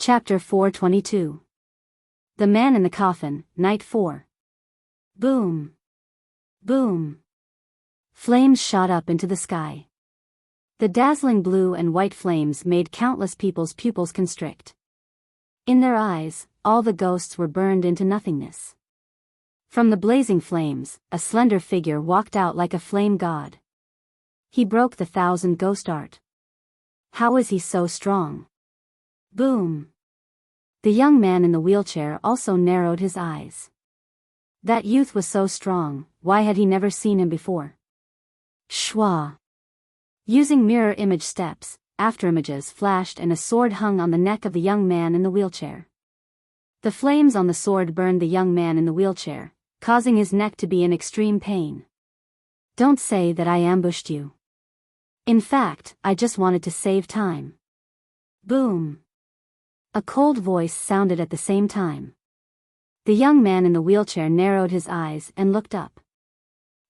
Chapter 422. The Man in the Coffin, Night 4. Boom. Boom. Flames shot up into the sky. The dazzling blue and white flames made countless people's pupils constrict. In their eyes, all the ghosts were burned into nothingness. From the blazing flames, a slender figure walked out like a flame god. He broke the 1,000 ghost art. How is he so strong? Boom. The young man in the wheelchair also narrowed his eyes. That youth was so strong, why had he never seen him before? Shwa. Using mirror image steps, afterimages flashed and a sword hung on the neck of the young man in the wheelchair. The flames on the sword burned the young man in the wheelchair, causing his neck to be in extreme pain. Don't say that I ambushed you. In fact, I just wanted to save time. Boom. A cold voice sounded at the same time. The young man in the wheelchair narrowed his eyes and looked up.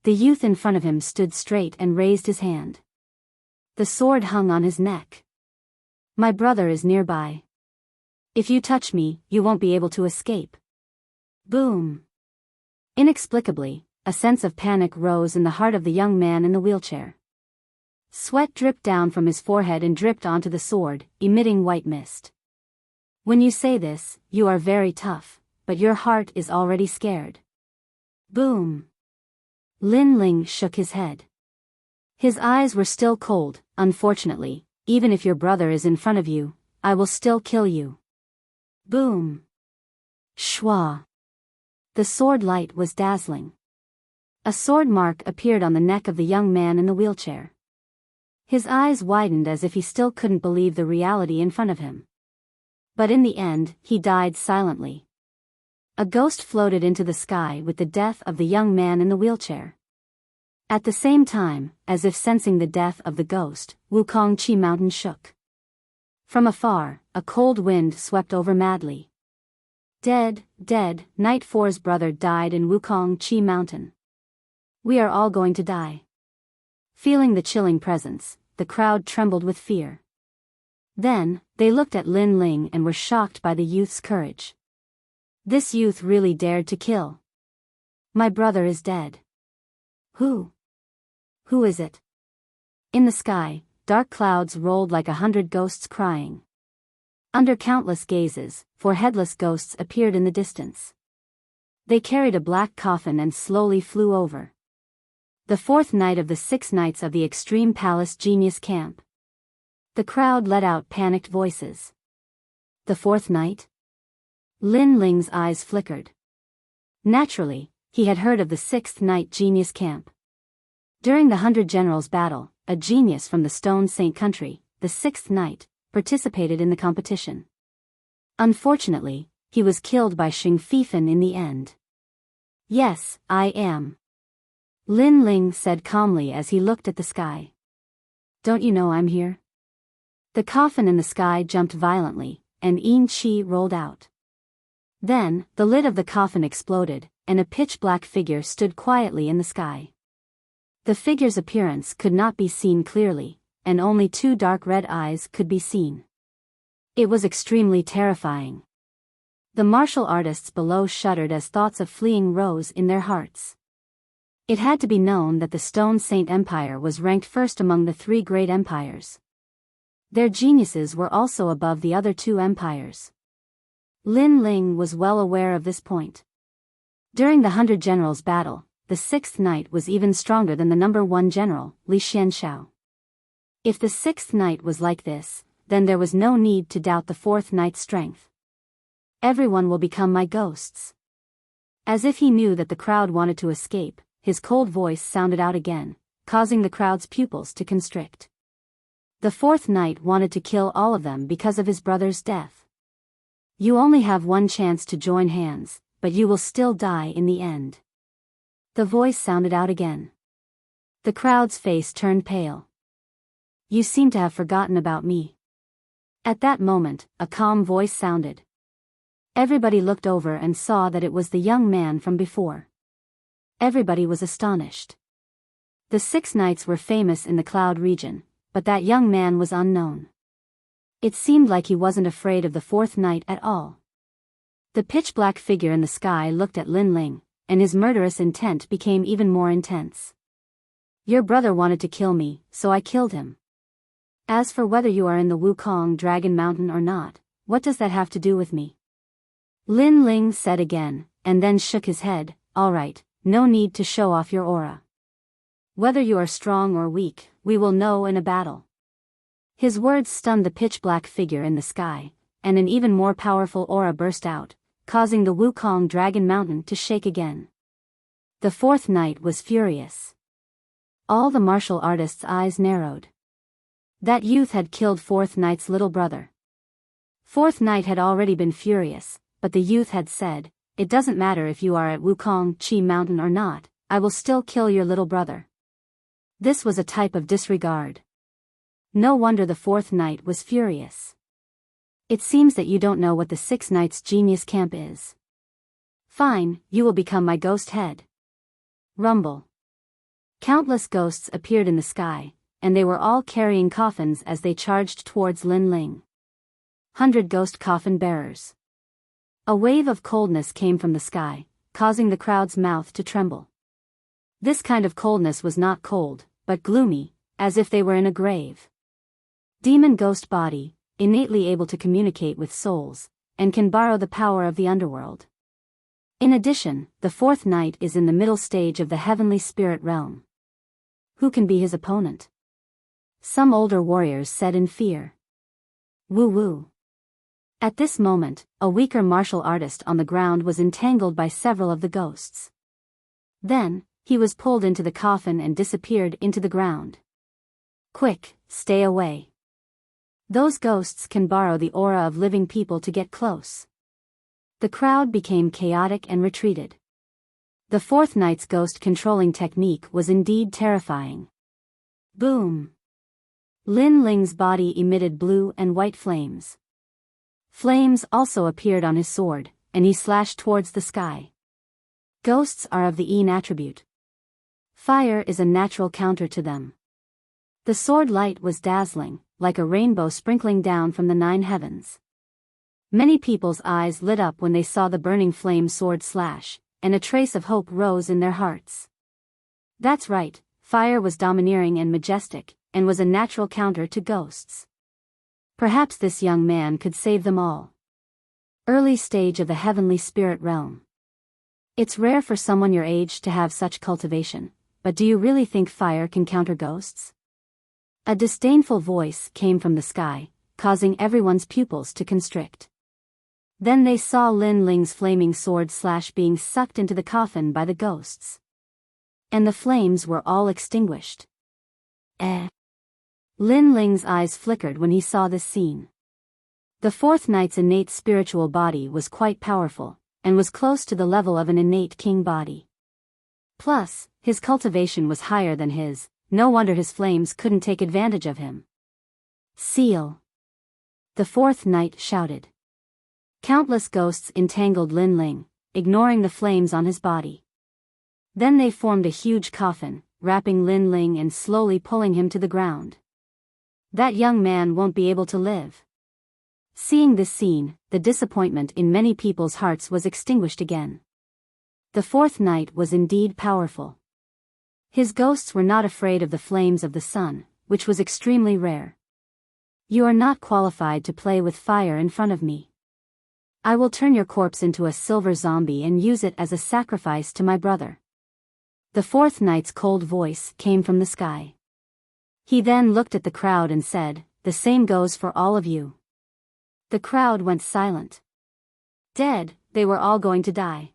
The youth in front of him stood straight and raised his hand. The sword hung on his neck. My brother is nearby. If you touch me, you won't be able to escape. Boom. Inexplicably, a sense of panic rose in the heart of the young man in the wheelchair. Sweat dripped down from his forehead and dripped onto the sword, emitting white mist. When you say this, you are very tough, but your heart is already scared. Boom. Lin Ling shook his head. His eyes were still cold. Unfortunately, even if your brother is in front of you, I will still kill you. Boom. Shwa. The sword light was dazzling. A sword mark appeared on the neck of the young man in the wheelchair. His eyes widened as if he still couldn't believe the reality in front of him. But in the end, he died silently. A ghost floated into the sky with the death of the young man in the wheelchair. At the same time, as if sensing the death of the ghost, Wuxia Mountain shook. From afar, a cold wind swept over madly. Dead, dead, Night 4's brother died in Wuxia Mountain. We are all going to die. Feeling the chilling presence, the crowd trembled with fear. Then, they looked at Lin Ling and were shocked by the youth's courage. This youth really dared to kill. My brother is dead. Who? Who is it? In the sky, dark clouds rolled like 100 ghosts crying. Under countless gazes, 4 headless ghosts appeared in the distance. They carried a black coffin and slowly flew over. The 4th night of the 6 nights of the Extreme Palace Genius Camp. The crowd let out panicked voices. The 4th night? Lin Ling's eyes flickered. Naturally, he had heard of the 6th night Genius Camp. During the 100 Generals battle, a genius from the Stone Saint country, the 6th night, participated in the competition. Unfortunately, he was killed by Xing Fifan in the end. Yes, I am. Lin Ling said calmly as he looked at the sky. Don't you know I'm here? The coffin in the sky jumped violently, and Yin Qi rolled out. Then, the lid of the coffin exploded, and a pitch-black figure stood quietly in the sky. The figure's appearance could not be seen clearly, and only 2 dark red eyes could be seen. It was extremely terrifying. The martial artists below shuddered as thoughts of fleeing rose in their hearts. It had to be known that the Stone Saint Empire was ranked first among the 3 great empires. Their geniuses were also above the other 2 empires. Lin Ling was well aware of this point. During the 100 Generals battle, the 6th night was even stronger than the number 1 general, Li Xianshao. If the 6th night was like this, then there was no need to doubt the 4th night's strength. Everyone will become my ghosts. As if he knew that the crowd wanted to escape, his cold voice sounded out again, causing the crowd's pupils to constrict. The 4th night wanted to kill all of them because of his brother's death. You only have one chance to join hands, but you will still die in the end. The voice sounded out again. The crowd's face turned pale. You seem to have forgotten about me. At that moment, a calm voice sounded. Everybody looked over and saw that it was the young man from before. Everybody was astonished. The 6 knights were famous in the Cloud region, but that young man was unknown. It seemed like he wasn't afraid of the fourth night at all. The pitch-black figure in the sky looked at Lin Ling, and his murderous intent became even more intense. Your brother wanted to kill me, so I killed him. As for whether you are in the Wukong Dragon Mountain or not, what does that have to do with me? Lin Ling said again, and then shook his head. All right, no need to show off your aura. Whether you are strong or weak, we will know in a battle. His words stunned the pitch-black figure in the sky, and an even more powerful aura burst out, causing the Wukong Dragon Mountain to shake again. The fourth knight was furious. All the martial artists' eyes narrowed. That youth had killed fourth knight's little brother. Fourth knight had already been furious, but the youth had said, "It doesn't matter if you are at Wukong Chi Mountain or not, I will still kill your little brother." This was a type of disregard. No wonder the fourth knight was furious. It seems that you don't know what the six knights' genius camp is. Fine, you will become my ghost head. Rumble. Countless ghosts appeared in the sky, and they were all carrying coffins as they charged towards Lin Ling. 100 ghost coffin bearers. A wave of coldness came from the sky, causing the crowd's mouth to tremble. This kind of coldness was not cold, but gloomy, as if they were in a grave. Demon ghost body, innately able to communicate with souls, and can borrow the power of the underworld. In addition, the fourth knight is in the middle stage of the heavenly spirit realm. Who can be his opponent? Some older warriors said in fear. Woo-woo. At this moment, a weaker martial artist on the ground was entangled by several of the ghosts. Then, he was pulled into the coffin and disappeared into the ground. Quick, stay away. Those ghosts can borrow the aura of living people to get close. The crowd became chaotic and retreated. The fourth knight's ghost controlling technique was indeed terrifying. Boom! Lin Ling's body emitted blue and white flames. Flames also appeared on his sword, and he slashed towards the sky. Ghosts are of the Yin attribute. Fire is a natural counter to them. The sword light was dazzling, like a rainbow sprinkling down from the 9 heavens. Many people's eyes lit up when they saw the burning flame sword slash, and a trace of hope rose in their hearts. That's right, fire was domineering and majestic, and was a natural counter to ghosts. Perhaps this young man could save them all. Early stage of the heavenly spirit realm. It's rare for someone your age to have such cultivation, but do you really think fire can counter ghosts? A disdainful voice came from the sky, causing everyone's pupils to constrict. Then they saw Lin Ling's flaming sword slash being sucked into the coffin by the ghosts. And the flames were all extinguished. Lin Ling's eyes flickered when he saw this scene. The fourth knight's innate spiritual body was quite powerful, and was close to the level of an innate king body. Plus, his cultivation was higher than his, no wonder his flames couldn't take advantage of him. Seal! The fourth knight shouted. Countless ghosts entangled Lin Ling, ignoring the flames on his body. Then they formed a huge coffin, wrapping Lin Ling and slowly pulling him to the ground. That young man won't be able to live. Seeing this scene, the disappointment in many people's hearts was extinguished again. The fourth knight was indeed powerful. His ghosts were not afraid of the flames of the sun, which was extremely rare. You are not qualified to play with fire in front of me. I will turn your corpse into a silver zombie and use it as a sacrifice to my brother. The fourth knight's cold voice came from the sky. He then looked at the crowd and said, "The same goes for all of you." The crowd went silent. Dead, they were all going to die.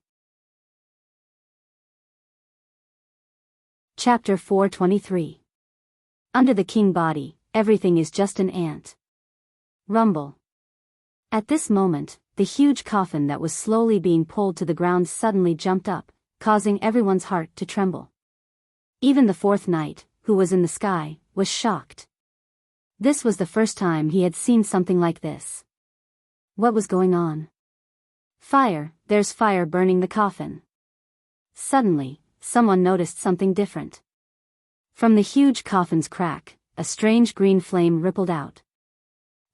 Chapter 423. Under the king body, everything is just an ant. Rumble. At this moment, the huge coffin that was slowly being pulled to the ground suddenly jumped up, causing everyone's heart to tremble. Even the fourth knight, who was in the sky, was shocked. This was the first time he had seen something like this. What was going on? Fire, there's fire burning the coffin. Suddenly, someone noticed something different. From the huge coffin's crack, a strange green flame rippled out.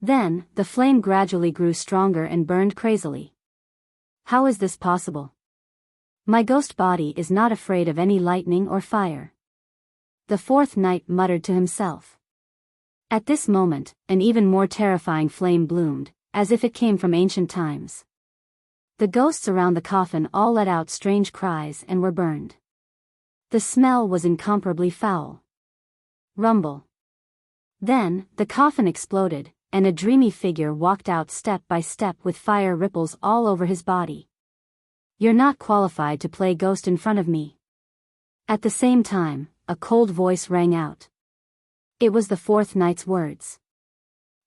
Then, the flame gradually grew stronger and burned crazily. How is this possible? My ghost body is not afraid of any lightning or fire. The fourth knight muttered to himself. At this moment, an even more terrifying flame bloomed, as if it came from ancient times. The ghosts around the coffin all let out strange cries and were burned. The smell was incomparably foul. Rumble. Then, the coffin exploded, and a dreamy figure walked out step by step with fire ripples all over his body. You're not qualified to play ghost in front of me. At the same time, a cold voice rang out. It was the fourth knight's words.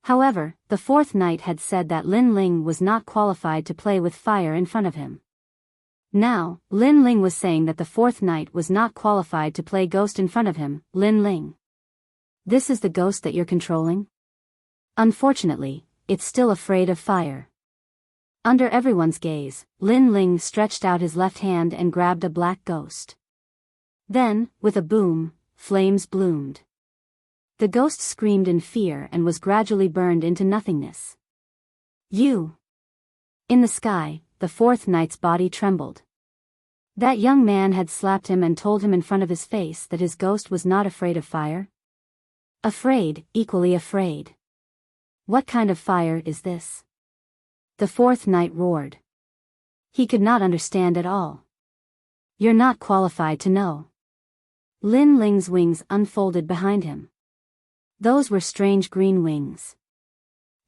However, the fourth knight had said that Lin Ling was not qualified to play with fire in front of him. Now, Lin Ling was saying that the fourth knight was not qualified to play ghost in front of him. Lin Ling. This is the ghost that you're controlling? Unfortunately, it's still afraid of fire. Under everyone's gaze, Lin Ling stretched out his left hand and grabbed a black ghost. Then, with a boom, flames bloomed. The ghost screamed in fear and was gradually burned into nothingness. You! In the sky, the fourth knight's body trembled. That young man had slapped him and told him in front of his face that his ghost was not afraid of fire? Afraid, equally afraid. What kind of fire is this? The fourth knight roared. He could not understand at all. You're not qualified to know. Lin Ling's wings unfolded behind him. Those were strange green wings.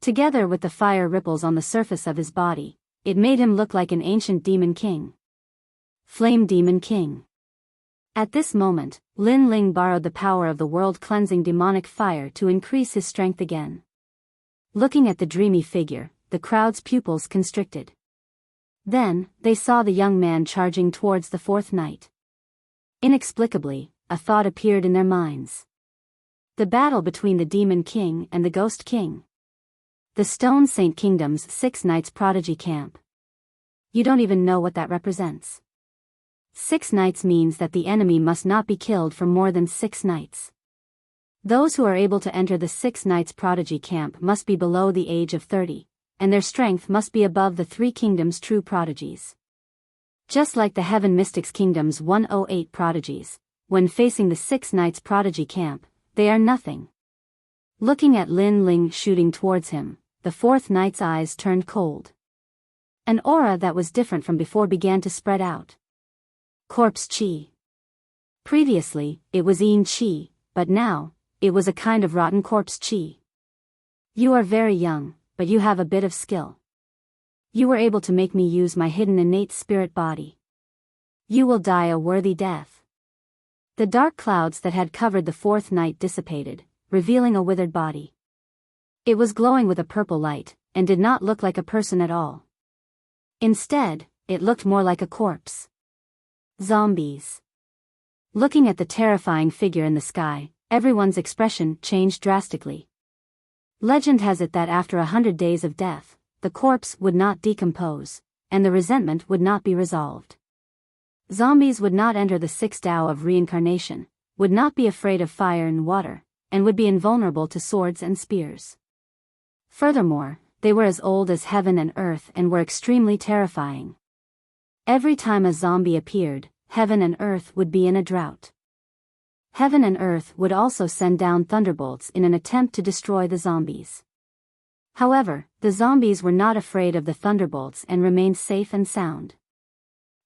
Together with the fire ripples on the surface of his body, it made him look like an ancient demon king. Flame Demon King. At this moment, Lin Ling borrowed the power of the world-cleansing demonic fire to increase his strength again. Looking at the dreamy figure, the crowd's pupils constricted. Then, they saw the young man charging towards the fourth knight. Inexplicably, a thought appeared in their minds. The battle between the Demon King and the Ghost King. The Stone Saint Kingdom's 6 Knights Prodigy Camp. You don't even know what that represents. 6 knights means that the enemy must not be killed for more than 6 nights. Those who are able to enter the 6 Knights Prodigy Camp must be below the age of 30, and their strength must be above the 3 kingdoms' true prodigies. Just like the Heaven Mystics Kingdom's 108 prodigies, when facing the 6 Knights Prodigy Camp, they are nothing. Looking at Lin Ling shooting towards him, the fourth knight's eyes turned cold. An aura that was different from before began to spread out. Corpse Chi. Previously, it was Yin Chi, but now, it was a kind of rotten corpse Chi. You are very young, but you have a bit of skill. You were able to make me use my hidden innate spirit body. You will die a worthy death. The dark clouds that had covered the fourth knight dissipated, revealing a withered body. It was glowing with a purple light, and did not look like a person at all. Instead, it looked more like a corpse. Zombies. Looking at the terrifying figure in the sky, everyone's expression changed drastically. Legend has it that after 100 days of death, the corpse would not decompose, and the resentment would not be resolved. Zombies would not enter the 6th Tao of reincarnation, would not be afraid of fire and water, and would be invulnerable to swords and spears. Furthermore, they were as old as heaven and earth and were extremely terrifying. Every time a zombie appeared, heaven and earth would be in a drought. Heaven and earth would also send down thunderbolts in an attempt to destroy the zombies. However, the zombies were not afraid of the thunderbolts and remained safe and sound.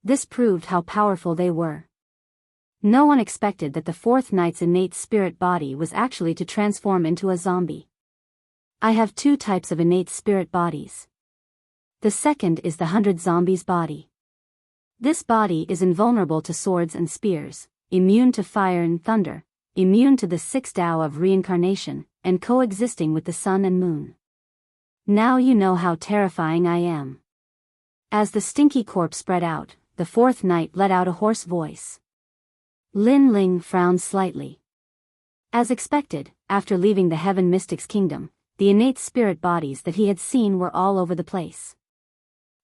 This proved how powerful they were. No one expected that the fourth knight's innate spirit body was actually to transform into a zombie. I have 2 types of innate spirit bodies. The second is the 100 zombies body. This body is invulnerable to swords and spears, immune to fire and thunder, immune to the 6th Tao of reincarnation, and coexisting with the sun and moon. Now you know how terrifying I am. As the stinky corpse spread out, the fourth knight let out a hoarse voice. Lin Ling frowned slightly. As expected, after leaving the Heaven Mystics Kingdom, the innate spirit bodies that he had seen were all over the place.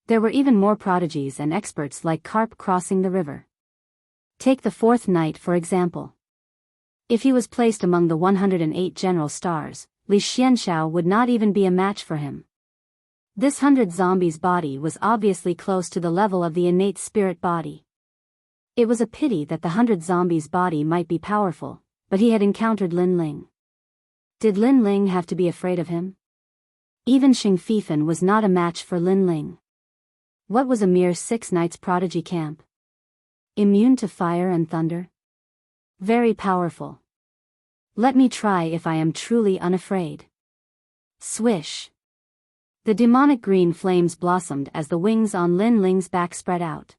There were even more prodigies and experts like carp crossing the river. Take the fourth knight for example. If he was placed among the 108 general stars, Li Xianxiao would not even be a match for him. This 100 zombies' body was obviously close to the level of the innate spirit body. It was a pity that the 100 zombies' body might be powerful, but he had encountered Lin Ling. Did Lin Ling have to be afraid of him? Even Xing Fifan was not a match for Lin Ling. What was a mere 6 Knights Prodigy camp? Immune to fire and thunder? Very powerful. Let me try if I am truly unafraid. Swish. The demonic green flames blossomed as the wings on Lin Ling's back spread out.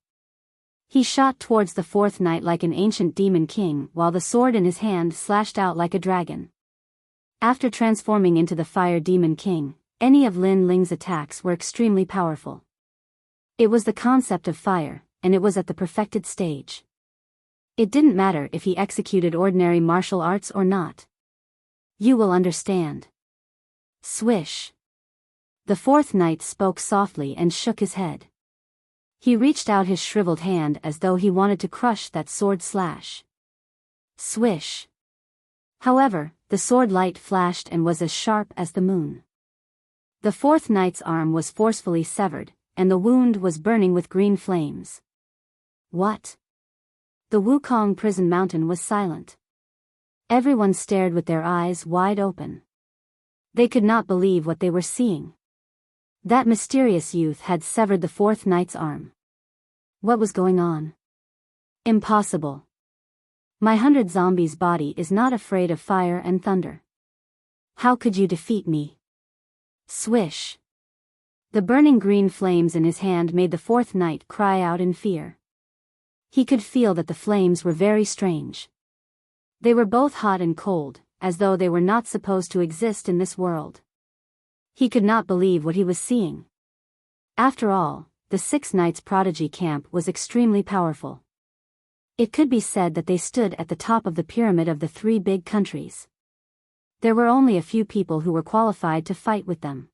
He shot towards the 4th knight like an ancient demon king while the sword in his hand slashed out like a dragon. After transforming into the fire demon king, any of Lin Ling's attacks were extremely powerful. It was the concept of fire, and it was at the perfected stage. It didn't matter if he executed ordinary martial arts or not. You will understand. Swish. The 4th knight spoke softly and shook his head. He reached out his shriveled hand as though he wanted to crush that sword slash. Swish. However, the sword light flashed and was as sharp as the moon. The 4th knight's arm was forcefully severed, and the wound was burning with green flames. What? The Wukong prison mountain was silent. Everyone stared with their eyes wide open. They could not believe what they were seeing. That mysterious youth had severed the 4th knight's arm. What was going on? Impossible. My 100 zombies' body is not afraid of fire and thunder. How could you defeat me? Swish. The burning green flames in his hand made the 4th knight cry out in fear. He could feel that the flames were very strange. They were both hot and cold, as though they were not supposed to exist in this world. He could not believe what he was seeing. After all, the 6 Knights Prodigy camp was extremely powerful. It could be said that they stood at the top of the pyramid of the 3 big countries. There were only a few people who were qualified to fight with them.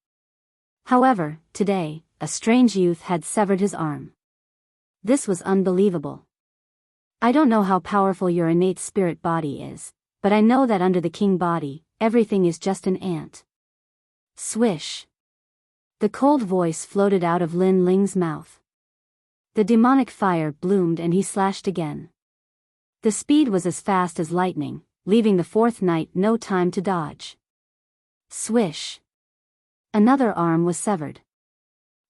However, today, a strange youth had severed his arm. This was unbelievable. I don't know how powerful your innate spirit body is, but I know that under the king body, everything is just an ant. Swish. The cold voice floated out of Lin Ling's mouth. The demonic fire bloomed and he slashed again. The speed was as fast as lightning, leaving the 4th knight no time to dodge. Swish. Another arm was severed.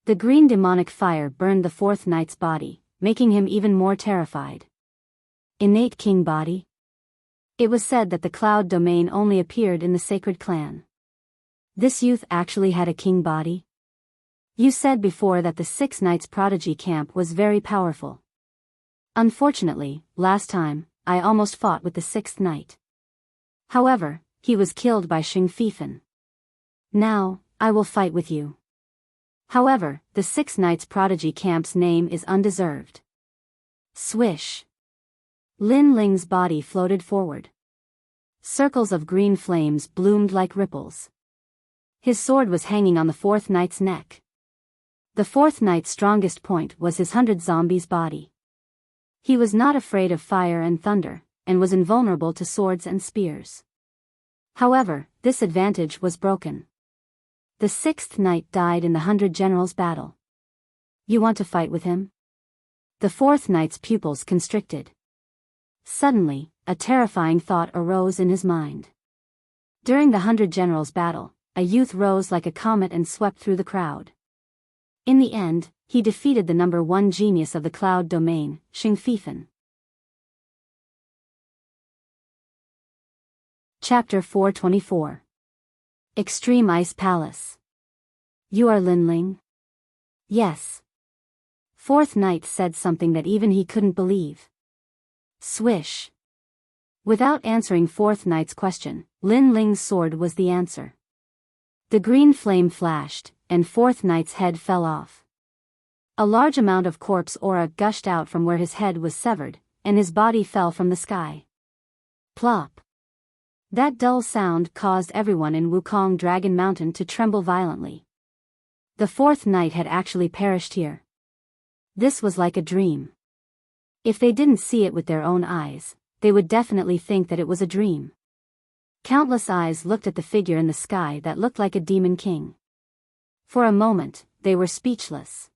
The green demonic fire burned the 4th knight's body, making him even more terrified. Innate king body? It was said that the cloud domain only appeared in the sacred clan. This youth actually had a king body? You said before that the 6 Knights Prodigy camp was very powerful. Unfortunately, last time, I almost fought with the 6th knight. However, he was killed by Xing Fifan. Now, I will fight with you. However, the 6 Knights Prodigy camp's name is undeserved. Swish. Lin Ling's body floated forward. Circles of green flames bloomed like ripples. His sword was hanging on the 4th knight's neck. The 4th knight's strongest point was his 100 zombies' body. He was not afraid of fire and thunder, and was invulnerable to swords and spears. However, this advantage was broken. The 6th knight died in the 100 generals battle. You want to fight with him? The 4th knight's pupils constricted. Suddenly, a terrifying thought arose in his mind. During the 100 generals battle, a youth rose like a comet and swept through the crowd. In the end, he defeated the number 1 genius of the cloud domain, Xing Fifan. Chapter 424. Extreme Ice Palace. You are Lin Ling? Yes. 4th knight said something that even he couldn't believe. Swish. Without answering 4th knight's question, Lin Ling's sword was the answer. The green flame flashed, and 4th knight's head fell off. A large amount of corpse aura gushed out from where his head was severed, and his body fell from the sky. Plop. That dull sound caused everyone in Wukong Dragon Mountain to tremble violently. The 4th knight had actually perished here. This was like a dream. If they didn't see it with their own eyes, they would definitely think that it was a dream. Countless eyes looked at the figure in the sky that looked like a demon king. For a moment, they were speechless.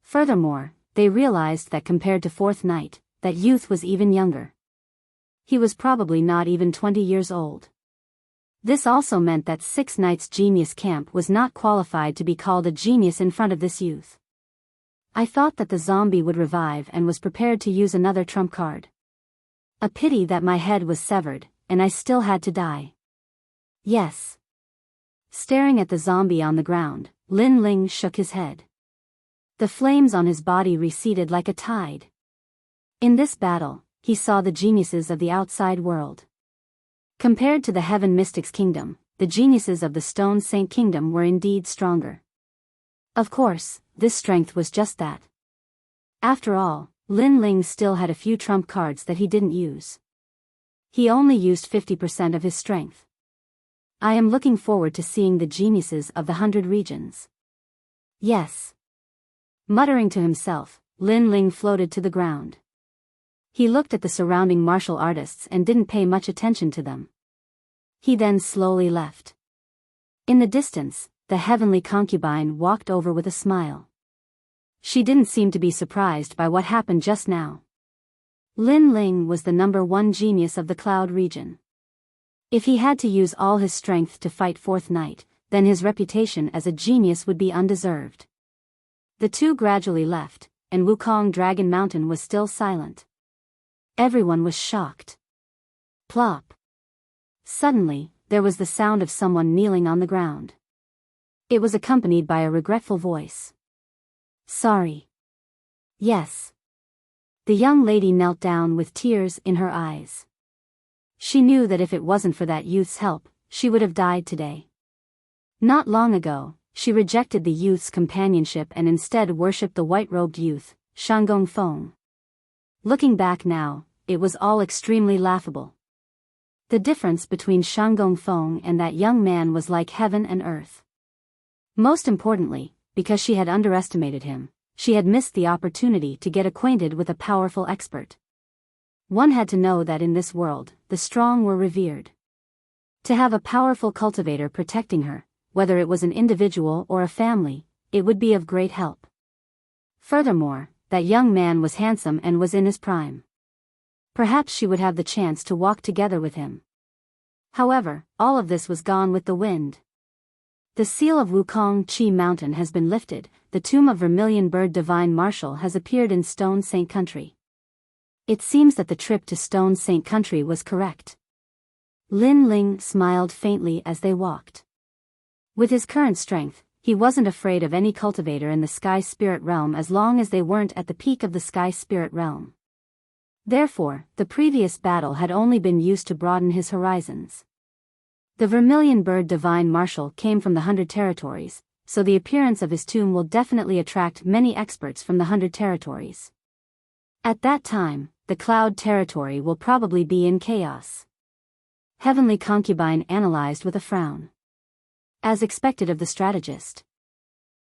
Furthermore, they realized that compared to Fourth Knight, that youth was even younger. He was probably not even 20 years old. This also meant that Sixth Knight's genius camp was not qualified to be called a genius in front of this youth. I thought that the zombie would revive and was prepared to use another trump card. A pity that my head was severed, and I still had to die. Yes. Staring at the zombie on the ground, Lin Ling shook his head. The flames on his body receded like a tide. In this battle, he saw the geniuses of the outside world. Compared to the Heaven Mystics Kingdom, the geniuses of the Stone Saint Kingdom were indeed stronger. Of course, this strength was just that. After all, Lin Ling still had a few trump cards that he didn't use. He only used 50% of his strength. I am looking forward to seeing the geniuses of the 100 regions. Yes. Muttering to himself, Lin Ling floated to the ground. He looked at the surrounding martial artists and didn't pay much attention to them. He then slowly left. In the distance, the heavenly concubine walked over with a smile. She didn't seem to be surprised by what happened just now. Lin Ling was the #1 genius of the Cloud region. If he had to use all his strength to fight Fourth Knight, then his reputation as a genius would be undeserved. The two gradually left, and Wukong Dragon Mountain was still silent. Everyone was shocked. Plop. Suddenly, there was the sound of someone kneeling on the ground. It was accompanied by a regretful voice. Sorry. Yes. The young lady knelt down with tears in her eyes. She knew that if it wasn't for that youth's help, she would have died today. Not long ago, she rejected the youth's companionship and instead worshipped the white-robed youth, Shanggong Feng. Looking back now, it was all extremely laughable. The difference between Shanggong Feng and that young man was like heaven and earth. Most importantly, because she had underestimated him, she had missed the opportunity to get acquainted with a powerful expert. One had to know that in this world, the strong were revered. To have a powerful cultivator protecting her, whether it was an individual or a family, it would be of great help. Furthermore, that young man was handsome and was in his prime. Perhaps she would have the chance to walk together with him. However, all of this was gone with the wind. The seal of Wukong Chi Mountain has been lifted, the tomb of Vermilion Bird Divine Marshal has appeared in Stone Saint Country. It seems that the trip to Stone Saint Country was correct. Lin Ling smiled faintly as they walked. With his current strength, he wasn't afraid of any cultivator in the Sky Spirit Realm as long as they weren't at the peak of the Sky Spirit Realm. Therefore, the previous battle had only been used to broaden his horizons. The Vermilion Bird Divine Marshal came from the 100 territories, so the appearance of his tomb will definitely attract many experts from the 100 territories. At that time, the Cloud territory will probably be in chaos. Heavenly Concubine analyzed with a frown. As expected of the strategist.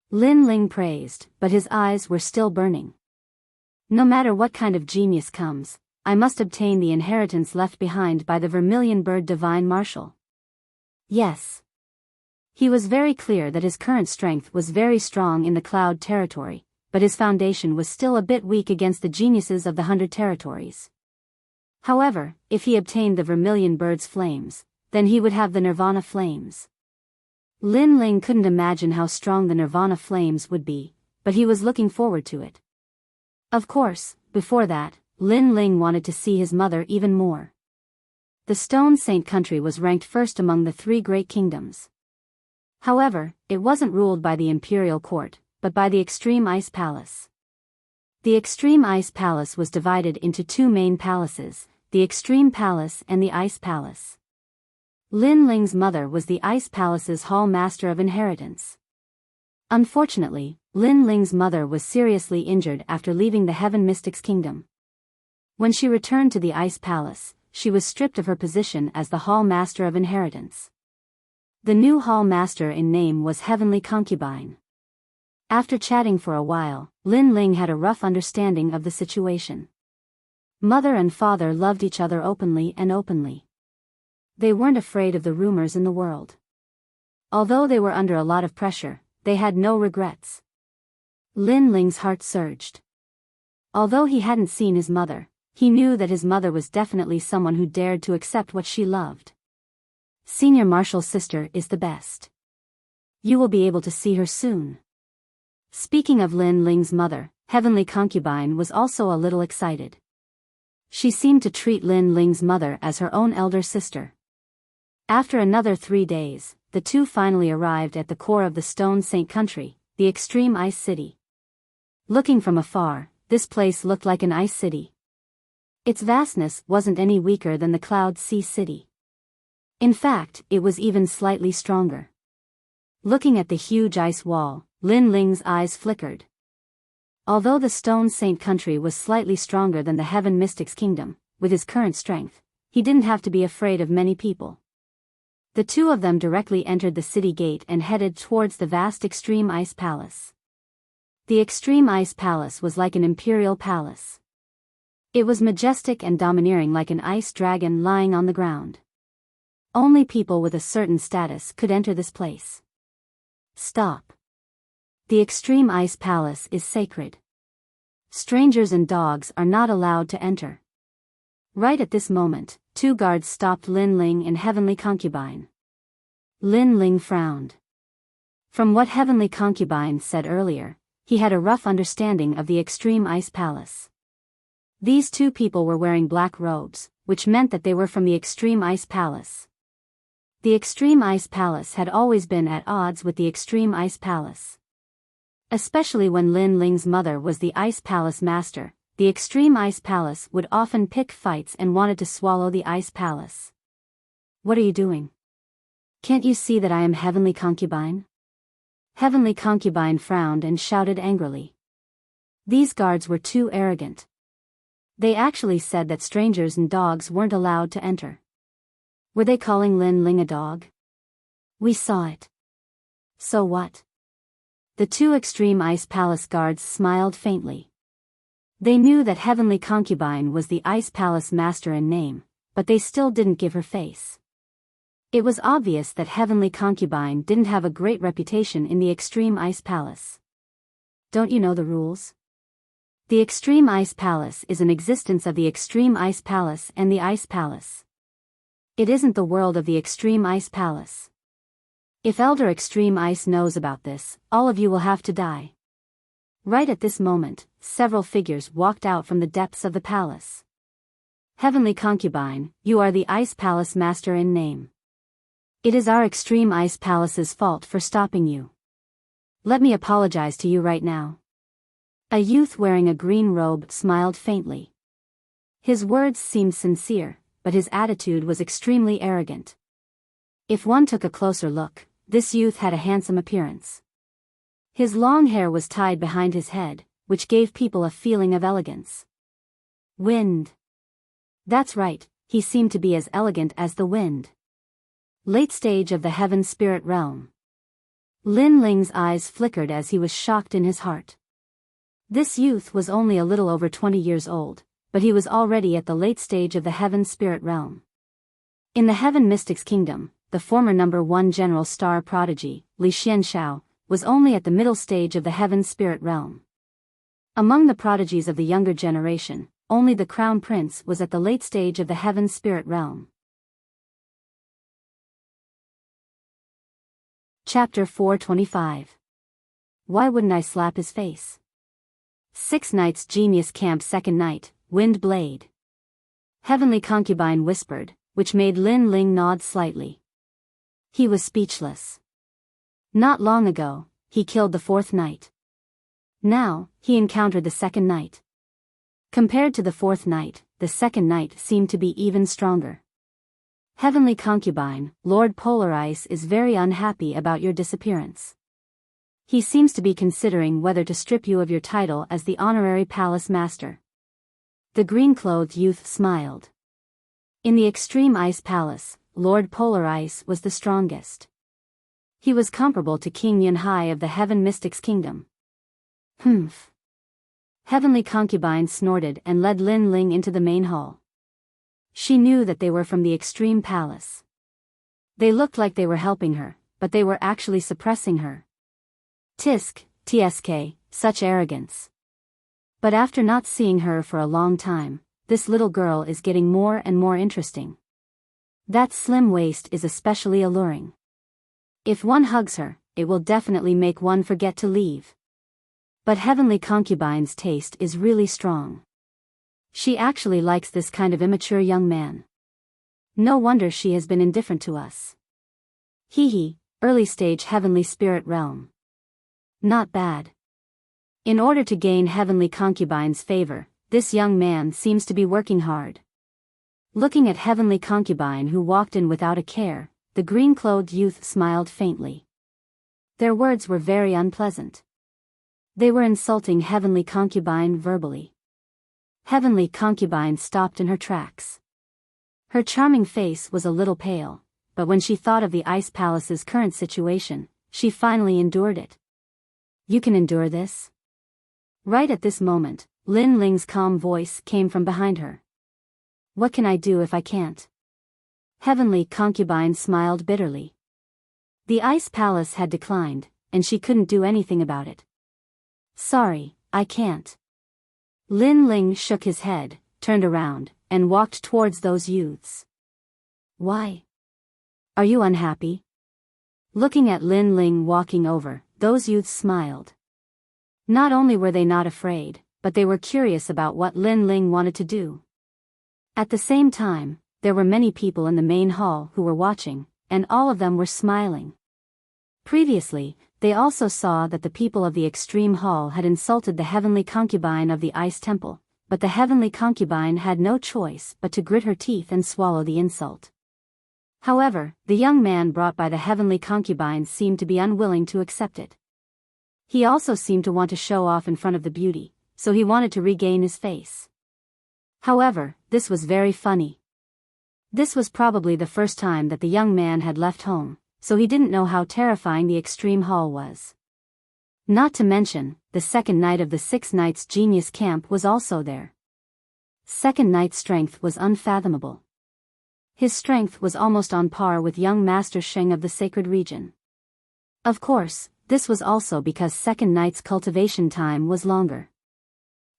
Lin Ling praised, but his eyes were still burning. No matter what kind of genius comes, I must obtain the inheritance left behind by the Vermilion Bird Divine Marshal. Yes. He was very clear that his current strength was very strong in the Cloud territory, but his foundation was still a bit weak against the geniuses of the 100 territories. However, if he obtained the Vermilion Bird's flames, then he would have the Nirvana flames. Lin Ling couldn't imagine how strong the Nirvana flames would be, but he was looking forward to it. Of course, before that, Lin Ling wanted to see his mother even more. The Stone Saint Country was ranked first among the 3 great kingdoms. However, it wasn't ruled by the Imperial Court, but by the Extreme Ice Palace. The Extreme Ice Palace was divided into 2 main palaces, the Extreme Palace and the Ice Palace. Lin Ling's mother was the Ice Palace's Hall Master of Inheritance. Unfortunately, Lin Ling's mother was seriously injured after leaving the Heaven Mystics Kingdom. When she returned to the Ice Palace, she was stripped of her position as the Hall Master of Inheritance. The new Hall Master in name was Heavenly Concubine. After chatting for a while, Lin Ling had a rough understanding of the situation. Mother and father loved each other openly and openly. They weren't afraid of the rumors in the world. Although they were under a lot of pressure, they had no regrets. Lin Ling's heart surged. Although he hadn't seen his mother, he knew that his mother was definitely someone who dared to accept what she loved. Senior Marshal's sister is the best. You will be able to see her soon. Speaking of Lin Ling's mother, Heavenly Concubine was also a little excited. She seemed to treat Lin Ling's mother as her own elder sister. After another 3 days, the two finally arrived at the core of the Stone Saint country, the extreme ice city. Looking from afar, this place looked like an ice city. Its vastness wasn't any weaker than the Cloud Sea City. In fact, it was even slightly stronger. Looking at the huge ice wall, Lin Ling's eyes flickered. Although the Stone Saint country was slightly stronger than the Heaven Mystic's kingdom, with his current strength, he didn't have to be afraid of many people. The two of them directly entered the city gate and headed towards the vast Extreme Ice Palace. The Extreme Ice Palace was like an imperial palace. It was majestic and domineering like an ice dragon lying on the ground. Only people with a certain status could enter this place. Stop. The Extreme Ice Palace is sacred. Strangers and dogs are not allowed to enter. Right at this moment, 2 guards stopped Lin Ling and Heavenly Concubine. Lin Ling frowned. From what Heavenly Concubine said earlier, he had a rough understanding of the Extreme Ice Palace. These 2 people were wearing black robes, which meant that they were from the Extreme Ice Palace. The Extreme Ice Palace had always been at odds with the Extreme Ice Palace. Especially when Lin Ling's mother was the Ice Palace Master, the Extreme Ice Palace would often pick fights and wanted to swallow the Ice Palace. What are you doing? Can't you see that I am Heavenly Concubine? Heavenly Concubine frowned and shouted angrily. These guards were too arrogant. They actually said that strangers and dogs weren't allowed to enter. Were they calling Lin Ling a dog? We saw it. So what? The 2 Extreme Ice Palace guards smiled faintly. They knew that Heavenly Concubine was the Ice Palace Master in name, but they still didn't give her face. It was obvious that Heavenly Concubine didn't have a great reputation in the Extreme Ice Palace. Don't you know the rules? The Extreme Ice Palace is an existence of the Extreme Ice Palace and the Ice Palace. It isn't the world of the Extreme Ice Palace. If Elder Extreme Ice knows about this, all of you will have to die. Right at this moment, several figures walked out from the depths of the palace. Heavenly Concubine, you are the Ice Palace Master in name. It is our Extreme Ice Palace's fault for stopping you. Let me apologize to you right now. A youth wearing a green robe smiled faintly. His words seemed sincere, but his attitude was extremely arrogant. If one took a closer look, this youth had a handsome appearance. His long hair was tied behind his head, which gave people a feeling of elegance. Wind. That's right, he seemed to be as elegant as the wind. Late stage of the Heaven Spirit Realm. Lin Ling's eyes flickered as he was shocked in his heart. This youth was only a little over 20 years old, but he was already at the late stage of the Heaven Spirit Realm. In the Heaven Mystics Kingdom, the former number 1 General Star Prodigy, Li Xianxiao, was only at the middle stage of the Heaven Spirit Realm. Among the prodigies of the younger generation, only the Crown Prince was at the late stage of the Heaven Spirit Realm. Chapter 425. Why wouldn't I slap his face? 6 Nights Genius Camp. Second night, Wind Blade. Heavenly Concubine whispered, which made Lin Ling nod slightly. He was speechless. Not long ago, he killed the 4th night. Now, he encountered the 2nd night. Compared to the 4th night, the 2nd night seemed to be even stronger. Heavenly Concubine, Lord Polar Ice is very unhappy about your disappearance. He seems to be considering whether to strip you of your title as the Honorary Palace Master. The green-clothed youth smiled. In the Extreme Ice Palace, Lord Polar Ice was the strongest. He was comparable to King Yunhai of the Heaven Mystics Kingdom. Humph. Heavenly Concubine snorted and led Lin Ling into the main hall. She knew that they were from the Extreme Palace. They looked like they were helping her, but they were actually suppressing her. Tsk, such arrogance. But after not seeing her for a long time, this little girl is getting more and more interesting. That slim waist is especially alluring. If one hugs her, it will definitely make one forget to leave. But Heavenly Concubine's taste is really strong. She actually likes this kind of immature young man. No wonder she has been indifferent to us. Early stage Heavenly Spirit Realm. Not bad. In order to gain Heavenly Concubine's favor, this young man seems to be working hard. Looking at Heavenly Concubine who walked in without a care, the green-clothed youth smiled faintly. Their words were very unpleasant. They were insulting Heavenly Concubine verbally. Heavenly Concubine stopped in her tracks. Her charming face was a little pale, but when she thought of the Ice Palace's current situation, she finally endured it. You can endure this? Right at this moment, Lin Ling's calm voice came from behind her. What can I do if I can't? Heavenly Concubine smiled bitterly. The Ice Palace had declined, and she couldn't do anything about it. Sorry, I can't. Lin Ling shook his head, turned around, and walked towards those youths. Why? Are you unhappy? Looking at Lin Ling walking over, those youths smiled. Not only were they not afraid, but they were curious about what Lin Ling wanted to do. At the same time, there were many people in the main hall who were watching, and all of them were smiling. Previously, they also saw that the people of the Extreme Hall had insulted the Heavenly Concubine of the Ice Temple, but the Heavenly Concubine had no choice but to grit her teeth and swallow the insult. However, the young man brought by the Heavenly Concubine seemed to be unwilling to accept it. He also seemed to want to show off in front of the beauty, so he wanted to regain his face. However, this was very funny. This was probably the first time that the young man had left home, so he didn't know how terrifying the Extreme Hall was. Not to mention, the second knight of the 6 Knights Genius Camp was also there. Second knight's strength was unfathomable. His strength was almost on par with young Master Sheng of the Sacred Region. Of course, this was also because second knight's cultivation time was longer.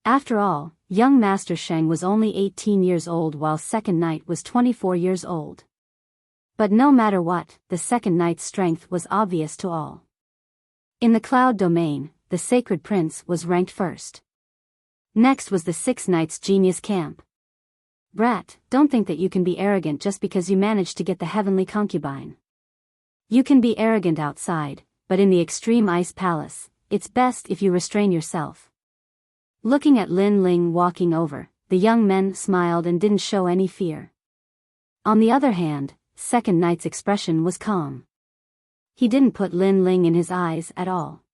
After all, young Master Sheng was only 18 years old while second knight was 24 years old. But no matter what, the second knight's strength was obvious to all. In the Cloud Domain, the Sacred Prince was ranked first. Next was the 6 Knights Genius Camp. Brat, don't think that you can be arrogant just because you managed to get the Heavenly Concubine. You can be arrogant outside, but in the Extreme Ice Palace, it's best if you restrain yourself. Looking at Lin Ling walking over, the young men smiled and didn't show any fear. On the other hand, second knight's expression was calm. He didn't put Lin Ling in his eyes at all.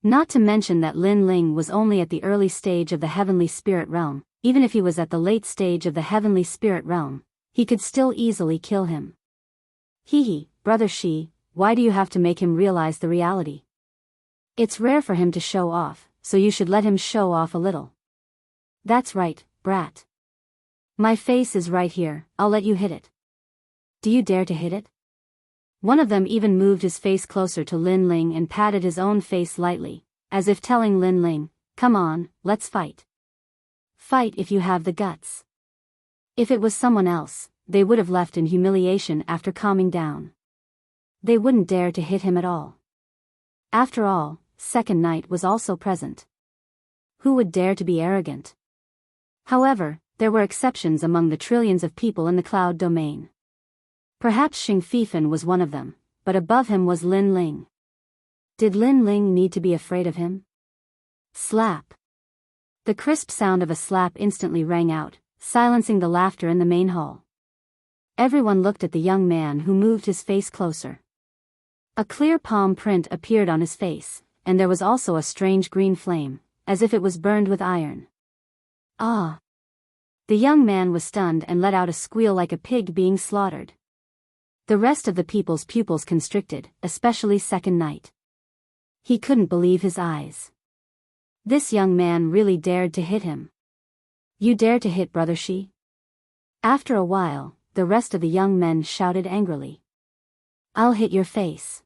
Not to mention that Lin Ling was only at the early stage of the Heavenly Spirit Realm. Even if he was at the late stage of the Heavenly Spirit Realm, he could still easily kill him. Brother Shi, why do you have to make him realize the reality? It's rare for him to show off, so you should let him show off a little. That's right, brat. My face is right here, I'll let you hit it. Do you dare to hit it? One of them even moved his face closer to Lin Ling and patted his own face lightly, as if telling Lin Ling, come on, let's fight. Fight if you have the guts. If it was someone else, they would have left in humiliation after calming down. They wouldn't dare to hit him at all. After all, second knight was also present. Who would dare to be arrogant? However, there were exceptions among the trillions of people in the Cloud Domain. Perhaps Xing Fifan was one of them, but above him was Lin Ling. Did Lin Ling need to be afraid of him? Slap. The crisp sound of a slap instantly rang out, silencing the laughter in the main hall. Everyone looked at the young man who moved his face closer. A clear palm print appeared on his face, and there was also a strange green flame, as if it was burned with iron. Ah! The young man was stunned and let out a squeal like a pig being slaughtered. The rest of the people's pupils constricted, especially second knight. He couldn't believe his eyes. This young man really dared to hit him. You dare to hit Brother Shi? After a while, the rest of the young men shouted angrily. I'll hit your face.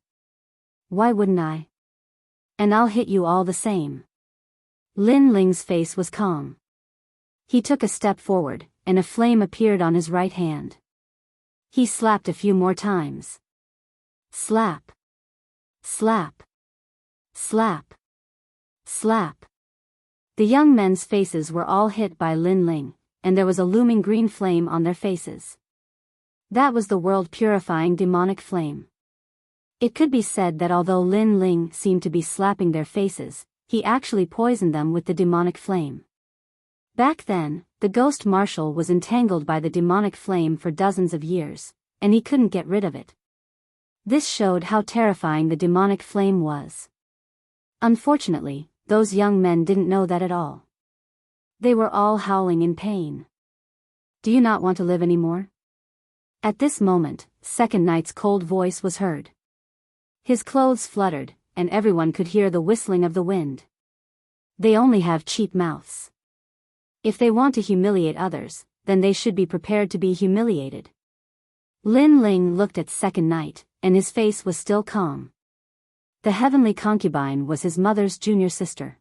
Why wouldn't I? And I'll hit you all the same. Lin Ling's face was calm. He took a step forward, and a flame appeared on his right hand. He slapped a few more times. Slap. Slap. Slap. Slap. The young men's faces were all hit by Lin Ling, and there was a looming green flame on their faces. That was the world-purifying demonic flame. It could be said that although Lin Ling seemed to be slapping their faces, he actually poisoned them with the demonic flame. Back then, the ghost marshal was entangled by the demonic flame for dozens of years, and he couldn't get rid of it. This showed how terrifying the demonic flame was. Unfortunately, those young men didn't know that at all. They were all howling in pain. Do you not want to live anymore? At this moment, Second Knight's cold voice was heard. His clothes fluttered, and everyone could hear the whistling of the wind. They only have cheap mouths. If they want to humiliate others, then they should be prepared to be humiliated. Lin Ling looked at Second Knight, and his face was still calm. The heavenly concubine was his mother's junior sister.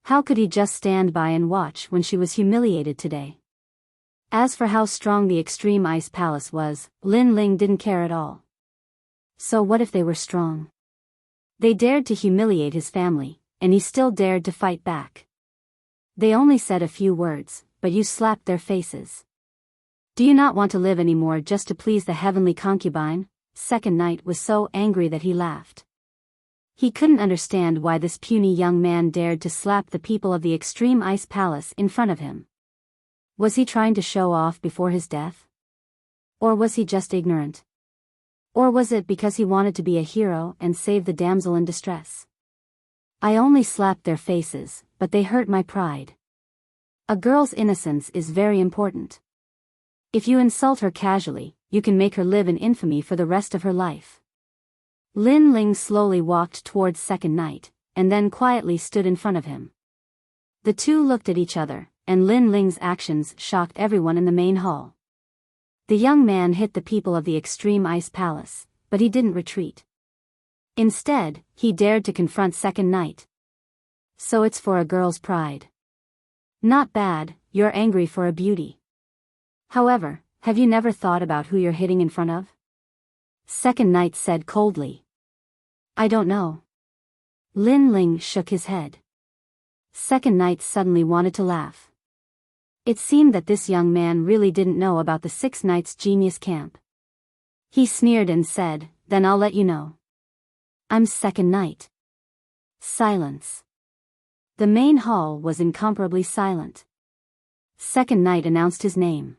How could he just stand by and watch when she was humiliated today? As for how strong the Extreme Ice Palace was, Lin Ling didn't care at all. So what if they were strong? They dared to humiliate his family, and he still dared to fight back. They only said a few words, but you slapped their faces. Do you not want to live anymore just to please the heavenly concubine? Second Knight was so angry that he laughed. He couldn't understand why this puny young man dared to slap the people of the Extreme Ice Palace in front of him. Was he trying to show off before his death? Or was he just ignorant? Or was it because he wanted to be a hero and save the damsel in distress? I only slapped their faces, but they hurt my pride. A girl's innocence is very important. If you insult her casually, you can make her live in infamy for the rest of her life. Lin Ling slowly walked towards Second Knight, and then quietly stood in front of him. The two looked at each other, and Lin Ling's actions shocked everyone in the main hall. The young man hit the people of the Extreme Ice Palace, but he didn't retreat. Instead, he dared to confront Second Knight. So it's for a girl's pride. Not bad, you're angry for a beauty. However, have you never thought about who you're hitting in front of? Second Knight said coldly. I don't know. Lin Ling shook his head. Second Knight suddenly wanted to laugh. It seemed that this young man really didn't know about the Six Knights Genius Camp. He sneered and said, then I'll let you know. I'm Second Knight. Silence. The main hall was incomparably silent. Second Knight announced his name.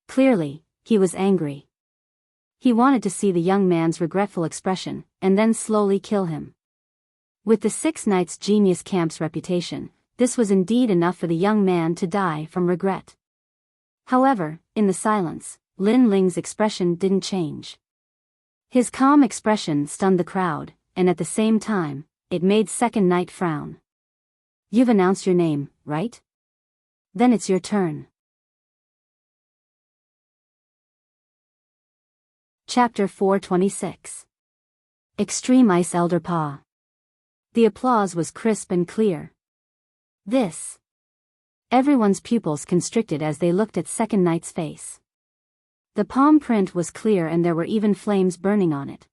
Clearly, he was angry. He wanted to see the young man's regretful expression, and then slowly kill him. With the Six Knights Genius Camp's reputation, this was indeed enough for the young man to die from regret. However, in the silence, Lin Ling's expression didn't change. His calm expression stunned the crowd, and at the same time, it made Second Knight frown. You've announced your name, right? Then it's your turn. Chapter 426. Extreme Ice Elder Pa. The applause was crisp and clear. This. Everyone's pupils constricted as they looked at Second Knight's face. The palm print was clear and there were even flames burning on it.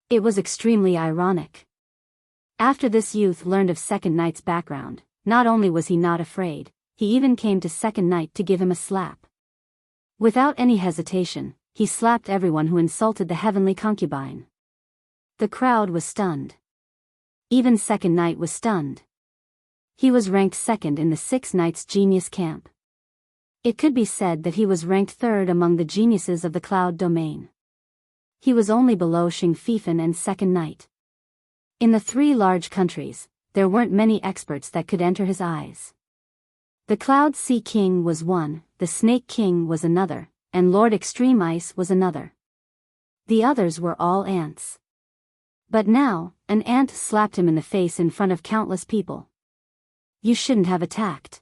It was extremely ironic. After this youth learned of Second Knight's background, not only was he not afraid, he even came to Second Knight to give him a slap. Without any hesitation, he slapped everyone who insulted the heavenly concubine. The crowd was stunned. Even Second Knight was stunned. He was ranked second in the Six Knights Genius Camp. It could be said that he was ranked third among the geniuses of the Cloud Domain. He was only below Xing Fifan and Second Knight. In the three large countries, there weren't many experts that could enter his eyes. The Cloud Sea King was one, the Snake King was another, and Lord Extreme Ice was another. The others were all ants. But now, an ant slapped him in the face in front of countless people. You shouldn't have attacked.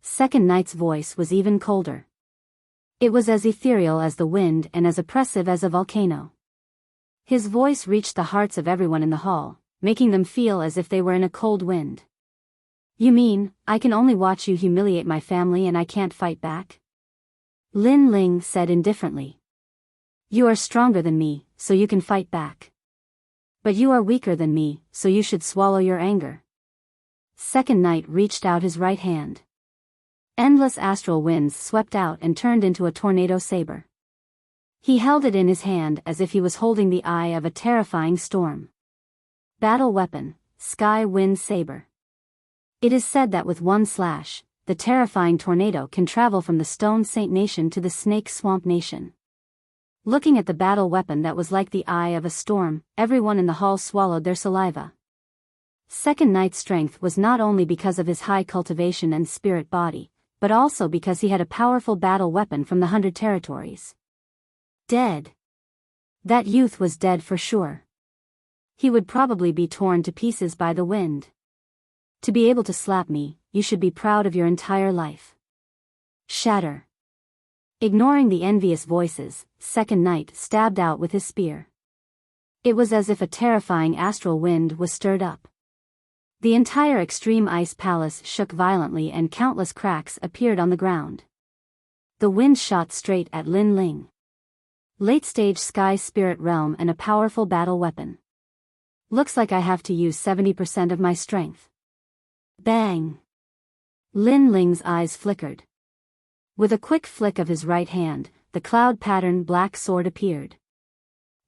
Second Knight's voice was even colder. It was as ethereal as the wind and as oppressive as a volcano. His voice reached the hearts of everyone in the hall, making them feel as if they were in a cold wind. You mean, I can only watch you humiliate my family and I can't fight back? Lin Ling said indifferently. You are stronger than me, so you can fight back. But you are weaker than me, so you should swallow your anger. Second Knight reached out his right hand. Endless astral winds swept out and turned into a tornado saber. He held it in his hand as if he was holding the eye of a terrifying storm. Battle weapon, Sky Wind Saber. It is said that with one slash, the terrifying tornado can travel from the Stone Saint Nation to the Snake Swamp Nation. Looking at the battle weapon that was like the eye of a storm, everyone in the hall swallowed their saliva. Second Knight's strength was not only because of his high cultivation and spirit body, but also because he had a powerful battle weapon from the 100 territories. Dead. That youth was dead for sure. He would probably be torn to pieces by the wind. To be able to slap me, you should be proud of your entire life. Shatter. Ignoring the envious voices, Second Knight stabbed out with his spear. It was as if a terrifying astral wind was stirred up. The entire Extreme Ice Palace shook violently and countless cracks appeared on the ground. The wind shot straight at Lin Ling. Late-stage Sky Spirit Realm and a powerful battle weapon. Looks like I have to use 70% of my strength. Bang! Lin Ling's eyes flickered. With a quick flick of his right hand, the cloud-patterned black sword appeared.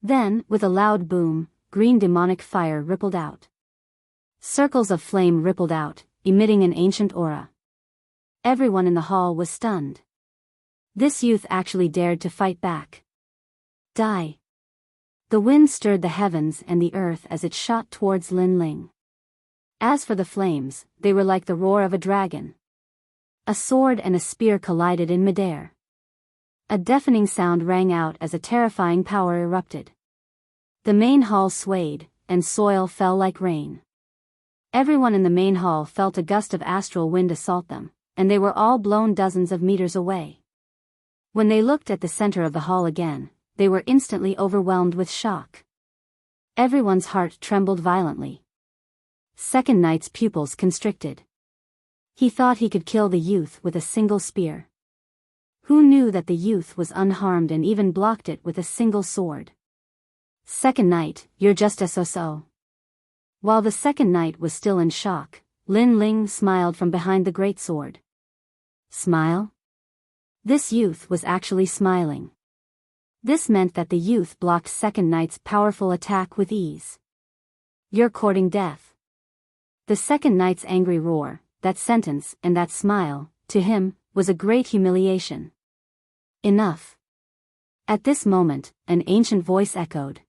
Then, with a loud boom, green demonic fire rippled out. Circles of flame rippled out, emitting an ancient aura. Everyone in the hall was stunned. This youth actually dared to fight back. Die. The wind stirred the heavens and the earth as it shot towards Lin Ling. As for the flames, they were like the roar of a dragon. A sword and a spear collided in midair. A deafening sound rang out as a terrifying power erupted. The main hall swayed, and soil fell like rain. Everyone in the main hall felt a gust of astral wind assault them, and they were all blown dozens of meters away. When they looked at the center of the hall again, they were instantly overwhelmed with shock. Everyone's heart trembled violently. Second Knight's pupils constricted. He thought he could kill the youth with a single spear. Who knew that the youth was unharmed and even blocked it with a single sword? Second Knight, you're just a so-so. While the Second Knight was still in shock, Lin Ling smiled from behind the great sword. Smile? This youth was actually smiling. This meant that the youth blocked Second Knight's powerful attack with ease. You're courting death. The Second Knight's angry roar, that sentence and that smile, to him, was a great humiliation. Enough. At this moment, an ancient voice echoed.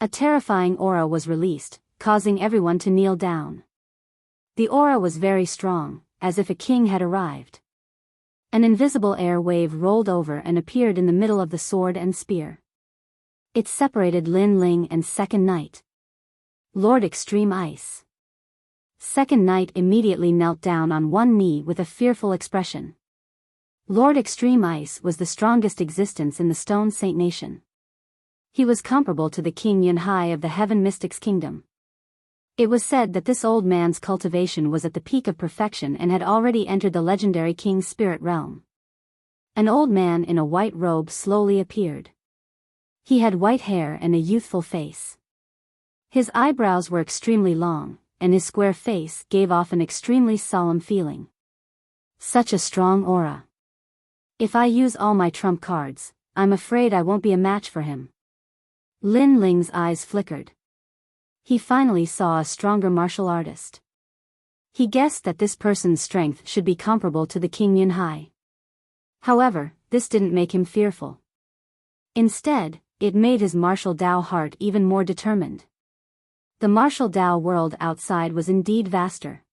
A terrifying aura was released, causing everyone to kneel down. The aura was very strong, as if a king had arrived. An invisible air wave rolled over and appeared in the middle of the sword and spear. It separated Lin Ling and Second Knight. Lord Extreme Ice. Second Knight immediately knelt down on one knee with a fearful expression. Lord Extreme Ice was the strongest existence in the Stone Saint Nation. He was comparable to the King Yunhai of the Heaven Mystics Kingdom. It was said that this old man's cultivation was at the peak of perfection and had already entered the legendary King's spirit realm. An old man in a white robe slowly appeared. He had white hair and a youthful face. His eyebrows were extremely long, and his square face gave off an extremely solemn feeling. Such a strong aura. If I use all my trump cards, I'm afraid I won't be a match for him. Lin Ling's eyes flickered. He finally saw a stronger martial artist. He guessed that this person's strength should be comparable to the King Yunhai. However, this didn't make him fearful. Instead, it made his martial Dao heart even more determined. The martial Dao world outside was indeed vaster.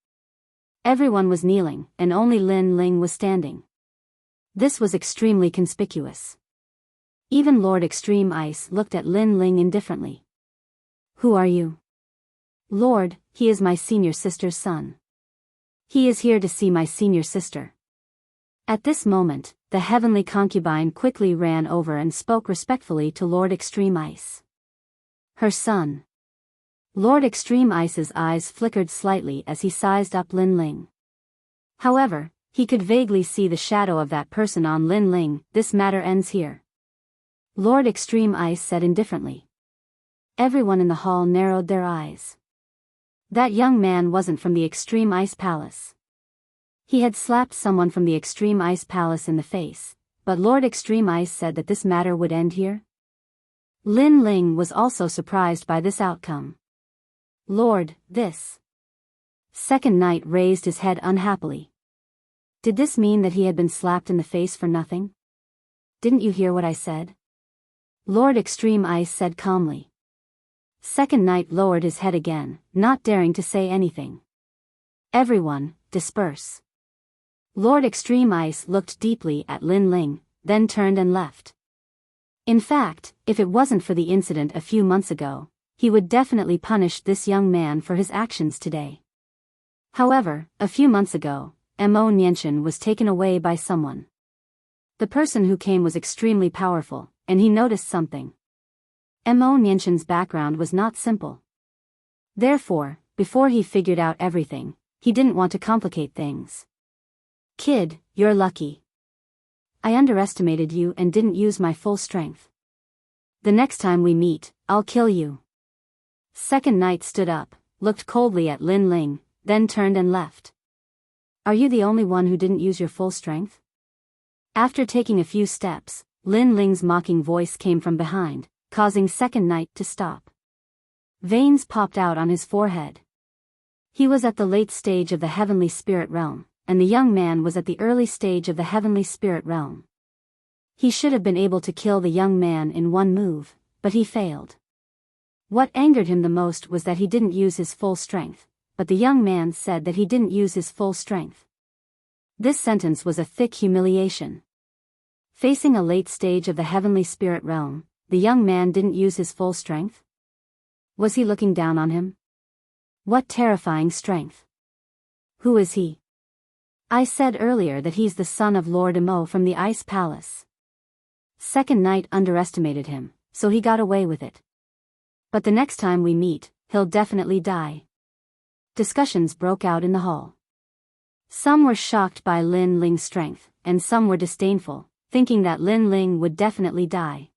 Everyone was kneeling, and only Lin Ling was standing. This was extremely conspicuous. Even Lord Extreme Ice looked at Lin Ling indifferently. Who are you? Lord, he is my senior sister's son. He is here to see my senior sister. At this moment, the heavenly concubine quickly ran over and spoke respectfully to Lord Extreme Ice. Her son. Lord Extreme Ice's eyes flickered slightly as he sized up Lin Ling. However, he could vaguely see the shadow of that person on Lin Ling. This matter ends here, Lord Extreme Ice said indifferently. Everyone in the hall narrowed their eyes. That young man wasn't from the Extreme Ice Palace. He had slapped someone from the Extreme Ice Palace in the face, but Lord Extreme Ice said that this matter would end here? Lin Ling was also surprised by this outcome. Lord, this. Second Knight raised his head unhappily. Did this mean that he had been slapped in the face for nothing? Didn't you hear what I said? Lord Extreme Ice said calmly. Second Knight lowered his head again, not daring to say anything. Everyone, disperse. Lord Extreme Ice looked deeply at Lin Ling, then turned and left. In fact, if it wasn't for the incident a few months ago, he would definitely punish this young man for his actions today. However, a few months ago, Mo Nianchen was taken away by someone. The person who came was extremely powerful, and he noticed something. Mo Nianchen's background was not simple. Therefore, before he figured out everything, he didn't want to complicate things. Kid, you're lucky. I underestimated you and didn't use my full strength. The next time we meet, I'll kill you. Second Knight stood up, looked coldly at Lin Ling, then turned and left. Are you the only one who didn't use your full strength? After taking a few steps, Lin Ling's mocking voice came from behind, causing Second Knight to stop. Veins popped out on his forehead. He was at the late stage of the heavenly spirit realm, and the young man was at the early stage of the heavenly spirit realm. He should have been able to kill the young man in one move, but he failed. What angered him the most was that he didn't use his full strength, but the young man said that he didn't use his full strength. This sentence was a thick humiliation. Facing a late stage of the heavenly spirit realm, the young man didn't use his full strength? Was he looking down on him? What terrifying strength! Who is he? I said earlier that he's the son of Lord Mo from the Ice Palace. Second Knight underestimated him, so he got away with it. But the next time we meet, he'll definitely die. Discussions broke out in the hall. Some were shocked by Lin Ling's strength, and some were disdainful, thinking that Lin Ling would definitely die.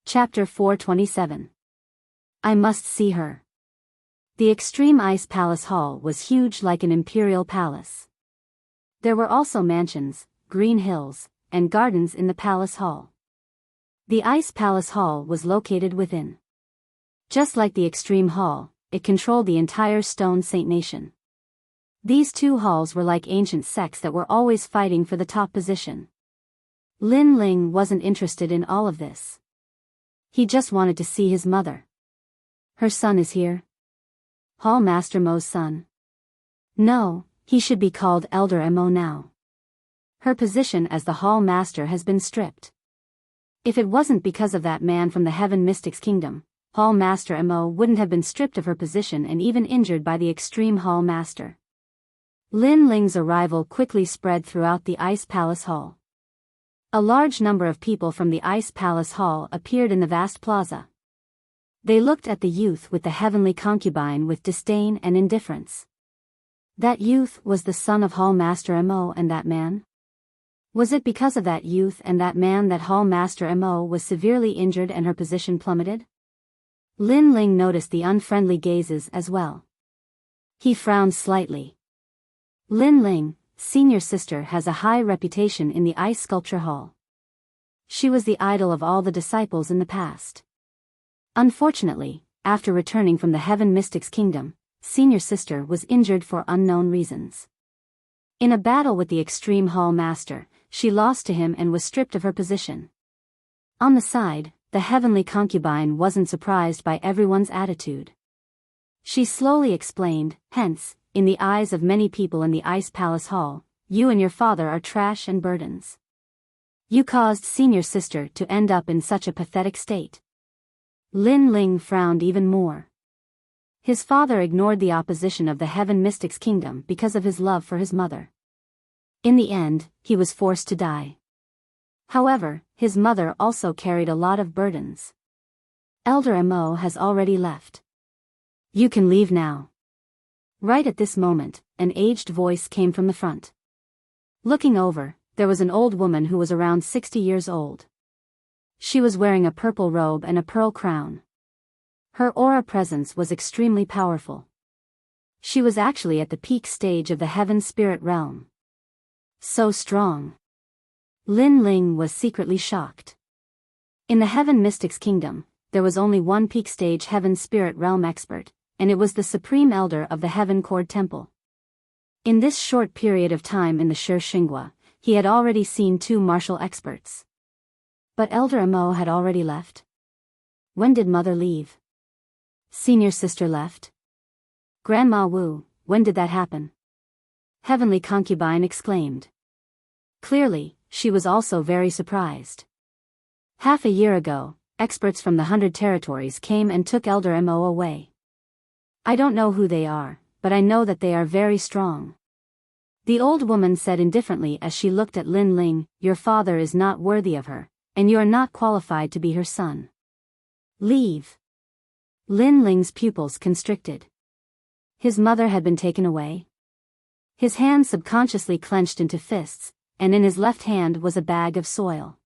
Chapter 427. I must see her. The Extreme Ice Palace Hall was huge like an imperial palace. There were also mansions, green hills, and gardens in the palace hall. The Ice Palace Hall was located within. Just like the Extreme Hall, it controlled the entire Stone Saint Nation. These two halls were like ancient sects that were always fighting for the top position. Lin Ling wasn't interested in all of this. He just wanted to see his mother. Her son is here. Hall Master Mo's son. No, he should be called Elder Mo now. Her position as the Hall Master has been stripped. If it wasn't because of that man from the Heaven Mystics Kingdom, Hall Master Mo wouldn't have been stripped of her position and even injured by the Extreme Hall Master. Lin Ling's arrival quickly spread throughout the Ice Palace Hall. A large number of people from the Ice Palace Hall appeared in the vast plaza. They looked at the youth with the heavenly concubine with disdain and indifference. That youth was the son of Hall Master Mo and that man? Was it because of that youth and that man that Hall Master Mo was severely injured and her position plummeted? Lin Ling noticed the unfriendly gazes as well. He frowned slightly. Lin Ling, senior sister, has a high reputation in the Ice Sculpture Hall. She was the idol of all the disciples in the past. Unfortunately, after returning from the Heaven Mystics Kingdom, senior sister was injured for unknown reasons. In a battle with the Extreme Hall Master, she lost to him and was stripped of her position. On the side, the heavenly concubine wasn't surprised by everyone's attitude. She slowly explained, hence, in the eyes of many people in the Ice Palace Hall, you and your father are trash and burdens. You caused senior sister to end up in such a pathetic state. Lin Ling frowned even more. His father ignored the opposition of the Heaven Mystic's kingdom because of his love for his mother. In the end, he was forced to die. However, his mother also carried a lot of burdens. Elder Mo has already left. You can leave now. Right at this moment, an aged voice came from the front. Looking over, there was an old woman who was around 60 years old. She was wearing a purple robe and a pearl crown. Her aura presence was extremely powerful. She was actually at the peak stage of the heaven spirit realm. So strong. Lin Ling was secretly shocked. In the Heaven Mystic's kingdom, there was only one peak stage heaven spirit realm expert, and it was the supreme elder of the Heaven Cord Temple. In this short period of time in the Shi Xinghua, he had already seen 2 martial experts. But Elder Mo had already left. When did mother leave? Senior sister left? Grandma Wu, when did that happen? Heavenly Concubine exclaimed. Clearly, she was also very surprised. Half a year ago, experts from the 100 territories came and took Elder Mo away. I don't know who they are, but I know that they are very strong. The old woman said indifferently as she looked at Lin Ling, your father is not worthy of her, and you are not qualified to be her son. Leave. Lin Ling's pupils constricted. His mother had been taken away. His hands subconsciously clenched into fists, and in his left hand was a bag of soil.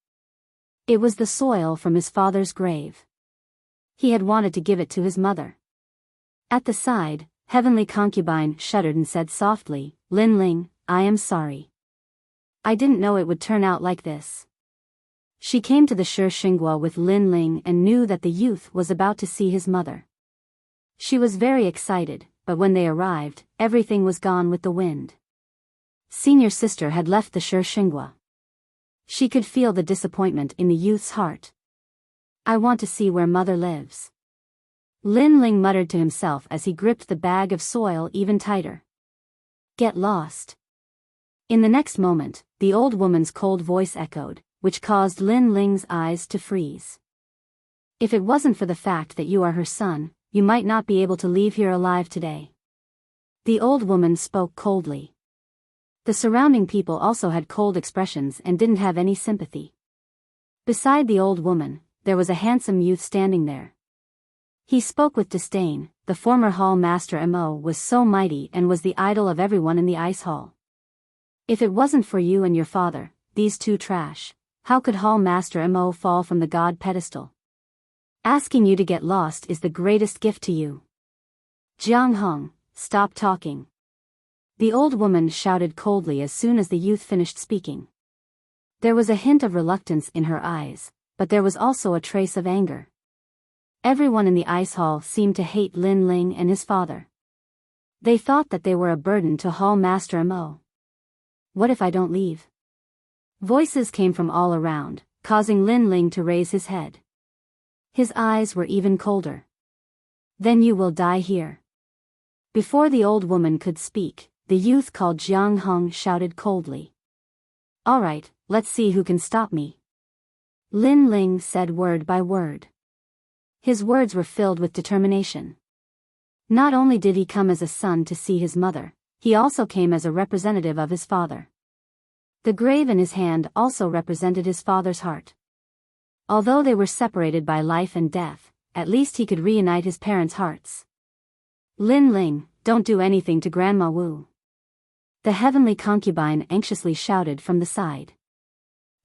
It was the soil from his father's grave. He had wanted to give it to his mother. At the side, Heavenly Concubine shuddered and said softly, Lin Ling, I am sorry. I didn't know it would turn out like this. She came to the Shi Xinghua with Lin Ling and knew that the youth was about to see his mother. She was very excited, but when they arrived, everything was gone with the wind. Senior sister had left the Shi Xinghua. She could feel the disappointment in the youth's heart. I want to see where mother lives. Lin Ling muttered to himself as he gripped the bag of soil even tighter. Get lost. In the next moment, the old woman's cold voice echoed, which caused Lin Ling's eyes to freeze. If it wasn't for the fact that you are her son, you might not be able to leave here alive today. The old woman spoke coldly. The surrounding people also had cold expressions and didn't have any sympathy. Beside the old woman, there was a handsome youth standing there. He spoke with disdain. The former hall master Mo was so mighty and was the idol of everyone in the ice hall. If it wasn't for you and your father, these 2 trash, how could hall master Mo fall from the god pedestal? Asking you to get lost is the greatest gift to you. Jiang Hong, stop talking. The old woman shouted coldly as soon as the youth finished speaking. There was a hint of reluctance in her eyes, but there was also a trace of anger. Everyone in the ice hall seemed to hate Lin Ling and his father. They thought that they were a burden to Hall Master Mo. What if I don't leave? Voices came from all around, causing Lin Ling to raise his head. His eyes were even colder. Then you will die here. Before the old woman could speak, the youth called Jiang Hong shouted coldly. All right, let's see who can stop me. Lin Ling said word by word. His words were filled with determination. Not only did he come as a son to see his mother, he also came as a representative of his father. The grave in his hand also represented his father's heart. Although they were separated by life and death, at least he could reunite his parents' hearts. Lin Ling, don't do anything to Grandma Wu. The heavenly concubine anxiously shouted from the side.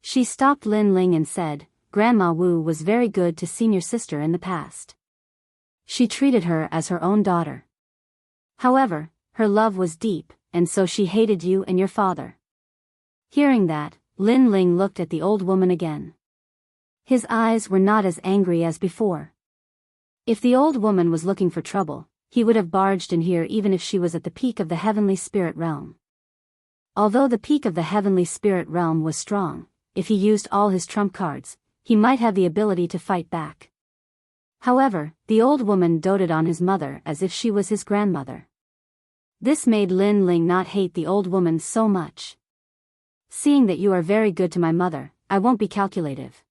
She stopped Lin Ling and said, Grandma Wu was very good to senior sister in the past. She treated her as her own daughter. However, her love was deep, and so she hated you and your father. Hearing that, Lin Ling looked at the old woman again. His eyes were not as angry as before. If the old woman was looking for trouble, he would have barged in here even if she was at the peak of the heavenly spirit realm. Although the peak of the heavenly spirit realm was strong, if he used all his trump cards, he might have the ability to fight back. However, the old woman doted on his mother as if she was his grandmother. This made Lin Ling not hate the old woman so much. Seeing that you are very good to my mother, I won't be calculative.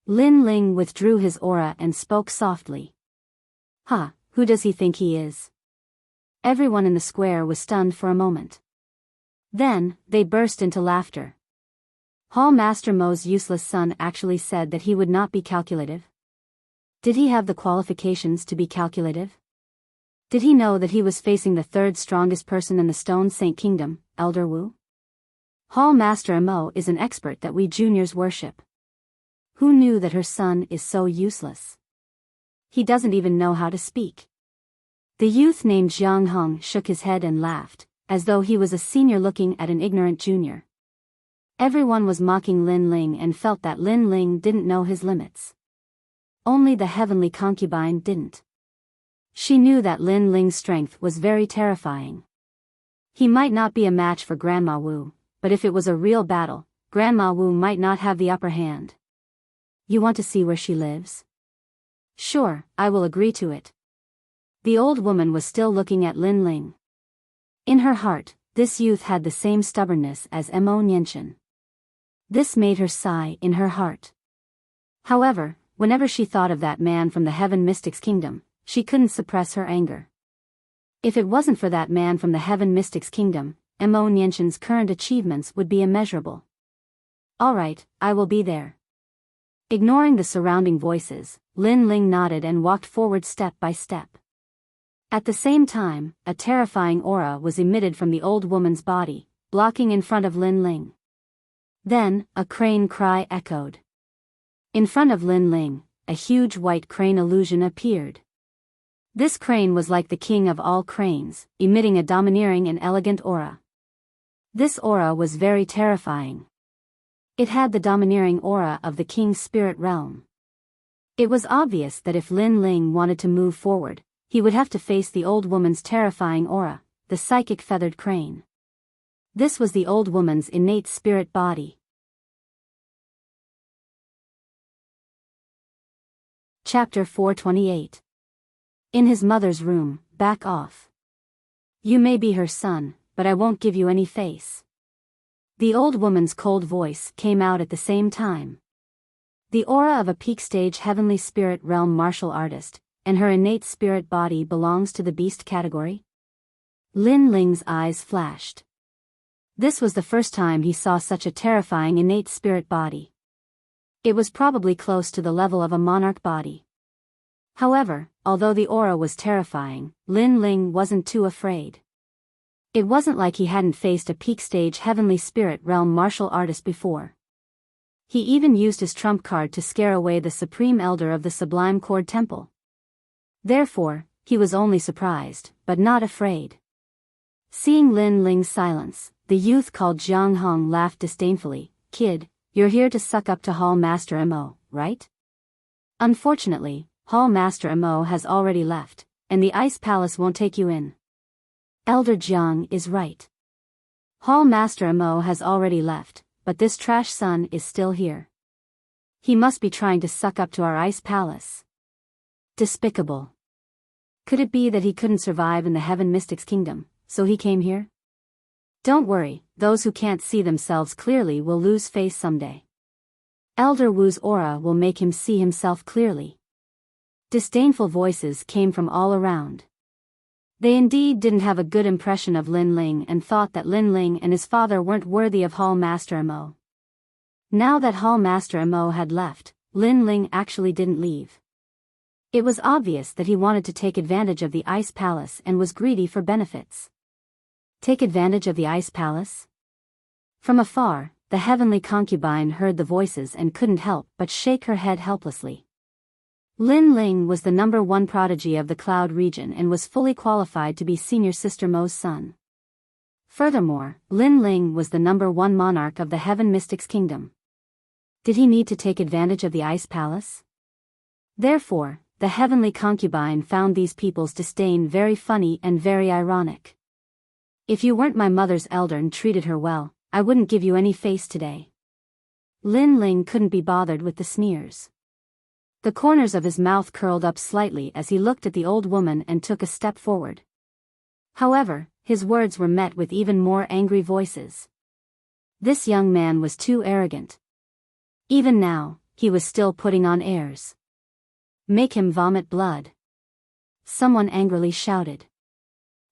Lin Ling withdrew his aura and spoke softly. Ha, Who does he think he is? Everyone in the square was stunned for a moment. Then, they burst into laughter. Hall Master Mo's useless son actually said that he would not be calculative. Did he have the qualifications to be calculative? Did he know that he was facing the third strongest person in the Stone Saint Kingdom, Elder Wu? Hall Master Mo is an expert that we juniors worship. Who knew that her son is so useless? He doesn't even know how to speak. The youth named Jiang Hong shook his head and laughed, as though he was a senior looking at an ignorant junior. Everyone was mocking Lin Ling and felt that Lin Ling didn't know his limits. Only the heavenly concubine didn't. She knew that Lin Ling's strength was very terrifying. He might not be a match for Grandma Wu, but if it was a real battle, Grandma Wu might not have the upper hand. You want to see where she lives? Sure, I will agree to it. The old woman was still looking at Lin Ling. In her heart, this youth had the same stubbornness as Mo Nianchen. This made her sigh in her heart. However, whenever she thought of that man from the Heaven Mystics Kingdom, she couldn't suppress her anger. If it wasn't for that man from the Heaven Mystics Kingdom, Mo Nianchen's current achievements would be immeasurable. All right, I will be there. Ignoring the surrounding voices, Lin Ling nodded and walked forward step by step. At the same time, a terrifying aura was emitted from the old woman's body, blocking in front of Lin Ling. Then, a crane cry echoed. In front of Lin Ling, a huge white crane illusion appeared. This crane was like the king of all cranes, emitting a domineering and elegant aura. This aura was very terrifying. It had the domineering aura of the king's spirit realm. It was obvious that if Lin Ling wanted to move forward, he would have to face the old woman's terrifying aura, the psychic feathered crane. This was the old woman's innate spirit body. Chapter 428. In his mother's room, back off. You may be her son, but I won't give you any face. The old woman's cold voice came out at the same time. The aura of a peak stage heavenly spirit realm martial artist, and her innate spirit body belongs to the beast category? Lin Ling's eyes flashed. This was the first time he saw such a terrifying innate spirit body. It was probably close to the level of a monarch body. However, although the aura was terrifying, Lin Ling wasn't too afraid. It wasn't like he hadn't faced a peak stage heavenly spirit realm martial artist before. He even used his trump card to scare away the supreme elder of the Sublime Cord Temple. Therefore, he was only surprised, but not afraid. Seeing Lin Ling's silence, the youth called Jiang Hong laughed disdainfully. Kid, you're here to suck up to Hall Master Mo, right? Unfortunately, Hall Master Mo has already left, and the Ice Palace won't take you in. Elder Jiang is right. Hall Master Mo has already left, but this trash son is still here. He must be trying to suck up to our Ice Palace. Despicable. Could it be that he couldn't survive in the Heaven Mystics Kingdom, so he came here? Don't worry, those who can't see themselves clearly will lose face someday. Elder Wu's aura will make him see himself clearly. Disdainful voices came from all around. They indeed didn't have a good impression of Lin Ling and thought that Lin Ling and his father weren't worthy of Hall Master Mo. Now that Hall Master Mo had left, Lin Ling actually didn't leave. It was obvious that he wanted to take advantage of the Ice Palace and was greedy for benefits. Take advantage of the Ice Palace? From afar, the heavenly concubine heard the voices and couldn't help but shake her head helplessly. Lin Ling was the #1 prodigy of the Cloud region and was fully qualified to be Senior Sister Mo's son. Furthermore, Lin Ling was the #1 monarch of the Heaven Mystics Kingdom. Did he need to take advantage of the Ice Palace? Therefore, the heavenly concubine found these people's disdain very funny and very ironic. If you weren't my mother's elder and treated her well, I wouldn't give you any face today. Lin Ling couldn't be bothered with the sneers. The corners of his mouth curled up slightly as he looked at the old woman and took a step forward. However, his words were met with even more angry voices. This young man was too arrogant. Even now, he was still putting on airs. Make him vomit blood. someone angrily shouted.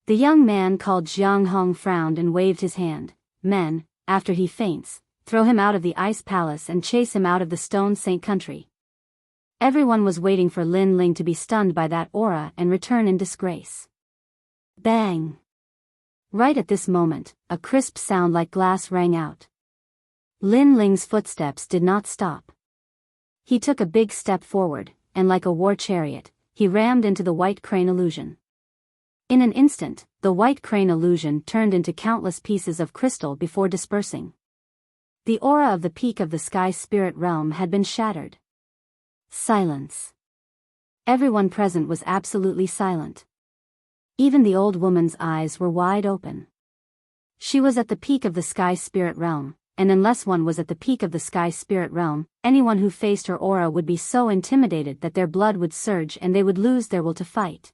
The young man called Jiang Hong frowned and waved his hand. Men, after he faints, throw him out of the ice palace and chase him out of the Stone Saint country. Everyone was waiting for Lin Ling to be stunned by that aura and return in disgrace. Bang! Right at this moment, a crisp sound like glass rang out. Lin Ling's footsteps did not stop. He took a big step forward, and like a war chariot, he rammed into the white crane illusion. In an instant, the white crane illusion turned into countless pieces of crystal before dispersing. The aura of the peak of the sky spirit realm had been shattered. Silence. Everyone present was absolutely silent. Even the old woman's eyes were wide open. She was at the peak of the sky spirit realm, and unless one was at the peak of the sky spirit realm, anyone who faced her aura would be so intimidated that their blood would surge and they would lose their will to fight.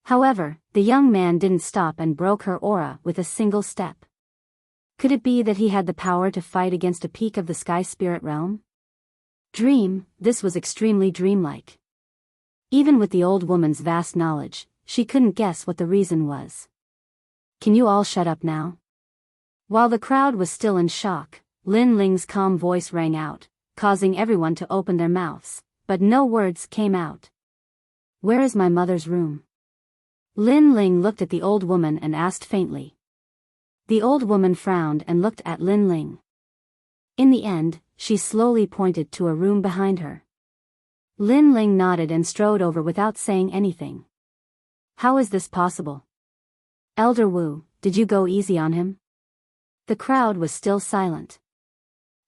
However, the young man didn't stop and broke her aura with a single step. Could it be that he had the power to fight against a peak of the sky spirit realm? Dream, this was extremely dreamlike. Even with the old woman's vast knowledge, she couldn't guess what the reason was. Can you all shut up now? While the crowd was still in shock, Lin Ling's calm voice rang out, causing everyone to open their mouths, but no words came out. Where is my mother's room? Lin Ling looked at the old woman and asked faintly. The old woman frowned and looked at Lin Ling. In the end, she slowly pointed to a room behind her. Lin Ling nodded and strode over without saying anything. How is this possible? Elder Wu, did you go easy on him? The crowd was still silent.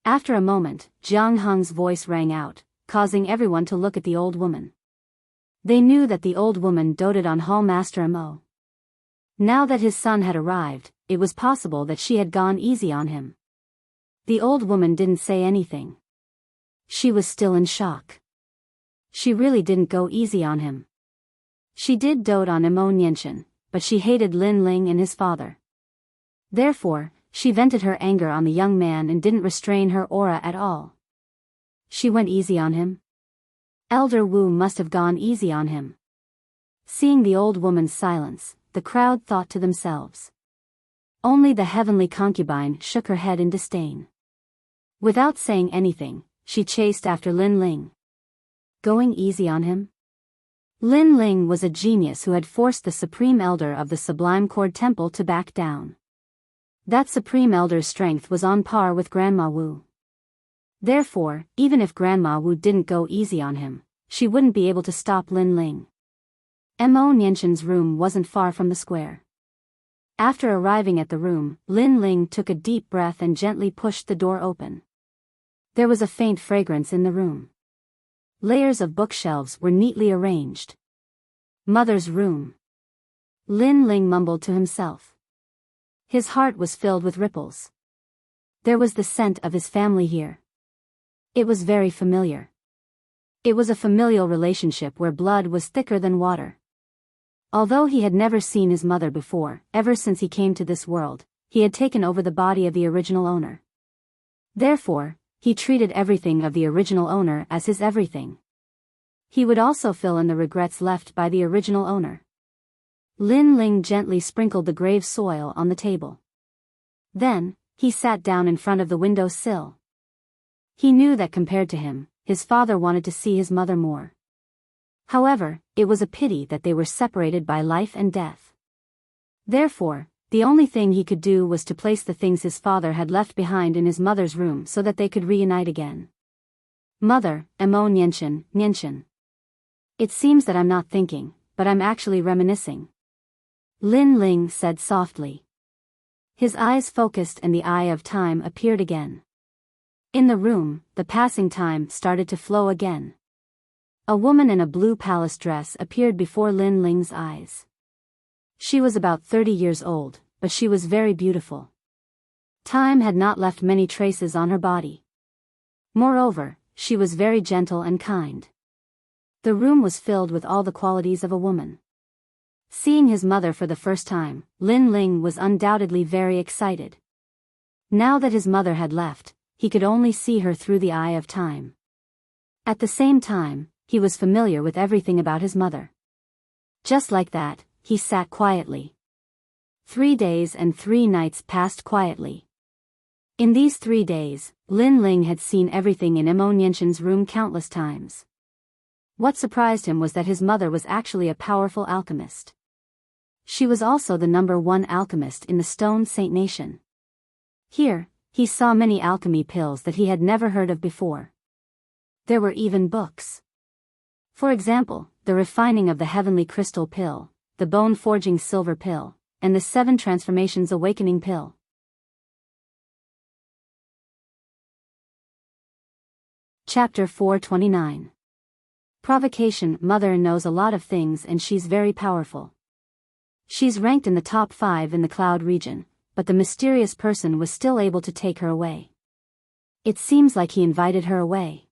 After a moment, Jiang Hong's voice rang out, causing everyone to look at the old woman. They knew that the old woman doted on Hall Master Mo. Now that his son had arrived, it was possible that she had gone easy on him. The old woman didn't say anything. She was still in shock. She really didn't go easy on him. She did dote on Mo Nianchen, but she hated Lin Ling and his father. Therefore, she vented her anger on the young man and didn't restrain her aura at all. She went easy on him? Elder Wu must have gone easy on him. Seeing the old woman's silence, the crowd thought to themselves. Only the heavenly concubine shook her head in disdain. Without saying anything, she chased after Lin Ling. Going easy on him? Lin Ling was a genius who had forced the Supreme Elder of the Sublime Cord Temple to back down. That Supreme Elder's strength was on par with Grandma Wu. Therefore, even if Grandma Wu didn't go easy on him, she wouldn't be able to stop Lin Ling. Mo Nianchen's room wasn't far from the square. After arriving at the room, Lin Ling took a deep breath and gently pushed the door open. There was a faint fragrance in the room. Layers of bookshelves were neatly arranged. Mother's room. Lin Ling mumbled to himself. His heart was filled with ripples. There was the scent of his family here. It was very familiar. It was a familial relationship where blood was thicker than water. Although he had never seen his mother before, ever since he came to this world, he had taken over the body of the original owner. Therefore, he treated everything of the original owner as his everything. He would also fill in the regrets left by the original owner. Lin Ling gently sprinkled the grave soil on the table. Then, he sat down in front of the window sill. He knew that compared to him, his father wanted to see his mother more. However, it was a pity that they were separated by life and death. Therefore, the only thing he could do was to place the things his father had left behind in his mother's room so that they could reunite again. Mother, Mo Nianchen, Nianchen. It seems that I'm not thinking, but I'm actually reminiscing. Lin Ling said softly. His eyes focused and the eye of time appeared again. In the room, the passing time started to flow again. A woman in a blue palace dress appeared before Lin Ling's eyes. She was about 30 years old, but she was very beautiful. Time had not left many traces on her body. Moreover, she was very gentle and kind. The room was filled with all the qualities of a woman. Seeing his mother for the first time, Lin Ling was undoubtedly very excited. Now that his mother had left, he could only see her through the eye of time. At the same time, he was familiar with everything about his mother. Just like that, he sat quietly. 3 days and 3 nights passed quietly. In these 3 days, Lin Ling had seen everything in Mo Nianxin's room countless times. What surprised him was that his mother was actually a powerful alchemist. She was also the #1 alchemist in the Stone Saint Nation. Here, he saw many alchemy pills that he had never heard of before. There were even books. For example, the refining of the heavenly crystal pill, the bone-forging silver pill, and the 7 transformations awakening pill. Chapter 429. Provocation. Mother knows a lot of things and she's very powerful. She's ranked in the top 5 in the cloud region, but the mysterious person was still able to take her away. It seems like he invited her away.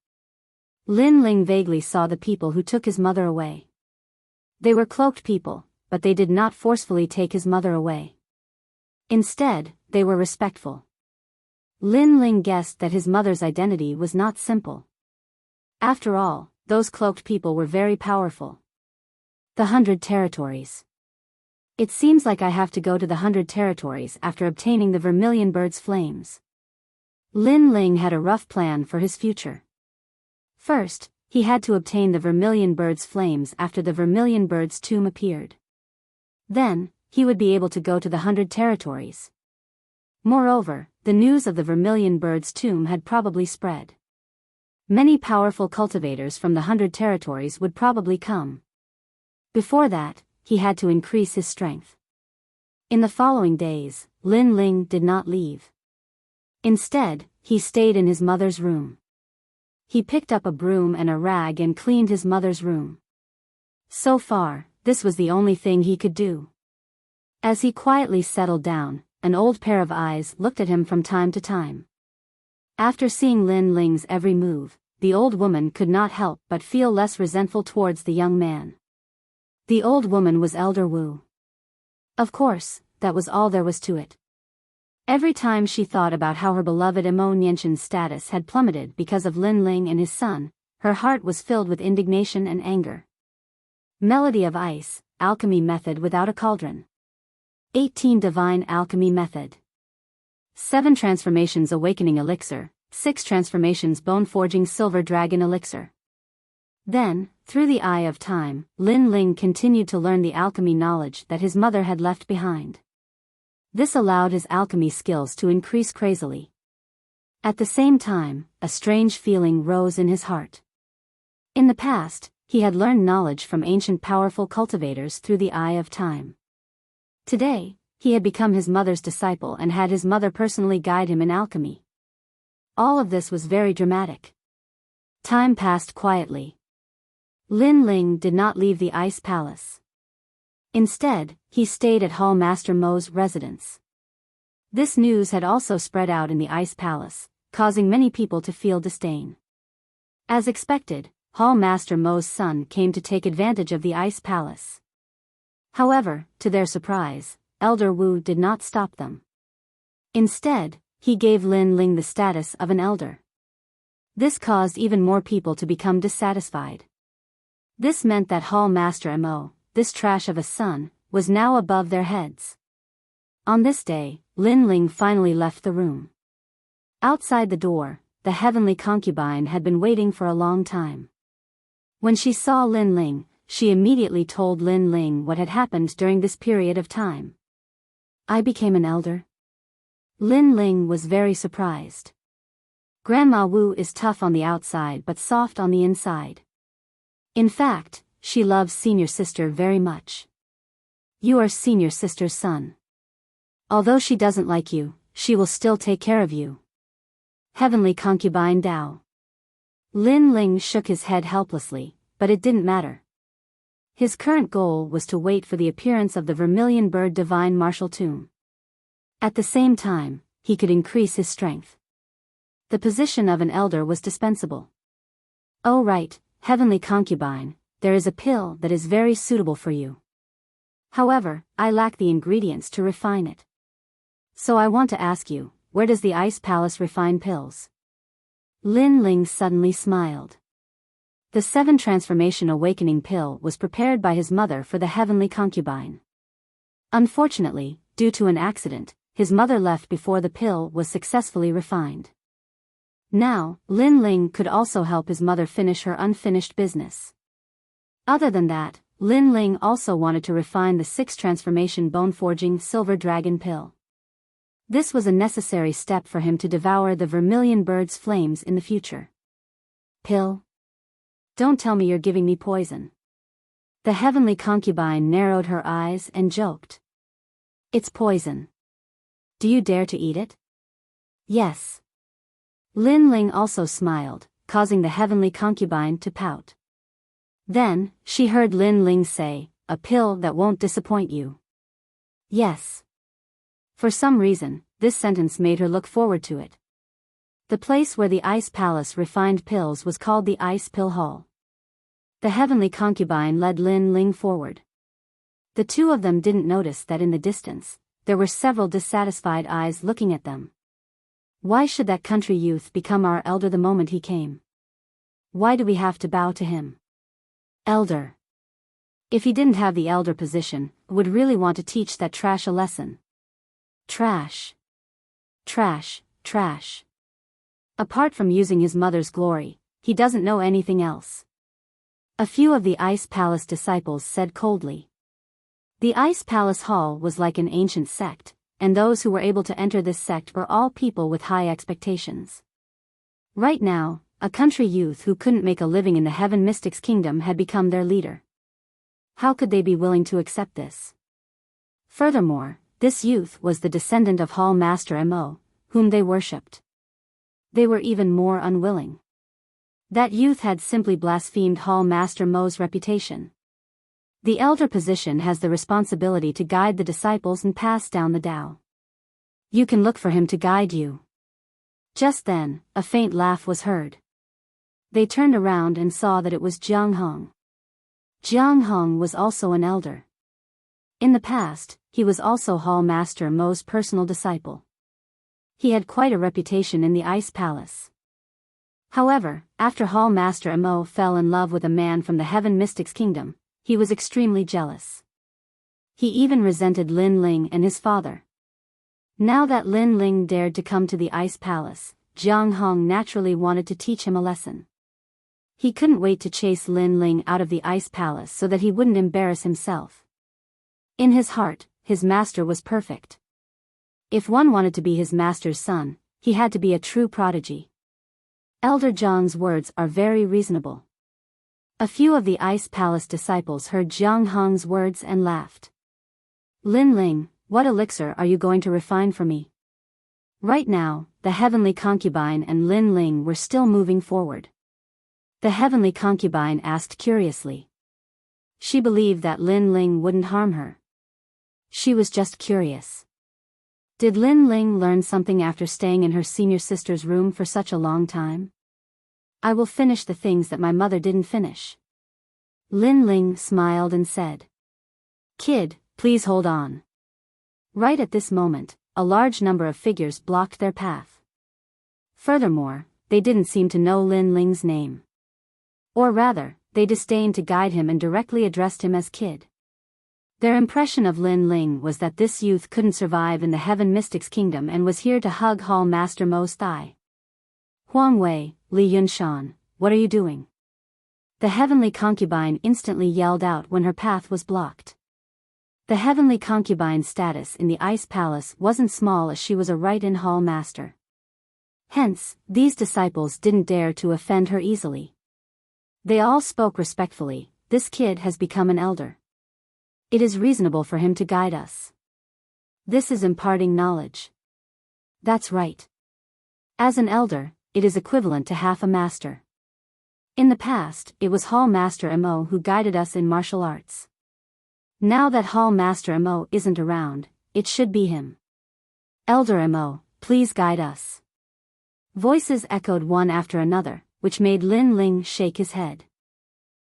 Lin Ling vaguely saw the people who took his mother away. They were cloaked people, but they did not forcefully take his mother away. Instead, they were respectful. Lin Ling guessed that his mother's identity was not simple. After all, those cloaked people were very powerful. The 100 territories. It seems like I have to go to the 100 territories after obtaining the Vermilion Bird's flames. Lin Ling had a rough plan for his future. First, he had to obtain the Vermilion Bird's flames after the Vermilion Bird's tomb appeared. Then, he would be able to go to the 100 territories. Moreover, the news of the Vermilion Bird's tomb had probably spread. Many powerful cultivators from the 100 territories would probably come. Before that, he had to increase his strength. In the following days, Lin Ling did not leave. Instead, he stayed in his mother's room. He picked up a broom and a rag and cleaned his mother's room. So far, this was the only thing he could do. As he quietly settled down, an old pair of eyes looked at him from time to time. After seeing Lin Ling's every move, the old woman could not help but feel less resentful towards the young man. The old woman was Elder Wu. Of course, that was all there was to it. Every time she thought about how her beloved Mo Nianxin's status had plummeted because of Lin Ling and his son, her heart was filled with indignation and anger. Melody of Ice, Alchemy Method without a cauldron. 18 Divine Alchemy Method. 7 Transformations Awakening Elixir, 6 Transformations Bone Forging Silver Dragon Elixir. Then, through the eye of time, Lin Ling continued to learn the alchemy knowledge that his mother had left behind. This allowed his alchemy skills to increase crazily. At the same time, a strange feeling rose in his heart. In the past, he had learned knowledge from ancient powerful cultivators through the eye of time. Today, he had become his mother's disciple and had his mother personally guide him in alchemy. All of this was very dramatic. Time passed quietly. Lin Ling did not leave the Ice Palace. Instead, he stayed at Hall Master Mo's residence. This news had also spread out in the Ice Palace, causing many people to feel disdain. As expected, Hall Master Mo's son came to take advantage of the Ice Palace. However, to their surprise, Elder Wu did not stop them. Instead, he gave Lin Ling the status of an elder. This caused even more people to become dissatisfied. This meant that Hall Master Mo, this trash of a son, was now above their heads. On this day, Lin Ling finally left the room. Outside the door, the heavenly concubine had been waiting for a long time. When she saw Lin Ling, she immediately told Lin Ling what had happened during this period of time. I became an elder. Lin Ling was very surprised. Grandma Wu is tough on the outside but soft on the inside. In fact, she loves senior sister very much. You are senior sister's son. Although she doesn't like you, she will still take care of you. Heavenly concubine Dao. Lin Ling shook his head helplessly, but it didn't matter. His current goal was to wait for the appearance of the Vermilion Bird Divine Martial Tomb. At the same time, he could increase his strength. The position of an elder was dispensable. Oh right, heavenly concubine, there is a pill that is very suitable for you. However, I lack the ingredients to refine it. So I want to ask you, where does the Ice Palace refine pills? Lin Ling suddenly smiled. The 7 transformation awakening pill was prepared by his mother for the heavenly concubine. Unfortunately, due to an accident, his mother left before the pill was successfully refined. Now, Lin Ling could also help his mother finish her unfinished business. Other than that, Lin Ling also wanted to refine the 6 transformation bone-forging silver dragon pill. This was a necessary step for him to devour the vermilion bird's flames in the future. Pill? Don't tell me you're giving me poison. The heavenly concubine narrowed her eyes and joked. It's poison. Do you dare to eat it? Yes. Lin Ling also smiled, causing the heavenly concubine to pout. Then, she heard Lin Ling say, a pill that won't disappoint you. Yes. For some reason, this sentence made her look forward to it. The place where the Ice Palace refined pills was called the Ice Pill Hall. The heavenly concubine led Lin Ling forward. The two of them didn't notice that in the distance, there were several dissatisfied eyes looking at them. Why should that country youth become our elder the moment he came? Why do we have to bow to him? Elder. If he didn't have the elder position, would really want to teach that trash a lesson. Trash. Trash, trash. Apart from using his mother's glory, he doesn't know anything else. A few of the Ice Palace disciples said coldly. The Ice Palace Hall was like an ancient sect, and those who were able to enter this sect were all people with high expectations. Right now, a country youth who couldn't make a living in the Heaven Mystics Kingdom had become their leader. How could they be willing to accept this? Furthermore, this youth was the descendant of Hall Master Mo, whom they worshipped. They were even more unwilling. That youth had simply blasphemed Hall Master Mo's reputation. The elder position has the responsibility to guide the disciples and pass down the Tao. You can look for him to guide you. Just then, a faint laugh was heard. They turned around and saw that it was Jiang Hong. Jiang Hong was also an elder. In the past, he was also Hall Master Mo's personal disciple. He had quite a reputation in the Ice Palace. However, after Hall Master Mo fell in love with a man from the Heaven Mystics Kingdom, he was extremely jealous. He even resented Lin Ling and his father. Now that Lin Ling dared to come to the Ice Palace, Jiang Hong naturally wanted to teach him a lesson. He couldn't wait to chase Lin Ling out of the Ice Palace so that he wouldn't embarrass himself. In his heart, his master was perfect. If one wanted to be his master's son, he had to be a true prodigy. Elder Jiang's words are very reasonable. A few of the Ice Palace disciples heard Jiang Hong's words and laughed. Lin Ling, what elixir are you going to refine for me? Right now, the heavenly concubine and Lin Ling were still moving forward. The heavenly concubine asked curiously. She believed that Lin Ling wouldn't harm her. She was just curious. Did Lin Ling learn something after staying in her senior sister's room for such a long time? I will finish the things that my mother didn't finish. Lin Ling smiled and said. Kid, please hold on. Right at this moment, a large number of figures blocked their path. Furthermore, they didn't seem to know Lin Ling's name. Or rather, they disdained to guide him and directly addressed him as Kid. Their impression of Lin Ling was that this youth couldn't survive in the Heaven Mystics Kingdom and was here to hug Hall Master Mo's thigh. Huang Wei, Li Yunshan, what are you doing? The heavenly concubine instantly yelled out when her path was blocked. The heavenly concubine's status in the Ice Palace wasn't small as she was a right-in hall master. Hence, these disciples didn't dare to offend her easily. They all spoke respectfully. This kid has become an elder. It is reasonable for him to guide us. This is imparting knowledge. That's right. As an elder, it is equivalent to half a master. In the past, it was Hall Master Mo who guided us in martial arts. Now that Hall Master Mo isn't around, it should be him. Elder Mo, please guide us. Voices echoed one after another, which made Lin Ling shake his head.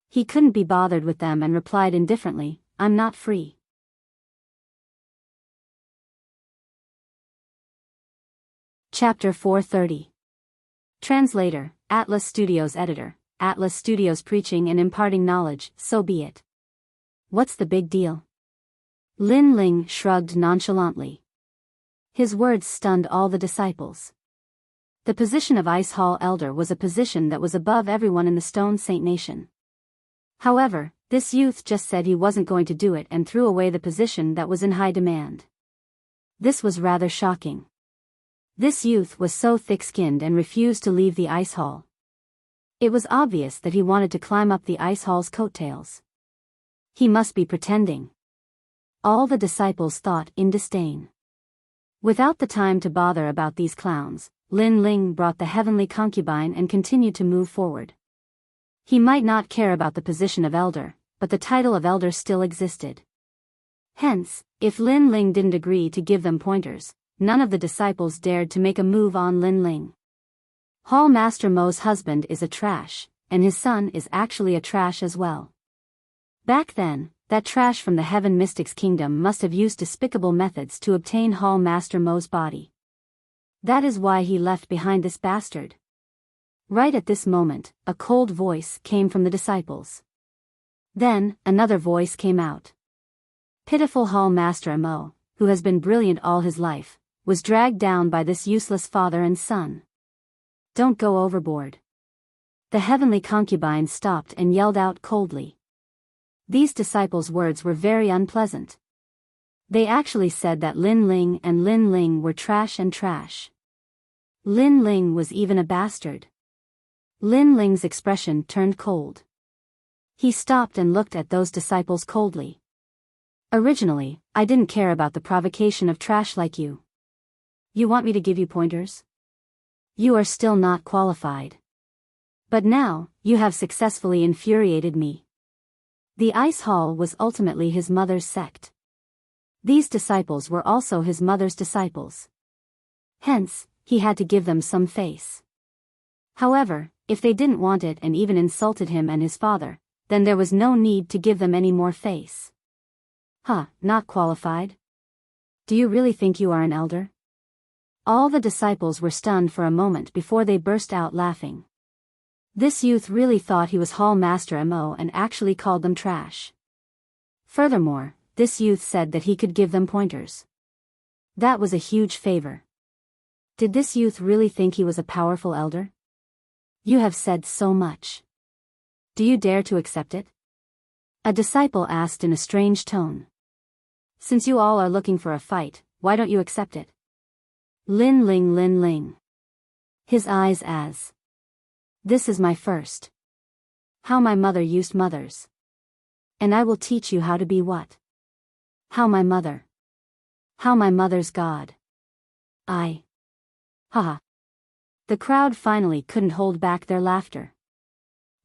He couldn't be bothered with them and replied indifferently, I'm not free. Chapter 430. Translator, Atlas Studios Editor, Atlas Studios preaching and imparting knowledge, so be it. What's the big deal? Lin Ling shrugged nonchalantly. His words stunned all the disciples. The position of Ice Hall Elder was a position that was above everyone in the Stone Saint Nation. However, this youth just said he wasn't going to do it and threw away the position that was in high demand. This was rather shocking. This youth was so thick-skinned and refused to leave the ice hall. It was obvious that he wanted to climb up the ice hall's coattails. He must be pretending. All the disciples thought in disdain. Without the time to bother about these clowns, Lin Ling brought the heavenly concubine and continued to move forward. He might not care about the position of elder, but the title of elder still existed. Hence, if Lin Ling didn't agree to give them pointers, none of the disciples dared to make a move on Lin Ling. Hall Master Mo's husband is a trash, and his son is actually a trash as well. Back then, that trash from the Heaven Mystics Kingdom must have used despicable methods to obtain Hall Master Mo's body. That is why he left behind this bastard. Right at this moment, a cold voice came from the disciples. Then, another voice came out. Pitiful Hall Master Mo, who has been brilliant all his life, was dragged down by this useless father and son. Don't go overboard. The heavenly concubine stopped and yelled out coldly. These disciples' words were very unpleasant. They actually said that Lin Ling and Lin Ling were trash and trash. Lin Ling was even a bastard. Lin Ling's expression turned cold. He stopped and looked at those disciples coldly. Originally, I didn't care about the provocation of trash like you. You want me to give you pointers? You are still not qualified. But now, you have successfully infuriated me. The ice hall was ultimately his mother's sect. These disciples were also his mother's disciples. Hence, he had to give them some face. However, if they didn't want it and even insulted him and his father, then there was no need to give them any more face. Huh, not qualified? Do you really think you are an elder? All the disciples were stunned for a moment before they burst out laughing. This youth really thought he was Hall Master Mo and actually called them trash. Furthermore, this youth said that he could give them pointers. That was a huge favor. Did this youth really think he was a powerful elder? You have said so much. Do you dare to accept it? A disciple asked in a strange tone. Since you all are looking for a fight, why don't you accept it? Lin Ling. His eyes as. This is my first. How my mother used mothers. And I will teach you how to be what? How my mother. How my mother's God. I. Haha. The crowd finally couldn't hold back their laughter.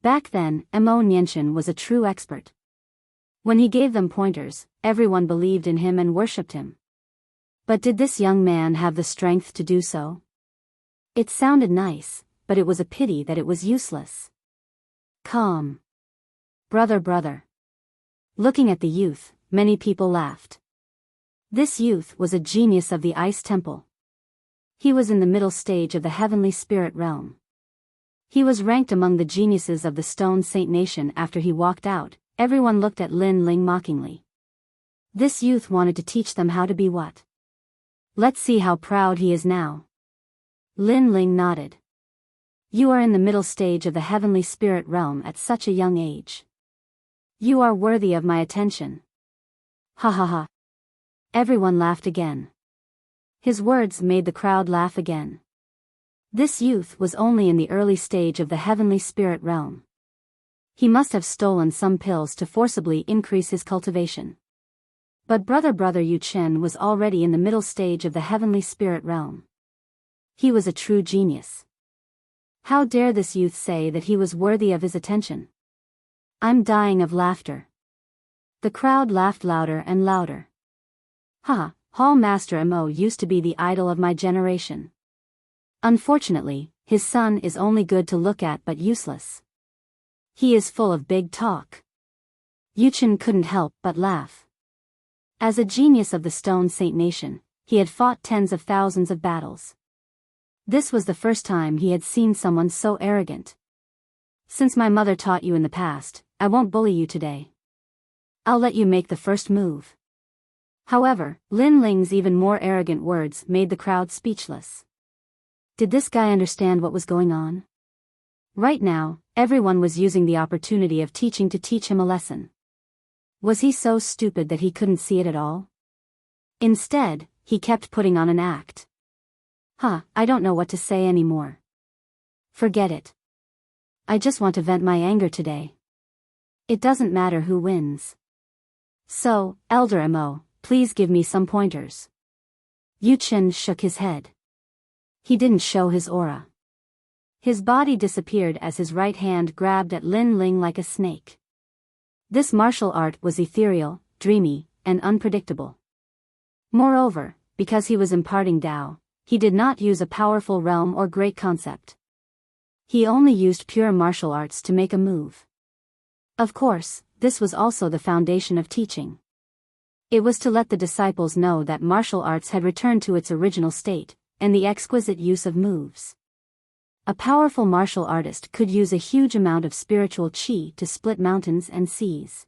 Back then, Mo Nianchen was a true expert. When he gave them pointers, everyone believed in him and worshipped him. But did this young man have the strength to do so? It sounded nice, but it was a pity that it was useless. Calm. Brother. Looking at the youth, many people laughed. This youth was a genius of the Ice Temple. He was in the middle stage of the heavenly spirit realm. He was ranked among the geniuses of the Stone Saint Nation. After he walked out, everyone looked at Lin Ling mockingly. This youth wanted to teach them how to be what? Let's see how proud he is now. Lin Ling nodded. You are in the middle stage of the heavenly spirit realm at such a young age. You are worthy of my attention. Ha ha ha. Everyone laughed again. His words made the crowd laugh again. This youth was only in the early stage of the heavenly spirit realm. He must have stolen some pills to forcibly increase his cultivation. But brother Yu Chen was already in the middle stage of the heavenly spirit realm. He was a true genius. How dare this youth say that he was worthy of his attention? I'm dying of laughter. The crowd laughed louder and louder. Ha, Hall Master Mo used to be the idol of my generation. Unfortunately, his son is only good to look at but useless. He is full of big talk. Yu Chen couldn't help but laugh. As a genius of the Stone Saint Nation, he had fought tens of thousands of battles. This was the first time he had seen someone so arrogant. Since my mother taught you in the past, I won't bully you today. I'll let you make the first move. However, Lin Ling's even more arrogant words made the crowd speechless. Did this guy understand what was going on? Right now, everyone was using the opportunity of teaching to teach him a lesson. Was he so stupid that he couldn't see it at all? Instead, he kept putting on an act. I don't know what to say anymore. Forget it. I just want to vent my anger today. It doesn't matter who wins. So, Elder Mo, please give me some pointers. Yu Chen shook his head. He didn't show his aura. His body disappeared as his right hand grabbed at Lin Ling like a snake. This martial art was ethereal, dreamy, and unpredictable. Moreover, because he was imparting Tao, he did not use a powerful realm or great concept. He only used pure martial arts to make a move. Of course, this was also the foundation of teaching. It was to let the disciples know that martial arts had returned to its original state, and the exquisite use of moves. A powerful martial artist could use a huge amount of spiritual qi to split mountains and seas.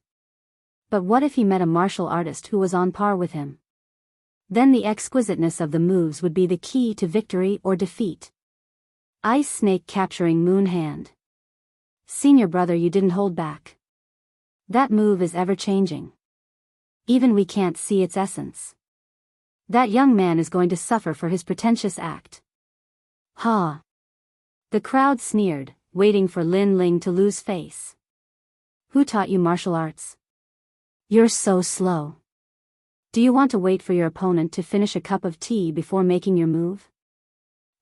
But what if he met a martial artist who was on par with him? Then the exquisiteness of the moves would be the key to victory or defeat. Ice Snake capturing Moon Hand. Senior brother, you didn't hold back. That move is ever-changing. Even we can't see its essence. That young man is going to suffer for his pretentious act. Ha! The crowd sneered, waiting for Lin Ling to lose face. Who taught you martial arts? You're so slow. Do you want to wait for your opponent to finish a cup of tea before making your move?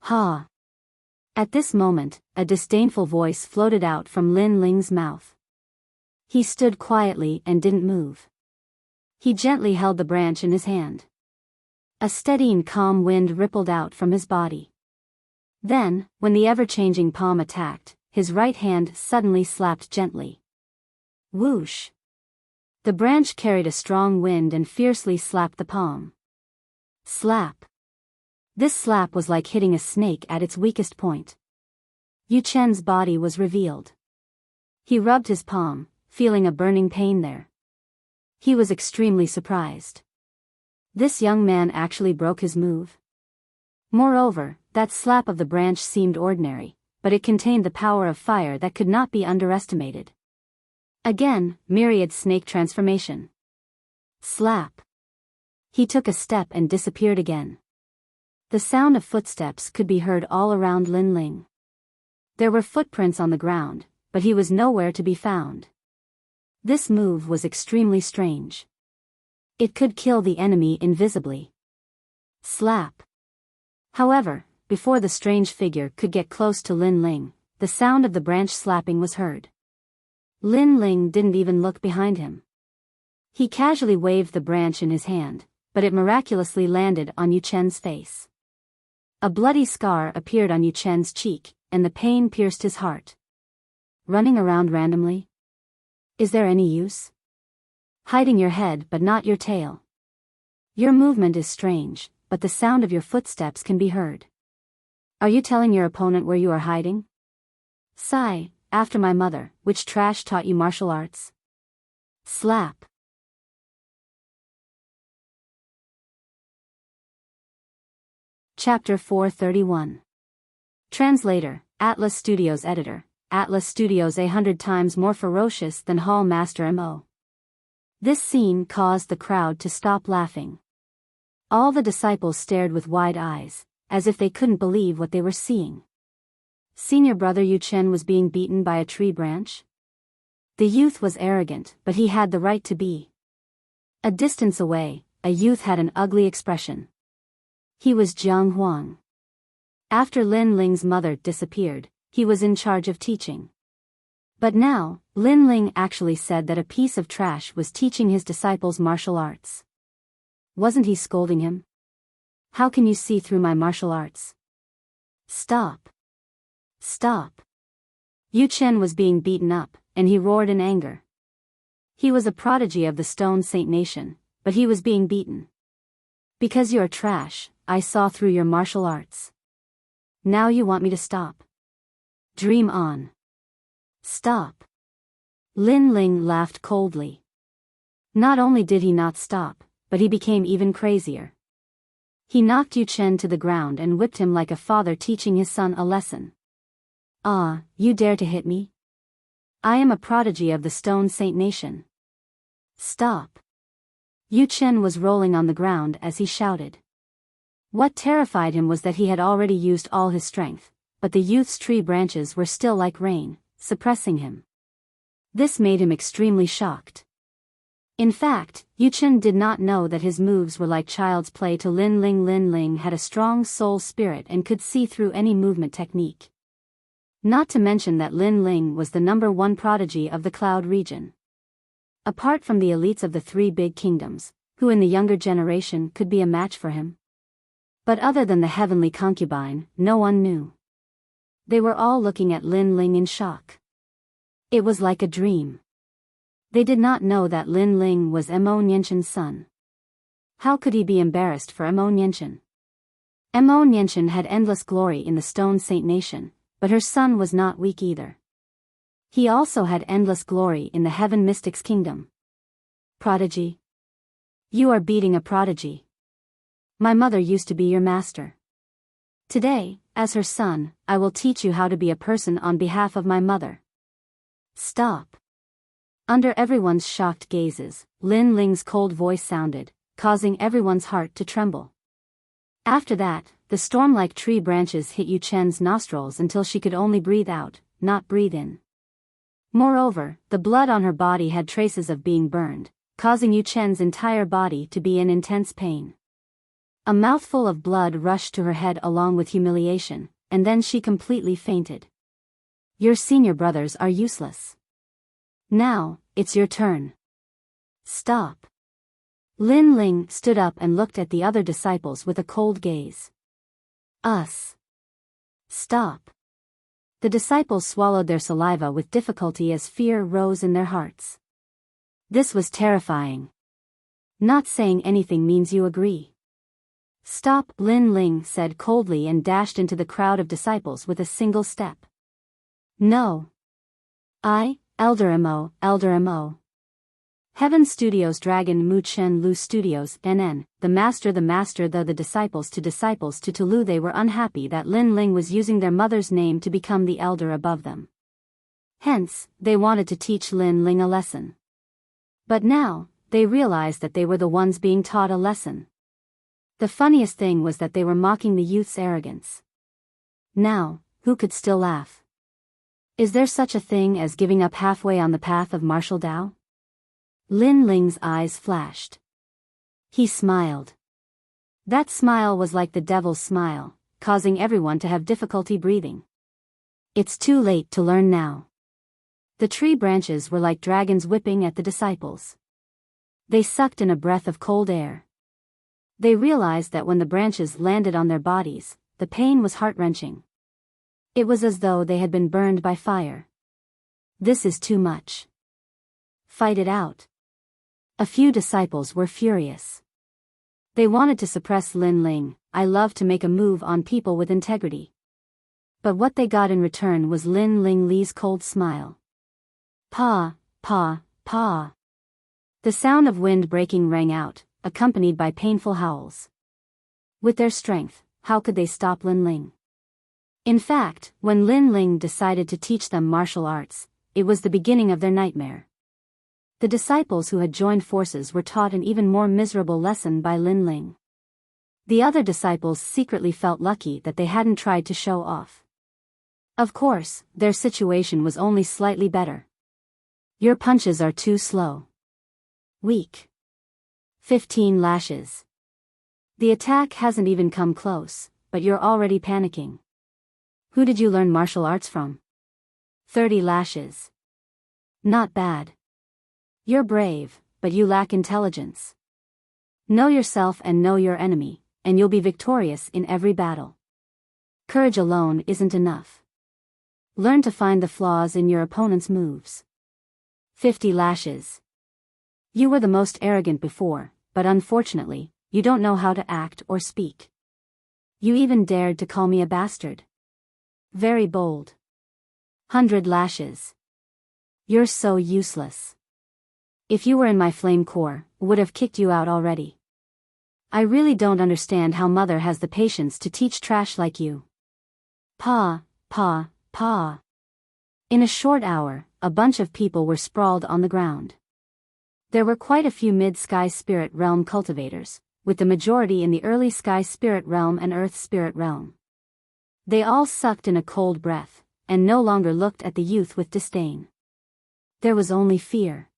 Ha! At this moment, a disdainful voice floated out from Lin Ling's mouth. He stood quietly and didn't move. He gently held the branch in his hand. A steady and calm wind rippled out from his body. Then, when the ever-changing palm attacked, his right hand suddenly slapped gently. Whoosh! The branch carried a strong wind and fiercely slapped the palm. Slap! This slap was like hitting a snake at its weakest point. Yu Chen's body was revealed. He rubbed his palm, feeling a burning pain there. He was extremely surprised. This young man actually broke his move. Moreover, that slap of the branch seemed ordinary, but it contained the power of fire that could not be underestimated. Again, myriad snake transformation. Slap. He took a step and disappeared again. The sound of footsteps could be heard all around Lin Ling. There were footprints on the ground, but he was nowhere to be found. This move was extremely strange. It could kill the enemy invisibly. Slap. However, before the strange figure could get close to Lin Ling, the sound of the branch slapping was heard. Lin Ling didn't even look behind him. He casually waved the branch in his hand, but it miraculously landed on Yu Chen's face. A bloody scar appeared on Yu Chen's cheek, and the pain pierced his heart. Running around randomly? Is there any use? Hiding your head but not your tail. Your movement is strange, but the sound of your footsteps can be heard. Are you telling your opponent where you are hiding? Sigh, after my mother, which trash taught you martial arts? Slap. Chapter 431. Translator, Atlas Studios Editor. Atlas Studios 100 times more ferocious than Hall Master Mo. This scene caused the crowd to stop laughing. All the disciples stared with wide eyes, as if they couldn't believe what they were seeing. Senior brother Yu Chen was being beaten by a tree branch? The youth was arrogant, but he had the right to be. A distance away, a youth had an ugly expression. He was Jiang Huang. After Lin Ling's mother disappeared, he was in charge of teaching. But now, Lin Ling actually said that a piece of trash was teaching his disciples martial arts. Wasn't he scolding him? How can you see through my martial arts? Stop. Stop. Yu Chen was being beaten up, and he roared in anger. He was a prodigy of the Stone Saint Nation, but he was being beaten. Because you're trash, I saw through your martial arts. Now you want me to stop. Dream on. Stop. Lin Ling laughed coldly. Not only did he not stop, but he became even crazier. He knocked Yu Chen to the ground and whipped him like a father teaching his son a lesson. Ah, you dare to hit me? I am a prodigy of the Stone Saint Nation. Stop. Yu Chen was rolling on the ground as he shouted. What terrified him was that he had already used all his strength, but the youth's tree branches were still like rain, suppressing him. This made him extremely shocked. In fact, Yu Chen did not know that his moves were like child's play to Lin Ling. Lin Ling had a strong soul spirit and could see through any movement technique. Not to mention that Lin Ling was the #1 prodigy of the Cloud region. Apart from the elites of the 3 big kingdoms, who in the younger generation could be a match for him. But other than the heavenly concubine, no one knew. They were all looking at Lin Ling in shock. It was like a dream. They did not know that Lin Ling was Mo Nianshan's son. How could he be embarrassed for Mo Nianshan? Mo Nianshan had endless glory in the Stone Saint Nation, but her son was not weak either. He also had endless glory in the Heaven Mystics Kingdom. Prodigy? You are beating a prodigy. My mother used to be your master. Today, as her son, I will teach you how to be a person on behalf of my mother. Stop. Under everyone's shocked gazes, Lin Ling's cold voice sounded, causing everyone's heart to tremble. After that, the storm-like tree branches hit Yu Chen's nostrils until she could only breathe out, not breathe in. Moreover, the blood on her body had traces of being burned, causing Yu Chen's entire body to be in intense pain. A mouthful of blood rushed to her head along with humiliation, and then she completely fainted. Your senior brothers are useless. Now, it's your turn. Stop. Lin Ling stood up and looked at the other disciples with a cold gaze. Us. Stop. The disciples swallowed their saliva with difficulty as fear rose in their hearts. This was terrifying. Not saying anything means you agree. Stop, Lin Ling said coldly and dashed into the crowd of disciples with a single step. No. Elder Mo. Heaven Studios Dragon Mu Chen Lu Studios NN, the master the disciples to Tulu. They were unhappy that Lin Ling was using their mother's name to become the elder above them. Hence, they wanted to teach Lin Ling a lesson. But now, they realized that they were the ones being taught a lesson. The funniest thing was that they were mocking the youth's arrogance. Now, who could still laugh? Is there such a thing as giving up halfway on the path of martial Tao? Lin Ling's eyes flashed. He smiled. That smile was like the devil's smile, causing everyone to have difficulty breathing. It's too late to learn now. The tree branches were like dragons whipping at the disciples. They sucked in a breath of cold air. They realized that when the branches landed on their bodies, the pain was heart-wrenching. It was as though they had been burned by fire. This is too much. Fight it out. A few disciples were furious. They wanted to suppress Lin Ling. I love to make a move on people with integrity. But what they got in return was Lin Ling Li's cold smile. Pa. The sound of wind breaking rang out, accompanied by painful howls. With their strength, how could they stop Lin Ling? In fact, when Lin Ling decided to teach them martial arts, it was the beginning of their nightmare. The disciples who had joined forces were taught an even more miserable lesson by Lin Ling. The other disciples secretly felt lucky that they hadn't tried to show off. Of course, their situation was only slightly better. Your punches are too slow. Weak. 15 lashes. The attack hasn't even come close, but you're already panicking. Who did you learn martial arts from? 30 lashes. Not bad. You're brave, but you lack intelligence. Know yourself and know your enemy, and you'll be victorious in every battle. Courage alone isn't enough. Learn to find the flaws in your opponent's moves. 50 lashes. You were the most arrogant before, but unfortunately, you don't know how to act or speak. You even dared to call me a bastard. Very bold. 100 lashes. You're so useless. If you were in my flame core, would have kicked you out already. I really don't understand how mother has the patience to teach trash like you. Pa, pa, pa. In a short hour, a bunch of people were sprawled on the ground. There were quite a few mid-sky spirit realm cultivators, with the majority in the early sky spirit realm and earth spirit realm. They all sucked in a cold breath, and no longer looked at the youth with disdain. There was only fear.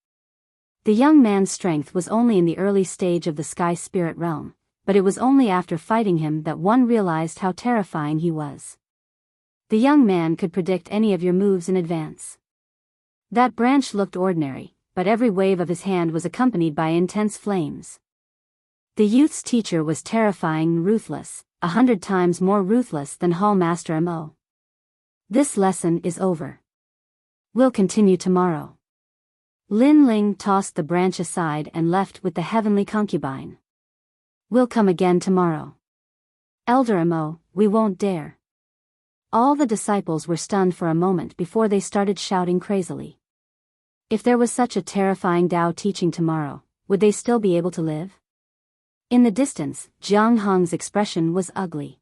The young man's strength was only in the early stage of the sky spirit realm, but it was only after fighting him that one realized how terrifying he was. The young man could predict any of your moves in advance. That branch looked ordinary, but every wave of his hand was accompanied by intense flames. The youth's teacher was terrifying and ruthless, 100 times more ruthless than Hall Master Mo. This lesson is over. We'll continue tomorrow. Lin Ling tossed the branch aside and left with the heavenly concubine. We'll come again tomorrow. Elder Mo, we won't dare. All the disciples were stunned for a moment before they started shouting crazily. If there was such a terrifying Tao teaching tomorrow, would they still be able to live? In the distance, Jiang Hong's expression was ugly.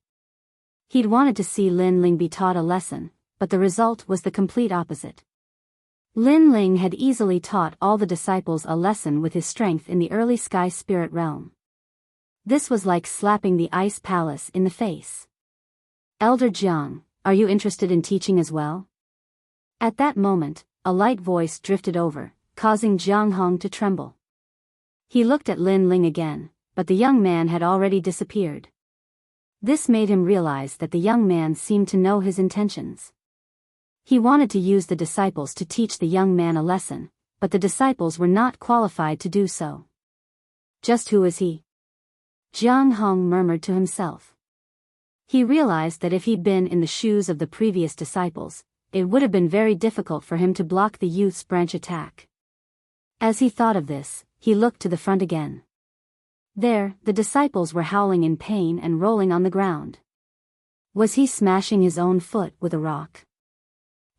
He'd wanted to see Lin Ling be taught a lesson, but the result was the complete opposite. Lin Ling had easily taught all the disciples a lesson with his strength in the early sky spirit realm. This was like slapping the ice palace in the face. Elder Jiang, are you interested in teaching as well? At that moment, a light voice drifted over, causing Jiang Hong to tremble. He looked at Lin Ling again, but the young man had already disappeared. This made him realize that the young man seemed to know his intentions. He wanted to use the disciples to teach the young man a lesson, but the disciples were not qualified to do so. Just who is he? Jiang Hong murmured to himself. He realized that if he'd been in the shoes of the previous disciples, it would have been very difficult for him to block the youth's branch attack. As he thought of this, he looked to the front again. There, the disciples were howling in pain and rolling on the ground. Was he smashing his own foot with a rock?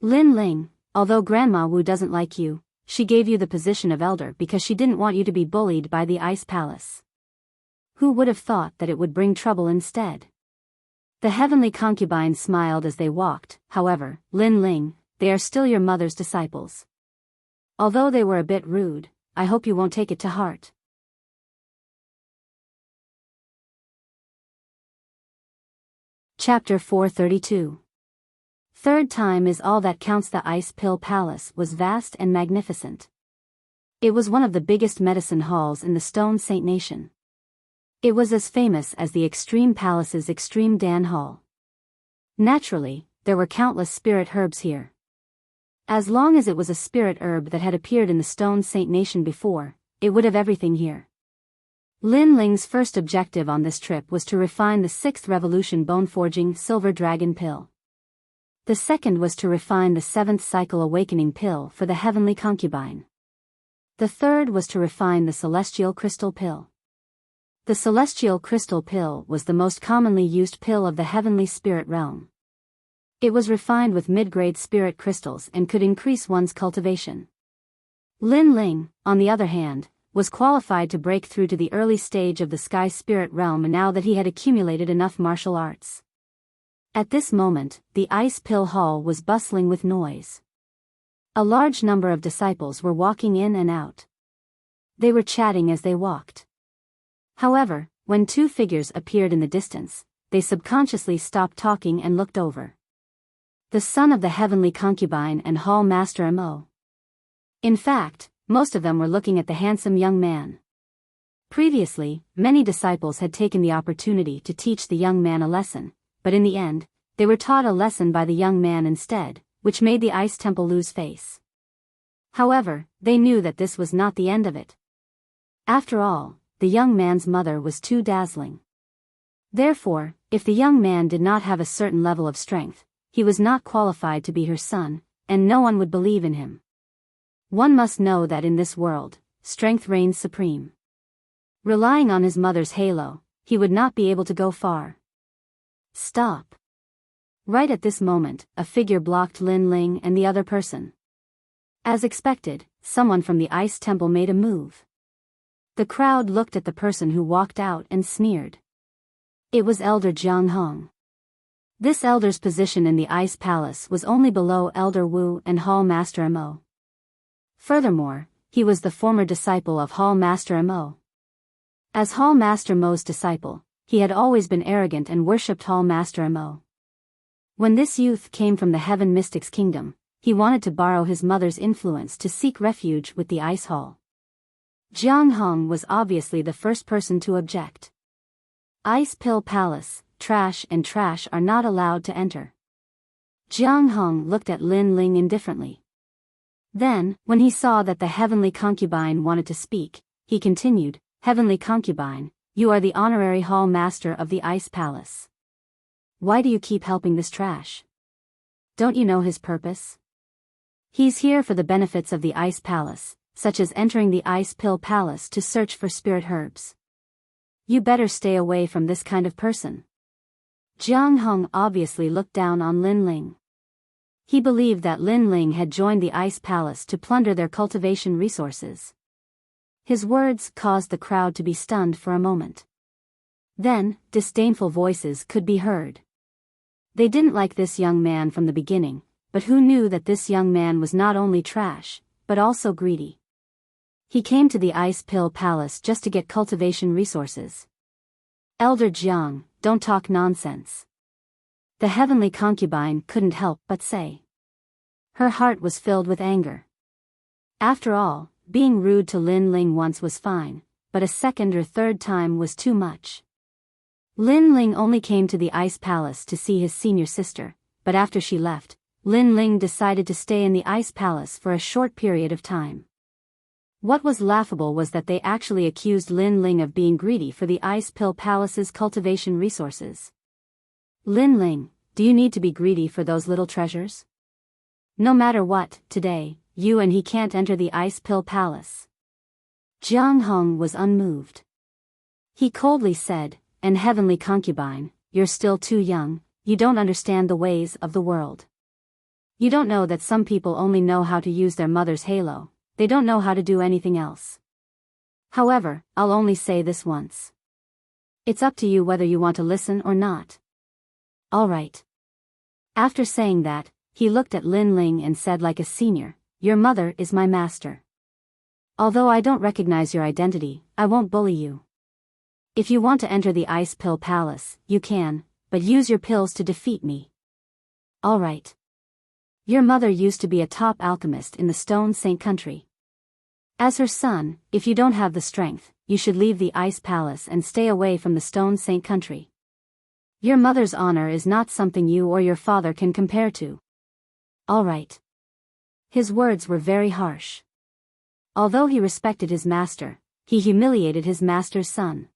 Lin Ling, although Grandma Wu doesn't like you, she gave you the position of elder because she didn't want you to be bullied by the Ice Palace. Who would have thought that it would bring trouble instead? The heavenly concubine smiled as they walked. However, Lin Ling, they are still your mother's disciples. Although they were a bit rude, I hope you won't take it to heart. Chapter 432. Third time is all that counts. The Ice Pill Palace was vast and magnificent. It was one of the biggest medicine halls in the Stone Saint Nation. It was as famous as the Extreme Palace's Extreme Dan Hall. Naturally, there were countless spirit herbs here. As long as it was a spirit herb that had appeared in the Stone Saint Nation before, it would have everything here. Lin Ling's first objective on this trip was to refine the 6th Revolution Bone-Forging Silver Dragon Pill. The second was to refine the 7th Cycle Awakening Pill for the Heavenly Concubine. The third was to refine the Celestial Crystal Pill. The Celestial Crystal Pill was the most commonly used pill of the Heavenly Spirit Realm. It was refined with mid-grade spirit crystals and could increase one's cultivation. Lin Ling, on the other hand, was qualified to break through to the early stage of the Sky Spirit Realm now that he had accumulated enough martial arts. At this moment, the Ice Pill Hall was bustling with noise. A large number of disciples were walking in and out. They were chatting as they walked. However, when two figures appeared in the distance, they subconsciously stopped talking and looked over. The son of the Heavenly Concubine and Hall Master Mo. In fact, most of them were looking at the handsome young man. Previously, many disciples had taken the opportunity to teach the young man a lesson, but in the end, they were taught a lesson by the young man instead, which made the Ice Temple lose face. However, they knew that this was not the end of it. After all, the young man's mother was too dazzling. Therefore, if the young man did not have a certain level of strength, he was not qualified to be her son, and no one would believe in him. One must know that in this world, strength reigns supreme. Relying on his mother's halo, he would not be able to go far. Stop. Right at this moment, a figure blocked Lin Ling and the other person. As expected, someone from the ice temple made a move. The crowd looked at the person who walked out and sneered. It was Elder Jiang Hong. This elder's position in the ice palace was only below Elder Wu and Hall Master Mo. Furthermore, he was the former disciple of Hall Master Mo. As Hall Master Mo's disciple, he had always been arrogant and worshipped Hall Master Mo. When this youth came from the Heaven Mystic's kingdom, he wanted to borrow his mother's influence to seek refuge with the Ice Hall. Jiang Hong was obviously the first person to object. Ice Pill Palace, trash and trash are not allowed to enter. Jiang Hong looked at Lin Ling indifferently. Then, when he saw that the heavenly concubine wanted to speak, he continued, "Heavenly concubine, you are the honorary hall master of the Ice Palace. Why do you keep helping this trash? Don't you know his purpose? He's here for the benefits of the Ice Palace, such as entering the Ice Pill Palace to search for spirit herbs. You better stay away from this kind of person." Jiang Hong obviously looked down on Lin Ling. He believed that Lin Ling had joined the Ice Palace to plunder their cultivation resources. His words caused the crowd to be stunned for a moment. Then, disdainful voices could be heard. They didn't like this young man from the beginning, but who knew that this young man was not only trash, but also greedy? He came to the Ice Pill Palace just to get cultivation resources. Elder Jiang, don't talk nonsense. The heavenly concubine couldn't help but say. Her heart was filled with anger. After all, being rude to Lin Ling once was fine, but a second or third time was too much. Lin Ling only came to the Ice Palace to see his senior sister, but after she left, Lin Ling decided to stay in the Ice Palace for a short period of time. What was laughable was that they actually accused Lin Ling of being greedy for the Ice Pill Palace's cultivation resources. Lin Ling, do you need to be greedy for those little treasures? No matter what, today, you and he can't enter the Ice Pill Palace. Jiang Hong was unmoved. He coldly said, "And heavenly concubine, you're still too young, you don't understand the ways of the world. You don't know that some people only know how to use their mother's halo, they don't know how to do anything else. However, I'll only say this once. It's up to you whether you want to listen or not. All right." After saying that, he looked at Lin Ling and said like a senior, "Your mother is my master. Although I don't recognize your identity, I won't bully you. If you want to enter the Ice Pill Palace, you can, but use your pills to defeat me. All right. Your mother used to be a top alchemist in the Stone Saint country. As her son, if you don't have the strength, you should leave the Ice Palace and stay away from the Stone Saint country. Your mother's honor is not something you or your father can compare to. All right." His words were very harsh. Although he respected his master, he humiliated his master's son.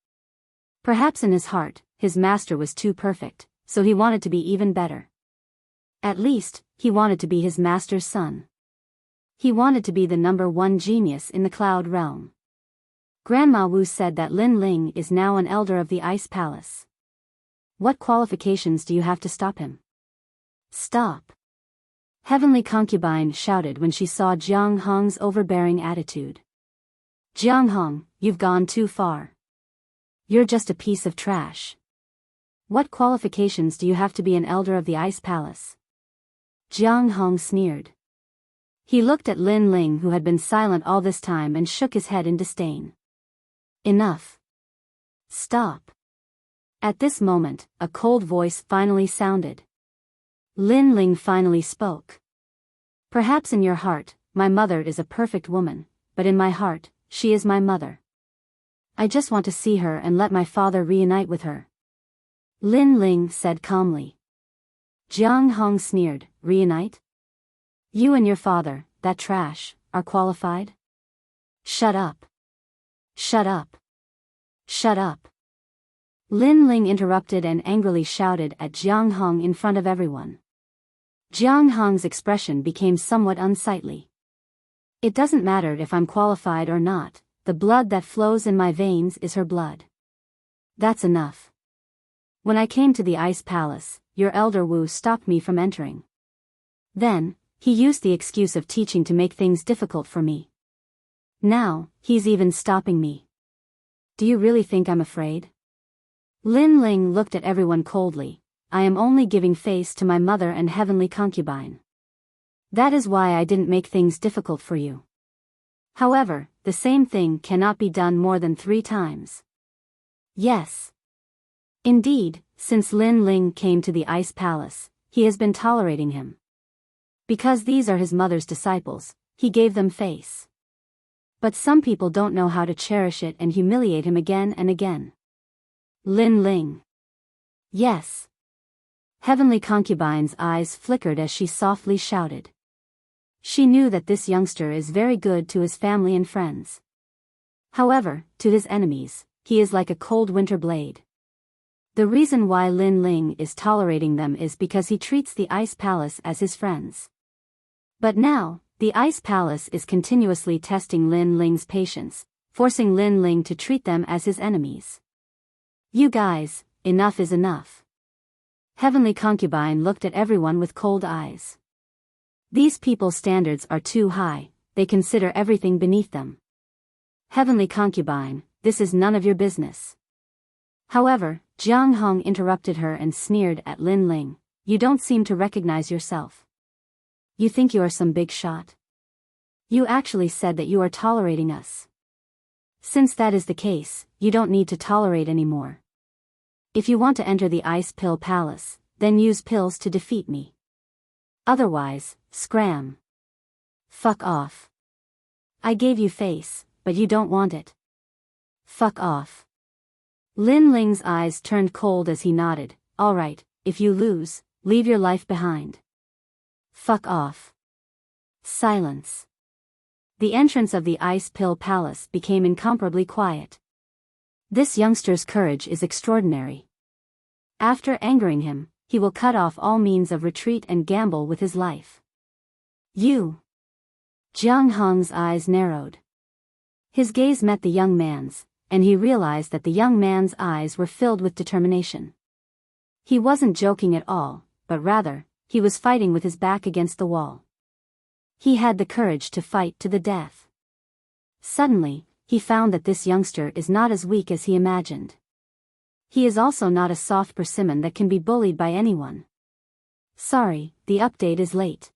Perhaps in his heart, his master was too perfect, so he wanted to be even better. At least, he wanted to be his master's son. He wanted to be the #1 genius in the Cloud Realm. Grandma Wu said that Lin Ling is now an elder of the Ice Palace. What qualifications do you have to stop him? Stop! Heavenly concubine shouted when she saw Jiang Hong's overbearing attitude. Jiang Hong, you've gone too far. You're just a piece of trash. What qualifications do you have to be an elder of the Ice Palace? Jiang Hong sneered. He looked at Lin Ling, who had been silent all this time, and shook his head in disdain. Enough. Stop. At this moment, a cold voice finally sounded. Lin Ling finally spoke. Perhaps in your heart, my mother is a perfect woman, but in my heart, she is my mother. I just want to see her and let my father reunite with her. Lin Ling said calmly. Jiang Hong sneered, reunite? You and your father, that trash, are qualified? Shut up. Shut up. Shut up. Lin Ling interrupted and angrily shouted at Jiang Hong in front of everyone. Jiang Hong's expression became somewhat unsightly. It doesn't matter if I'm qualified or not, the blood that flows in my veins is her blood. That's enough. When I came to the Ice Palace, your elder Wu stopped me from entering. Then, he used the excuse of teaching to make things difficult for me. Now, he's even stopping me. Do you really think I'm afraid? Lin Ling looked at everyone coldly. I am only giving face to my mother and heavenly concubine. That is why I didn't make things difficult for you. However, the same thing cannot be done more than 3 times. Yes. Indeed, since Lin Ling came to the Ice Palace, he has been tolerating him. Because these are his mother's disciples, he gave them face. But some people don't know how to cherish it and humiliate him again and again. Lin Ling. Yes. Heavenly Concubine's eyes flickered as she softly shouted. She knew that this youngster is very good to his family and friends. However, to his enemies, he is like a cold winter blade. The reason why Lin Ling is tolerating them is because he treats the Ice Palace as his friends. But now, the Ice Palace is continuously testing Lin Ling's patience, forcing Lin Ling to treat them as his enemies. You guys, enough is enough. Heavenly Concubine looked at everyone with cold eyes. These people's standards are too high, they consider everything beneath them. Heavenly Concubine, this is none of your business. However, Jiang Hong interrupted her and sneered at Lin Ling. You don't seem to recognize yourself. You think you are some big shot? You actually said that you are tolerating us. Since that is the case, you don't need to tolerate anymore. If you want to enter the Ice Pill Palace, then use pills to defeat me. Otherwise, scram. Fuck off. I gave you face, but you don't want it. Fuck off. Lin Ling's eyes turned cold as he nodded. Alright, if you lose, leave your life behind. Fuck off. Silence. The entrance of the Ice Pill Palace became incomparably quiet. This youngster's courage is extraordinary. After angering him, he will cut off all means of retreat and gamble with his life. You. Jiang Hong's eyes narrowed. His gaze met the young man's, and he realized that the young man's eyes were filled with determination. He wasn't joking at all, but rather, he was fighting with his back against the wall. He had the courage to fight to the death. Suddenly, he found that this youngster is not as weak as he imagined. He is also not a soft persimmon that can be bullied by anyone. Sorry, the update is late.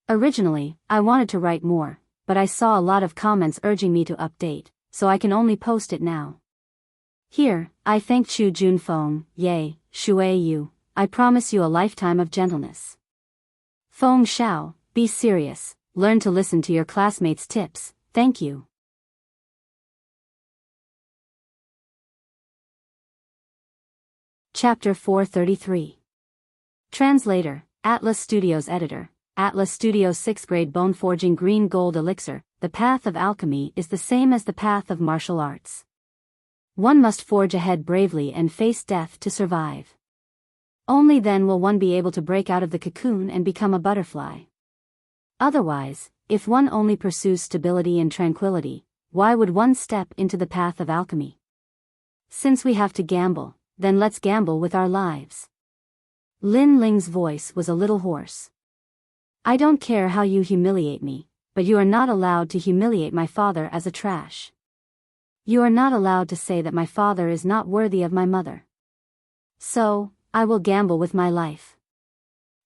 Originally, I wanted to write more, but I saw a lot of comments urging me to update, so I can only post it now. Here, I thank Chu Junfeng, Ye, Shui Yu, I promise you a lifetime of gentleness. Feng Xiao, be serious, learn to listen to your classmates' tips, thank you. Chapter 433. Translator, Atlas Studios Editor, Atlas Studios 6th Grade Bone Forging Green Gold Elixir. The path of alchemy is the same as the path of martial arts. One must forge ahead bravely and face death to survive. Only then will one be able to break out of the cocoon and become a butterfly. Otherwise, if one only pursues stability and tranquility, why would one step into the path of alchemy? Since we have to gamble, then let's gamble with our lives. Lin Ling's voice was a little hoarse. I don't care how you humiliate me, but you are not allowed to humiliate my father as a trash. You are not allowed to say that my father is not worthy of my mother. So, I will gamble with my life.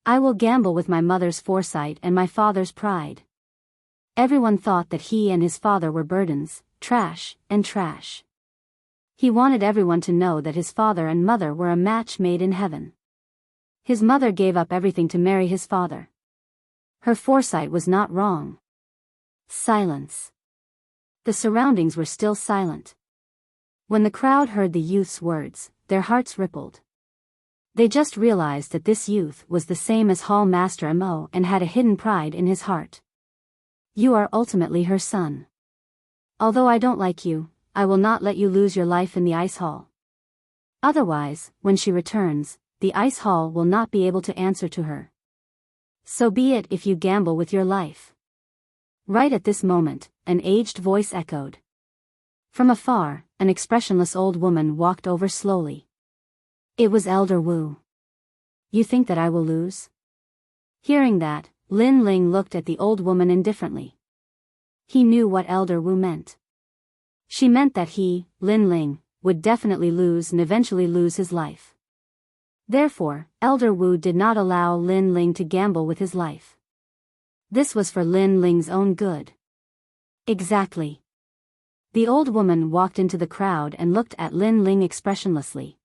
I will gamble with my mother's foresight and my father's pride. Everyone thought that he and his father were burdens, trash, and trash. He wanted everyone to know that his father and mother were a match made in heaven. His mother gave up everything to marry his father. Her foresight was not wrong. Silence. The surroundings were still silent. When the crowd heard the youth's words, their hearts rippled. They just realized that this youth was the same as Hall Master Mo and had a hidden pride in his heart. You are ultimately her son. Although I don't like you, I will not let you lose your life in the ice hall. Otherwise, when she returns, the ice hall will not be able to answer to her. So be it if you gamble with your life. Right at this moment, an aged voice echoed. From afar, an expressionless old woman walked over slowly. It was Elder Wu. You think that I will lose? Hearing that, Lin Ling looked at the old woman indifferently. He knew what Elder Wu meant. She meant that he, Lin Ling, would definitely lose and eventually lose his life. Therefore, Elder Wu did not allow Lin Ling to gamble with his life. This was for Lin Ling's own good. Exactly. The old woman walked into the crowd and looked at Lin Ling expressionlessly.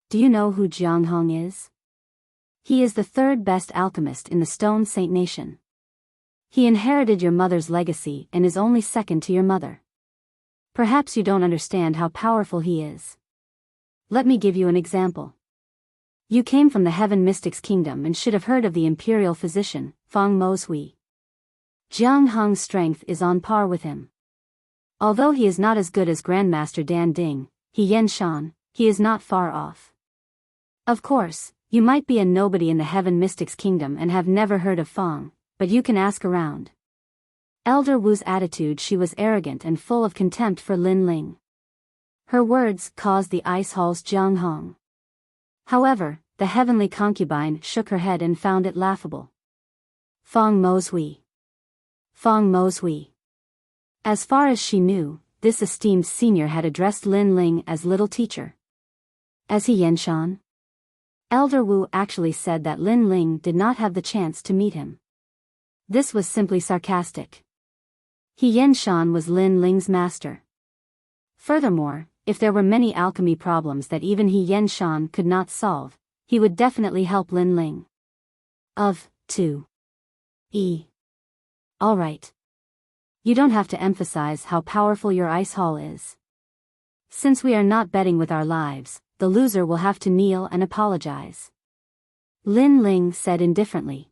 Do you know who Jiang Hong is? He is the third best alchemist in the Stone Saint Nation. He inherited your mother's legacy and is only second to your mother. Perhaps you don't understand how powerful he is. Let me give you an example. You came from the Heaven Mystics Kingdom and should have heard of the imperial physician, Feng Moshui. Jiang Hong's strength is on par with him. Although he is not as good as Grandmaster Dan Ding, He Yen Shan, he is not far off. Of course, you might be a nobody in the Heaven Mystics Kingdom and have never heard of Feng, but you can ask around. Elder Wu's attitude, she was arrogant and full of contempt for Lin Ling. Her words caused the ice hall's Jiang Hong. However, the heavenly concubine shook her head and found it laughable. Feng Moshui. Feng Moshui. As far as she knew, this esteemed senior had addressed Lin Ling as little teacher. As He Yen Shan? Elder Wu actually said that Lin Ling did not have the chance to meet him. This was simply sarcastic. He Yen Shan was Lin Ling's master. Furthermore, if there were many alchemy problems that even He Yen Shan could not solve, he would definitely help Lin Ling. Alright. You don't have to emphasize how powerful your ice hall is. Since we are not betting with our lives, the loser will have to kneel and apologize. Lin Ling said indifferently.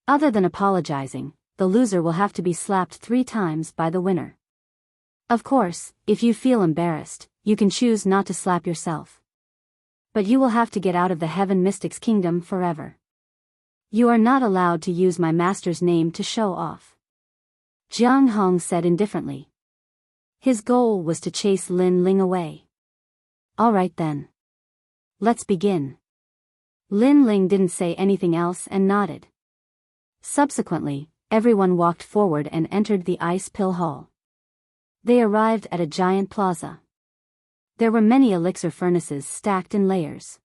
Other than apologizing, the loser will have to be slapped 3 times by the winner. Of course, if you feel embarrassed, you can choose not to slap yourself. But you will have to get out of the Heaven Mystics Kingdom forever. You are not allowed to use my master's name to show off. Jiang Hong said indifferently. His goal was to chase Lin Ling away. Alright then. Let's begin. Lin Ling didn't say anything else and nodded. Subsequently, everyone walked forward and entered the ice pill hall. They arrived at a giant plaza. There were many elixir furnaces stacked in layers.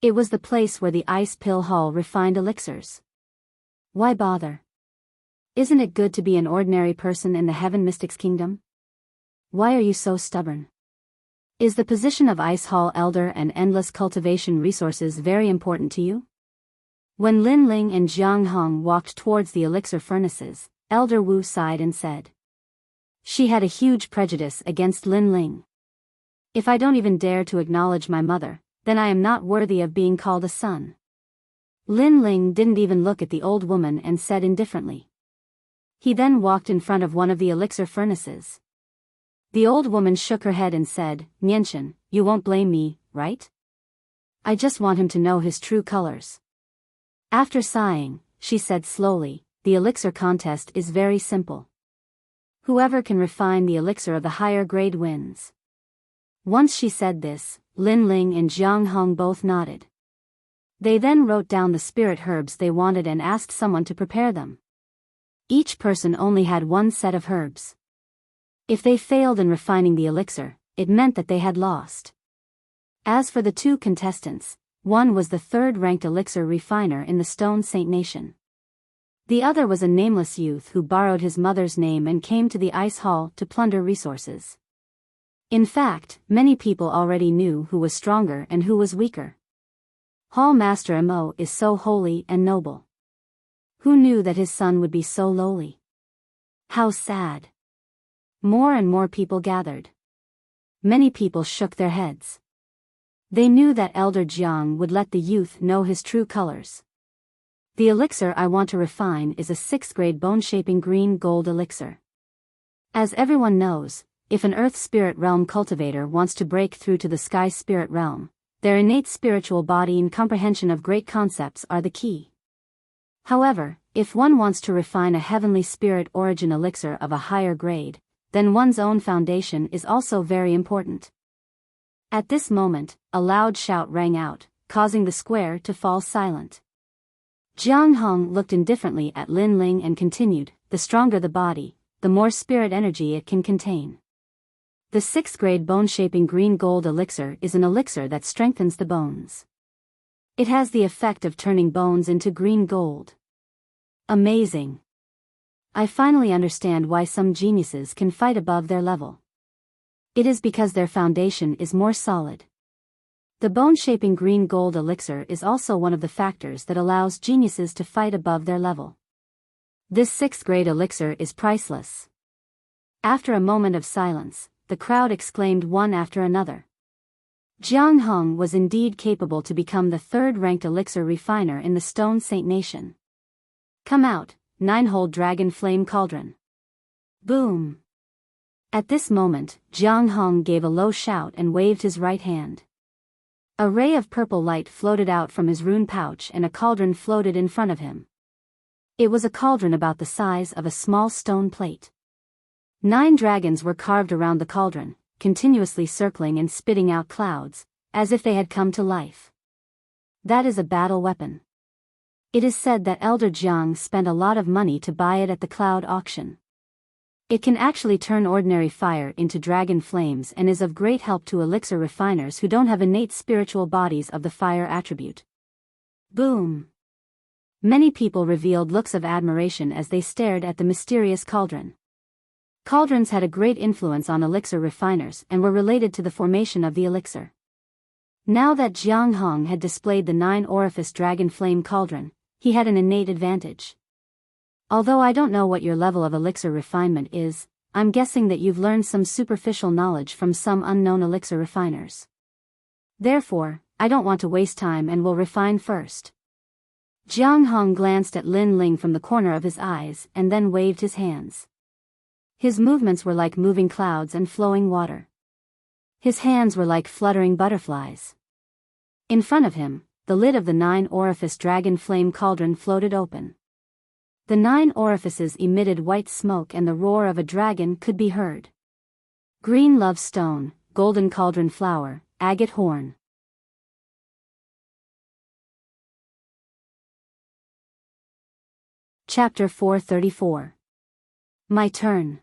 It was the place where the ice pill hall refined elixirs. Why bother? Isn't it good to be an ordinary person in the Heaven Mystics Kingdom? Why are you so stubborn? Is the position of Ice Hall Elder and endless cultivation resources very important to you? When Lin Ling and Jiang Hong walked towards the elixir furnaces, Elder Wu sighed and said. She had a huge prejudice against Lin Ling. If I don't even dare to acknowledge my mother, then I am not worthy of being called a son. Lin Ling didn't even look at the old woman and said indifferently. He then walked in front of one of the elixir furnaces. The old woman shook her head and said, Nianshan, you won't blame me, right? I just want him to know his true colors. After sighing, she said slowly, the elixir contest is very simple. Whoever can refine the elixir of the higher grade wins. Once she said this, Lin Ling and Jiang Hong both nodded. They then wrote down the spirit herbs they wanted and asked someone to prepare them. Each person only had 1 set of herbs. If they failed in refining the elixir, it meant that they had lost. As for the 2 contestants, one was the 3rd-ranked elixir refiner in the Stone Saint Nation. The other was a nameless youth who borrowed his mother's name and came to the ice hall to plunder resources. In fact, many people already knew who was stronger and who was weaker. Hall Master Mo is so holy and noble. Who knew that his son would be so lowly? How sad. More and more people gathered. Many people shook their heads. They knew that Elder Jiang would let the youth know his true colors. The elixir I want to refine is a 6th-grade bone-shaping green gold elixir. As everyone knows, if an Earth Spirit Realm cultivator wants to break through to the Sky Spirit Realm, their innate spiritual body and comprehension of great concepts are the key. However, if one wants to refine a heavenly spirit origin elixir of a higher grade, then one's own foundation is also very important. At this moment, a loud shout rang out, causing the square to fall silent. Jiang Hong looked indifferently at Lin Ling and continued, the stronger the body, the more spirit energy it can contain. The 6th grade bone-shaping green gold elixir is an elixir that strengthens the bones. It has the effect of turning bones into green gold. Amazing. I finally understand why some geniuses can fight above their level. It is because their foundation is more solid. The bone-shaping green gold elixir is also one of the factors that allows geniuses to fight above their level. This 6th grade elixir is priceless. After a moment of silence, the crowd exclaimed one after another. Jiang Hong was indeed capable to become the 3rd-ranked elixir refiner in the Stone Saint Nation. Come out, 9-hole dragon flame cauldron. Boom. At this moment, Jiang Hong gave a low shout and waved his right hand. A ray of purple light floated out from his rune pouch and a cauldron floated in front of him. It was a cauldron about the size of a small stone plate. 9 dragons were carved around the cauldron, continuously circling and spitting out clouds, as if they had come to life. That is a battle weapon. It is said that Elder Jiang spent a lot of money to buy it at the cloud auction. It can actually turn ordinary fire into dragon flames and is of great help to elixir refiners who don't have innate spiritual bodies of the fire attribute. Boom. Many people revealed looks of admiration as they stared at the mysterious cauldron. Cauldrons had a great influence on elixir refiners and were related to the formation of the elixir. Now that Jiang Hong had displayed the 9-orifice dragon flame cauldron, he had an innate advantage. Although I don't know what your level of elixir refinement is, I'm guessing that you've learned some superficial knowledge from some unknown elixir refiners. Therefore, I don't want to waste time and will refine first. Jiang Hong glanced at Lin Ling from the corner of his eyes and then waved his hands. His movements were like moving clouds and flowing water. His hands were like fluttering butterflies. In front of him, the lid of the 9-orifice dragon flame cauldron floated open. The 9 orifices emitted white smoke and the roar of a dragon could be heard. Green love stone, golden cauldron flower, agate horn. Chapter 434. My turn.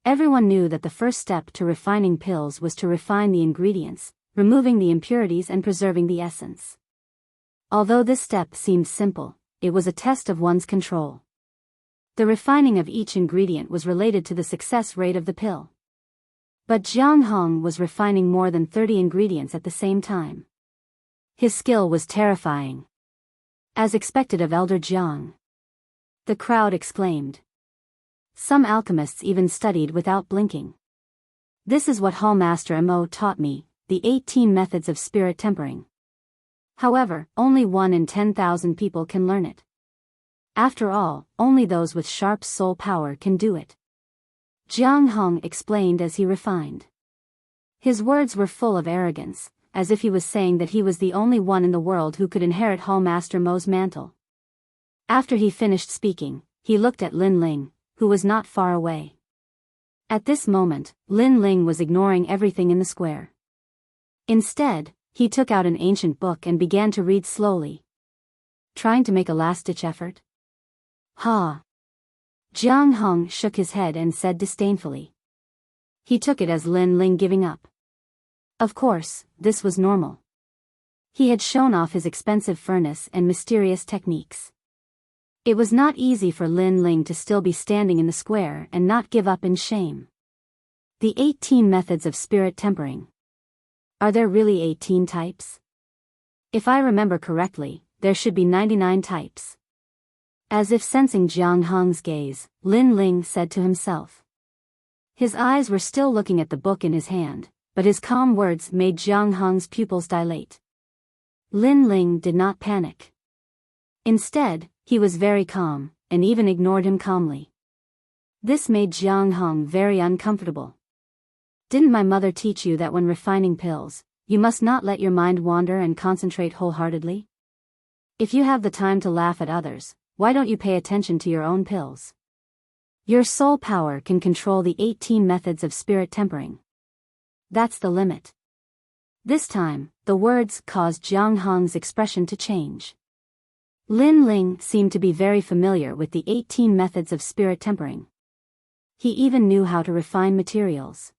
Everyone knew that the first step to refining pills was to refine the ingredients, removing the impurities and preserving the essence. Although this step seemed simple, it was a test of one's control. The refining of each ingredient was related to the success rate of the pill. But Jiang Hong was refining more than 30 ingredients at the same time. His skill was terrifying. As expected of Elder Jiang. The crowd exclaimed. Some alchemists even studied without blinking. This is what Hallmaster Mo taught me, the 18 methods of spirit tempering. However, only 1 in 10,000 people can learn it. After all, only those with sharp soul power can do it. Jiang Hong explained as he refined. His words were full of arrogance, as if he was saying that he was the only one in the world who could inherit Hallmaster Mo's mantle. After he finished speaking, he looked at Lin Ling, who was not far away. At this moment, Lin Ling was ignoring everything in the square. Instead, he took out an ancient book and began to read slowly. Trying to make a last-ditch effort? Ha! Jiang Hong shook his head and said disdainfully. He took it as Lin Ling giving up. Of course, this was normal. He had shown off his expensive furnace and mysterious techniques. It was not easy for Lin Ling to still be standing in the square and not give up in shame. The 18 methods of spirit tempering. Are there really 18 types? If I remember correctly, there should be 99 types. As if sensing Jiang Hong's gaze, Lin Ling said to himself. His eyes were still looking at the book in his hand, but his calm words made Jiang Hong's pupils dilate. Lin Ling did not panic. Instead, he was very calm, and even ignored him calmly. This made Jiang Hong very uncomfortable. Didn't my mother teach you that when refining pills, you must not let your mind wander and concentrate wholeheartedly? If you have the time to laugh at others, why don't you pay attention to your own pills? Your soul power can control the 18 methods of spirit tempering. That's the limit. This time, the words caused Jiang Hong's expression to change. Lin Ling seemed to be very familiar with the 18 methods of spirit tempering. He even knew how to refine materials.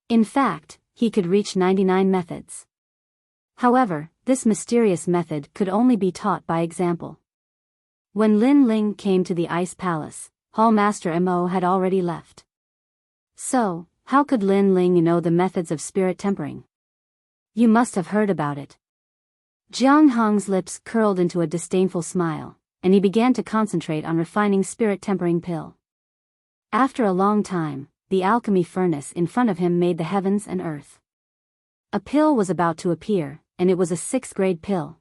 In fact, he could reach 99 methods. However, this mysterious method could only be taught by example. When Lin Ling came to the Ice Palace, Hall Master Mo had already left. So, how could Lin Ling know the methods of spirit tempering? You must have heard about it. Jiang Hong's lips curled into a disdainful smile, and he began to concentrate on refining spirit tempering pill. After a long time, the alchemy furnace in front of him made the heavens and earth. A pill was about to appear, and it was a 6th grade pill.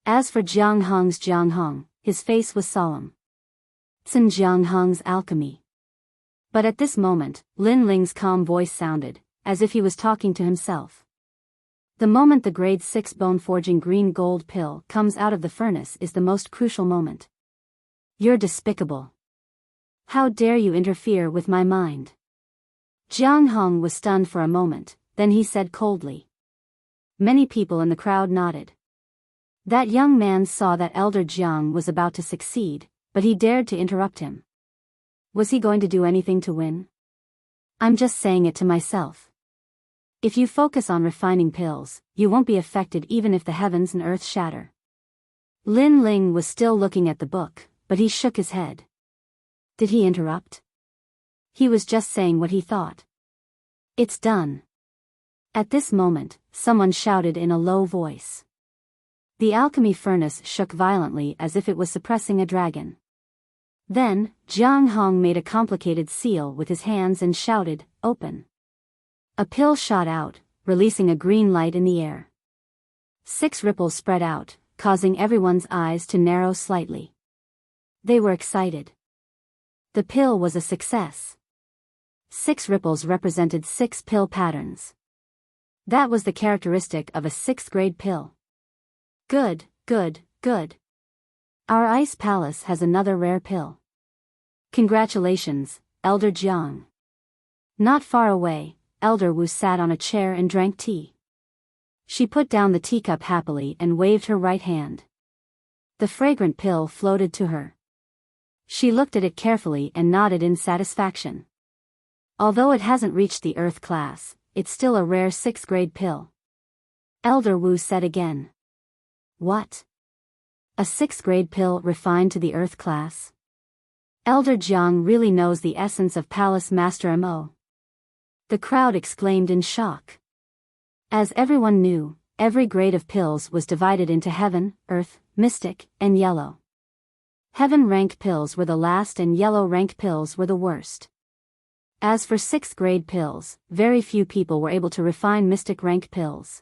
As for Jiang Hong, his face was solemn. It's in Jiang Hong's alchemy. But at this moment, Lin Ling's calm voice sounded, as if he was talking to himself. The moment the grade 6 bone forging green gold pill comes out of the furnace is the most crucial moment. You're despicable. How dare you interfere with my mind? Jiang Hong was stunned for a moment, then he said coldly. Many people in the crowd nodded. That young man saw that Elder Jiang was about to succeed, but he dared to interrupt him. Was he going to do anything to win? I'm just saying it to myself. If you focus on refining pills, you won't be affected even if the heavens and earth shatter. Lin Ling was still looking at the book, but he shook his head. Did he interrupt? He was just saying what he thought. It's done. At this moment, someone shouted in a low voice. The alchemy furnace shook violently as if it was suppressing a dragon. Then, Jiang Hong made a complicated seal with his hands and shouted, "Open." A pill shot out, releasing a green light in the air. 6 ripples spread out, causing everyone's eyes to narrow slightly. They were excited. The pill was a success. 6 ripples represented 6 pill patterns. That was the characteristic of a 6th grade pill. Good, good, good. Our Ice Palace has another rare pill. Congratulations, Elder Jiang. Not far away, Elder Wu sat on a chair and drank tea. She put down the teacup happily and waved her right hand. The fragrant pill floated to her. She looked at it carefully and nodded in satisfaction. Although it hasn't reached the Earth class, it's still a rare 6th grade pill. Elder Wu said again. What? A 6th grade pill refined to the Earth class? Elder Jiang really knows the essence of Palace Master Mo. The crowd exclaimed in shock. As everyone knew, every grade of pills was divided into Heaven, Earth, Mystic, and Yellow. Heaven rank pills were the last and Yellow rank pills were the worst. As for 6th grade pills, very few people were able to refine Mystic rank pills.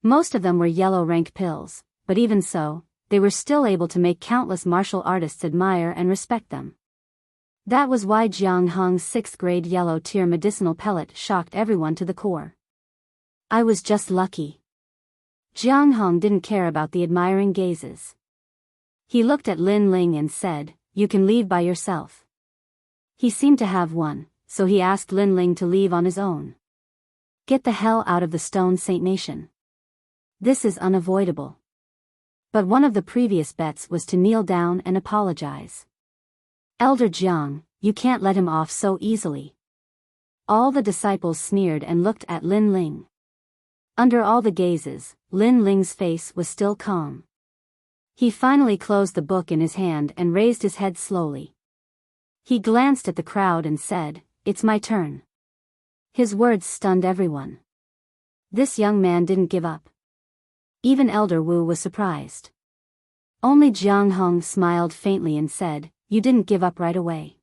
Most of them were Yellow rank pills, but even so, they were still able to make countless martial artists admire and respect them. That was why Jiang Hong's 6th grade yellow tier medicinal pellet shocked everyone to the core. I was just lucky. Jiang Hong didn't care about the admiring gazes. He looked at Lin Ling and said, "You can leave by yourself." He seemed to have one, so he asked Lin Ling to leave on his own. Get the hell out of the Stone Saint Nation. This is unavoidable. But one of the previous bets was to kneel down and apologize. Elder Jiang, you can't let him off so easily. All the disciples sneered and looked at Lin Ling. Under all the gazes, Lin Ling's face was still calm. He finally closed the book in his hand and raised his head slowly. He glanced at the crowd and said, "It's my turn." His words stunned everyone. This young man didn't give up. Even Elder Wu was surprised. Only Jiang Hong smiled faintly and said, "You didn't give up right away.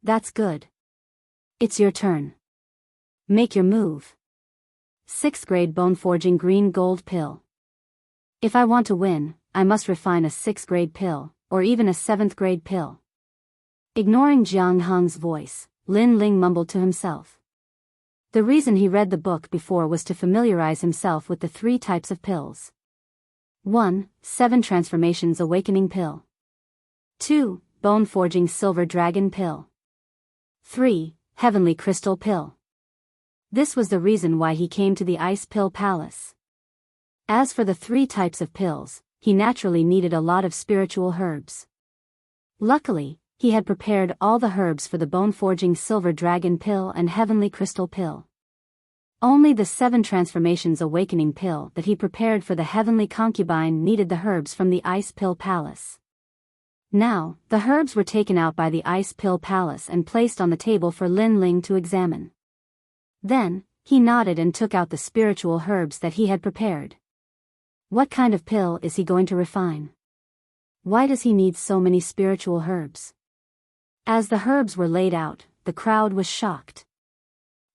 That's good. It's your turn. Make your move." 6th grade bone forging green gold pill. If I want to win, I must refine a 6th grade pill, or even a 7th grade pill. Ignoring Jiang Hong's voice, Lin Ling mumbled to himself. The reason he read the book before was to familiarize himself with the 3 types of pills. 1. 7 Transformations Awakening Pill. 2. Bone Forging Silver Dragon Pill. 3. Heavenly Crystal Pill. This was the reason why he came to the Ice Pill Palace. As for the 3 types of pills, he naturally needed a lot of spiritual herbs. Luckily, he had prepared all the herbs for the bone-forging silver dragon pill and heavenly crystal pill. Only the 7 transformations awakening pill that he prepared for the heavenly concubine needed the herbs from the ice pill palace. Now, the herbs were taken out by the ice pill palace and placed on the table for Lin Ling to examine. Then, he nodded and took out the spiritual herbs that he had prepared. What kind of pill is he going to refine? Why does he need so many spiritual herbs? As the herbs were laid out, the crowd was shocked.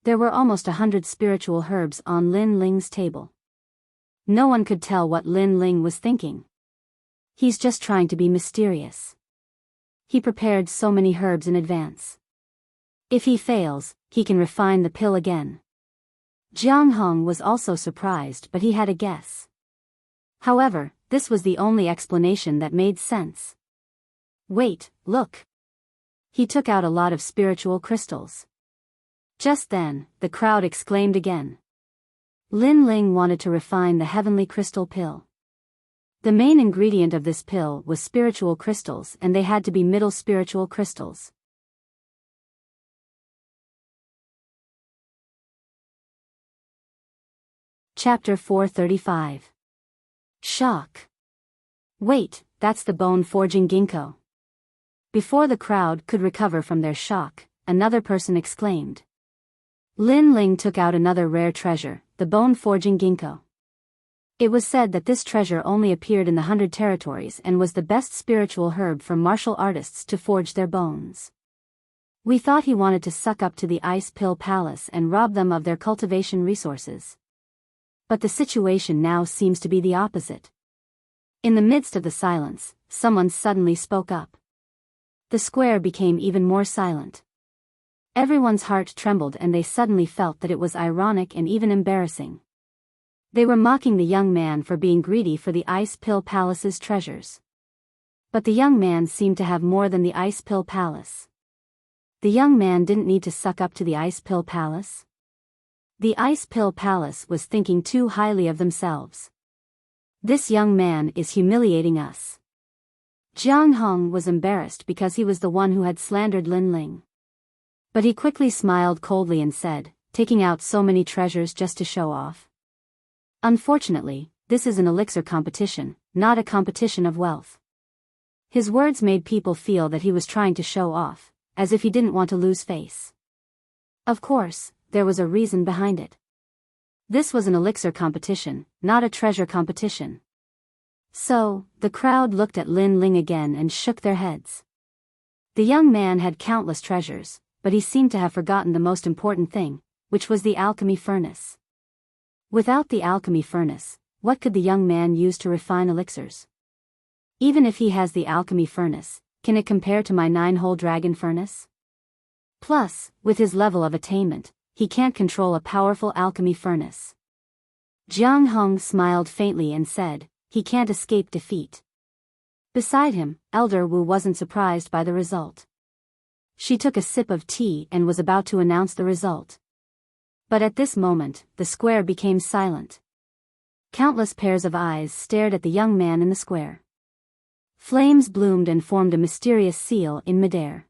There were almost 100 spiritual herbs on Lin Ling's table. No one could tell what Lin Ling was thinking. He's just trying to be mysterious. He prepared so many herbs in advance. If he fails, he can refine the pill again. Jiang Hong was also surprised, but he had a guess. However, this was the only explanation that made sense. Wait, look. He took out a lot of spiritual crystals. Just then, the crowd exclaimed again. Lin Ling wanted to refine the heavenly crystal pill. The main ingredient of this pill was spiritual crystals, and they had to be middle spiritual crystals. Chapter 435. Shock. Wait, that's the bone-forging ginkgo. Before the crowd could recover from their shock, another person exclaimed. Lin Ling took out another rare treasure, the bone-forging ginkgo. It was said that this treasure only appeared in the 100 territories and was the best spiritual herb for martial artists to forge their bones. We thought he wanted to suck up to the Ice Pill Palace and rob them of their cultivation resources. But the situation now seems to be the opposite. In the midst of the silence, someone suddenly spoke up. The square became even more silent. Everyone's heart trembled and they suddenly felt that it was ironic and even embarrassing. They were mocking the young man for being greedy for the Ice Pill Palace's treasures. But the young man seemed to have more than the Ice Pill Palace. The young man didn't need to suck up to the Ice Pill Palace. The Ice Pill Palace was thinking too highly of themselves. This young man is humiliating us. Jiang Hong was embarrassed because he was the one who had slandered Lin Ling. But he quickly smiled coldly and said, taking out so many treasures just to show off. Unfortunately, this is an elixir competition, not a competition of wealth. His words made people feel that he was trying to show off, as if he didn't want to lose face. Of course, there was a reason behind it. This was an elixir competition, not a treasure competition. So, the crowd looked at Lin Ling again and shook their heads. The young man had countless treasures, but he seemed to have forgotten the most important thing, which was the alchemy furnace. Without the alchemy furnace, what could the young man use to refine elixirs? Even if he has the alchemy furnace, can it compare to my 9-hole dragon furnace? Plus, with his level of attainment, he can't control a powerful alchemy furnace. Jiang Hong smiled faintly and said, he can't escape defeat. Beside him, Elder Wu wasn't surprised by the result. She took a sip of tea and was about to announce the result. But at this moment, the square became silent. Countless pairs of eyes stared at the young man in the square. Flames bloomed and formed a mysterious seal in midair.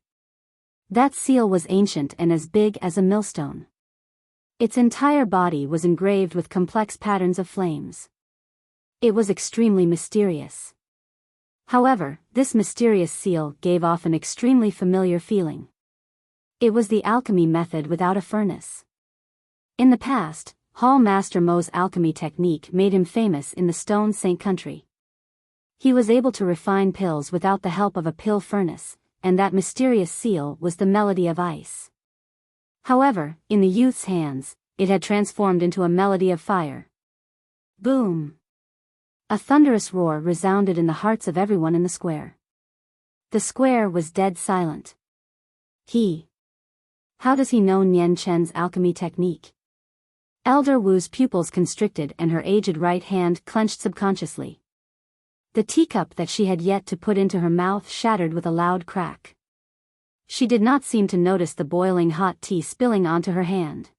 That seal was ancient and as big as a millstone. Its entire body was engraved with complex patterns of flames. It was extremely mysterious. However, this mysterious seal gave off an extremely familiar feeling. It was the alchemy method without a furnace. In the past, Hall Master Mo's alchemy technique made him famous in the Stone Saint country. He was able to refine pills without the help of a pill furnace, and that mysterious seal was the melody of ice. However, in the youth's hands, it had transformed into a melody of fire. Boom! A thunderous roar resounded in the hearts of everyone in the square. The square was dead silent. How does he know Nian Chen's alchemy technique? Elder Wu's pupils constricted and her aged right hand clenched subconsciously. The teacup that she had yet to put into her mouth shattered with a loud crack. She did not seem to notice the boiling hot tea spilling onto her hand.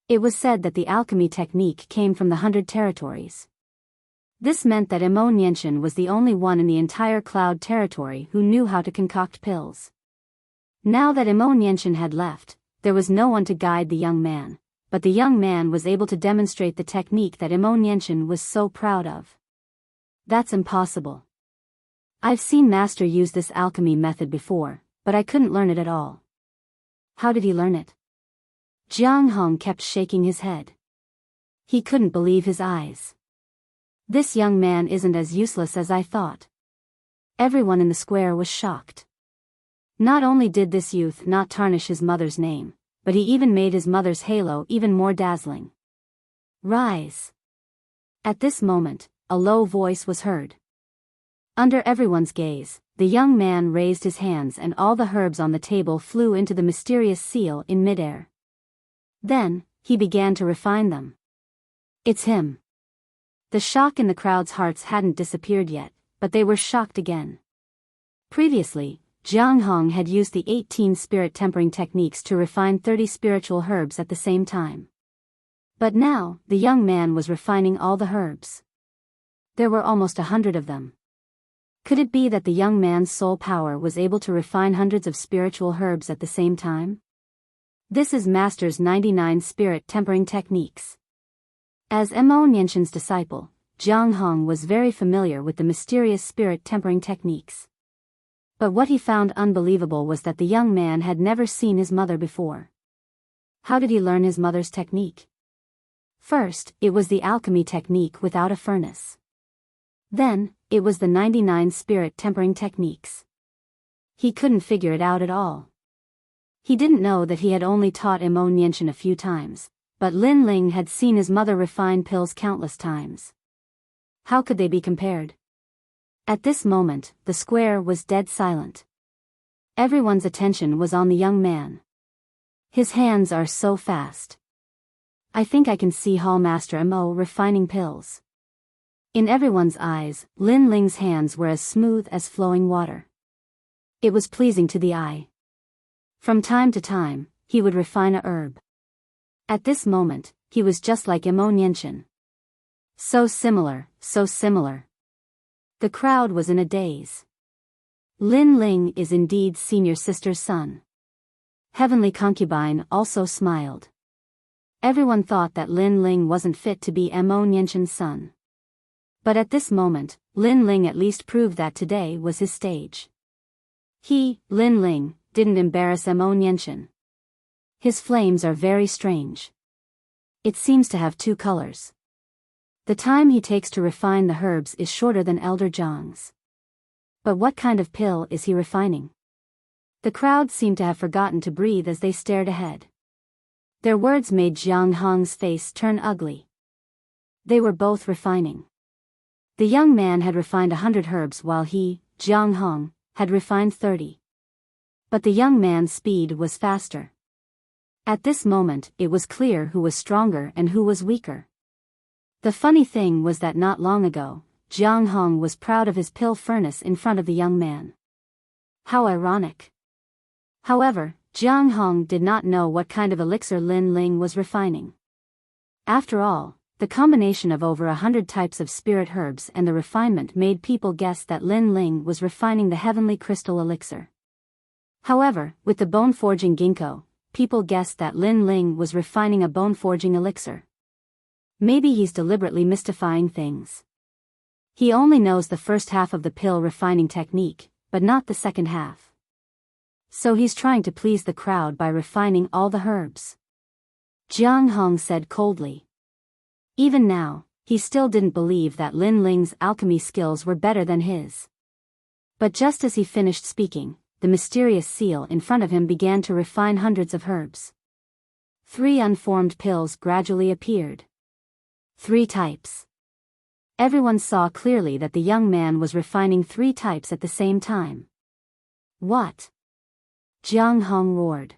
It was said that the alchemy technique came from the 100 territories. This meant that Imo Nianshan was the only one in the entire Cloud territory who knew how to concoct pills. Now that Imo Nianshan had left, there was no one to guide the young man, but the young man was able to demonstrate the technique that Imo Nianshan was so proud of. That's impossible. I've seen Master use this alchemy method before, but I couldn't learn it at all. How did he learn it? Jiang Hong kept shaking his head. He couldn't believe his eyes. This young man isn't as useless as I thought. Everyone in the square was shocked. Not only did this youth not tarnish his mother's name, but he even made his mother's halo even more dazzling. Rise! At this moment, a low voice was heard. Under everyone's gaze, the young man raised his hands and all the herbs on the table flew into the mysterious seal in midair. Then, he began to refine them. It's him. The shock in the crowd's hearts hadn't disappeared yet, but they were shocked again. Previously, Jiang Hong had used the 18 spirit tempering techniques to refine 30 spiritual herbs at the same time. But now, the young man was refining all the herbs. There were almost 100 of them. Could it be that the young man's soul power was able to refine hundreds of spiritual herbs at the same time? This is Master's 99 spirit tempering techniques. As Imo Nianshan's disciple, Jiang Hong was very familiar with the mysterious spirit tempering techniques. But what he found unbelievable was that the young man had never seen his mother before. How did he learn his mother's technique? First, it was the alchemy technique without a furnace. Then, it was the 99 spirit tempering techniques. He couldn't figure it out at all. He didn't know that he had only taught Imo Nianshan a few times, but Lin Ling had seen his mother refine pills countless times. How could they be compared? At this moment, the square was dead silent. Everyone's attention was on the young man. His hands are so fast. I think I can see Hall Master Imo refining pills. In everyone's eyes, Lin Ling's hands were as smooth as flowing water. It was pleasing to the eye. From time to time, he would refine a herb. At this moment, he was just like Imo Nianshan. So similar, so similar. The crowd was in a daze. Lin Ling is indeed senior sister's son. Heavenly Concubine also smiled. Everyone thought that Lin Ling wasn't fit to be Imo Nianshan's son. But at this moment, Lin Ling at least proved that today was his stage. He, Lin Ling, didn't embarrass Imo Nianshan. His flames are very strange. It seems to have two colors. The time he takes to refine the herbs is shorter than Elder Zhang's. But what kind of pill is he refining? The crowd seemed to have forgotten to breathe as they stared ahead. Their words made Jiang Hong's face turn ugly. They were both refining. The young man had refined 100 herbs while he, Jiang Hong, had refined 30. But the young man's speed was faster. At this moment, it was clear who was stronger and who was weaker. The funny thing was that not long ago, Jiang Hong was proud of his pill furnace in front of the young man. How ironic. However, Jiang Hong did not know what kind of elixir Lin Ling was refining. After all, the combination of over 100 types of spirit herbs and the refinement made people guess that Lin Ling was refining the heavenly crystal elixir. However, with the bone-forging ginkgo, people guessed that Lin Ling was refining a bone-forging elixir. Maybe he's deliberately mystifying things. He only knows the first half of the pill refining technique, but not the second half. So he's trying to please the crowd by refining all the herbs. Jiang Hong said coldly. Even now, he still didn't believe that Lin Ling's alchemy skills were better than his. But just as he finished speaking, the mysterious seal in front of him began to refine hundreds of herbs. 3 unformed pills gradually appeared. 3 types. Everyone saw clearly that the young man was refining 3 types at the same time. What? Jiang Hong roared.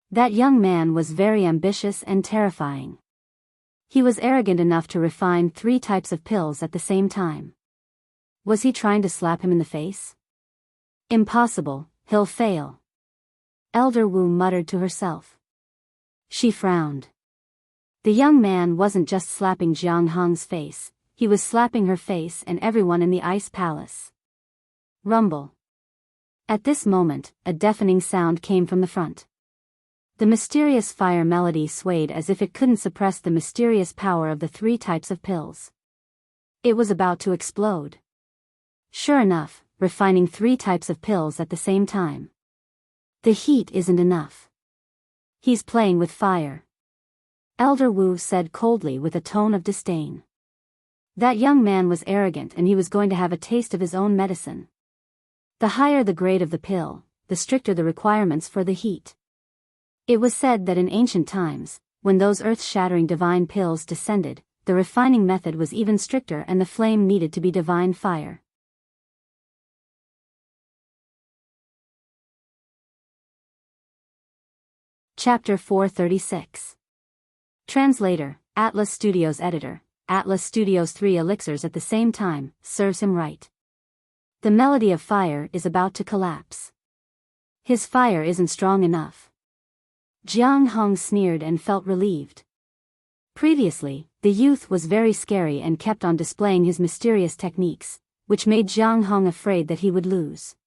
That young man was very ambitious and terrifying. He was arrogant enough to refine 3 types of pills at the same time. Was he trying to slap him in the face? Impossible, he'll fail. Elder Wu muttered to herself. She frowned. The young man wasn't just slapping Jiang Hong's face, he was slapping her face and everyone in the ice palace. Rumble. At this moment, a deafening sound came from the front. The mysterious fire melody swayed as if it couldn't suppress the mysterious power of the 3 types of pills. It was about to explode. Sure enough, refining 3 types of pills at the same time. The heat isn't enough. He's playing with fire. Elder Wu said coldly with a tone of disdain. That young man was arrogant and he was going to have a taste of his own medicine. The higher the grade of the pill, the stricter the requirements for the heat. It was said that in ancient times, when those earth-shattering divine pills descended, the refining method was even stricter and the flame needed to be divine fire. Chapter 436. Translator, Atlas Studios Editor, Atlas Studios 3 elixirs at the same time, serves him right. The melody of fire is about to collapse. His fire isn't strong enough. Jiang Hong sneered and felt relieved. Previously, the youth was very scary and kept on displaying his mysterious techniques, which made Jiang Hong afraid that he would lose.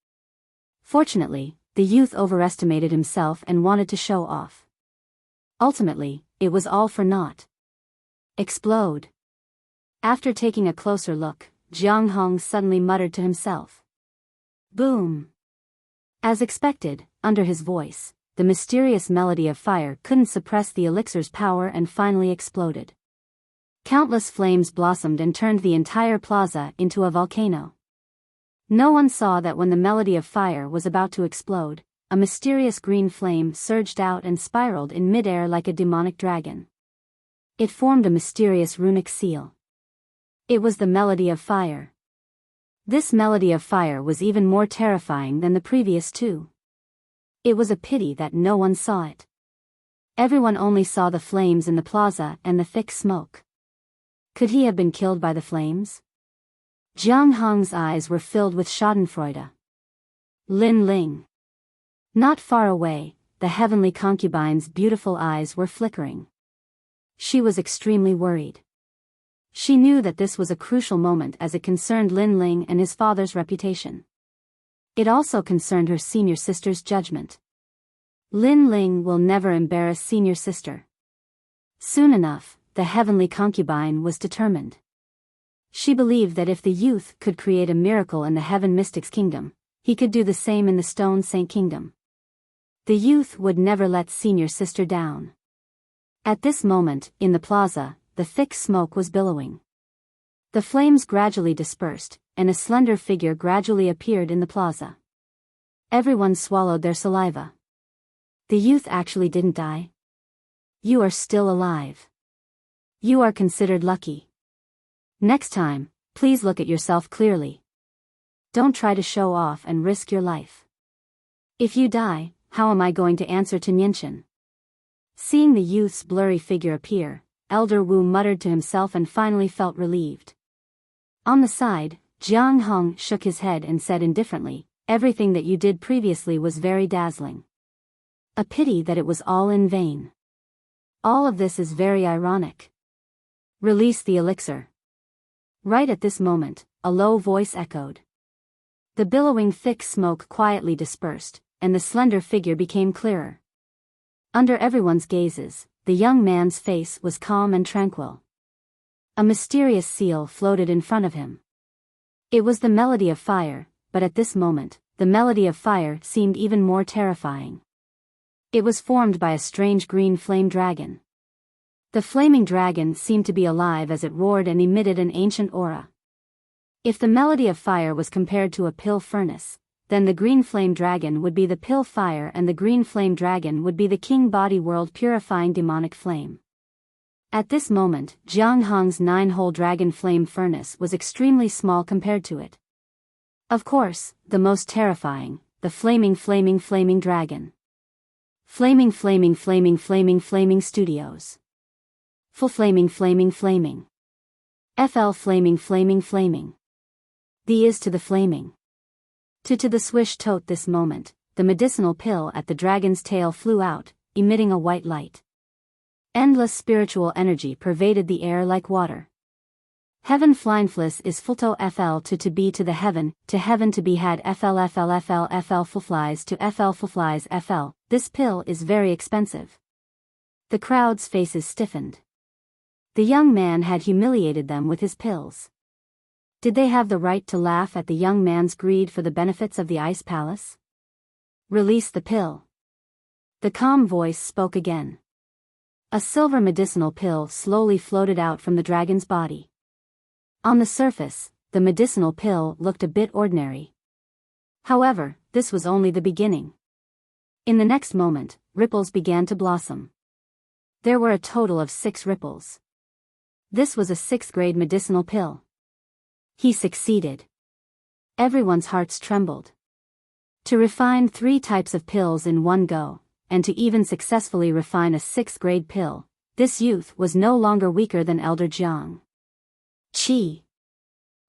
Fortunately, the youth overestimated himself and wanted to show off. Ultimately, it was all for naught. Explode. After taking a closer look, Jiang Hong suddenly muttered to himself. Boom. As expected, under his voice, the mysterious melody of fire couldn't suppress the elixir's power and finally exploded. Countless flames blossomed and turned the entire plaza into a volcano. No one saw that when the melody of fire was about to explode, a mysterious green flame surged out and spiraled in midair like a demonic dragon. It formed a mysterious runic seal. It was the melody of fire. This melody of fire was even more terrifying than the previous 2. It was a pity that no one saw it. Everyone only saw the flames in the plaza and the thick smoke. Could he have been killed by the flames? Jiang Hong's eyes were filled with schadenfreude. Lin Ling. Not far away, the heavenly concubine's beautiful eyes were flickering. She was extremely worried. She knew that this was a crucial moment as it concerned Lin Ling and his father's reputation. It also concerned her senior sister's judgment. Lin Ling will never embarrass senior sister. Soon enough, the heavenly concubine was determined. She believed that if the youth could create a miracle in the Heaven Mystics Kingdom, he could do the same in the Stone Saint Kingdom. The youth would never let senior sister down. At this moment, in the plaza, the thick smoke was billowing. The flames gradually dispersed, and a slender figure gradually appeared in the plaza. Everyone swallowed their saliva. The youth actually didn't die. You are still alive. You are considered lucky. Next time, please look at yourself clearly. Don't try to show off and risk your life. If you die, how am I going to answer to Nianchen? Seeing the youth's blurry figure appear, Elder Wu muttered to himself and finally felt relieved. On the side, Jiang Hong shook his head and said indifferently, everything that you did previously was very dazzling. A pity that it was all in vain. All of this is very ironic. Release the elixir. Right at this moment, a low voice echoed. The billowing thick smoke quietly dispersed, and the slender figure became clearer. Under everyone's gazes, the young man's face was calm and tranquil. A mysterious seal floated in front of him. It was the melody of fire, but at this moment, the melody of fire seemed even more terrifying. It was formed by a strange green flame dragon. The flaming dragon seemed to be alive as it roared and emitted an ancient aura. If the melody of fire was compared to a pill furnace, then the green flame dragon would be the pill fire and the green flame dragon would be the king body world purifying demonic flame. At this moment, Jiang Hong's 9-hole dragon flame furnace was extremely small compared to it. Of course, the most terrifying, the flaming dragon. Flaming studios. Full flaming. FL flaming. The is to the flaming. To the swish tote this moment, the medicinal pill at the dragon's tail flew out, emitting a white light. Endless spiritual energy pervaded the air like water. Heaven fleinflis is fulto fl to be to the heaven to be had fl flies to flies fl. This pill is very expensive. The crowd's faces stiffened. The young man had humiliated them with his pills. Did they have the right to laugh at the young man's greed for the benefits of the ice palace? Release the pill. The calm voice spoke again. A silver medicinal pill slowly floated out from the dragon's body. On the surface, the medicinal pill looked a bit ordinary. However, this was only the beginning. In the next moment, ripples began to blossom. There were a total of 6 ripples. This was a 6th grade medicinal pill. He succeeded. Everyone's hearts trembled. To refine 3 types of pills in one go, and to even successfully refine a 6th grade pill, this youth was no longer weaker than Elder Jiang. Chi.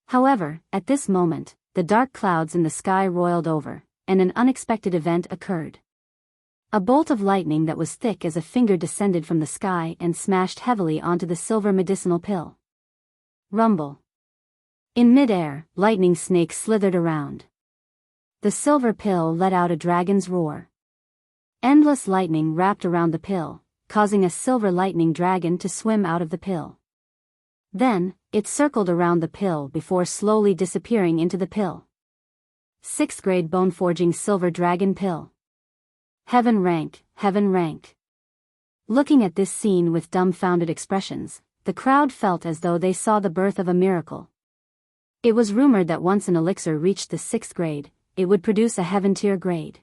However, at this moment, the dark clouds in the sky roiled over, and an unexpected event occurred. A bolt of lightning that was thick as a finger descended from the sky and smashed heavily onto the silver medicinal pill. Rumble. In mid-air, lightning snakes slithered around. The silver pill let out a dragon's roar. Endless lightning wrapped around the pill, causing a silver lightning dragon to swim out of the pill. Then, it circled around the pill before slowly disappearing into the pill. 6th grade bone forging silver dragon pill. Heaven rank, heaven rank. Looking at this scene with dumbfounded expressions, the crowd felt as though they saw the birth of a miracle. It was rumored that once an elixir reached the 6th grade, it would produce a heaven tier grade.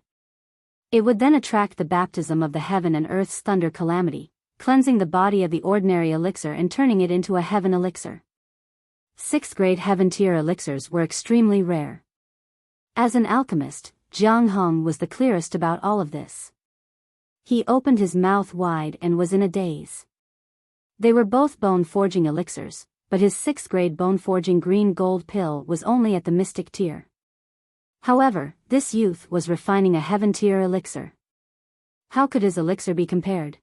It would then attract the baptism of the heaven and earth's thunder calamity, cleansing the body of the ordinary elixir and turning it into a heaven elixir. 6th grade heaven tier elixirs were extremely rare. As an alchemist, Jiang Hong was the clearest about all of this. He opened his mouth wide and was in a daze. They were both bone forging elixirs, but his 6th grade bone forging green gold pill was only at the mystic tier. However, this youth was refining a heaven tier elixir. How could his elixir be compared?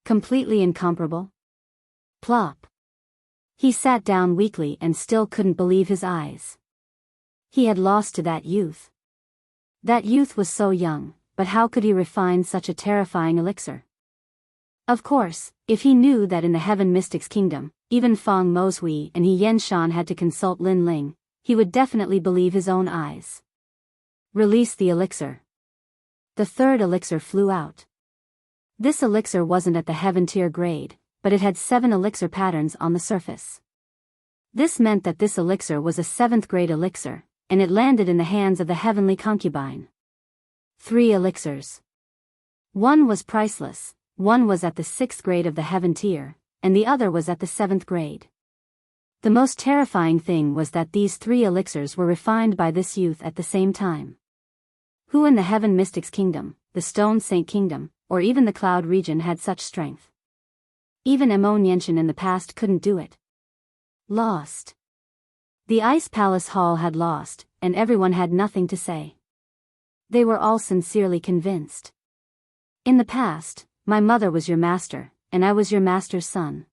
Completely incomparable? Plop. He sat down weakly and still couldn't believe his eyes. He had lost to that youth. That youth was so young, but how could he refine such a terrifying elixir? Of course, if he knew that in the Heaven Mystics Kingdom, even Feng Mohui and He Yen Shan had to consult Lin Ling, he would definitely believe his own eyes. Release the elixir. The 3rd elixir flew out. This elixir wasn't at the heaven tier grade, but it had 7 elixir patterns on the surface. This meant that this elixir was a 7th grade elixir, and it landed in the hands of the heavenly concubine. 3 elixirs. One was priceless, one was at the 6th grade of the heaven tier, and the other was at the 7th grade. The most terrifying thing was that these 3 elixirs were refined by this youth at the same time. Who in the Heaven Mystics Kingdom, the Stone Saint Kingdom, or even the Cloud region had such strength? Even Mo Nianshan in the past couldn't do it. Lost. The Ice Palace Hall had lost, and everyone had nothing to say. They were all sincerely convinced. In the past, my mother was your master, and I was your master's son.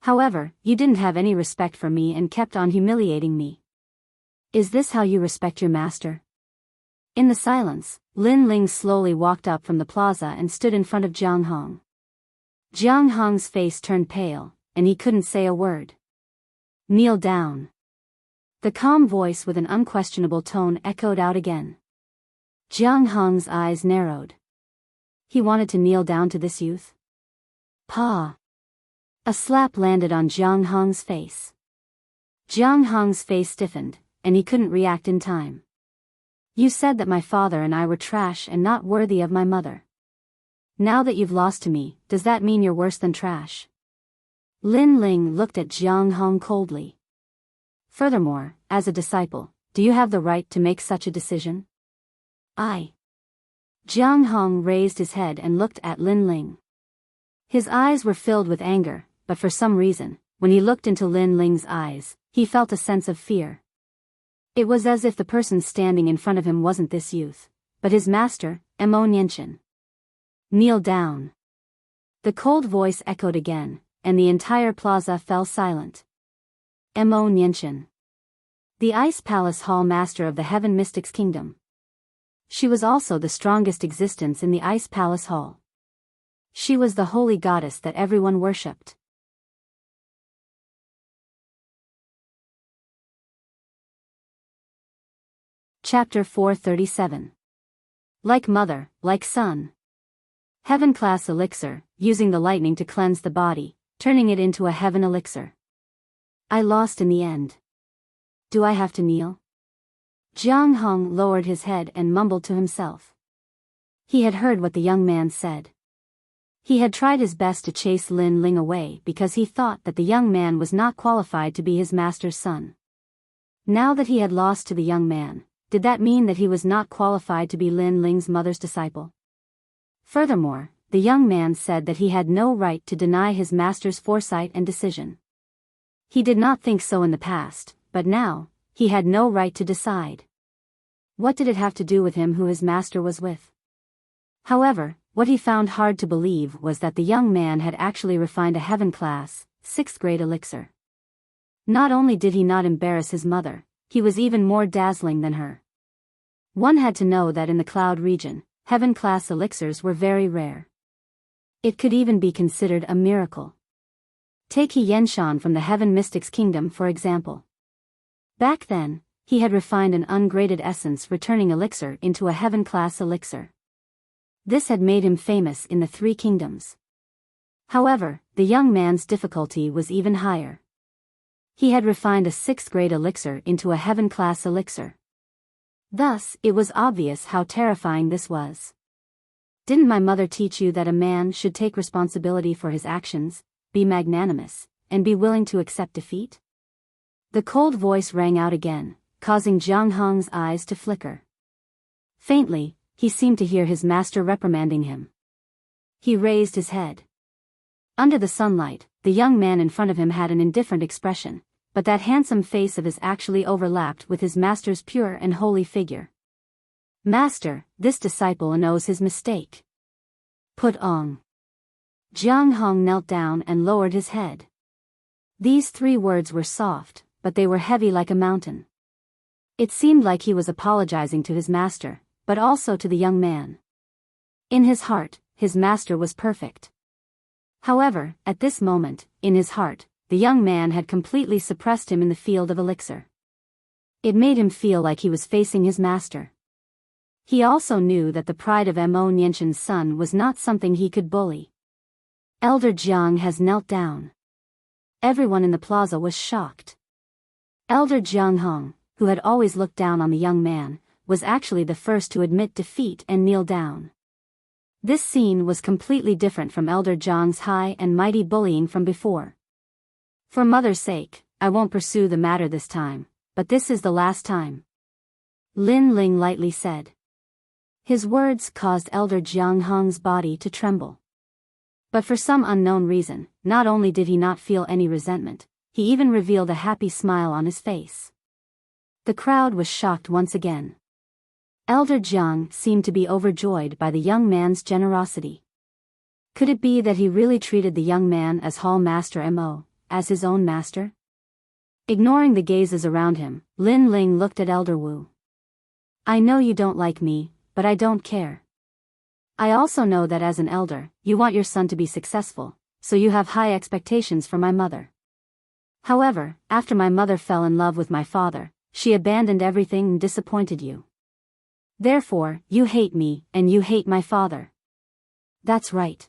However, you didn't have any respect for me and kept on humiliating me. Is this how you respect your master? In the silence, Lin Ling slowly walked up from the plaza and stood in front of Jiang Hong. Jiang Hong's face turned pale, and he couldn't say a word. Kneel down. The calm voice with an unquestionable tone echoed out again. Jiang Hong's eyes narrowed. He wanted to kneel down to this youth? Pa. A slap landed on Jiang Hong's face. Jiang Hong's face stiffened, and he couldn't react in time. You said that my father and I were trash and not worthy of my mother. Now that you've lost to me, does that mean you're worse than trash? Lin Ling looked at Jiang Hong coldly. Furthermore, as a disciple, do you have the right to make such a decision? Jiang Hong raised his head and looked at Lin Ling. His eyes were filled with anger, but for some reason, when he looked into Lin Ling's eyes, he felt a sense of fear. It was as if the person standing in front of him wasn't this youth, but his master, Mo Nianshan. Kneel down. The cold voice echoed again, and the entire plaza fell silent. Mo Nianchen. The Ice Palace Hall Master of the Heaven Mystics Kingdom. She was also the strongest existence in the Ice Palace Hall. She was the holy goddess that everyone worshipped. Chapter 437. Like mother, like son. Heaven class elixir, using the lightning to cleanse the body, turning it into a heaven elixir. I lost in the end. Do I have to kneel? Jiang Hong lowered his head and mumbled to himself. He had heard what the young man said. He had tried his best to chase Lin Ling away because he thought that the young man was not qualified to be his master's son. Now that he had lost to the young man, did that mean that he was not qualified to be Lin Ling's mother's disciple? Furthermore, the young man said that he had no right to deny his master's foresight and decision. He did not think so in the past, but now, he had no right to decide. What did it have to do with him who his master was with? However, what he found hard to believe was that the young man had actually refined a heaven class, 6th grade elixir. Not only did he not embarrass his mother, he was even more dazzling than her. One had to know that in the cloud region, heaven class elixirs were very rare. It could even be considered a miracle. Take He Yenshan from the Heaven Mystics Kingdom for example. Back then, he had refined an ungraded essence returning elixir into a heaven class elixir. This had made him famous in the 3 kingdoms. However, the young man's difficulty was even higher. He had refined a 6th grade elixir into a heaven class elixir. Thus, it was obvious how terrifying this was. Didn't my mother teach you that a man should take responsibility for his actions, be magnanimous, and be willing to accept defeat? The cold voice rang out again, causing Jiang Hong's eyes to flicker. Faintly, he seemed to hear his master reprimanding him. He raised his head. Under the sunlight, the young man in front of him had an indifferent expression, but that handsome face of his actually overlapped with his master's pure and holy figure. Master, this disciple knows his mistake. Put on. Jiang Hong knelt down and lowered his head. These 3 words were soft, but they were heavy like a mountain. It seemed like he was apologizing to his master, but also to the young man. In his heart, his master was perfect. However, at this moment, in his heart, the young man had completely suppressed him in the field of elixir. It made him feel like he was facing his master. He also knew that the pride of Mo Nianchen's son was not something he could bully. Elder Jiang has knelt down. Everyone in the plaza was shocked. Elder Jiang Hong, who had always looked down on the young man, was actually the first to admit defeat and kneel down. This scene was completely different from Elder Jiang's high and mighty bullying from before. For mother's sake, I won't pursue the matter this time, but this is the last time. Lin Ling lightly said. His words caused Elder Jiang Hong's body to tremble. But for some unknown reason, not only did he not feel any resentment, he even revealed a happy smile on his face. The crowd was shocked once again. Elder Jiang seemed to be overjoyed by the young man's generosity. Could it be that he really treated the young man as Hall Master Mo, as his own master? Ignoring the gazes around him, Lin Ling looked at Elder Wu. I know you don't like me, but I don't care. I also know that as an elder, you want your son to be successful, so you have high expectations for my mother. However, after my mother fell in love with my father, she abandoned everything and disappointed you. Therefore, you hate me, and you hate my father. That's right.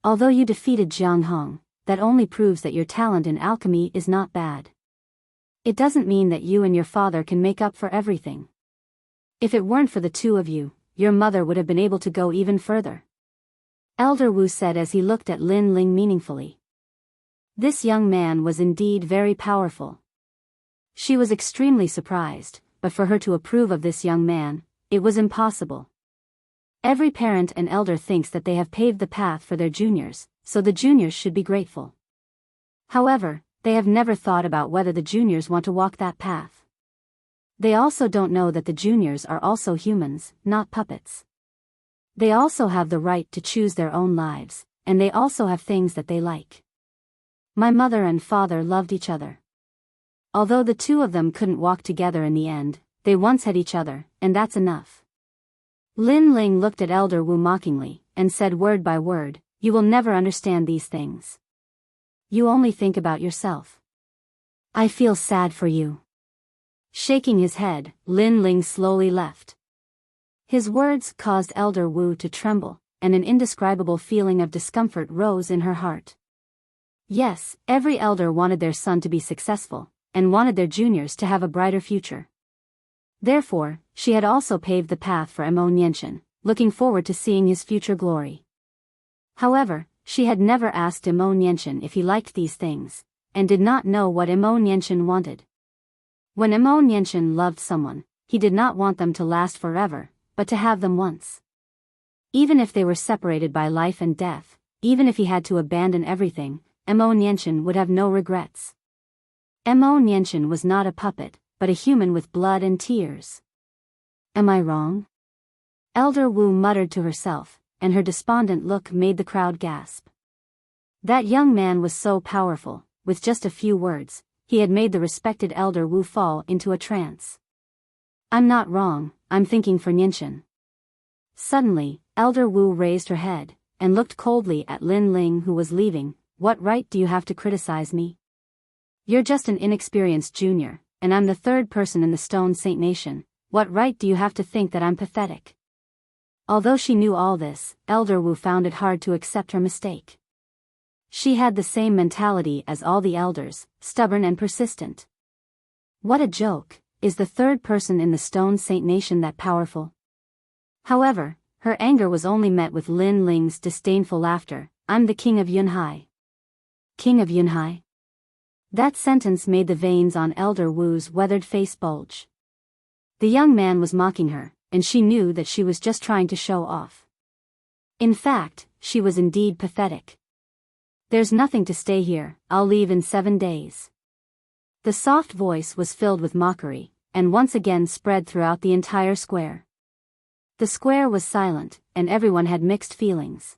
Although you defeated Jiang Hong, that only proves that your talent in alchemy is not bad. It doesn't mean that you and your father can make up for everything. If it weren't for the 2 of you, your mother would have been able to go even further. Elder Wu said as he looked at Lin Ling meaningfully. This young man was indeed very powerful. She was extremely surprised, but for her to approve of this young man, it was impossible. Every parent and elder thinks that they have paved the path for their juniors, so the juniors should be grateful. However, they have never thought about whether the juniors want to walk that path. They also don't know that the juniors are also humans, not puppets. They also have the right to choose their own lives, and they also have things that they like. My mother and father loved each other. Although the two of them couldn't walk together in the end, they once had each other, and that's enough. Lin Ling looked at Elder Wu mockingly, and said word by word, "You will never understand these things. You only think about yourself. I feel sad for you." Shaking his head, Lin Ling slowly left. His words caused Elder Wu to tremble, and an indescribable feeling of discomfort rose in her heart. Yes, every elder wanted their son to be successful, and wanted their juniors to have a brighter future. Therefore, she had also paved the path for Mo Nianchen, looking forward to seeing his future glory. However, she had never asked Mo Nianchen if he liked these things, and did not know what Mo Nianchen wanted. When Mo Nianchen loved someone, he did not want them to last forever, but to have them once. Even if they were separated by life and death, even if he had to abandon everything, Mo Nianchen would have no regrets. Mo Nianchen was not a puppet, but a human with blood and tears. Am I wrong? Elder Wu muttered to herself, and her despondent look made the crowd gasp. That young man was so powerful, with just a few words, he had made the respected Elder Wu fall into a trance. I'm not wrong, I'm thinking for Nianchen. Suddenly, Elder Wu raised her head, and looked coldly at Lin Ling who was leaving. What right do you have to criticize me? You're just an inexperienced junior, and I'm the third person in the Stone Saint Nation. What right do you have to think that I'm pathetic? Although she knew all this, Elder Wu found it hard to accept her mistake. She had the same mentality as all the elders, stubborn and persistent. What a joke, is the third person in the Stone Saint Nation that powerful? However, her anger was only met with Lin Ling's disdainful laughter. I'm the king of Yunhai. King of Yunhai? That sentence made the veins on Elder Wu's weathered face bulge. The young man was mocking her, and she knew that she was just trying to show off. In fact, she was indeed pathetic. There's nothing to stay here, I'll leave in 7 days. The soft voice was filled with mockery, and once again spread throughout the entire square. The square was silent, and everyone had mixed feelings.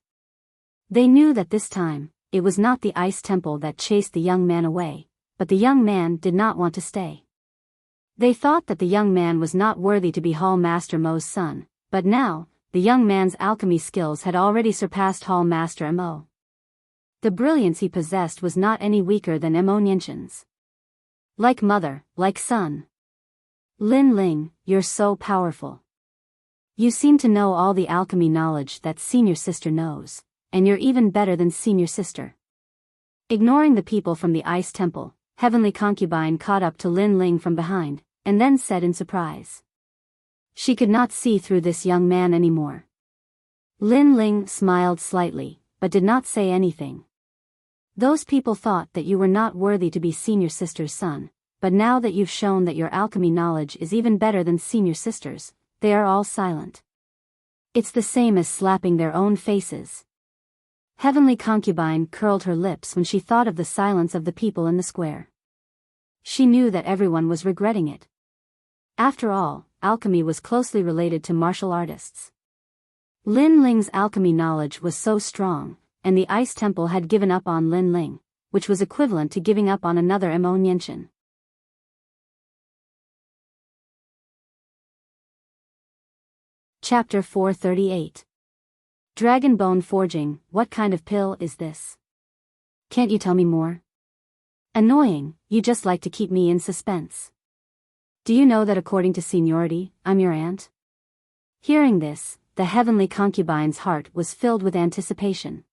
They knew that this time, it was not the ice temple that chased the young man away, but the young man did not want to stay. They thought that the young man was not worthy to be Hall Master Mo's son, but now, the young man's alchemy skills had already surpassed Hall Master Mo. The brilliance he possessed was not any weaker than Mo Nianchen's. Like mother, like son. Lin Ling, you're so powerful. You seem to know all the alchemy knowledge that senior sister knows, and you're even better than senior sister. Ignoring the people from the ice temple, Heavenly Concubine caught up to Lin Ling from behind, and then said in surprise. She could not see through this young man anymore. Lin Ling smiled slightly, but did not say anything. Those people thought that you were not worthy to be senior sister's son, but now that you've shown that your alchemy knowledge is even better than senior sister's, they are all silent. It's the same as slapping their own faces. Heavenly Concubine curled her lips when she thought of the silence of the people in the square. She knew that everyone was regretting it. After all, alchemy was closely related to martial artists. Lin Ling's alchemy knowledge was so strong, and the Ice Temple had given up on Lin Ling, which was equivalent to giving up on another Mo Nianchen. Chapter 438. Dragon Bone Forging. What kind of pill is this? Can't you tell me more? Annoying, you just like to keep me in suspense. Do you know that according to seniority, I'm your aunt? Hearing this, the Heavenly Concubine's heart was filled with anticipation.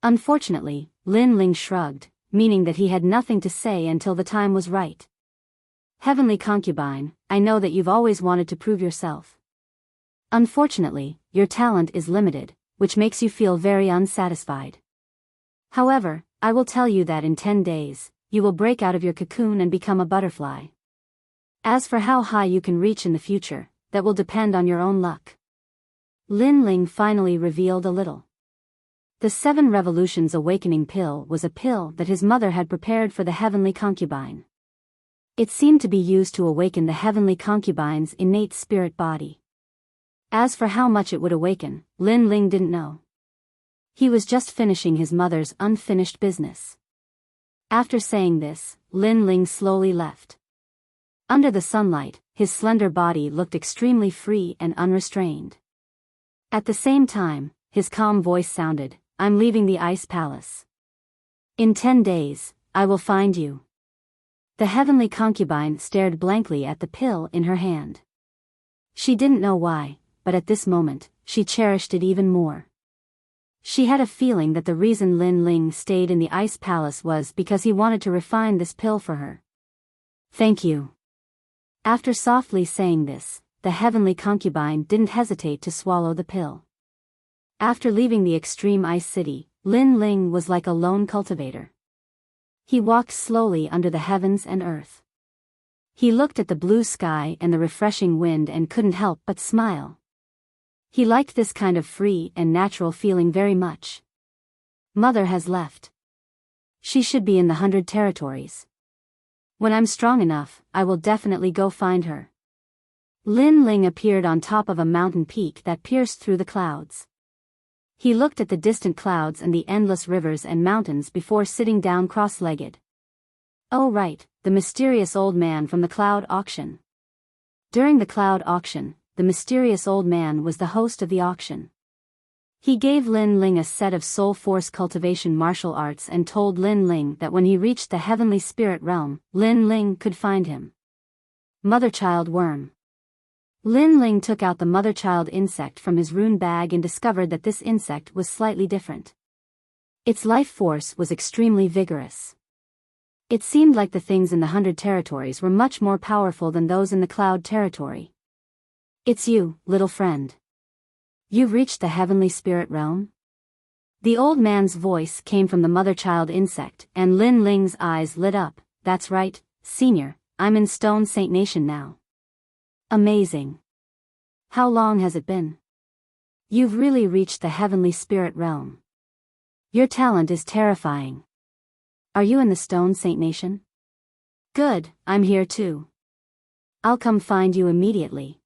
Unfortunately, Lin Ling shrugged, meaning that he had nothing to say until the time was right. Heavenly Concubine, I know that you've always wanted to prove yourself. Unfortunately, your talent is limited, which makes you feel very unsatisfied. However, I will tell you that in 10 days, you will break out of your cocoon and become a butterfly. As for how high you can reach in the future, that will depend on your own luck. Lin Ling finally revealed a little. The 7 Revolutions Awakening pill was a pill that his mother had prepared for the Heavenly Concubine. It seemed to be used to awaken the Heavenly Concubine's innate spirit body. As for how much it would awaken, Lin Ling didn't know. He was just finishing his mother's unfinished business. After saying this, Lin Ling slowly left. Under the sunlight, his slender body looked extremely free and unrestrained. At the same time, his calm voice sounded, "I'm leaving the Ice Palace. In 10 days, I will find you." The heavenly concubine stared blankly at the pill in her hand. She didn't know why, but at this moment, she cherished it even more. She had a feeling that the reason Lin Ling stayed in the Ice Palace was because he wanted to refine this pill for her. "Thank you." After softly saying this, the heavenly concubine didn't hesitate to swallow the pill. After leaving the extreme ice city, Lin Ling was like a lone cultivator. He walked slowly under the heavens and earth. He looked at the blue sky and the refreshing wind and couldn't help but smile. He liked this kind of free and natural feeling very much. Mother has left. She should be in the 100 territories. When I'm strong enough, I will definitely go find her. Lin Ling appeared on top of a mountain peak that pierced through the clouds. He looked at the distant clouds and the endless rivers and mountains before sitting down cross-legged. Oh right, the mysterious old man from the cloud auction. During the cloud auction, the mysterious old man was the host of the auction. He gave Lin Ling a set of soul force cultivation martial arts and told Lin Ling that when he reached the heavenly spirit realm, Lin Ling could find him. Mother-child worm. Lin Ling took out the mother-child insect from his rune bag and discovered that this insect was slightly different. Its life force was extremely vigorous. It seemed like the things in the 100 territories were much more powerful than those in the cloud territory. "It's you, little friend. You've reached the heavenly spirit realm?" The old man's voice came from the mother-child insect, and Lin Ling's eyes lit up. "That's right, senior, I'm in Stone Saint Nation now." "Amazing. How long has it been?" "You've really reached the heavenly spirit realm. Your talent is terrifying. Are you in the Stone Saint Nation?" "Good, I'm here too. I'll come find you immediately."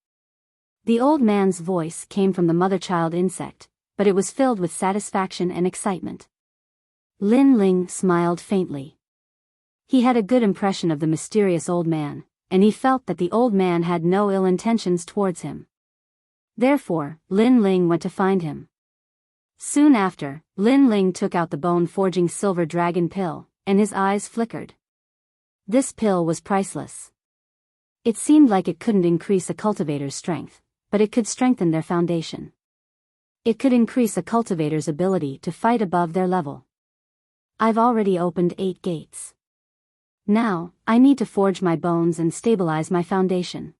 The old man's voice came from the mother-child insect, but it was filled with satisfaction and excitement. Lin Ling smiled faintly. He had a good impression of the mysterious old man, and he felt that the old man had no ill intentions towards him. Therefore, Lin Ling went to find him. Soon after, Lin Ling took out the bone-forging silver dragon pill, and his eyes flickered. This pill was priceless. It seemed like it couldn't increase a cultivator's strength, but it could strengthen their foundation. It could increase a cultivator's ability to fight above their level. "I've already opened 8 gates. Now, I need to forge my bones and stabilize my foundation.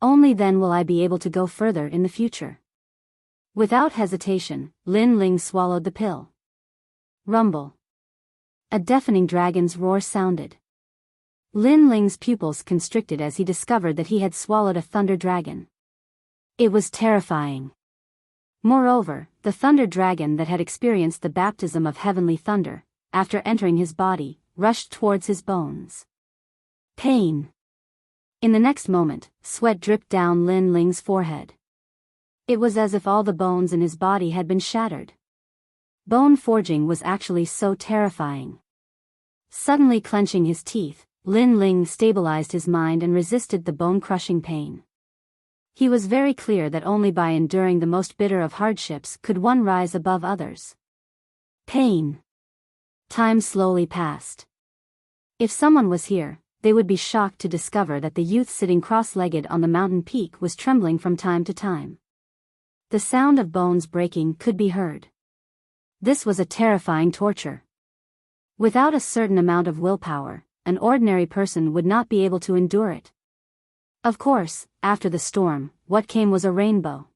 Only then will I be able to go further in the future." Without hesitation, Lin Ling swallowed the pill. Rumble. A deafening dragon's roar sounded. Lin Ling's pupils constricted as he discovered that he had swallowed a thunder dragon. It was terrifying. Moreover, the thunder dragon that had experienced the baptism of heavenly thunder, after entering his body, rushed towards his bones. Pain. In the next moment, sweat dripped down Lin Ling's forehead. It was as if all the bones in his body had been shattered. Bone forging was actually so terrifying. Suddenly clenching his teeth, Lin Ling stabilized his mind and resisted the bone-crushing pain. He was very clear that only by enduring the most bitter of hardships could one rise above others. Pain. Time slowly passed. If someone was here, they would be shocked to discover that the youth sitting cross-legged on the mountain peak was trembling from time to time. The sound of bones breaking could be heard. This was a terrifying torture. Without a certain amount of willpower, an ordinary person would not be able to endure it. Of course, after the storm, what came was a rainbow.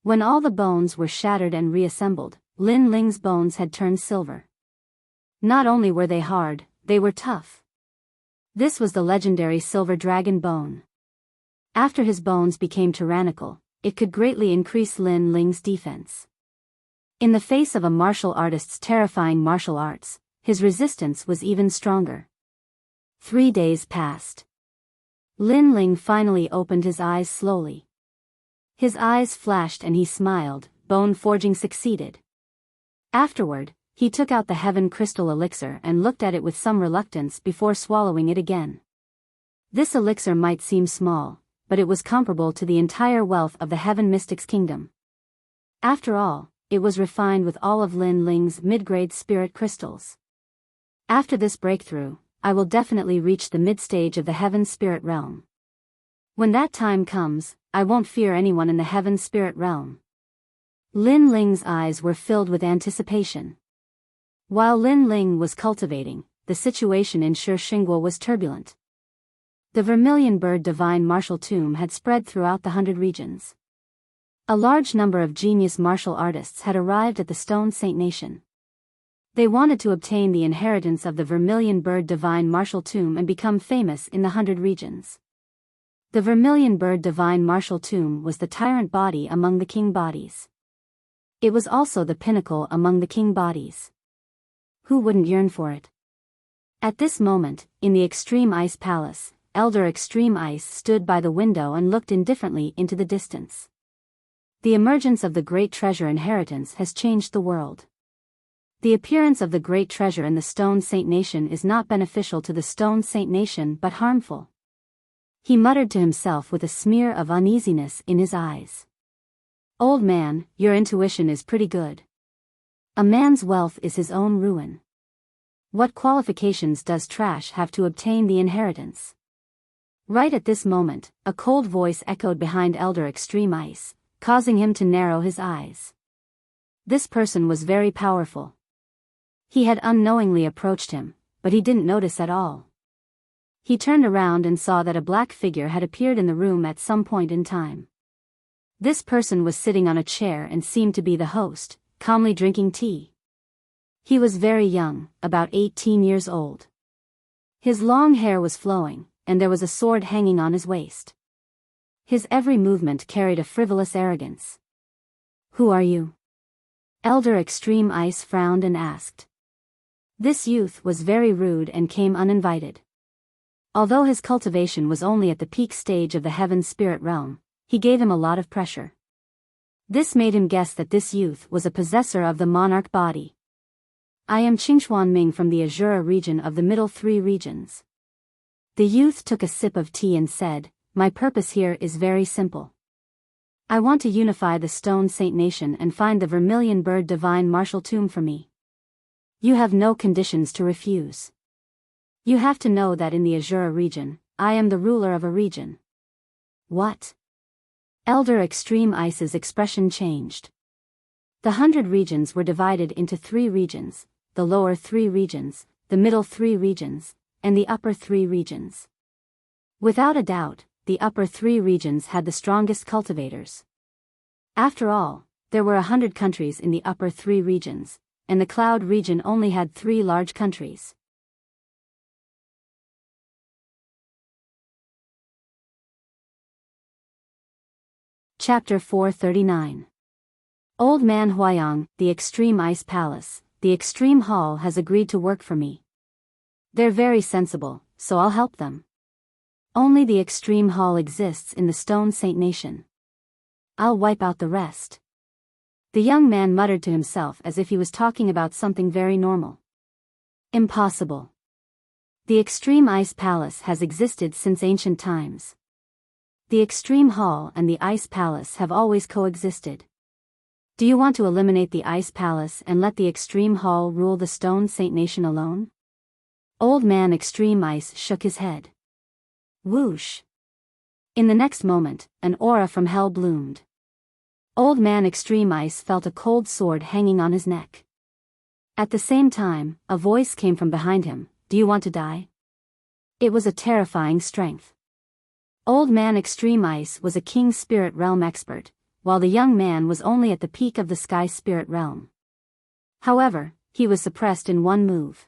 When all the bones were shattered and reassembled, Lin Ling's bones had turned silver. Not only were they hard, they were tough. This was the legendary silver dragon bone. After his bones became tyrannical, it could greatly increase Lin Ling's defense. In the face of a martial artist's terrifying martial arts, his resistance was even stronger. 3 days passed. Lin Ling finally opened his eyes slowly. His eyes flashed and he smiled. Bone forging succeeded. Afterward, He took out the heaven crystal elixir and looked at it with some reluctance before swallowing it again. This elixir might seem small, but it was comparable to the entire wealth of the heaven mystic's kingdom. After all, it was refined with all of Lin Ling's mid-grade spirit crystals. After this breakthrough, I will definitely reach the mid-stage of the heaven spirit realm. When that time comes, I won't fear anyone in the heaven spirit realm. Lin Ling's eyes were filled with anticipation. While Lin Ling was cultivating, the situation in Shishingguo was turbulent. The Vermilion Bird Divine Martial Tomb had spread throughout the 100 regions. A large number of genius martial artists had arrived at the Stone Saint Nation. They wanted to obtain the inheritance of the Vermilion Bird Divine Martial Tomb and become famous in the 100 regions. The Vermilion Bird Divine Martial Tomb was the tyrant body among the king bodies. It was also the pinnacle among the king bodies. Who wouldn't yearn for it? At this moment, in the Extreme Ice Palace, Elder Extreme Ice stood by the window and looked indifferently into the distance. The emergence of the Great Treasure Inheritance has changed the world. The appearance of the Great Treasure in the Stone Saint Nation is not beneficial to the Stone Saint Nation but harmful. He muttered to himself with a smear of uneasiness in his eyes. Old man, your intuition is pretty good. A man's wealth is his own ruin. What qualifications does trash have to obtain the inheritance? Right at this moment, a cold voice echoed behind Elder Extreme Ice, causing him to narrow his eyes. This person was very powerful. He had unknowingly approached him, but he didn't notice at all. He turned around and saw that a black figure had appeared in the room at some point in time. This person was sitting on a chair and seemed to be the host, calmly drinking tea. He was very young, about 18 years old. His long hair was flowing, and there was a sword hanging on his waist. His every movement carried a frivolous arrogance. Who are you? Elder Extreme Ice frowned and asked. This youth was very rude and came uninvited. Although his cultivation was only at the peak stage of the heaven spirit realm, he gave him a lot of pressure. This made him guess that this youth was a possessor of the monarch body. I am Qingxuan Ming from the Azura region of the middle 3 regions. The youth took a sip of tea and said, my purpose here is very simple. I want to unify the Stone Saint Nation and find the Vermilion Bird Divine Martial Tomb for me. You have no conditions to refuse. You have to know that in the Azura region, I am the ruler of a region. What? Elder Extreme Ice's expression changed. The 100 regions were divided into 3 regions, the lower 3 regions, the middle 3 regions, and the upper 3 regions. Without a doubt, the upper 3 regions had the strongest cultivators. After all, there were 100 countries in the upper 3 regions, and the Cloud region only had 3 large countries. Chapter 439. Old Man Huayang, the Extreme Ice Palace, the Extreme Hall has agreed to work for me. They're very sensible, so I'll help them. Only the Extreme Hall exists in the Stone Saint Nation. I'll wipe out the rest. The young man muttered to himself as if he was talking about something very normal. Impossible. The Extreme Ice Palace has existed since ancient times. The Extreme Hall and the Ice Palace have always coexisted. Do you want to eliminate the Ice Palace and let the Extreme Hall rule the Stone Saint Nation alone? Old Man Extreme Ice shook his head. Whoosh. In the next moment, an aura from hell bloomed. Old Man Extreme Ice felt a cold sword hanging on his neck. At the same time, a voice came from behind him. Do you want to die? It was a terrifying strength. Old Man Extreme Ice was a King Spirit Realm expert, while the young man was only at the peak of the Sky Spirit Realm. However, he was suppressed in one move.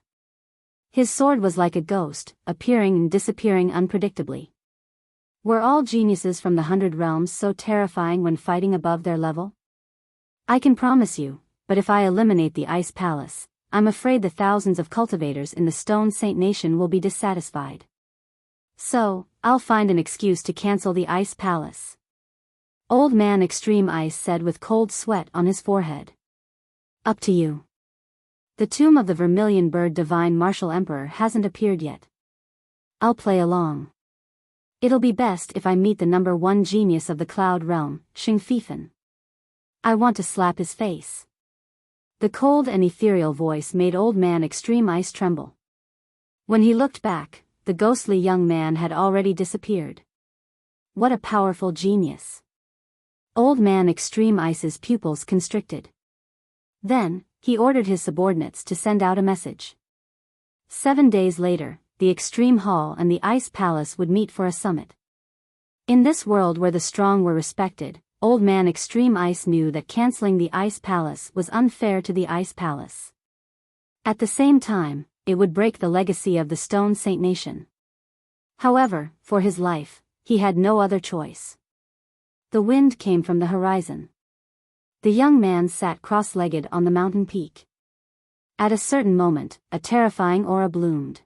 His sword was like a ghost, appearing and disappearing unpredictably. Were all geniuses from the 100 realms so terrifying when fighting above their level? I can promise you, but if I eliminate the Ice Palace, I'm afraid the thousands of cultivators in the Stone Saint Nation will be dissatisfied. So, I'll find an excuse to cancel the Ice Palace. Old Man Extreme Ice said with cold sweat on his forehead. Up to you. The tomb of the Vermilion Bird Divine Martial Emperor hasn't appeared yet. I'll play along. It'll be best if I meet the number 1 genius of the Cloud Realm, Xing Fifan. I want to slap his face. The cold and ethereal voice made Old Man Extreme Ice tremble. When he looked back, the ghostly young man had already disappeared. What a powerful genius. Old Man Extreme Ice's pupils constricted. Then, he ordered his subordinates to send out a message. 7 days later, the Extreme Hall and the Ice Palace would meet for a summit. In this world where the strong were respected, Old Man Extreme Ice knew that canceling the Ice Palace was unfair to the Ice Palace. At the same time, it would break the legacy of the Stone Saint Nation. However, for his life, he had no other choice. The wind came from the horizon. The young man sat cross-legged on the mountain peak. At a certain moment, a terrifying aura bloomed.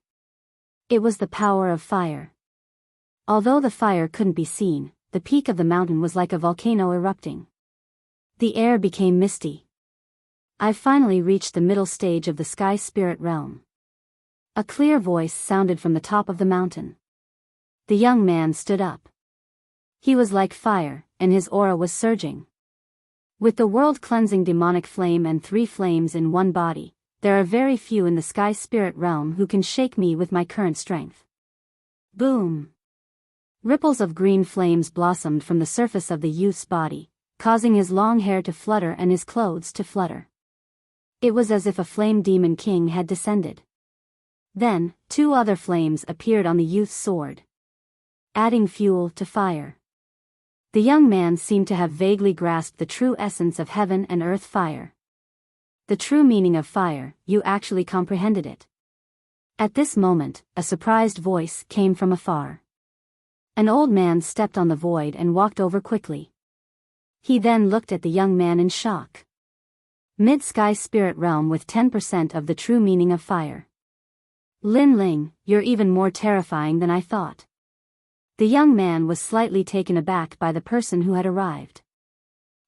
It was the power of fire. Although the fire couldn't be seen, the peak of the mountain was like a volcano erupting. The air became misty. I finally reached the middle stage of the Sky Spirit Realm. A clear voice sounded from the top of the mountain. The young man stood up. He was like fire, and his aura was surging. With the world-cleansing demonic flame and 3 flames in one body, there are very few in the Sky Spirit Realm who can shake me with my current strength. Boom! Ripples of green flames blossomed from the surface of the youth's body, causing his long hair to flutter and his clothes to flutter. It was as if a flame demon king had descended. Then, 2 other flames appeared on the youth's sword, adding fuel to fire. The young man seemed to have vaguely grasped the true essence of heaven and earth fire. The true meaning of fire, you actually comprehended it. At this moment, a surprised voice came from afar. An old man stepped on the void and walked over quickly. He then looked at the young man in shock. Mid-Sky Spirit Realm with 10% of the true meaning of fire. Lin Ling, you're even more terrifying than I thought. The young man was slightly taken aback by the person who had arrived.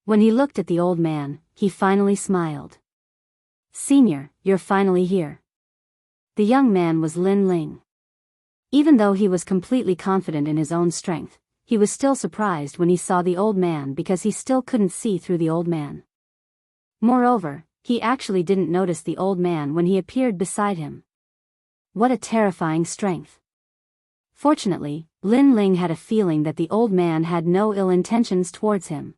When he looked at the old man, he finally smiled. Senior, you're finally here. The young man was Lin Ling. Even though he was completely confident in his own strength, he was still surprised when he saw the old man because he still couldn't see through the old man. Moreover, he actually didn't notice the old man when he appeared beside him. What a terrifying strength. Fortunately, Lin Ling had a feeling that the old man had no ill intentions towards him.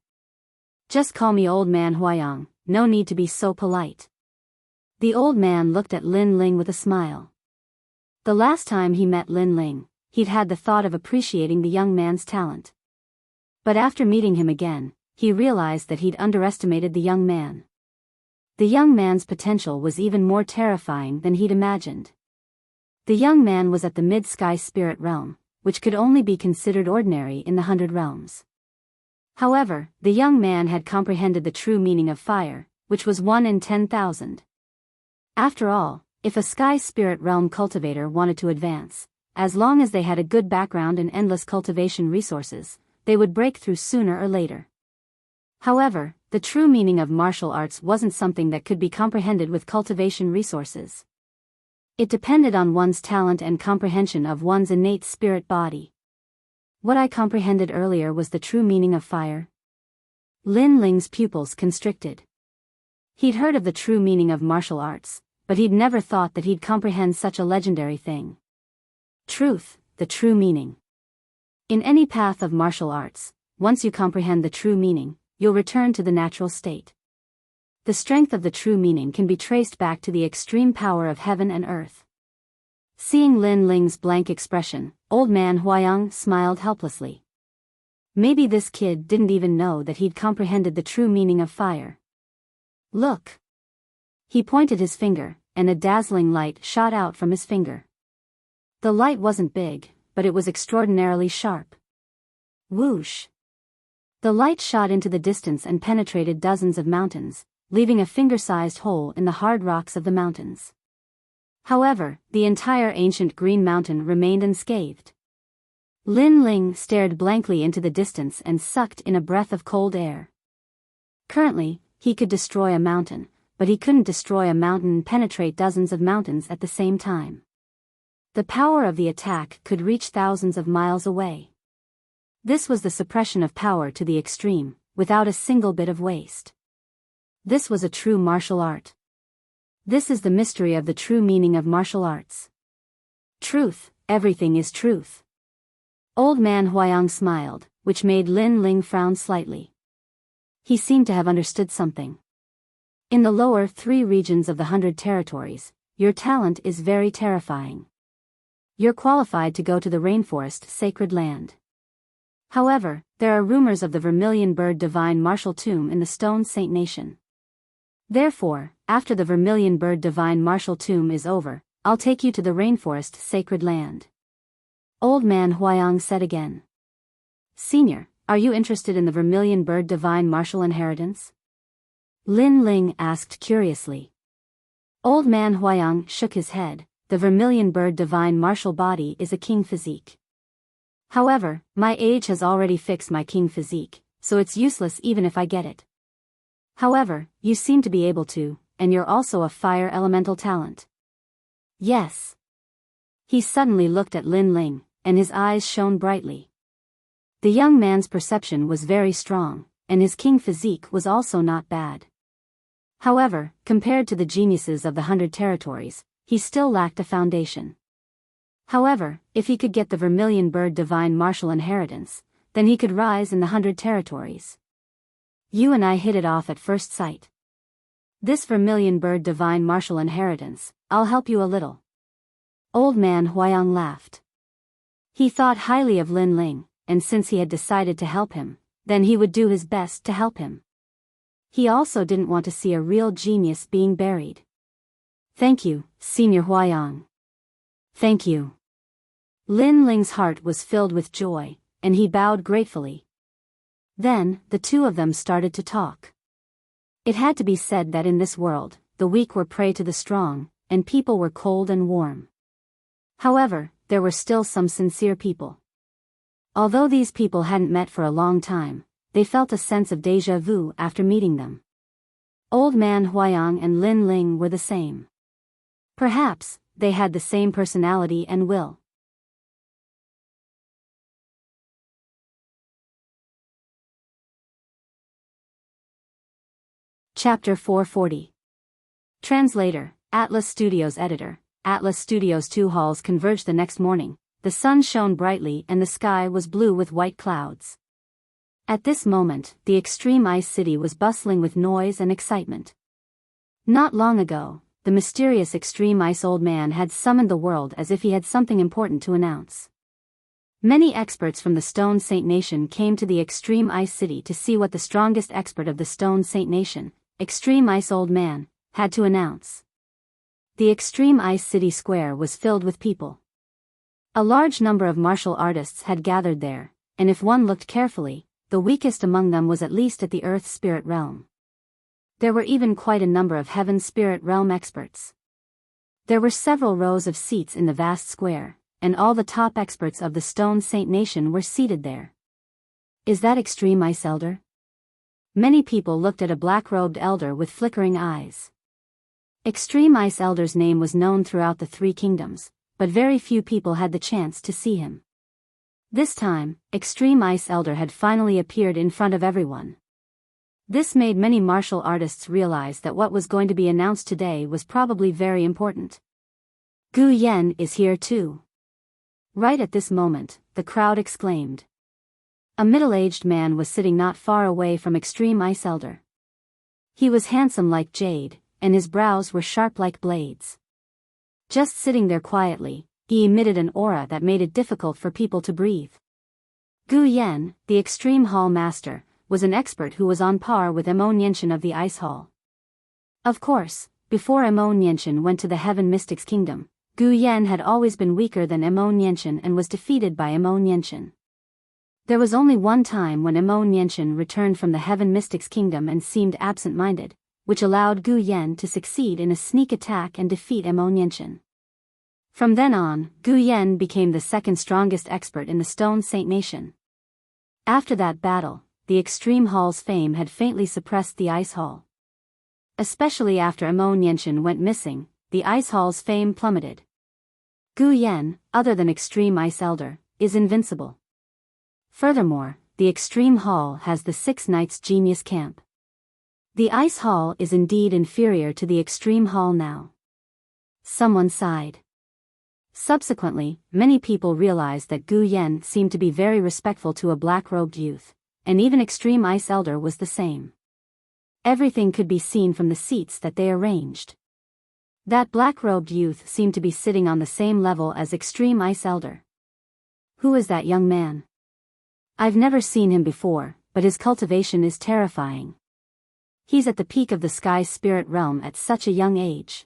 Just call me Old Man Huayang, no need to be so polite. The old man looked at Lin Ling with a smile. The last time he met Lin Ling, he'd had the thought of appreciating the young man's talent. But after meeting him again, he realized that he'd underestimated the young man. The young man's potential was even more terrifying than he'd imagined. The young man was at the Mid-Sky Spirit Realm, which could only be considered ordinary in the 100 realms. However, the young man had comprehended the true meaning of fire, which was 1 in 10,000. After all, if a Sky Spirit Realm cultivator wanted to advance, as long as they had a good background and endless cultivation resources, they would break through sooner or later. However, the true meaning of martial arts wasn't something that could be comprehended with cultivation resources. It depended on one's talent and comprehension of one's innate spirit body. What I comprehended earlier was the true meaning of fire. Lin Ling's pupils constricted. He'd heard of the true meaning of martial arts, but he'd never thought that he'd comprehend such a legendary thing. Truth, the true meaning. In any path of martial arts, once you comprehend the true meaning, you'll return to the natural state. The strength of the true meaning can be traced back to the extreme power of heaven and earth. Seeing Lin Ling's blank expression, Old Man Huayang smiled helplessly. Maybe this kid didn't even know that he'd comprehended the true meaning of fire. Look! He pointed his finger, and a dazzling light shot out from his finger. The light wasn't big, but it was extraordinarily sharp. Whoosh! The light shot into the distance and penetrated dozens of mountains, leaving a finger-sized hole in the hard rocks of the mountains. However, the entire ancient green mountain remained unscathed. Lin Ling stared blankly into the distance and sucked in a breath of cold air. Currently, he could destroy a mountain, but he couldn't destroy a mountain and penetrate dozens of mountains at the same time. The power of the attack could reach thousands of miles away. This was the suppression of power to the extreme, without a single bit of waste. This was a true martial art. This is the mystery of the true meaning of martial arts. Truth, everything is truth. Old man Huayang smiled, which made Lin Ling frown slightly. He seemed to have understood something. In the lower 3 regions of the 100 territories, your talent is very terrifying. You're qualified to go to the rainforest sacred land. However, there are rumors of the Vermilion Bird Divine Martial Tomb in the Stone Saint Nation. Therefore, after the Vermilion Bird Divine Martial Tomb is over, I'll take you to the rainforest sacred land. Old man Huayang said again. Senior, are you interested in the Vermilion Bird Divine Martial Inheritance? Lin Ling asked curiously. Old man Huayang shook his head. The Vermilion Bird Divine Martial Body is a king physique. However, my age has already fixed my king physique, so it's useless even if I get it. However, you seem to be able to, and you're also a fire elemental talent. Yes. He suddenly looked at Lin Ling, and his eyes shone brightly. The young man's perception was very strong, and his king physique was also not bad. However, compared to the geniuses of the 100 territories, he still lacked a foundation. However, if he could get the Vermilion Bird Divine Martial Inheritance, then he could rise in the 100 territories. You and I hit it off at first sight. This Vermilion Bird Divine Martial Inheritance, I'll help you a little. Old man Huayang laughed. He thought highly of Lin Ling, and since he had decided to help him, then he would do his best to help him. He also didn't want to see a real genius being buried. Thank you, Senior Huayang. Thank you. Lin Ling's heart was filled with joy, and he bowed gratefully. Then, the two of them started to talk. It had to be said that in this world, the weak were prey to the strong, and people were cold and warm. However, there were still some sincere people. Although these people hadn't met for a long time, they felt a sense of déjà vu after meeting them. Old man Huayang and Lin Ling were the same. Perhaps, they had the same personality and will. Chapter 440. Translator, Atlas Studios Editor. Atlas Studios 2 halls converged the next morning. The sun shone brightly and the sky was blue with white clouds. At this moment, the extreme ice city was bustling with noise and excitement. Not long ago, the mysterious extreme ice old man had summoned the world as if he had something important to announce. Many experts from the Stone Saint Nation came to the extreme ice city to see what the strongest expert of the Stone Saint Nation, Extreme Ice Old Man, had to announce. The extreme ice city square was filled with people. A large number of martial artists had gathered there, and if one looked carefully, the weakest among them was at least at the Earth Spirit Realm. There were even quite a number of Heaven Spirit Realm experts. There were several rows of seats in the vast square, and all the top experts of the Stone Saint Nation were seated there. Is that Extreme Ice Elder? Many people looked at a black-robed elder with flickering eyes. Extreme Ice Elder's name was known throughout the 3 kingdoms, but very few people had the chance to see him. This time, Extreme Ice Elder had finally appeared in front of everyone. This made many martial artists realize that what was going to be announced today was probably very important. Gu Yan is here too. Right at this moment, the crowd exclaimed. A middle-aged man was sitting not far away from Extreme Ice Elder. He was handsome like jade, and his brows were sharp like blades. Just sitting there quietly, he emitted an aura that made it difficult for people to breathe. Gu Yan, the Extreme Hall Master, was an expert who was on par with Emo Niantian of the Ice Hall. Of course, before Emo Niantian went to the Heaven Mystics Kingdom, Gu Yan had always been weaker than Emo Niantian and was defeated by Emo Niantian. There was only one time when Emo Niantian returned from the Heaven Mystics Kingdom and seemed absent-minded, which allowed Gu Yan to succeed in a sneak attack and defeat Emo Niantian. From then on, Gu Yan became the second strongest expert in the Stone Saint Nation. After that battle, the Extreme Hall's fame had faintly suppressed the Ice Hall. Especially after Imo Nianshan went missing, the Ice Hall's fame plummeted. Gu Yan, other than Extreme Ice Elder, is invincible. Furthermore, the Extreme Hall has the 6 Knights Genius Camp. The Ice Hall is indeed inferior to the Extreme Hall now. Someone sighed. Subsequently, many people realized that Gu Yan seemed to be very respectful to a black-robed youth, and even Extreme Ice Elder was the same. Everything could be seen from the seats that they arranged. That black-robed youth seemed to be sitting on the same level as Extreme Ice Elder. Who is that young man? I've never seen him before, but his cultivation is terrifying. He's at the peak of the sky spirit realm at such a young age.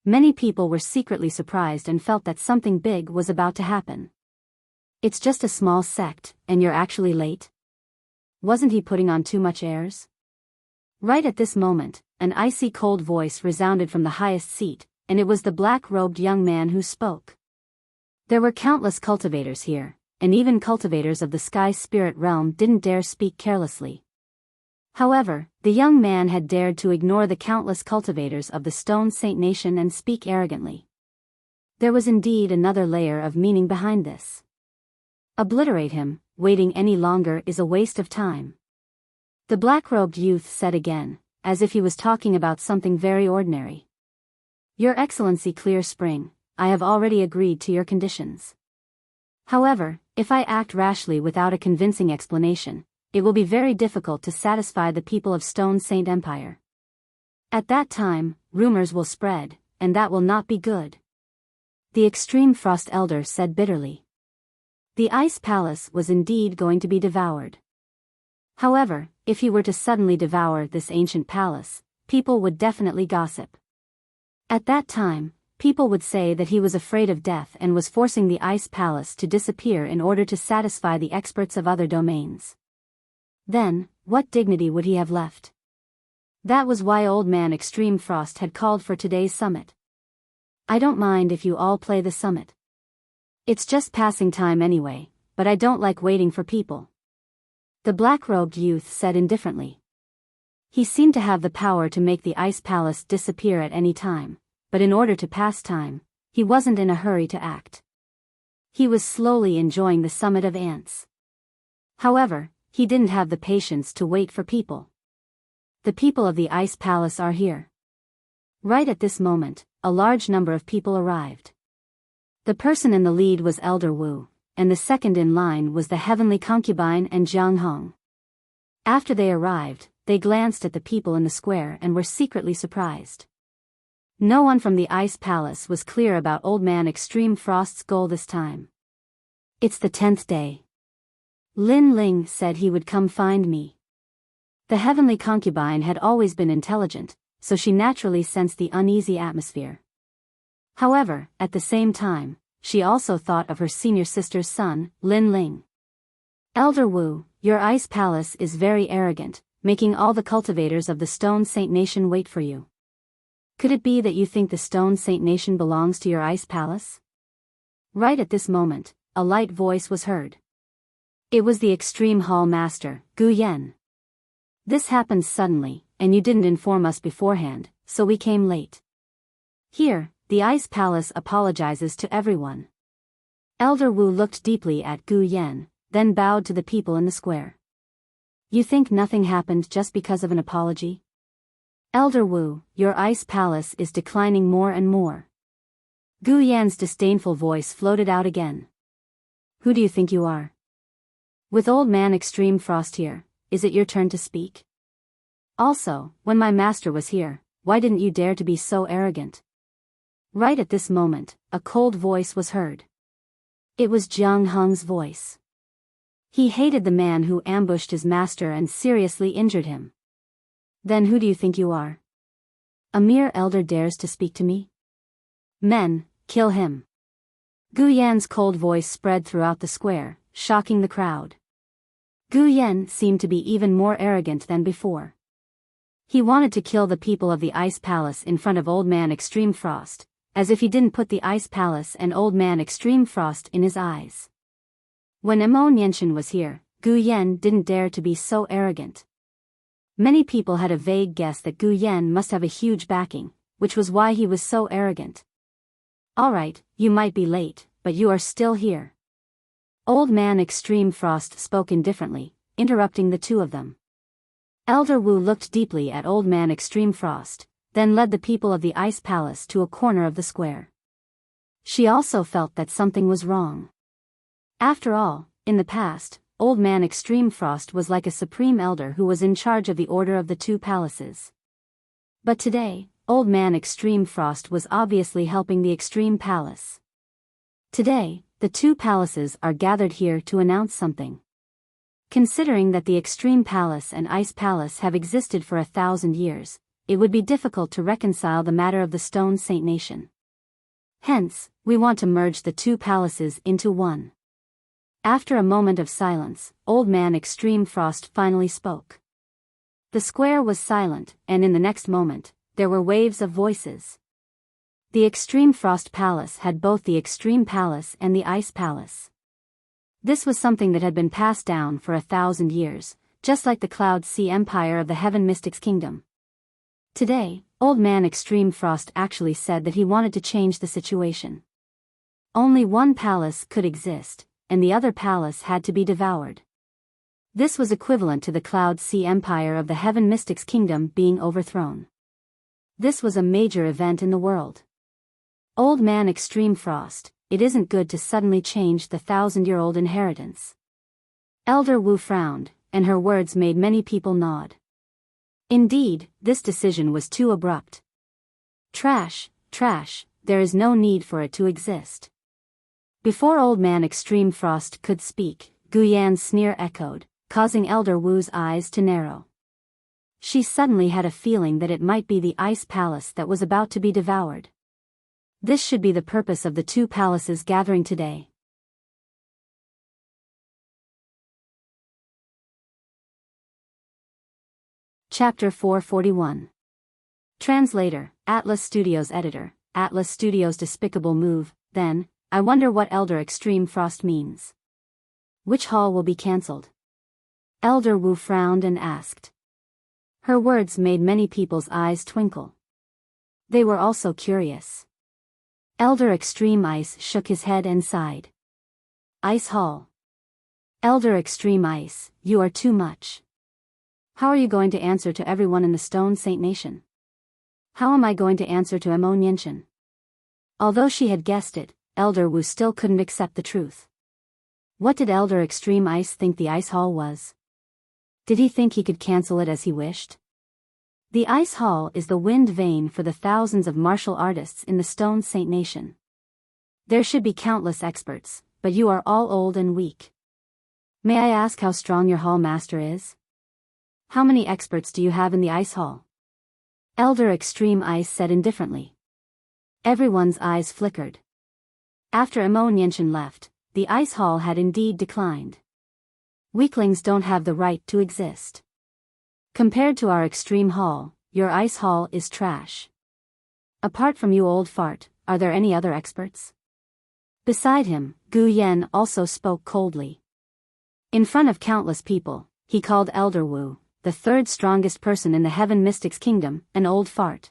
Many people were secretly surprised and felt that something big was about to happen. It's just a small sect, and you're actually late? Wasn't he putting on too much airs? Right at this moment, an icy cold voice resounded from the highest seat, and it was the black-robed young man who spoke. There were countless cultivators here, and even cultivators of the sky spirit realm didn't dare speak carelessly. However, the young man had dared to ignore the countless cultivators of the Stone Saint Nation and speak arrogantly. There was indeed another layer of meaning behind this. Obliterate him, waiting any longer is a waste of time. The black-robed youth said again, as if he was talking about something very ordinary. Your Excellency Clear Spring, I have already agreed to your conditions. However, if I act rashly without a convincing explanation, it will be very difficult to satisfy the people of Stone Saint Empire. At that time, rumors will spread, and that will not be good. The Extreme Frost Elder said bitterly. The Ice Palace was indeed going to be devoured. However, if he were to suddenly devour this ancient palace, people would definitely gossip. At that time, people would say that he was afraid of death and was forcing the Ice Palace to disappear in order to satisfy the experts of other domains. Then, what dignity would he have left? That was why Old Man Extreme Frost had called for today's summit. I don't mind if you all play the summit. It's just passing time anyway, but I don't like waiting for people. The black-robed youth said indifferently. He seemed to have the power to make the Ice Palace disappear at any time, but in order to pass time, he wasn't in a hurry to act. He was slowly enjoying the summit of ants. However, he didn't have the patience to wait for people. The people of the Ice Palace are here. Right at this moment, a large number of people arrived. The person in the lead was Elder Wu, and the second in line was the Heavenly Concubine and Jiang Hong. After they arrived, they glanced at the people in the square and were secretly surprised. No one from the Ice Palace was clear about Old Man Extreme Frost's goal this time. It's the 10th day. Lin Ling said he would come find me. The Heavenly Concubine had always been intelligent, so she naturally sensed the uneasy atmosphere. However, at the same time, she also thought of her senior sister's son, Lin Ling. Elder Wu, your Ice Palace is very arrogant, making all the cultivators of the Stone Saint Nation wait for you. Could it be that you think the Stone Saint Nation belongs to your Ice Palace? Right at this moment, a light voice was heard. It was the Extreme Hall Master, Gu Yan. This happened suddenly, and you didn't inform us beforehand, so we came late. Here, the Ice Palace apologizes to everyone. Elder Wu looked deeply at Gu Yan, then bowed to the people in the square. You think nothing happened just because of an apology? Elder Wu, your Ice Palace is declining more and more. Gu Yan's disdainful voice floated out again. Who do you think you are? With Old Man Extreme Frost here, is it your turn to speak? Also, when my master was here, why didn't you dare to be so arrogant? Right at this moment, a cold voice was heard. It was Jiang Hong's voice. He hated the man who ambushed his master and seriously injured him. Then who do you think you are? A mere elder dares to speak to me? Men, kill him. Gu Yan's cold voice spread throughout the square, shocking the crowd. Gu Yan seemed to be even more arrogant than before. He wanted to kill the people of the Ice Palace in front of Old Man Extreme Frost, as if he didn't put the Ice Palace and Old Man Extreme Frost in his eyes. When Imo Nianshan was here, Gu Yan didn't dare to be so arrogant. Many people had a vague guess that Gu Yan must have a huge backing, which was why he was so arrogant. "All right, you might be late, but you are still here." Old Man Extreme Frost spoke indifferently, interrupting the two of them. Elder Wu looked deeply at Old Man Extreme Frost, then led the people of the Ice Palace to a corner of the square. She also felt that something was wrong. After all, in the past, Old Man Extreme Frost was like a supreme elder who was in charge of the order of the two palaces. But today, Old Man Extreme Frost was obviously helping the Extreme Palace. Today, the two palaces are gathered here to announce something. Considering that the Extreme Palace and Ice Palace have existed for 1,000 years, it would be difficult to reconcile the matter of the Stone Saint Nation. Hence, we want to merge the two palaces into one. After a moment of silence, Old Man Extreme Frost finally spoke. The square was silent, and in the next moment, there were waves of voices. The Extreme Frost Palace had both the Extreme Palace and the Ice Palace. This was something that had been passed down for 1,000 years, just like the Cloud Sea Empire of the Heaven Mystics Kingdom. Today, Old Man Extreme Frost actually said that he wanted to change the situation. Only one palace could exist, and the other palace had to be devoured. This was equivalent to the Cloud Sea Empire of the Heaven Mystics Kingdom being overthrown. This was a major event in the world. Old Man Extreme Frost, it isn't good to suddenly change the 1,000-year-old inheritance. Elder Wu frowned, and her words made many people nod. Indeed, this decision was too abrupt. Trash, there is no need for it to exist. Before Old Man Extreme Frost could speak, Gu Yan's sneer echoed, causing Elder Wu's eyes to narrow. She suddenly had a feeling that it might be the Ice Palace that was about to be devoured. This should be the purpose of the two palaces gathering today. Chapter 441. Translator, Atlas Studios Editor, Atlas Studios' despicable move. Then, I wonder what Elder Extreme Frost means. Which hall will be cancelled? Elder Wu frowned and asked. Her words made many people's eyes twinkle. They were also curious. Elder Extreme Ice shook his head and sighed. Ice Hall. Elder Extreme Ice, you are too much. How are you going to answer to everyone in the Stone Saint Nation? How am I going to answer to Emo Nianchen? Although she had guessed it, Elder Wu still couldn't accept the truth. What did Elder Extreme Ice think the Ice Hall was? Did he think he could cancel it as he wished? The Ice Hall is the wind vane for the thousands of martial artists in the Stone Saint Nation. There should be countless experts, but you are all old and weak. May I ask how strong your hall master is? How many experts do you have in the Ice Hall? Elder Extreme Ice said indifferently. Everyone's eyes flickered. After Emo Nianchen left, the Ice Hall had indeed declined. Weaklings don't have the right to exist. Compared to our Extreme Hall, your Ice Hall is trash. Apart from you old fart, are there any other experts? Beside him, Gu Yan also spoke coldly. In front of countless people, he called Elder Wu, the third strongest person in the Heaven Mystics Kingdom, an old fart.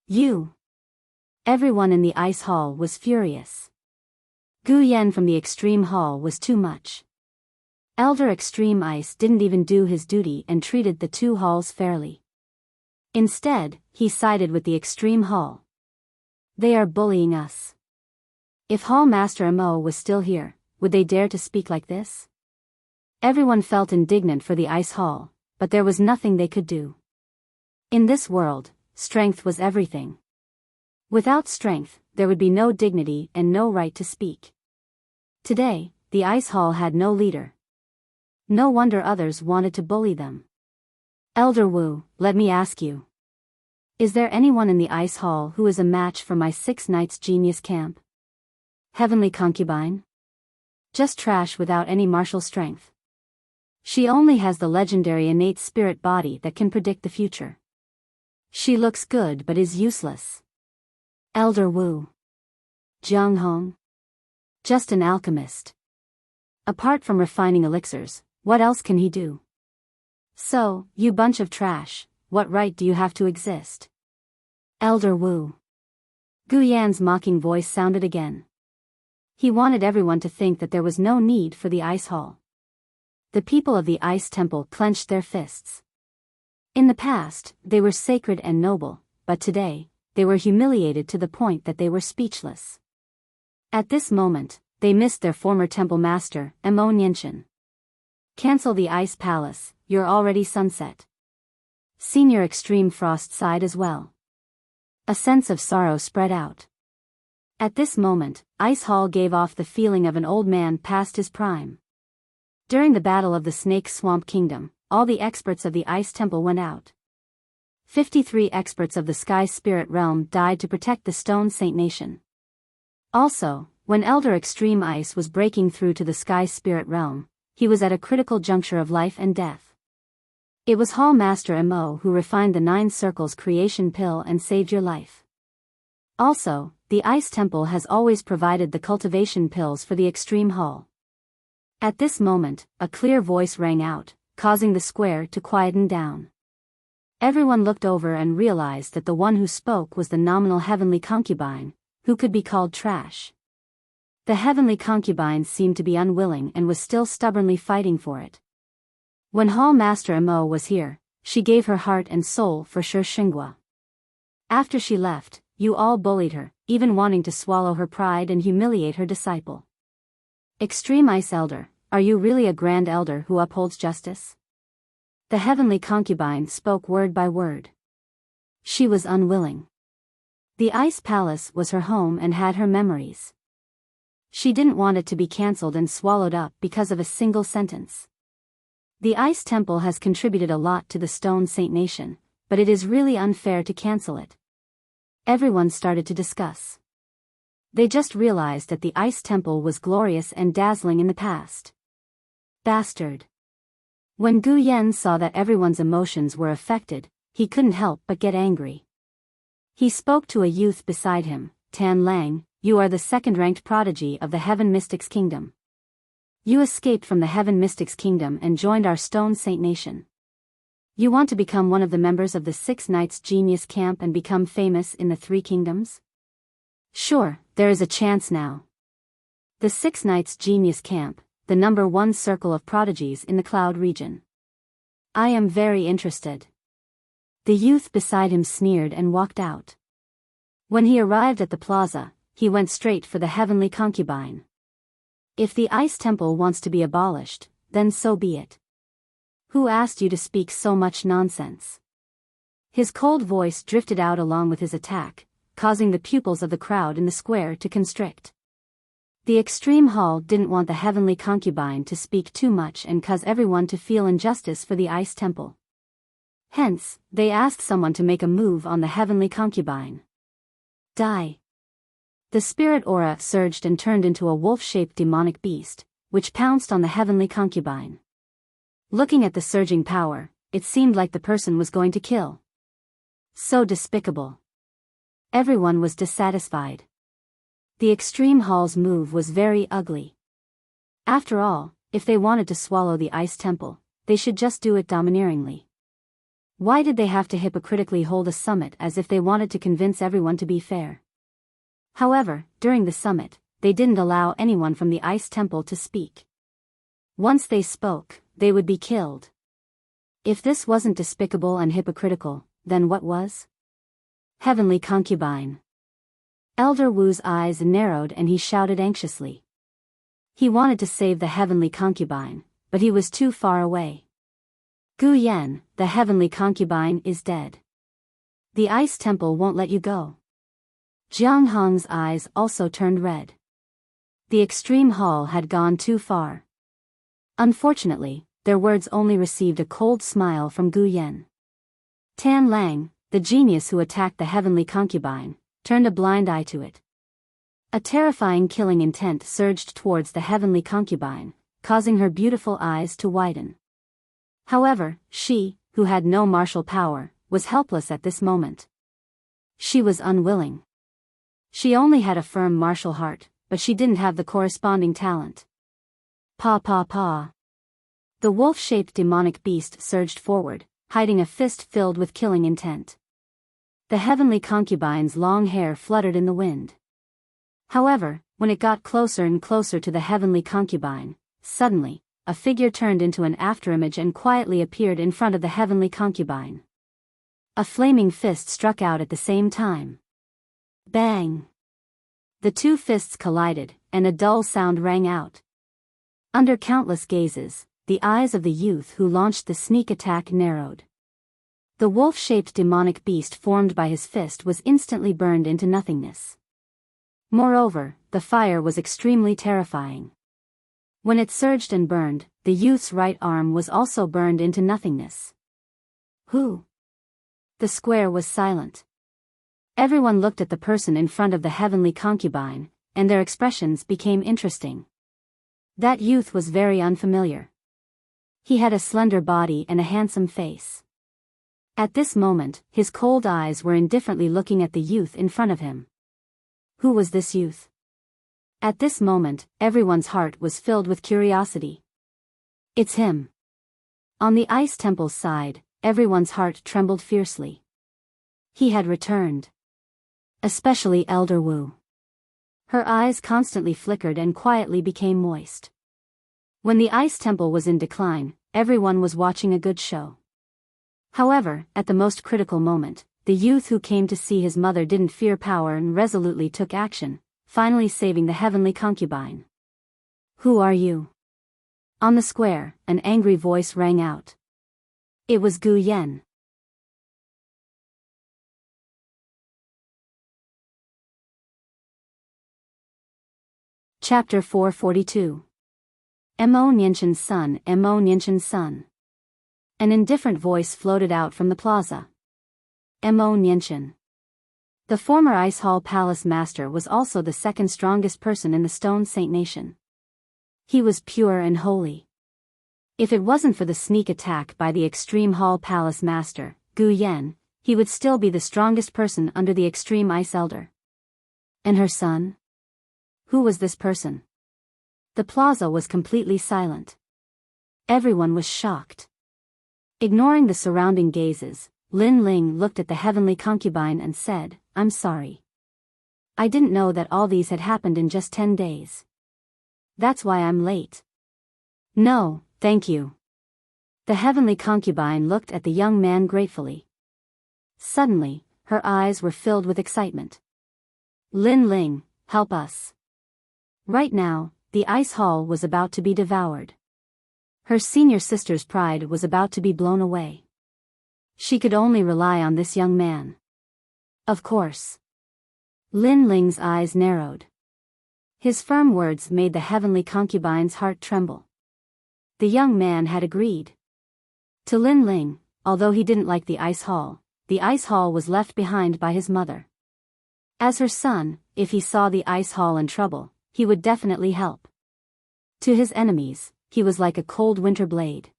You! Everyone in the Ice Hall was furious. Gu Yan from the Extreme Hall was too much. Elder Extreme Ice didn't even do his duty and treated the two halls fairly. Instead, he sided with the Extreme Hall. They are bullying us. If Hall Master Emo was still here, would they dare to speak like this? Everyone felt indignant for the Ice Hall, but there was nothing they could do. In this world, strength was everything. Without strength, there would be no dignity and no right to speak. Today, the Ice Hall had no leader. No wonder others wanted to bully them. Elder Wu, let me ask you. Is there anyone in the Ice Hall who is a match for my 6 Knights Genius Camp? Heavenly Concubine? Just trash without any martial strength. She only has the legendary innate spirit body that can predict the future. She looks good but is useless. Elder Wu. Jiang Hong. Just an alchemist. Apart from refining elixirs, what else can he do? So, you bunch of trash, what right do you have to exist? Elder Wu. Gu Yan's mocking voice sounded again. He wanted everyone to think that there was no need for the ice hall. The people of the ice temple clenched their fists. In the past, they were sacred and noble, but today, they were humiliated to the point that they were speechless. At this moment, they missed their former temple master, Mo Nianchen. Cancel the ice palace, you're already sunset. Senior Extreme Frost sighed as well. A sense of sorrow spread out. At this moment, Ice Hall gave off the feeling of an old man past his prime. During the Battle of the Snake Swamp Kingdom, all the experts of the Ice Temple went out. 53 experts of the Sky Spirit Realm died to protect the Stone Saint Nation. Also, when Elder Extreme Ice was breaking through to the Sky Spirit Realm, he was at a critical juncture of life and death. It was Hall Master Mo who refined the 9 Circles creation pill and saved your life. Also, the Ice Temple has always provided the cultivation pills for the Extreme Hall. At this moment, a clear voice rang out, causing the square to quieten down. Everyone looked over and realized that the one who spoke was the nominal heavenly concubine, who could be called trash. The heavenly concubine seemed to be unwilling and was still stubbornly fighting for it. When Hall Master Mo was here, she gave her heart and soul for Shi Xinghua. After she left, you all bullied her, even wanting to swallow her pride and humiliate her disciple. Extreme Ice Elder, are you really a grand elder who upholds justice? The heavenly concubine spoke word by word. She was unwilling. The Ice Palace was her home and had her memories. She didn't want it to be cancelled and swallowed up because of a single sentence. The Ice Temple has contributed a lot to the Stone Saint Nation, but it is really unfair to cancel it. Everyone started to discuss. They just realized that the Ice Temple was glorious and dazzling in the past. Bastard. When Gu Yan saw that everyone's emotions were affected, he couldn't help but get angry. He spoke to a youth beside him, Tan Lang, you are the second-ranked prodigy of the Heaven Mystics Kingdom. You escaped from the Heaven Mystics Kingdom and joined our Stone Saint Nation. You want to become one of the members of the 6 Knights Genius Camp and become famous in the 3 Kingdoms? Sure, there is a chance now. The 6 Knights Genius Camp, the number 1 circle of prodigies in the Cloud region. I am very interested. The youth beside him sneered and walked out. When he arrived at the plaza, he went straight for the heavenly concubine. If the Ice Temple wants to be abolished, then so be it. Who asked you to speak so much nonsense? His cold voice drifted out along with his attack, causing the pupils of the crowd in the square to constrict. The Extreme Hall didn't want the heavenly concubine to speak too much and cause everyone to feel injustice for the Ice Temple. Hence, they asked someone to make a move on the heavenly concubine. Die. The spirit aura surged and turned into a wolf-shaped demonic beast, which pounced on the heavenly concubine. Looking at the surging power, it seemed like the person was going to kill. So despicable. Everyone was dissatisfied. The Extreme Hall's move was very ugly. After all, if they wanted to swallow the Ice Temple, they should just do it domineeringly. Why did they have to hypocritically hold a summit as if they wanted to convince everyone to be fair? However, during the summit, they didn't allow anyone from the Ice Temple to speak. Once they spoke, they would be killed. If this wasn't despicable and hypocritical, then what was? Heavenly concubine. Elder Wu's eyes narrowed and he shouted anxiously. He wanted to save the heavenly concubine, but he was too far away. Gu Yan, the heavenly concubine is dead. The Ice Temple won't let you go. Jiang Hong's eyes also turned red. The Extreme Hall had gone too far. Unfortunately, their words only received a cold smile from Gu Yan. Tan Lang, the genius who attacked the heavenly concubine, turned a blind eye to it. A terrifying killing intent surged towards the heavenly concubine, causing her beautiful eyes to widen. However, she, who had no martial power, was helpless at this moment. She was unwilling. She only had a firm martial heart, but she didn't have the corresponding talent. Pa pa pa. The wolf-shaped demonic beast surged forward, hiding a fist filled with killing intent. The heavenly concubine's long hair fluttered in the wind. However, when it got closer and closer to the heavenly concubine, suddenly, a figure turned into an afterimage and quietly appeared in front of the heavenly concubine. A flaming fist struck out at the same time. Bang! The two fists collided, and a dull sound rang out. Under countless gazes, the eyes of the youth who launched the sneak attack narrowed. The wolf-shaped demonic beast formed by his fist was instantly burned into nothingness. Moreover, the fire was extremely terrifying. When it surged and burned, the youth's right arm was also burned into nothingness. Who? The square was silent. Everyone looked at the person in front of the heavenly concubine, and their expressions became interesting. That youth was very unfamiliar. He had a slender body and a handsome face. At this moment, his cold eyes were indifferently looking at the youth in front of him. Who was this youth? At this moment, everyone's heart was filled with curiosity. It's him. On the ice temple's side, everyone's heart trembled fiercely. He had returned. Especially Elder Wu. Her eyes constantly flickered and quietly became moist. When the ice temple was in decline, everyone was watching a good show. However, at the most critical moment, the youth who came to see his mother didn't fear power and resolutely took action, finally saving the heavenly concubine. Who are you? On the square, an angry voice rang out. It was Gu Yan. Chapter 442. Mo Nianshan's son, Mo Nianshan's son. An indifferent voice floated out from the plaza. Mo Nianshan. The former Ice Hall Palace Master was also the second strongest person in the Stone Saint Nation. He was pure and holy. If it wasn't for the sneak attack by the Extreme Hall Palace Master, Gu Yan, he would still be the strongest person under the Extreme Ice Elder. And her son? Who was this person? The plaza was completely silent. Everyone was shocked. Ignoring the surrounding gazes, Lin Ling looked at the heavenly concubine and said, I'm sorry. I didn't know that all these had happened in just 10 days. That's why I'm late. No, thank you. The heavenly concubine looked at the young man gratefully. Suddenly, her eyes were filled with excitement. Lin Ling, help us. Right now, the ice hall was about to be devoured. Her senior sister's pride was about to be blown away. She could only rely on this young man. Of course. Lin Ling's eyes narrowed. His firm words made the heavenly concubine's heart tremble. The young man had agreed. To Lin Ling, although he didn't like the ice hall was left behind by his mother. As her son, if he saw the ice hall in trouble, he would definitely help. To his enemies, he was like a cold winter blade.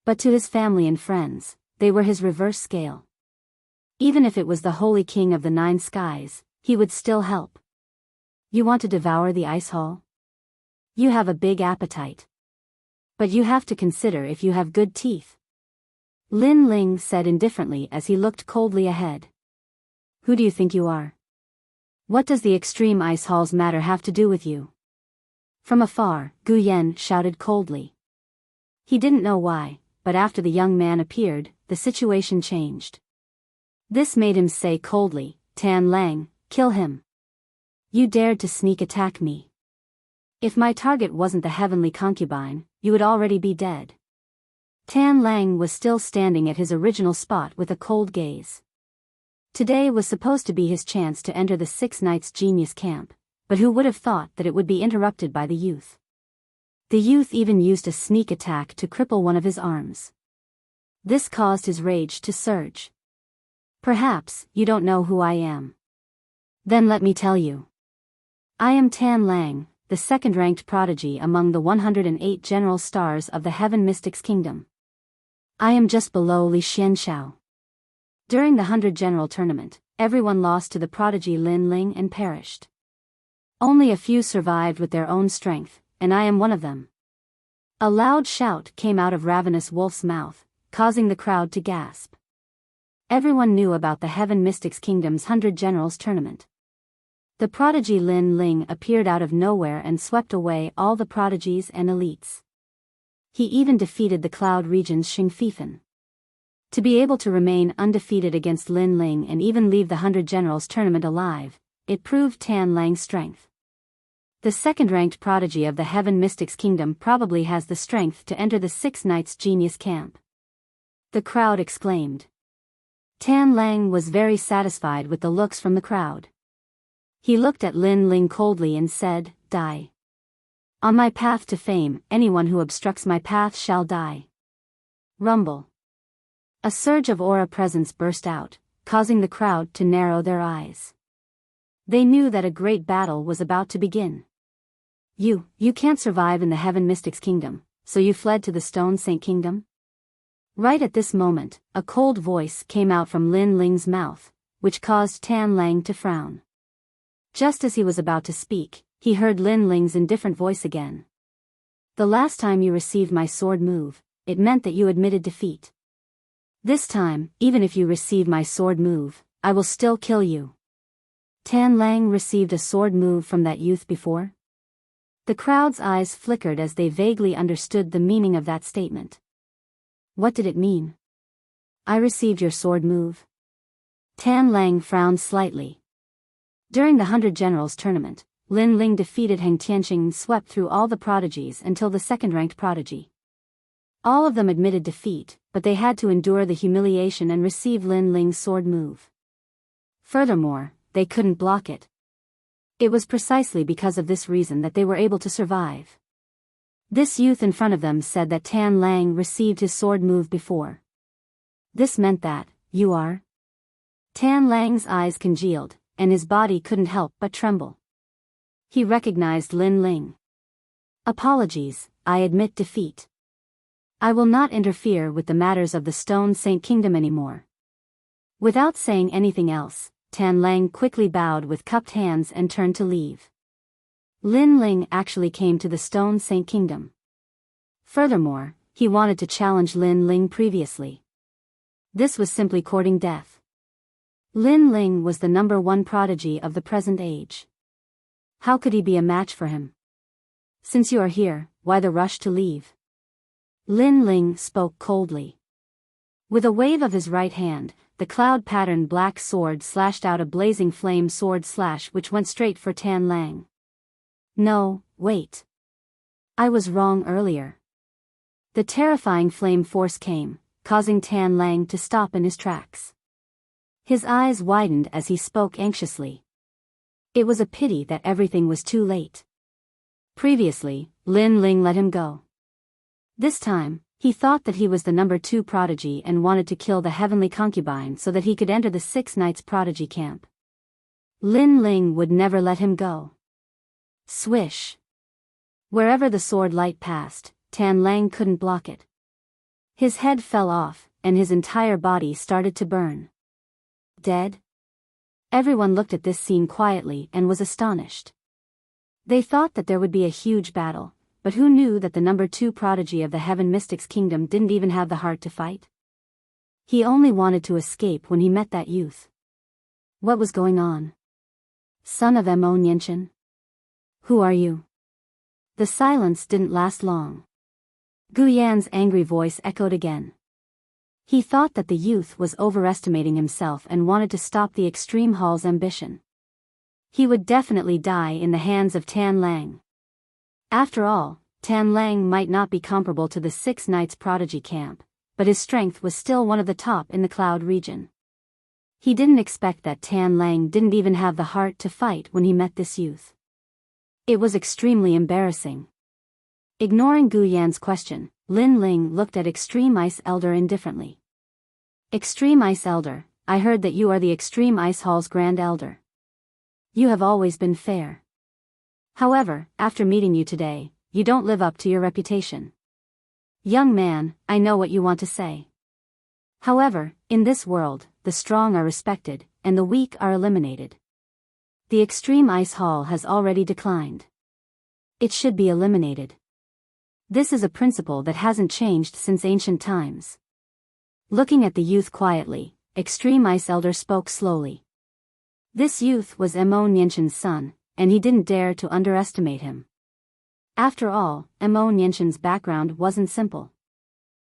But to his family and friends, they were his reverse scale. Even if it was the Holy King of the Nine Skies, he would still help. You want to devour the ice hall? You have a big appetite. But you have to consider if you have good teeth. Lin Ling said indifferently as he looked coldly ahead. Who do you think you are? What does the extreme ice hall's matter have to do with you? From afar, Gu Yan shouted coldly. He didn't know why, but after the young man appeared, the situation changed. This made him say coldly, Tan Lang, kill him. You dared to sneak attack me. If my target wasn't the heavenly concubine, you would already be dead. Tan Lang was still standing at his original spot with a cold gaze. Today was supposed to be his chance to enter the Six Knights Genius Camp, but who would have thought that it would be interrupted by the youth? The youth even used a sneak attack to cripple one of his arms. This caused his rage to surge. Perhaps you don't know who I am. Then let me tell you. I am Tan Lang, the second-ranked prodigy among the 108 general stars of the Heaven Mystics Kingdom. I am just below Li Xianxiao. During the 100 General Tournament, everyone lost to the prodigy Lin Ling and perished. Only a few survived with their own strength, and I am one of them. A loud shout came out of Ravenous Wolf's mouth, causing the crowd to gasp. Everyone knew about the Heaven Mystics Kingdom's 100 Generals tournament. The prodigy Lin Ling appeared out of nowhere and swept away all the prodigies and elites. He even defeated the Cloud Region's Xing Fifan. To be able to remain undefeated against Lin Ling and even leave the 100 Generals tournament alive, it proved Tan Lang's strength. The second-ranked prodigy of the Heaven Mystics Kingdom probably has the strength to enter the Six Knights Genius Camp. The crowd exclaimed. Tan Lang was very satisfied with the looks from the crowd. He looked at Lin Ling coldly and said, "Die. On my path to fame, anyone who obstructs my path shall die." Rumble. A surge of aura presence burst out, causing the crowd to narrow their eyes. They knew that a great battle was about to begin. You can't survive in the Heaven Mystics Kingdom, so you fled to the Stone Saint Kingdom?" Right at this moment, a cold voice came out from Lin Ling's mouth, which caused Tan Lang to frown. Just as he was about to speak, he heard Lin Ling's indifferent voice again. "The last time you received my sword move, it meant that you admitted defeat. This time, even if you receive my sword move, I will still kill you." Tan Lang received a sword move from that youth before? The crowd's eyes flickered as they vaguely understood the meaning of that statement. What did it mean? "I received your sword move?" Tan Lang frowned slightly. During the 100 Generals tournament, Lin Ling defeated Heng Tianqing and swept through all the prodigies until the second-ranked prodigy. All of them admitted defeat, but they had to endure the humiliation and receive Lin Ling's sword move. Furthermore, they couldn't block it. It was precisely because of this reason that they were able to survive. This youth in front of them said that Tan Lang received his sword move before. This meant that, "You are?" Tan Lang's eyes congealed, and his body couldn't help but tremble. He recognized Lin Ling. "Apologies, I admit defeat. I will not interfere with the matters of the Stone Saint Kingdom anymore." Without saying anything else, Tan Lang quickly bowed with cupped hands and turned to leave. Lin Ling actually came to the Stone Saint Kingdom. Furthermore, he wanted to challenge Lin Ling previously. This was simply courting death. Lin Ling was the #1 prodigy of the present age. How could he be a match for him? "Since you are here, why the rush to leave?" Lin Ling spoke coldly. With a wave of his right hand, the cloud-patterned black sword slashed out a blazing flame sword slash which went straight for Tan Lang. "No, wait. I was wrong earlier." The terrifying flame force came, causing Tan Lang to stop in his tracks. His eyes widened as he spoke anxiously. It was a pity that everything was too late. Previously, Lin Ling let him go. This time, he thought that he was the #2 prodigy and wanted to kill the heavenly concubine so that he could enter the Six Knights prodigy camp. Lin Ling would never let him go. Swish. Wherever the sword light passed, Tan Lang couldn't block it. His head fell off, and his entire body started to burn. Dead? Everyone looked at this scene quietly and was astonished. They thought that there would be a huge battle, but who knew that the #2 prodigy of the Heaven Mystics Kingdom didn't even have the heart to fight? He only wanted to escape when he met that youth. What was going on? "Son of Mo Nianchen? Who are you?" The silence didn't last long. Gu Yan's angry voice echoed again. He thought that the youth was overestimating himself and wanted to stop the Extreme Hall's ambition. He would definitely die in the hands of Tan Lang. After all, Tan Lang might not be comparable to the Six Knights prodigy camp, but his strength was still one of the top in the Cloud region. He didn't expect that Tan Lang didn't even have the heart to fight when he met this youth. It was extremely embarrassing. Ignoring Gu Yan's question, Lin Ling looked at Extreme Ice Elder indifferently. "Extreme Ice Elder, I heard that you are the Extreme Ice Hall's Grand Elder. You have always been fair. However, after meeting you today, you don't live up to your reputation. Young man, I know what you want to say. However, in this world, the strong are respected, and the weak are eliminated. The Extreme Ice Hall has already declined. It should be eliminated." This is a principle that hasn't changed since ancient times. Looking at the youth quietly, Extreme Ice Elder spoke slowly. This youth was Emo Nianshan's son, and he didn't dare to underestimate him. After all, Emo Nianshan's background wasn't simple.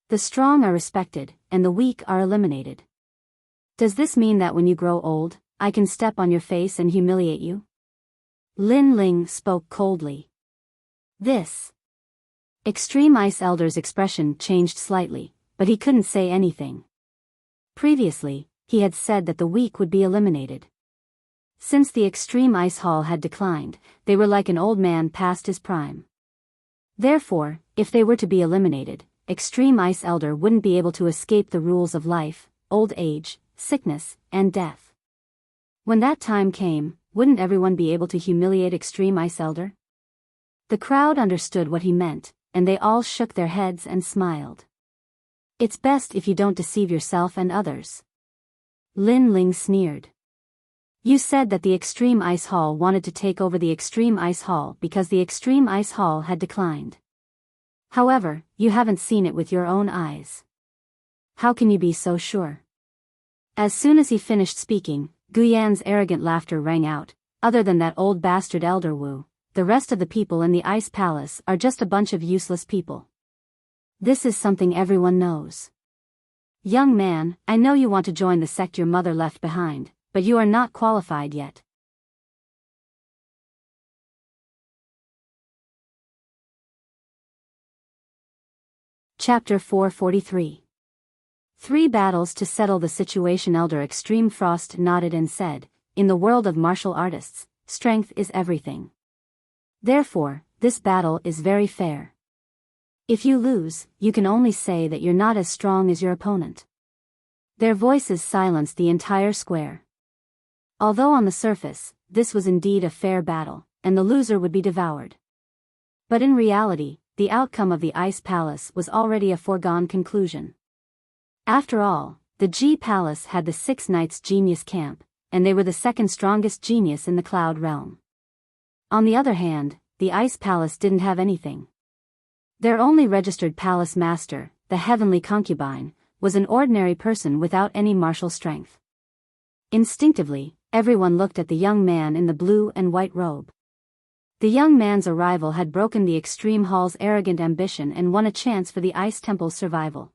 The strong are respected, and the weak are eliminated. Does this mean that when you grow old, I can step on your face and humiliate you? Lin Ling spoke coldly. This. Extreme Ice Elder's expression changed slightly, but he couldn't say anything. Previously, he had said that the weak would be eliminated. Since the Extreme Ice Hall had declined, they were like an old man past his prime. Therefore, if they were to be eliminated, Extreme Ice Elder wouldn't be able to escape the rules of life, old age, sickness, and death. When that time came, wouldn't everyone be able to humiliate Extreme Ice Elder? The crowd understood what he meant, and they all shook their heads and smiled. It's best if you don't deceive yourself and others. Lin Ling sneered. You said that the Extreme Ice Hall wanted to take over the Extreme Ice Hall because the Extreme Ice Hall had declined. However, you haven't seen it with your own eyes. How can you be so sure? As soon as he finished speaking, Guyan's arrogant laughter rang out. Other than that old bastard Elder Wu, the rest of the people in the Ice Palace are just a bunch of useless people. This is something everyone knows. Young man, I know you want to join the sect your mother left behind, but you are not qualified yet. Chapter 443. 3 battles to settle the situation. Elder Extreme Frost nodded and said, in the world of martial artists, strength is everything. Therefore, this battle is very fair. If you lose, you can only say that you're not as strong as your opponent. Their voices silenced the entire square. Although on the surface, this was indeed a fair battle, and the loser would be devoured. But in reality, the outcome of the Ice Palace was already a foregone conclusion. After all, the G Palace had the 6 Knights Genius Camp, and they were the second strongest genius in the Cloud Realm. On the other hand, the Ice Palace didn't have anything. Their only registered palace master, the Heavenly Concubine, was an ordinary person without any martial strength. Instinctively, everyone looked at the young man in the blue and white robe. The young man's arrival had broken the Extreme Hall's arrogant ambition and won a chance for the Ice Temple's survival.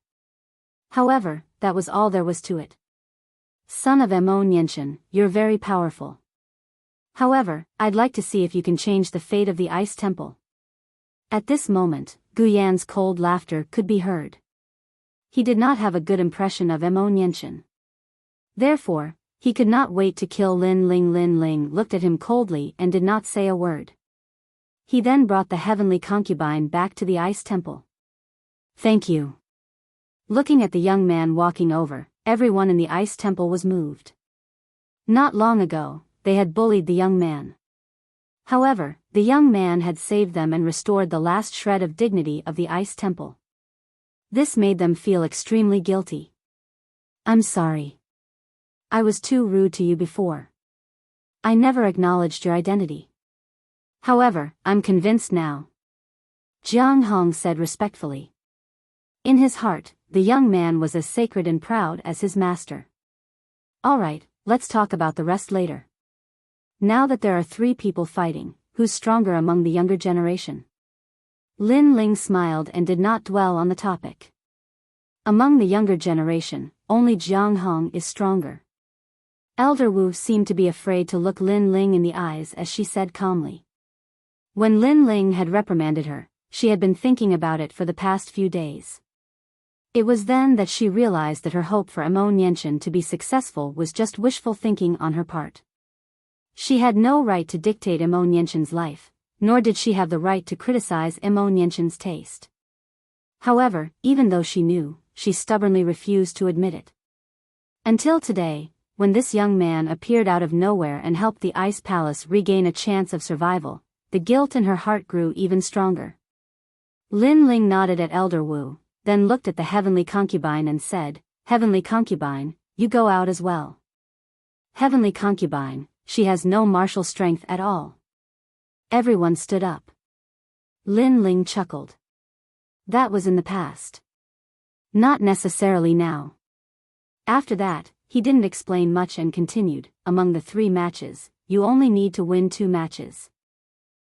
However, that was all there was to it. Son of Emo Nianshan, you're very powerful. However, I'd like to see if you can change the fate of the Ice Temple. At this moment, Guyan's cold laughter could be heard. He did not have a good impression of Emo Nianshan. Therefore, he could not wait to kill Lin Ling. Lin Ling looked at him coldly and did not say a word. He then brought the Heavenly Concubine back to the Ice Temple. Thank you. Looking at the young man walking over, everyone in the Ice Temple was moved. Not long ago, they had bullied the young man. However, the young man had saved them and restored the last shred of dignity of the Ice Temple. This made them feel extremely guilty. I'm sorry. I was too rude to you before. I never acknowledged your identity. However, I'm convinced now. Jiang Hong said respectfully. In his heart, the young man was as sacred and proud as his master. Alright, let's talk about the rest later. Now that there are 3 people fighting, who's stronger among the younger generation? Lin Ling smiled and did not dwell on the topic. Among the younger generation, only Jiang Hong is stronger. Elder Wu seemed to be afraid to look Lin Ling in the eyes as she said calmly. When Lin Ling had reprimanded her, she had been thinking about it for the past few days. It was then that she realized that her hope for Emo Nianshan to be successful was just wishful thinking on her part. She had no right to dictate Emo Nianshan's life, nor did she have the right to criticize Emo Nianshan's taste. However, even though she knew, she stubbornly refused to admit it. Until today, when this young man appeared out of nowhere and helped the Ice Palace regain a chance of survival, the guilt in her heart grew even stronger. Lin Ling nodded at Elder Wu, then looked at the Heavenly Concubine and said, Heavenly Concubine, you go out as well. Heavenly Concubine, she has no martial strength at all. Everyone stood up. Lin Ling chuckled. That was in the past. Not necessarily now. After that, he didn't explain much and continued, among the 3 matches, you only need to win 2 matches.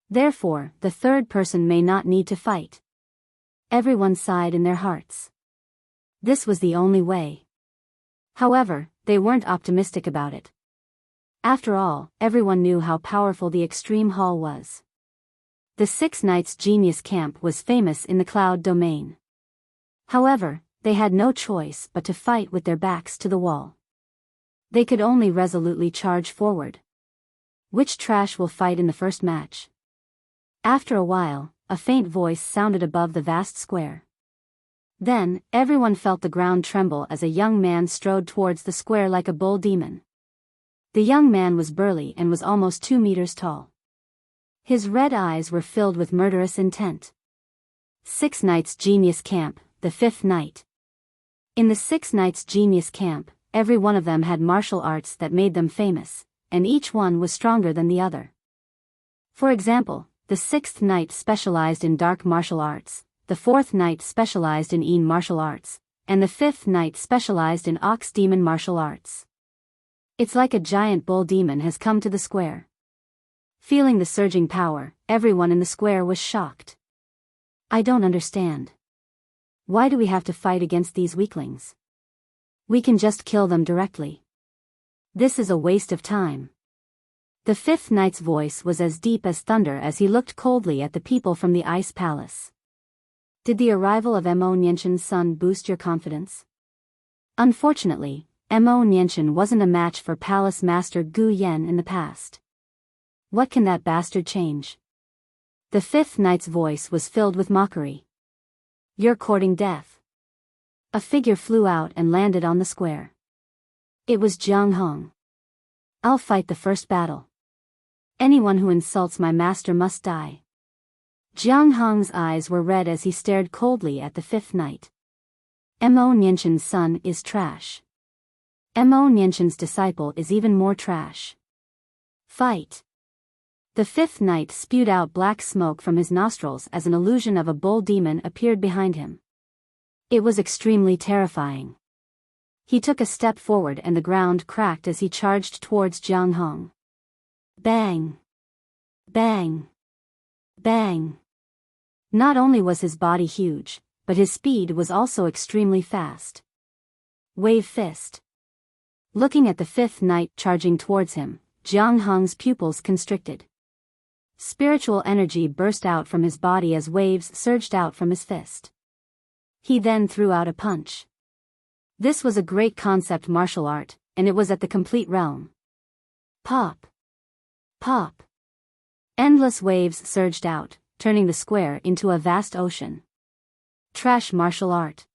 Therefore, the third person may not need to fight. Everyone sighed in their hearts. This was the only way. However, they weren't optimistic about it. After all, everyone knew how powerful the Extreme Hall was. The 6 Knights Genius Camp was famous in the Cloud Domain. However, they had no choice but to fight with their backs to the wall. They could only resolutely charge forward. Which trash will fight in the first match? After a while, a faint voice sounded above the vast square. Then, everyone felt the ground tremble as a young man strode towards the square like a bull demon. The young man was burly and was almost 2 meters tall. His red eyes were filled with murderous intent. 6 Knights Genius Camp, the 5th Knight. In the 6 Knights Genius Camp, every one of them had martial arts that made them famous, and each one was stronger than the other. For example, the 6th Knight specialized in dark martial arts, the 4th Knight specialized in Yin martial arts, and the 5th Knight specialized in Ox Demon martial arts. It's like a giant bull demon has come to the square. Feeling the surging power, everyone in the square was shocked. I don't understand. Why do we have to fight against these weaklings? We can just kill them directly. This is a waste of time. The 5th Knight's voice was as deep as thunder as he looked coldly at the people from the Ice Palace. Did the arrival of Mo Nianshan's son boost your confidence? Unfortunately, Mo Nianshan wasn't a match for Palace Master Gu Yan in the past. What can that bastard change? The 5th Knight's voice was filled with mockery. You're courting death. A figure flew out and landed on the square. It was Jiang Hong. I'll fight the first battle. Anyone who insults my master must die. Jiang Hong's eyes were red as he stared coldly at the 5th Knight. Mo Nianshan's son is trash. Mo Nianshan's disciple is even more trash. Fight. The 5th Knight spewed out black smoke from his nostrils as an illusion of a bull demon appeared behind him. It was extremely terrifying. He took a step forward and the ground cracked as he charged towards Jiang Hong. Bang! Bang! Bang! Not only was his body huge, but his speed was also extremely fast. Wave fist. Looking at the 5th Knight charging towards him, Jiang Hong's pupils constricted. Spiritual energy burst out from his body as waves surged out from his fist. He then threw out a punch. This was a great concept martial art, and it was at the complete realm. Pop! Pop! Endless waves surged out, turning the square into a vast ocean. Trash martial art.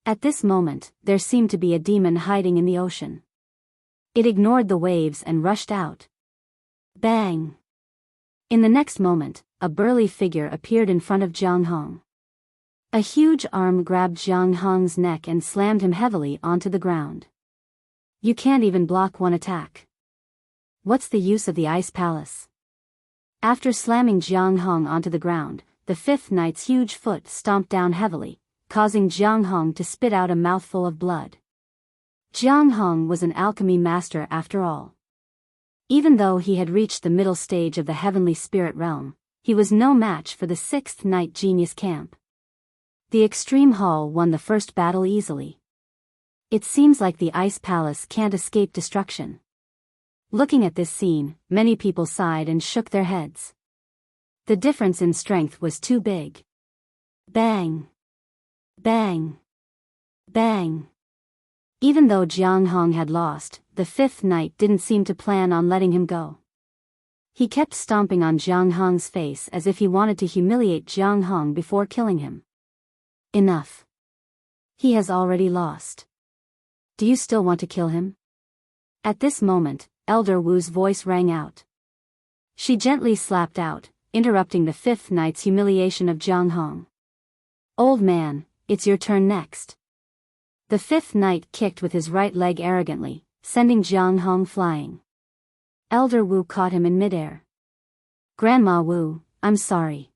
At this moment, there seemed to be a demon hiding in the ocean. It ignored the waves and rushed out. Bang! In the next moment, a burly figure appeared in front of Jiang Hong. A huge arm grabbed Jiang Hong's neck and slammed him heavily onto the ground. You can't even block one attack. What's the use of the Ice Palace? After slamming Jiang Hong onto the ground, the 5th Knight's huge foot stomped down heavily, causing Jiang Hong to spit out a mouthful of blood. Jiang Hong was an alchemy master after all. Even though he had reached the middle stage of the heavenly spirit realm, he was no match for the 6th Knight Genius Camp. The Extreme Hall won the first battle easily. It seems like the Ice Palace can't escape destruction. Looking at this scene, many people sighed and shook their heads. The difference in strength was too big. Bang! Bang! Bang! Even though Jiang Hong had lost, the 5th Knight didn't seem to plan on letting him go. He kept stomping on Jiang Hong's face as if he wanted to humiliate Jiang Hong before killing him. Enough. He has already lost. Do you still want to kill him? At this moment, Elder Wu's voice rang out. She gently slapped out, interrupting the 5th Knight's humiliation of Jiang Hong. Old man, it's your turn next. The 5th Knight kicked with his right leg arrogantly, sending Jiang Hong flying. Elder Wu caught him in midair. Grandma Wu, I'm sorry.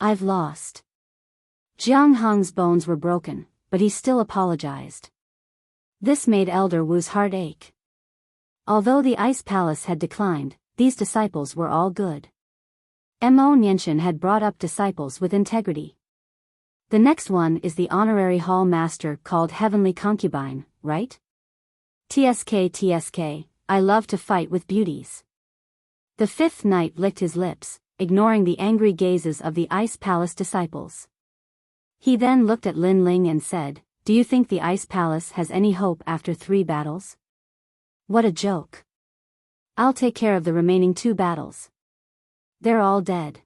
I've lost. Jiang Hong's bones were broken, but he still apologized. This made Elder Wu's heart ache. Although the Ice Palace had declined, these disciples were all good. Mo Nianshan had brought up disciples with integrity. The next one is the honorary hall master called Heavenly Concubine, right? TSK, I love to fight with beauties. The fifth knight licked his lips, ignoring the angry gazes of the Ice Palace disciples. He then looked at Lin Ling and said, "Do you think the Ice Palace has any hope after 3 battles? What a joke. I'll take care of the remaining 2 battles. They're all dead.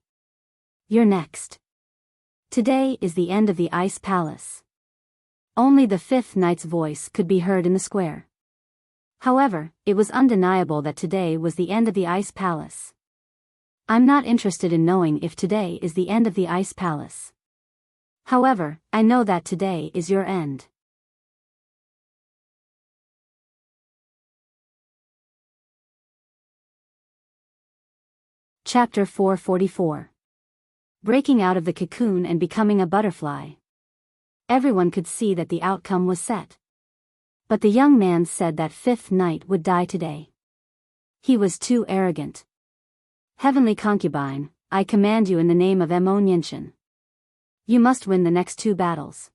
You're next." Today is the end of the Ice Palace. Only the fifth knight's voice could be heard in the square. However, it was undeniable that today was the end of the Ice Palace. I'm not interested in knowing if today is the end of the Ice Palace. However, I know that today is your end. Chapter 444. Breaking out of the cocoon and becoming a butterfly. Everyone could see that the outcome was set. But the young man said that fifth knight would die today. He was too arrogant. Heavenly Concubine, I command you in the name of Mo Nianshan. You must win the next 2 battles.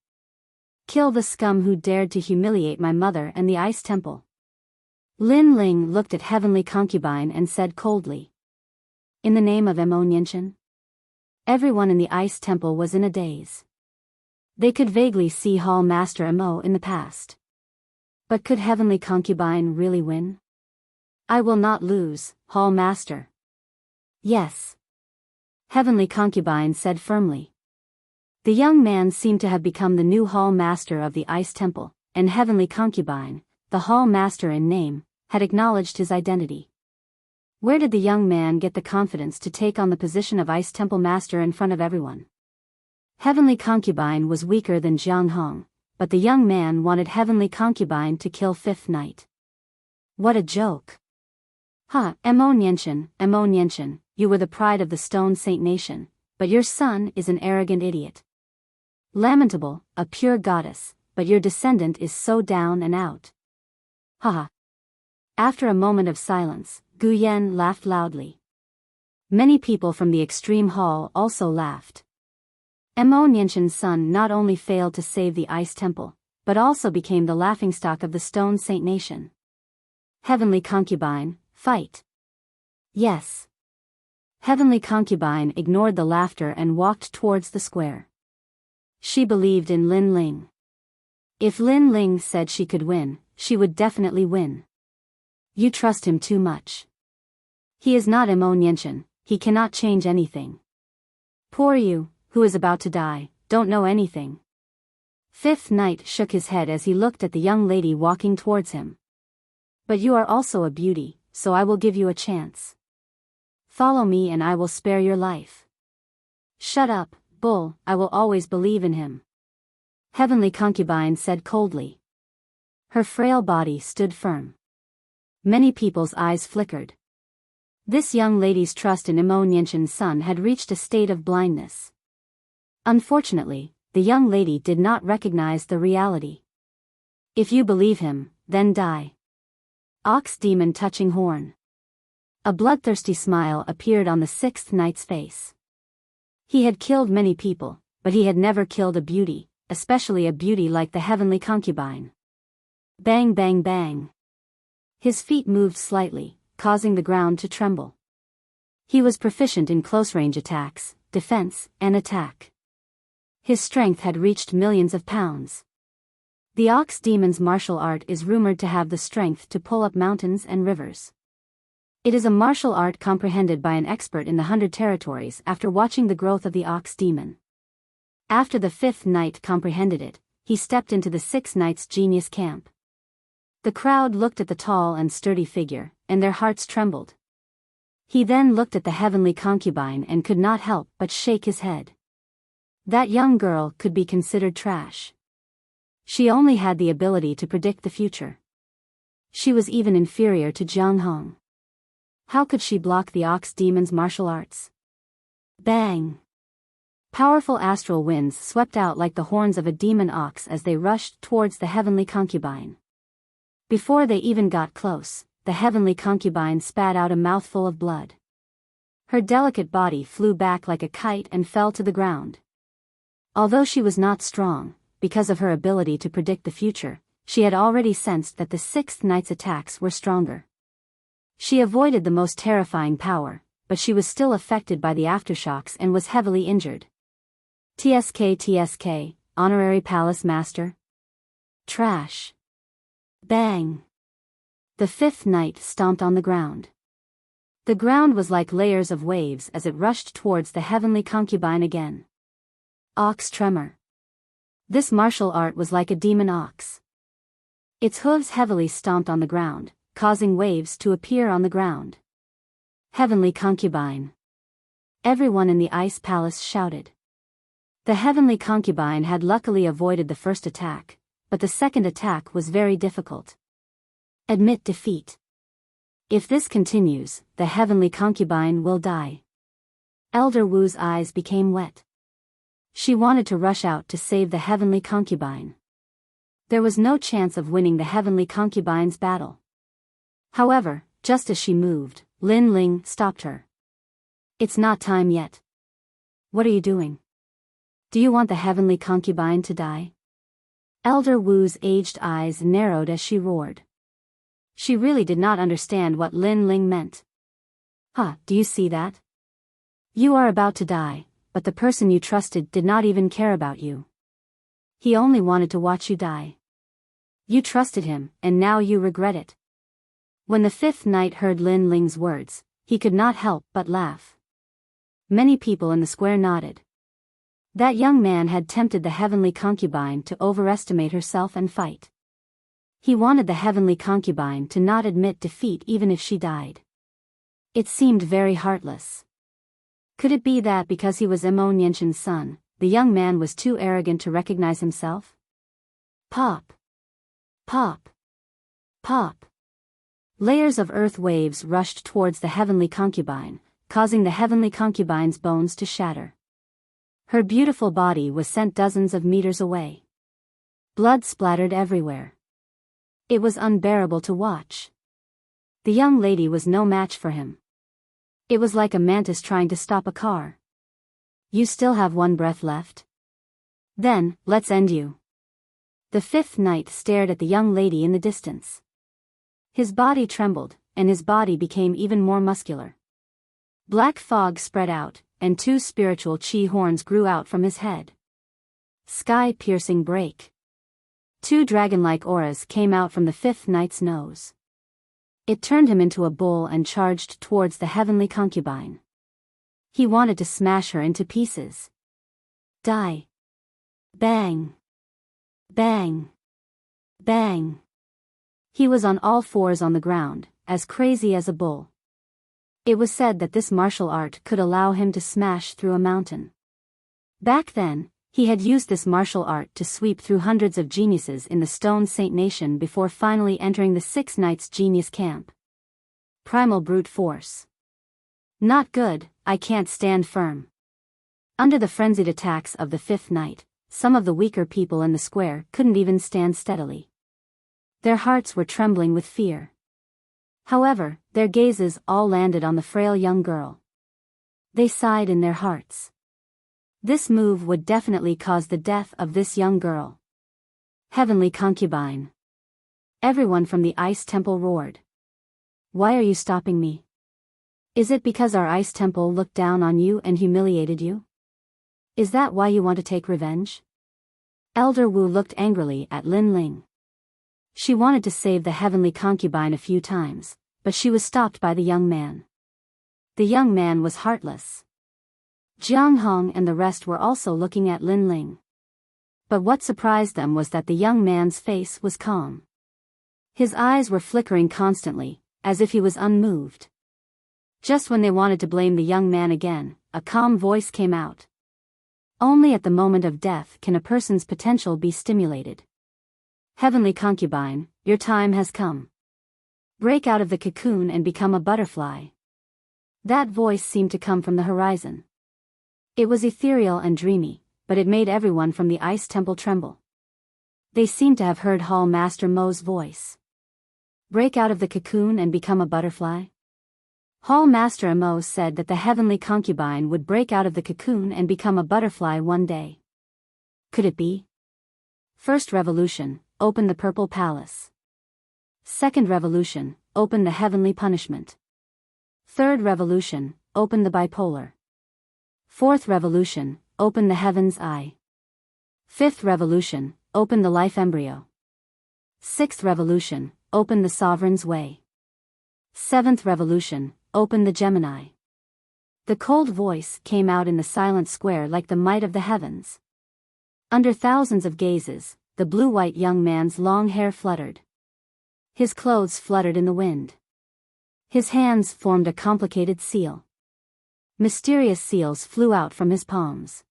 Kill the scum who dared to humiliate my mother and the Ice Temple. Lin Ling looked at Heavenly Concubine and said coldly. In the name of Mo Nianshan? Everyone in the Ice Temple was in a daze. They could vaguely see Hall Master Mo in the past. But could Heavenly Concubine really win? I will not lose, Hall Master. Yes. Heavenly Concubine said firmly. The young man seemed to have become the new Hall Master of the Ice Temple, and Heavenly Concubine, the Hall Master in name, had acknowledged his identity. Where did the young man get the confidence to take on the position of Ice Temple Master in front of everyone? Heavenly Concubine was weaker than Jiang Hong, but the young man wanted Heavenly Concubine to kill Fifth Knight. What a joke. Mo Nianshan, you were the pride of the Stone Saint Nation, but your son is an arrogant idiot. Lamentable, a pure goddess, but your descendant is so down and out. Haha. After a moment of silence, Gu Yan laughed loudly. Many people from the extreme hall also laughed. Mo Nianshan's son not only failed to save the Ice Temple, but also became the laughingstock of the Stone Saint Nation. Heavenly Concubine, fight. Yes. Heavenly Concubine ignored the laughter and walked towards the square. She believed in Lin Ling. If Lin Ling said she could win, she would definitely win. You trust him too much. He is not Mo Nianshan, he cannot change anything. Poor you, who is about to die, don't know anything. Fifth Knight shook his head as he looked at the young lady walking towards him. But you are also a beauty, so I will give you a chance. Follow me and I will spare your life. Shut up, bull, I will always believe in him. Heavenly Concubine said coldly. Her frail body stood firm. Many people's eyes flickered. This young lady's trust in Mo Nianshan's son had reached a state of blindness. Unfortunately, the young lady did not recognize the reality. If you believe him, then die. Ox Demon touching horn. A bloodthirsty smile appeared on the sixth knight's face. He had killed many people, but he had never killed a beauty, especially a beauty like the Heavenly Concubine. Bang bang bang. His feet moved slightly, causing the ground to tremble. He was proficient in close-range attacks, defense, and attack. His strength had reached millions of pounds. The Ox Demon's martial art is rumored to have the strength to pull up mountains and rivers. It is a martial art comprehended by an expert in the 100 territories after watching the growth of the Ox Demon. After the fifth knight comprehended it, he stepped into the sixth knight's genius camp. The crowd looked at the tall and sturdy figure, and their hearts trembled. He then looked at the Heavenly Concubine and could not help but shake his head. That young girl could be considered trash. She only had the ability to predict the future. She was even inferior to Jiang Hong. How could she block the Ox Demon's martial arts? Bang! Powerful astral winds swept out like the horns of a demon ox as they rushed towards the heavenly concubine. Before they even got close, the heavenly concubine spat out a mouthful of blood. Her delicate body flew back like a kite and fell to the ground. Although she was not strong, because of her ability to predict the future, she had already sensed that the sixth knight's attacks were stronger. She avoided the most terrifying power, but she was still affected by the aftershocks and was heavily injured. TSK, Honorary Palace Master. Trash. Bang. The fifth knight stomped on the ground. The ground was like layers of waves as it rushed towards the heavenly concubine again. Ox tremor. This martial art was like a demon ox. Its hooves heavily stomped on the ground, causing waves to appear on the ground. Heavenly concubine. Everyone in the ice palace shouted. The heavenly concubine had luckily avoided the first attack, but the second attack was very difficult. Admit defeat. If this continues, the heavenly concubine will die. Elder Wu's eyes became wet. She wanted to rush out to save the heavenly concubine. There was no chance of winning the heavenly concubine's battle. However, just as she moved, Lin Ling stopped her. It's not time yet. What are you doing? Do you want the heavenly concubine to die? Elder Wu's aged eyes narrowed as she roared. She really did not understand what Lin Ling meant. Do you see that? You are about to die, but the person you trusted did not even care about you. He only wanted to watch you die. You trusted him, and now you regret it. When the fifth knight heard Lin Ling's words, he could not help but laugh. Many people in the square nodded. That young man had tempted the heavenly concubine to overestimate herself and fight. He wanted the heavenly concubine to not admit defeat even if she died. It seemed very heartless. Could it be that because he was Mo Nianshan's son, the young man was too arrogant to recognize himself? Pop. Pop. Pop. Layers of earth waves rushed towards the heavenly concubine, causing the heavenly concubine's bones to shatter. Her beautiful body was sent dozens of meters away. Blood splattered everywhere. It was unbearable to watch. The young lady was no match for him. It was like a mantis trying to stop a car. You still have one breath left? Then, let's end you. The fifth knight stared at the young lady in the distance. His body trembled, and his body became even more muscular. Black fog spread out, and two spiritual chi horns grew out from his head. Sky-piercing break. Two dragon-like auras came out from the fifth knight's nose. It turned him into a bull and charged towards the heavenly concubine. He wanted to smash her into pieces. Die. Bang. Bang. Bang. He was on all fours on the ground, as crazy as a bull. It was said that this martial art could allow him to smash through a mountain. Back then, he had used this martial art to sweep through hundreds of geniuses in the Stone Saint Nation before finally entering the Six Knights Genius Camp. Primal brute force. Not good, I can't stand firm. Under the frenzied attacks of the fifth knight, some of the weaker people in the square couldn't even stand steadily. Their hearts were trembling with fear. However, their gazes all landed on the frail young girl. They sighed in their hearts. This move would definitely cause the death of this young girl. Heavenly concubine. Everyone from the ice temple roared. Why are you stopping me? Is it because our ice temple looked down on you and humiliated you? Is that why you want to take revenge? Elder Wu looked angrily at Lin Ling. She wanted to save the heavenly concubine a few times, but she was stopped by the young man. The young man was heartless. Jiang Hong and the rest were also looking at Lin Ling. But what surprised them was that the young man's face was calm. His eyes were flickering constantly, as if he was unmoved. Just when they wanted to blame the young man again, a calm voice came out. Only at the moment of death can a person's potential be stimulated. Heavenly concubine, your time has come. Break out of the cocoon and become a butterfly. That voice seemed to come from the horizon. It was ethereal and dreamy, but it made everyone from the ice temple tremble. They seemed to have heard Hall Master Mo's voice. Break out of the cocoon and become a butterfly? Hall Master Mo said that the heavenly concubine would break out of the cocoon and become a butterfly one day. Could it be? First revolution, open the purple palace. Second revolution, open the heavenly punishment. Third revolution, open the bipolar. Fourth revolution, open the heaven's eye. Fifth revolution, open the life embryo. Sixth revolution, open the sovereign's way. Seventh revolution, open the Gemini. The cold voice came out in the silent square like the might of the heavens. Under thousands of gazes, the blue-white young man's long hair fluttered. His clothes fluttered in the wind. His hands formed a complicated seal. Mysterious seals flew out from his palms.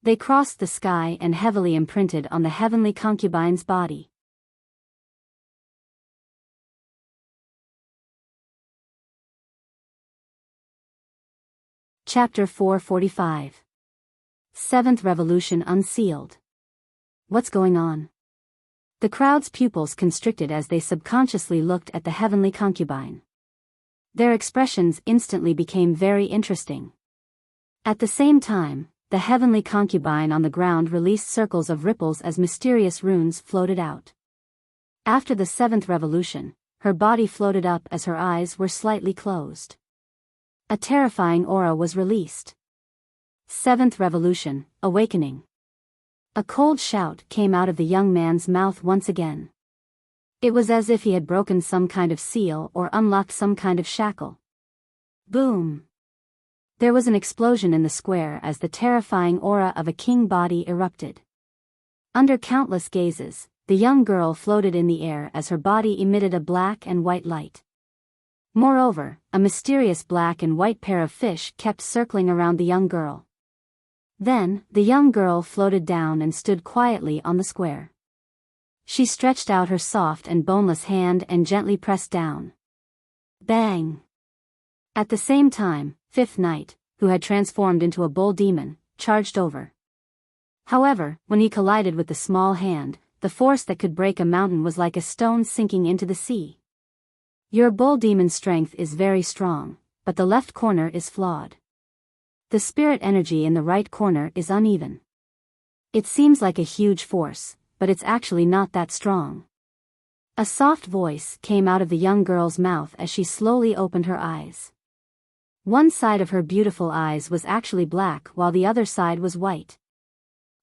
They crossed the sky and heavily imprinted on the heavenly concubine's body. Chapter 445. Seventh Revolution Unsealed. What's going on? The crowd's pupils constricted as they subconsciously looked at the heavenly concubine. Their expressions instantly became very interesting. At the same time, the heavenly concubine on the ground released circles of ripples as mysterious runes floated out. After the seventh revolution, her body floated up as her eyes were slightly closed. A terrifying aura was released. Seventh revolution, awakening. A cold shout came out of the young man's mouth once again. It was as if he had broken some kind of seal or unlocked some kind of shackle. Boom! There was an explosion in the square as the terrifying aura of a king body erupted. Under countless gazes, the young girl floated in the air as her body emitted a black and white light. Moreover, a mysterious black and white pair of fish kept circling around the young girl. Then, the young girl floated down and stood quietly on the square. She stretched out her soft and boneless hand and gently pressed down. Bang! At the same time, Fifth Knight, who had transformed into a bull demon, charged over. However, when he collided with the small hand, the force that could break a mountain was like a stone sinking into the sea. Your bull demon strength is very strong, but the left corner is flawed. The spirit energy in the right corner is uneven. It seems like a huge force, but it's actually not that strong. A soft voice came out of the young girl's mouth as she slowly opened her eyes. One side of her beautiful eyes was actually black while the other side was white.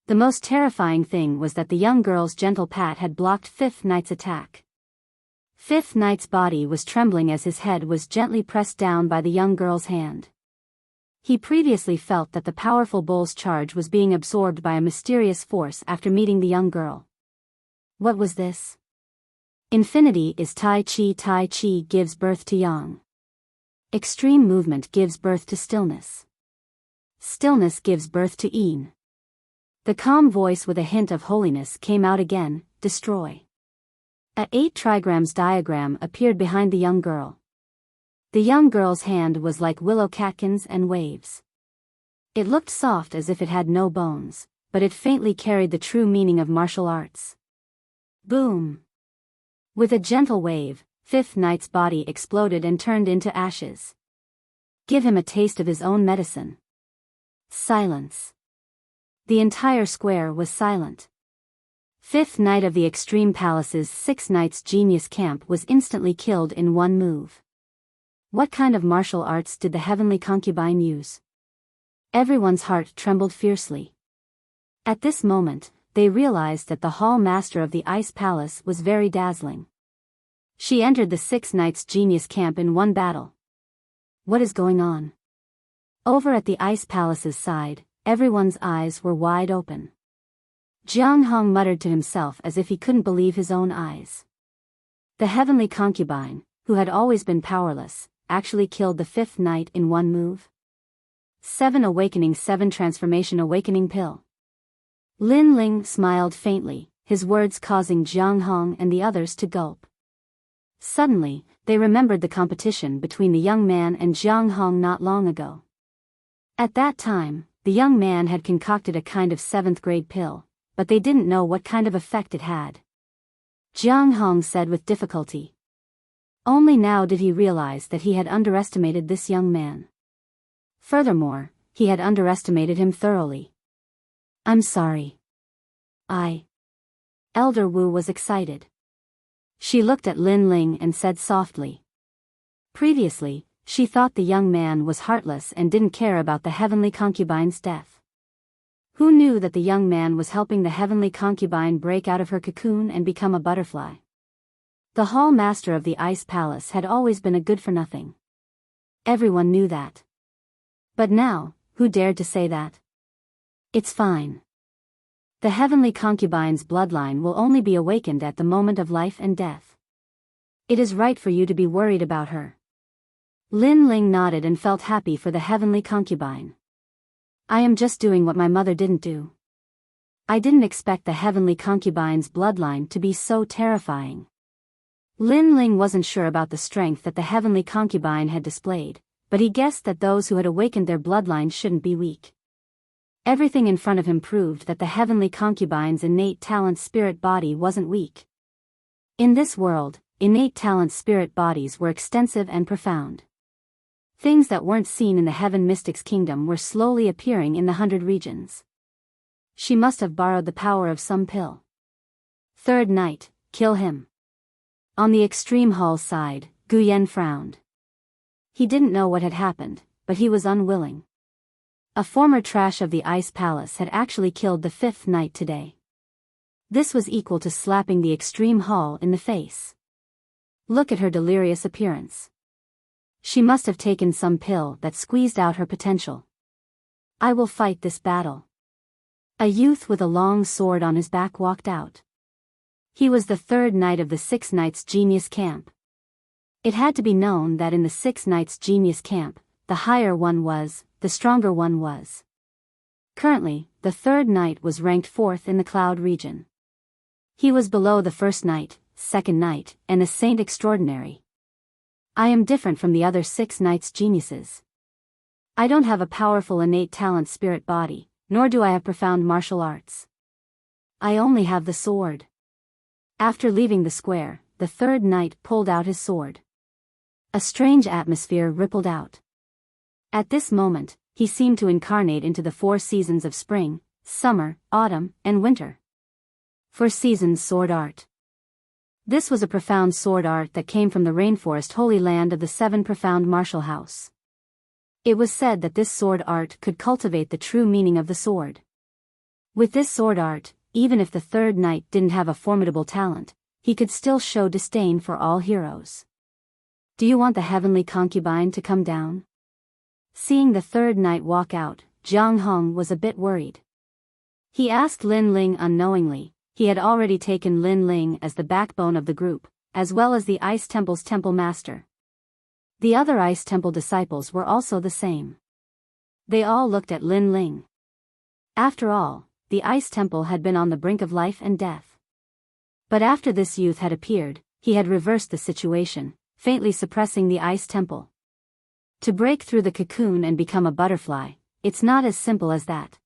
The most terrifying thing was that the young girl's gentle pat had blocked Fifth Knight's attack. Fifth Knight's body was trembling as his head was gently pressed down by the young girl's hand. He previously felt that the powerful bull's charge was being absorbed by a mysterious force after meeting the young girl. What was this? Infinity is Tai Chi. Tai Chi gives birth to Yang. Extreme movement gives birth to stillness. Stillness gives birth to Yin. The calm voice with a hint of holiness came out again, destroy. A 8 trigrams diagram appeared behind the young girl. The young girl's hand was like willow catkins and waves. It looked soft as if it had no bones, but it faintly carried the true meaning of martial arts. Boom! With a gentle wave, Fifth Knight's body exploded and turned into ashes. Give him a taste of his own medicine. Silence. The entire square was silent. Fifth Knight of the Extreme Palace's 6 Knights Genius Camp was instantly killed in one move. What kind of martial arts did the heavenly concubine use? Everyone's heart trembled fiercely. At this moment, they realized that the Hall Master of the Ice Palace was very dazzling. She entered the 6 Knights Genius Camp in one battle. What is going on? Over at the Ice Palace's side, everyone's eyes were wide open. Jiang Hong muttered to himself as if he couldn't believe his own eyes. The heavenly concubine, who had always been powerless, actually killed the 5th Knight in one move. 7 Awakening 7 Transformation Awakening Pill. Lin Ling smiled faintly, his words causing Jiang Hong and the others to gulp. Suddenly, they remembered the competition between the young man and Jiang Hong not long ago. At that time, the young man had concocted a kind of 7th-grade pill, but they didn't know what kind of effect it had. Jiang Hong said with difficulty. Only now did he realize that he had underestimated this young man. Furthermore, he had underestimated him thoroughly. I'm sorry. Elder Wu was excited. She looked at Lin Ling and said softly. Previously, she thought the young man was heartless and didn't care about the heavenly concubine's death. Who knew that the young man was helping the heavenly concubine break out of her cocoon and become a butterfly? The hall master of the Ice Palace had always been a good-for-nothing. Everyone knew that. But now, who dared to say that? It's fine. The heavenly concubine's bloodline will only be awakened at the moment of life and death. It is right for you to be worried about her. Lin Ling nodded and felt happy for the heavenly concubine. I am just doing what my mother didn't do. I didn't expect the heavenly concubine's bloodline to be so terrifying. Lin Ling wasn't sure about the strength that the heavenly concubine had displayed, but he guessed that those who had awakened their bloodline shouldn't be weak. Everything in front of him proved that the heavenly concubine's innate talent spirit body wasn't weak. In this world, innate talent spirit bodies were extensive and profound. Things that weren't seen in the Heaven Mystics Kingdom were slowly appearing in the 100 regions. She must have borrowed the power of some pill. Third night, kill him. On the extreme hall side, Guyen frowned. He didn't know what had happened, but he was unwilling. A former trash of the Ice Palace had actually killed the 5th knight today. This was equal to slapping the extreme hall in the face. Look at her delirious appearance. She must have taken some pill that squeezed out her potential. I will fight this battle. A youth with a long sword on his back walked out. He was the 3rd knight of the 6 Knights Genius Camp. It had to be known that in the 6 Knights Genius Camp, the higher one was, the stronger one was. Currently, the 3rd knight was ranked 4th in the Cloud region. He was below the 1st knight, 2nd knight, and the Saint Extraordinary. I am different from the other 6 Knights Geniuses. I don't have a powerful innate talent spirit body, nor do I have profound martial arts. I only have the sword. After leaving the square, the 3rd knight pulled out his sword. A strange atmosphere rippled out. At this moment, he seemed to incarnate into the 4 seasons of spring, summer, autumn, and winter. 4 seasons sword art. This was a profound sword art that came from the rainforest holy land of the 7 profound martial house. It was said that this sword art could cultivate the true meaning of the sword. With this sword art, even if the 3rd knight didn't have a formidable talent, he could still show disdain for all heroes. Do you want the heavenly concubine to come down? Seeing the 3rd knight walk out, Jiang Hong was a bit worried. He asked Lin Ling unknowingly. He had already taken Lin Ling as the backbone of the group, as well as the Ice Temple's temple master. The other Ice Temple disciples were also the same. They all looked at Lin Ling. After all, the Ice Temple had been on the brink of life and death. But after this youth had appeared, he had reversed the situation, faintly suppressing the Ice Temple. To break through the cocoon and become a butterfly, it's not as simple as that.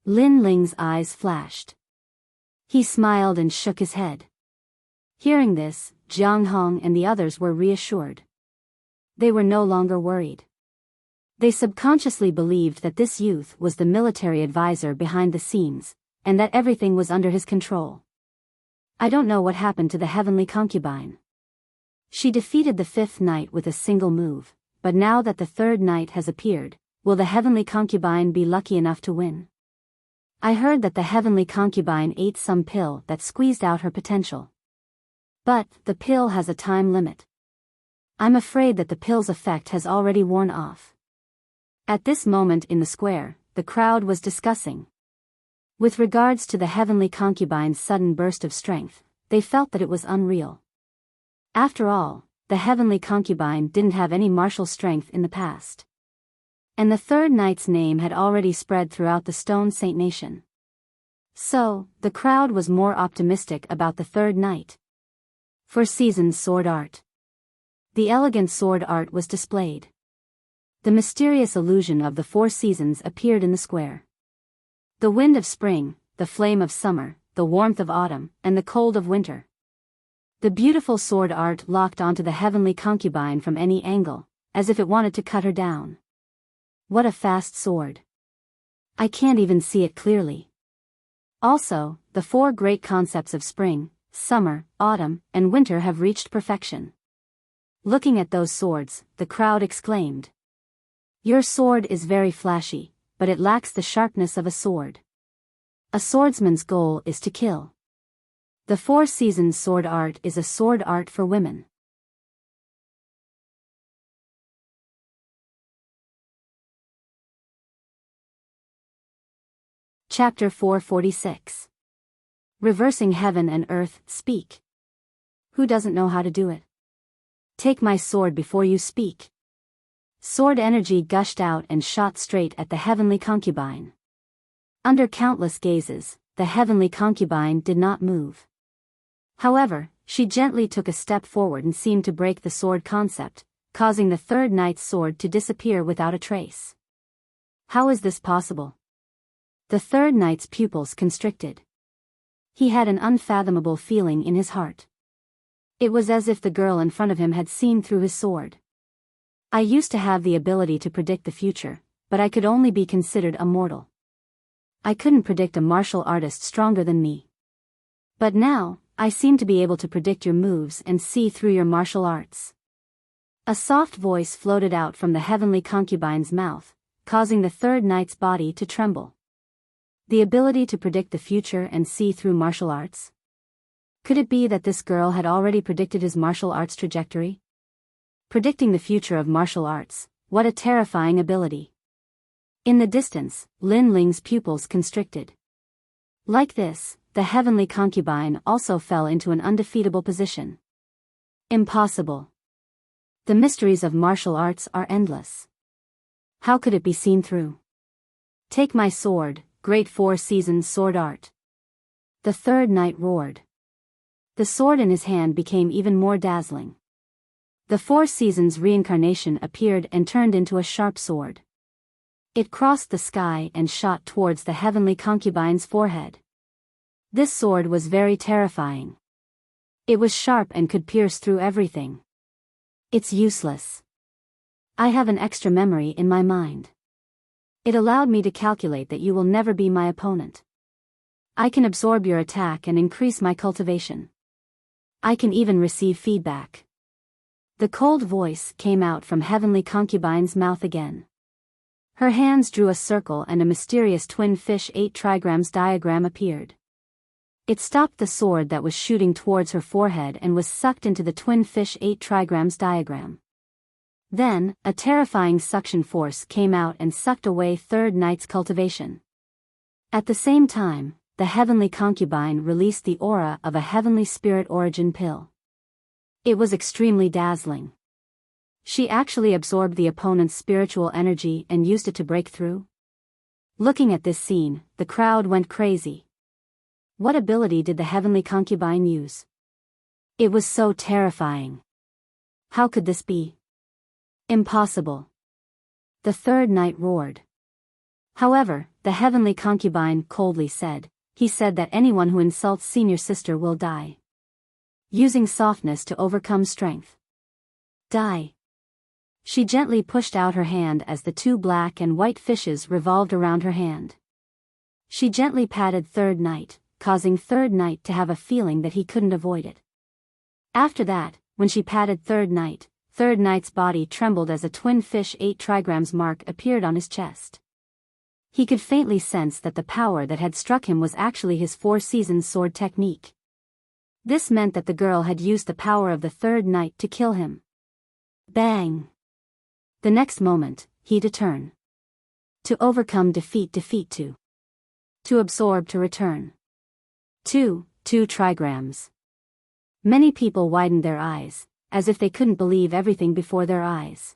Lin Ling's eyes flashed. He smiled and shook his head. Hearing this, Jiang Hong and the others were reassured. They were no longer worried. They subconsciously believed that this youth was the military advisor behind the scenes, and that everything was under his control. I don't know what happened to the heavenly concubine. She defeated the 5th knight with a single move, but now that the 3rd knight has appeared, will the heavenly concubine be lucky enough to win? I heard that the heavenly concubine ate some pill that squeezed out her potential. But the pill has a time limit. I'm afraid that the pill's effect has already worn off. At this moment in the square, the crowd was discussing. With regards to the heavenly concubine's sudden burst of strength, they felt that it was unreal. After all, the heavenly concubine didn't have any martial strength in the past. And the 3rd knight's name had already spread throughout the Stone Saint Nation. So, the crowd was more optimistic about the 3rd knight. 4 seasons sword art. The elegant sword art was displayed. The mysterious illusion of the four seasons appeared in the square. The wind of spring, the flame of summer, the warmth of autumn, and the cold of winter. The beautiful sword art locked onto the heavenly concubine from any angle, as if it wanted to cut her down. What a fast sword. I can't even see it clearly. Also, the four great concepts of spring, summer, autumn, and winter have reached perfection. Looking at those swords, the crowd exclaimed. Your sword is very flashy, but it lacks the sharpness of a sword. A swordsman's goal is to kill. The Four Seasons sword art is a sword art for women. Chapter 446. Reversing heaven and earth, speak. Who doesn't know how to do it? Take my sword before you speak. Sword energy gushed out and shot straight at the heavenly concubine. Under countless gazes, the heavenly concubine did not move. However, she gently took a step forward and seemed to break the sword concept, causing the third knight's sword to disappear without a trace. How is this possible? The third knight's pupils constricted. He had an unfathomable feeling in his heart. It was as if the girl in front of him had seen through his sword. I used to have the ability to predict the future, but I could only be considered a mortal. I couldn't predict a martial artist stronger than me. But now, I seem to be able to predict your moves and see through your martial arts. A soft voice floated out from the heavenly concubine's mouth, causing the third knight's body to tremble. The ability to predict the future and see through martial arts? Could it be that this girl had already predicted his martial arts trajectory? Predicting the future of martial arts, what a terrifying ability. In the distance, Lin Ling's pupils constricted. Like this, the heavenly concubine also fell into an undefeatable position. Impossible. The mysteries of martial arts are endless. How could it be seen through? Take my sword, great Four Seasons sword art. The third knight roared. The sword in his hand became even more dazzling. The Four Seasons reincarnation appeared and turned into a sharp sword. It crossed the sky and shot towards the heavenly concubine's forehead. This sword was very terrifying. It was sharp and could pierce through everything. It's useless. I have an extra memory in my mind. It allowed me to calculate that you will never be my opponent. I can absorb your attack and increase my cultivation. I can even receive feedback. The cold voice came out from heavenly concubine's mouth again. Her hands drew a circle and a mysterious twin fish 8 trigrams diagram appeared. It stopped the sword that was shooting towards her forehead and was sucked into the twin fish 8 trigrams diagram. Then, a terrifying suction force came out and sucked away third knight's cultivation. At the same time, the heavenly concubine released the aura of a heavenly spirit origin pill. It was extremely dazzling. She actually absorbed the opponent's spiritual energy and used it to break through. Looking at this scene, the crowd went crazy. What ability did the heavenly concubine use? It was so terrifying. How could this be? Impossible. The third knight roared. However, the heavenly concubine coldly said, he said that anyone who insults senior sister will die. Using softness to overcome strength. Die. She gently pushed out her hand as the two black and white fishes revolved around her hand. She gently patted third knight, causing third knight to have a feeling that he couldn't avoid it. After that, when she patted third knight's body trembled as a twin fish 8 trigrams mark appeared on his chest. He could faintly sense that the power that had struck him was actually his Four Seasons sword technique. This meant that the girl had used the power of the third knight to kill him. Bang! The next moment, he to turn. To overcome defeat to. To absorb to return. 2 trigrams. Many people widened their eyes, as if they couldn't believe everything before their eyes.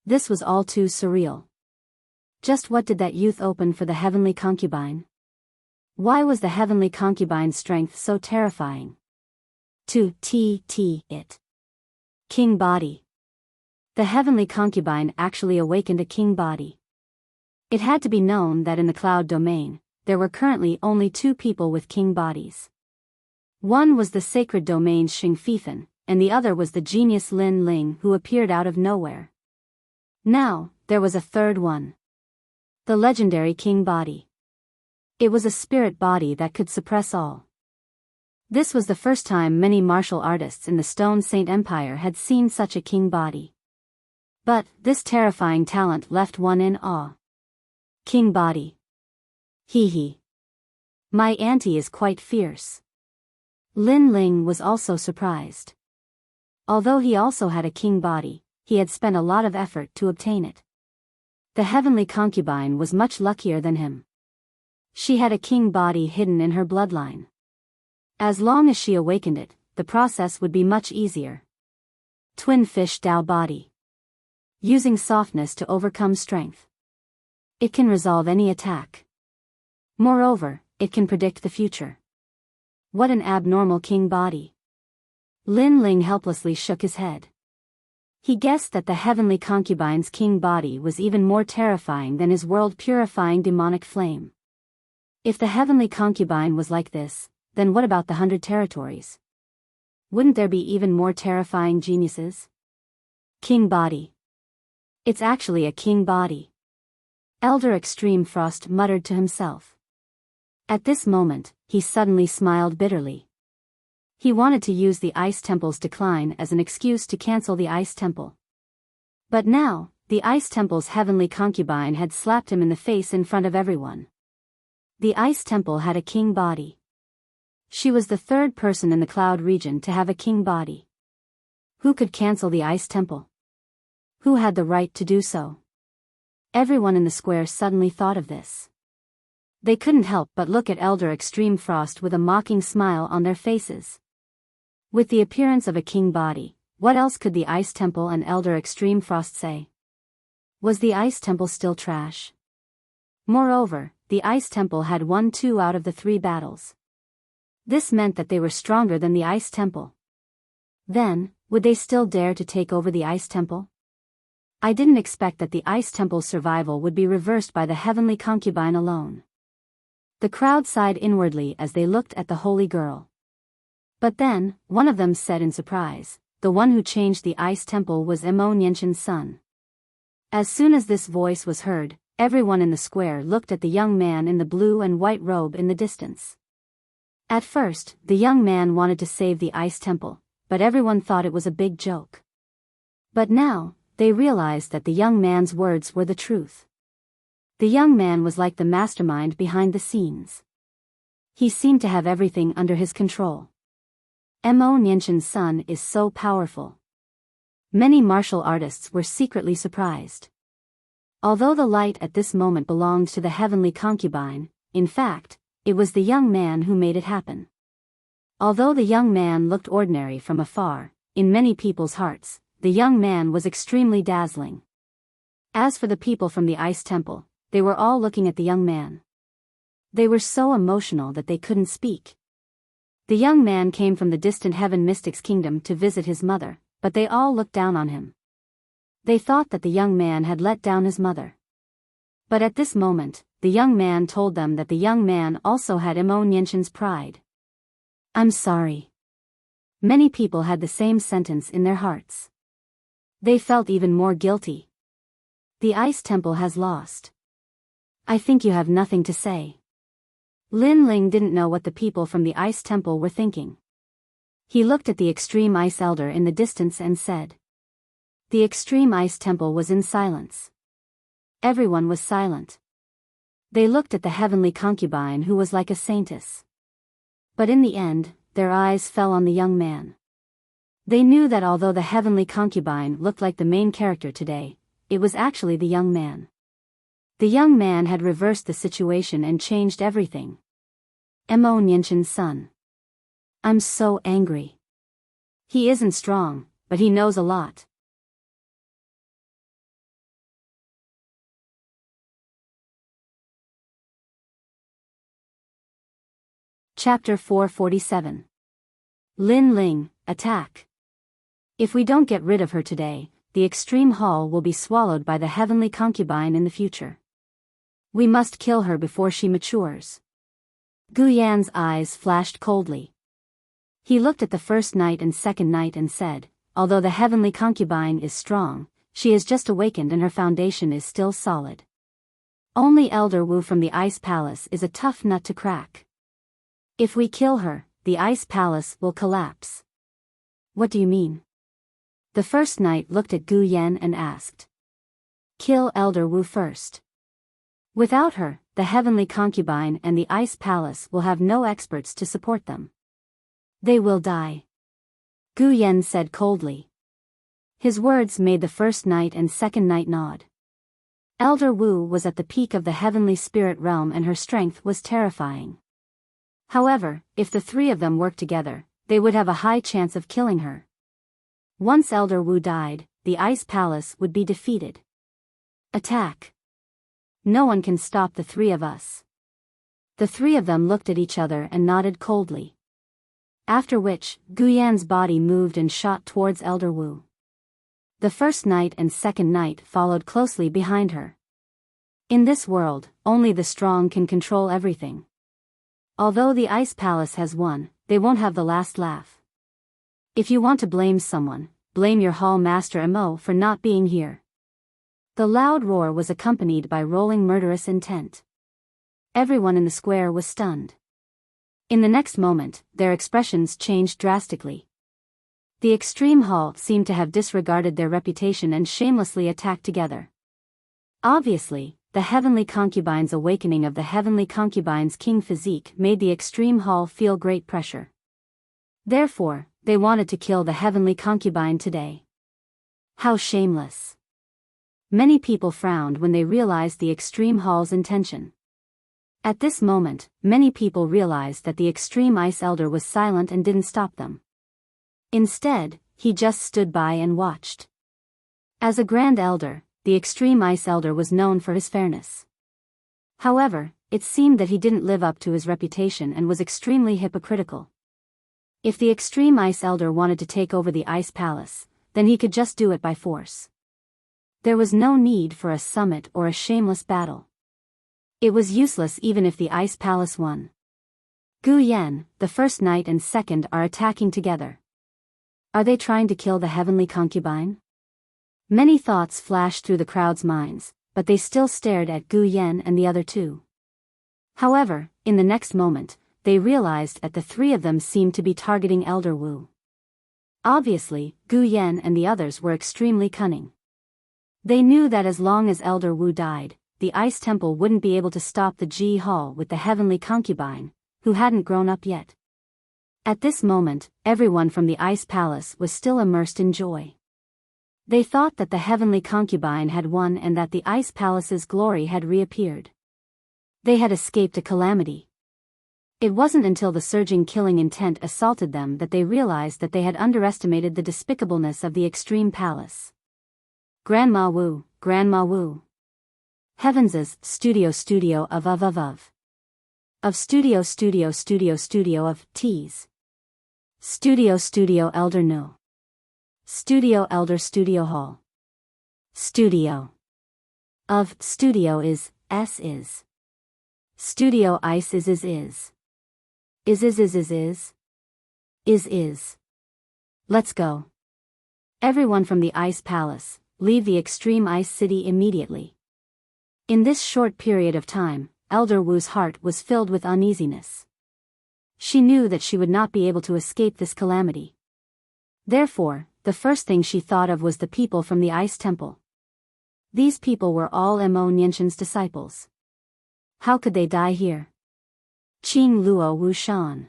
This was all too surreal. Just what did that youth open for the heavenly concubine? Why was the heavenly concubine's strength so terrifying? It. King body. The heavenly concubine actually awakened a king body. It had to be known that in the cloud domain, there were currently only 2 people with king bodies. One was the sacred domain's Xing Fifan, and the other was the genius Lin Ling who appeared out of nowhere. Now, there was a third one. The legendary king body. It was a spirit body that could suppress all. This was the first time many martial artists in the Stone Saint Empire had seen such a king body. But, this terrifying talent left one in awe. King body. Hee hee. My auntie is quite fierce. Lin Ling was also surprised. Although he also had a king body, he had spent a lot of effort to obtain it. The heavenly concubine was much luckier than him. She had a king body hidden in her bloodline. As long as she awakened it, the process would be much easier. Twin fish Dao body. Using softness to overcome strength. It can resolve any attack. Moreover, it can predict the future. What an abnormal king body. Lin Ling helplessly shook his head. He guessed that the heavenly concubine's king body was even more terrifying than his world-purifying demonic flame. If the heavenly concubine was like this, then what about the 100 territories? Wouldn't there be even more terrifying geniuses? King body. It's actually a king body. Elder Extreme Frost muttered to himself. At this moment, he suddenly smiled bitterly. He wanted to use the Ice Temple's decline as an excuse to cancel the Ice Temple. But now, the Ice Temple's heavenly concubine had slapped him in the face in front of everyone. The Ice Temple had a king body. She was the 3rd person in the Cloud region to have a king body. Who could cancel the Ice Temple? Who had the right to do so? Everyone in the square suddenly thought of this. They couldn't help but look at Elder Extreme Frost with a mocking smile on their faces. With the appearance of a king body, what else could the Ice Temple and Elder Extreme Frost say? Was the Ice Temple still trash? Moreover, the Ice Temple had won 2 out of the 3 battles. This meant that they were stronger than the Ice Temple. Then, would they still dare to take over the Ice Temple? I didn't expect that the Ice Temple's survival would be reversed by the heavenly concubine alone. The crowd sighed inwardly as they looked at the holy girl. But then, one of them said in surprise, the one who changed the Ice Temple was Emo Nianshan's son. As soon as this voice was heard, everyone in the square looked at the young man in the blue and white robe in the distance. At first, the young man wanted to save the Ice Temple, but everyone thought it was a big joke. But now, they realized that the young man's words were the truth. The young man was like the mastermind behind the scenes. He seemed to have everything under his control. Emo Nianshan's son is so powerful. Many martial artists were secretly surprised. Although the light at this moment belonged to the heavenly concubine, in fact, it was the young man who made it happen. Although the young man looked ordinary from afar, in many people's hearts, the young man was extremely dazzling. As for the people from the Ice Temple, they were all looking at the young man. They were so emotional that they couldn't speak. The young man came from the distant Heaven Mystic's kingdom to visit his mother, but they all looked down on him. They thought that the young man had let down his mother. But at this moment, the young man told them that the young man also had Emo Nianshan's pride. I'm sorry. Many people had the same sentence in their hearts. They felt even more guilty. The Ice Temple has lost. I think you have nothing to say. Lin Ling didn't know what the people from the Ice Temple were thinking. He looked at the Extreme Ice Elder in the distance and said. The Extreme Ice Temple was in silence. Everyone was silent. They looked at the heavenly concubine who was like a saintess. But in the end, their eyes fell on the young man. They knew that although the heavenly concubine looked like the main character today, it was actually the young man. The young man had reversed the situation and changed everything. Emo Nianshan's son. I'm so angry. He isn't strong, but he knows a lot. Chapter 447. Lin Ling, attack. If we don't get rid of her today, the extreme hall will be swallowed by the heavenly concubine in the future. We must kill her before she matures. Gu Yan's eyes flashed coldly. He looked at the first knight and second knight and said, although the heavenly concubine is strong, she has just awakened and her foundation is still solid. Only Elder Wu from the Ice Palace is a tough nut to crack. If we kill her, the Ice Palace will collapse. What do you mean? The first knight looked at Gu Yan and asked. Kill Elder Wu first. Without her, the heavenly concubine and the Ice Palace will have no experts to support them. They will die. Gu Yan said coldly. His words made the first knight and second knight nod. Elder Wu was at the peak of the heavenly spirit realm and her strength was terrifying. However, if the three of them worked together, they would have a high chance of killing her. Once Elder Wu died, the Ice Palace would be defeated. Attack. No one can stop the three of us. The three of them looked at each other and nodded coldly. After which, Gu Yan's body moved and shot towards Elder Wu. The first knight and second knight followed closely behind her. In this world, only the strong can control everything. Although the Ice Palace has won, they won't have the last laugh. If you want to blame someone, blame your hall master Mo for not being here. The loud roar was accompanied by rolling murderous intent. Everyone in the square was stunned. In the next moment, their expressions changed drastically. The extreme hall seemed to have disregarded their reputation and shamelessly attacked together. Obviously, the heavenly concubine's awakening of the heavenly concubine's king physique made the extreme hall feel great pressure. Therefore, they wanted to kill the heavenly concubine today. How shameless. Many people frowned when they realized the extreme hall's intention. At this moment, many people realized that the extreme ice elder was silent and didn't stop them. Instead, he just stood by and watched. As a grand elder, the extreme ice elder was known for his fairness. However, it seemed that he didn't live up to his reputation and was extremely hypocritical. If the extreme ice elder wanted to take over the Ice Palace, then he could just do it by force. There was no need for a summit or a shameless battle. It was useless even if the Ice Palace won. Gu Yan, the first knight and second are attacking together. Are they trying to kill the heavenly concubine? Many thoughts flashed through the crowd's minds, but they still stared at Gu Yan and the other two. However, in the next moment, they realized that the three of them seemed to be targeting Elder Wu. Obviously, Gu Yan and the others were extremely cunning. They knew that as long as Elder Wu died, the Ice Temple wouldn't be able to stop the Ji Hall with the heavenly concubine, who hadn't grown up yet. At this moment, everyone from the Ice Palace was still immersed in joy. They thought that the heavenly concubine had won and that the Ice Palace's glory had reappeared. They had escaped a calamity. It wasn't until the surging killing intent assaulted them that they realized that they had underestimated the despicableness of the extreme palace. Grandma Wu, Grandma Wu. Heavens's studio of. Of studio of T's. Studio Elder No. Studio Elder Studio Hall. Studio. Of studio is, S is. Studio Ice is. Is. Let's go. Everyone from the Ice Palace, leave the extreme ice city immediately. In this short period of time, Elder Wu's heart was filled with uneasiness. She knew that she would not be able to escape this calamity. Therefore, the first thing she thought of was the people from the Ice Temple. These people were all Mo Nianshan's disciples. How could they die here? Qing Luo Wu Shan.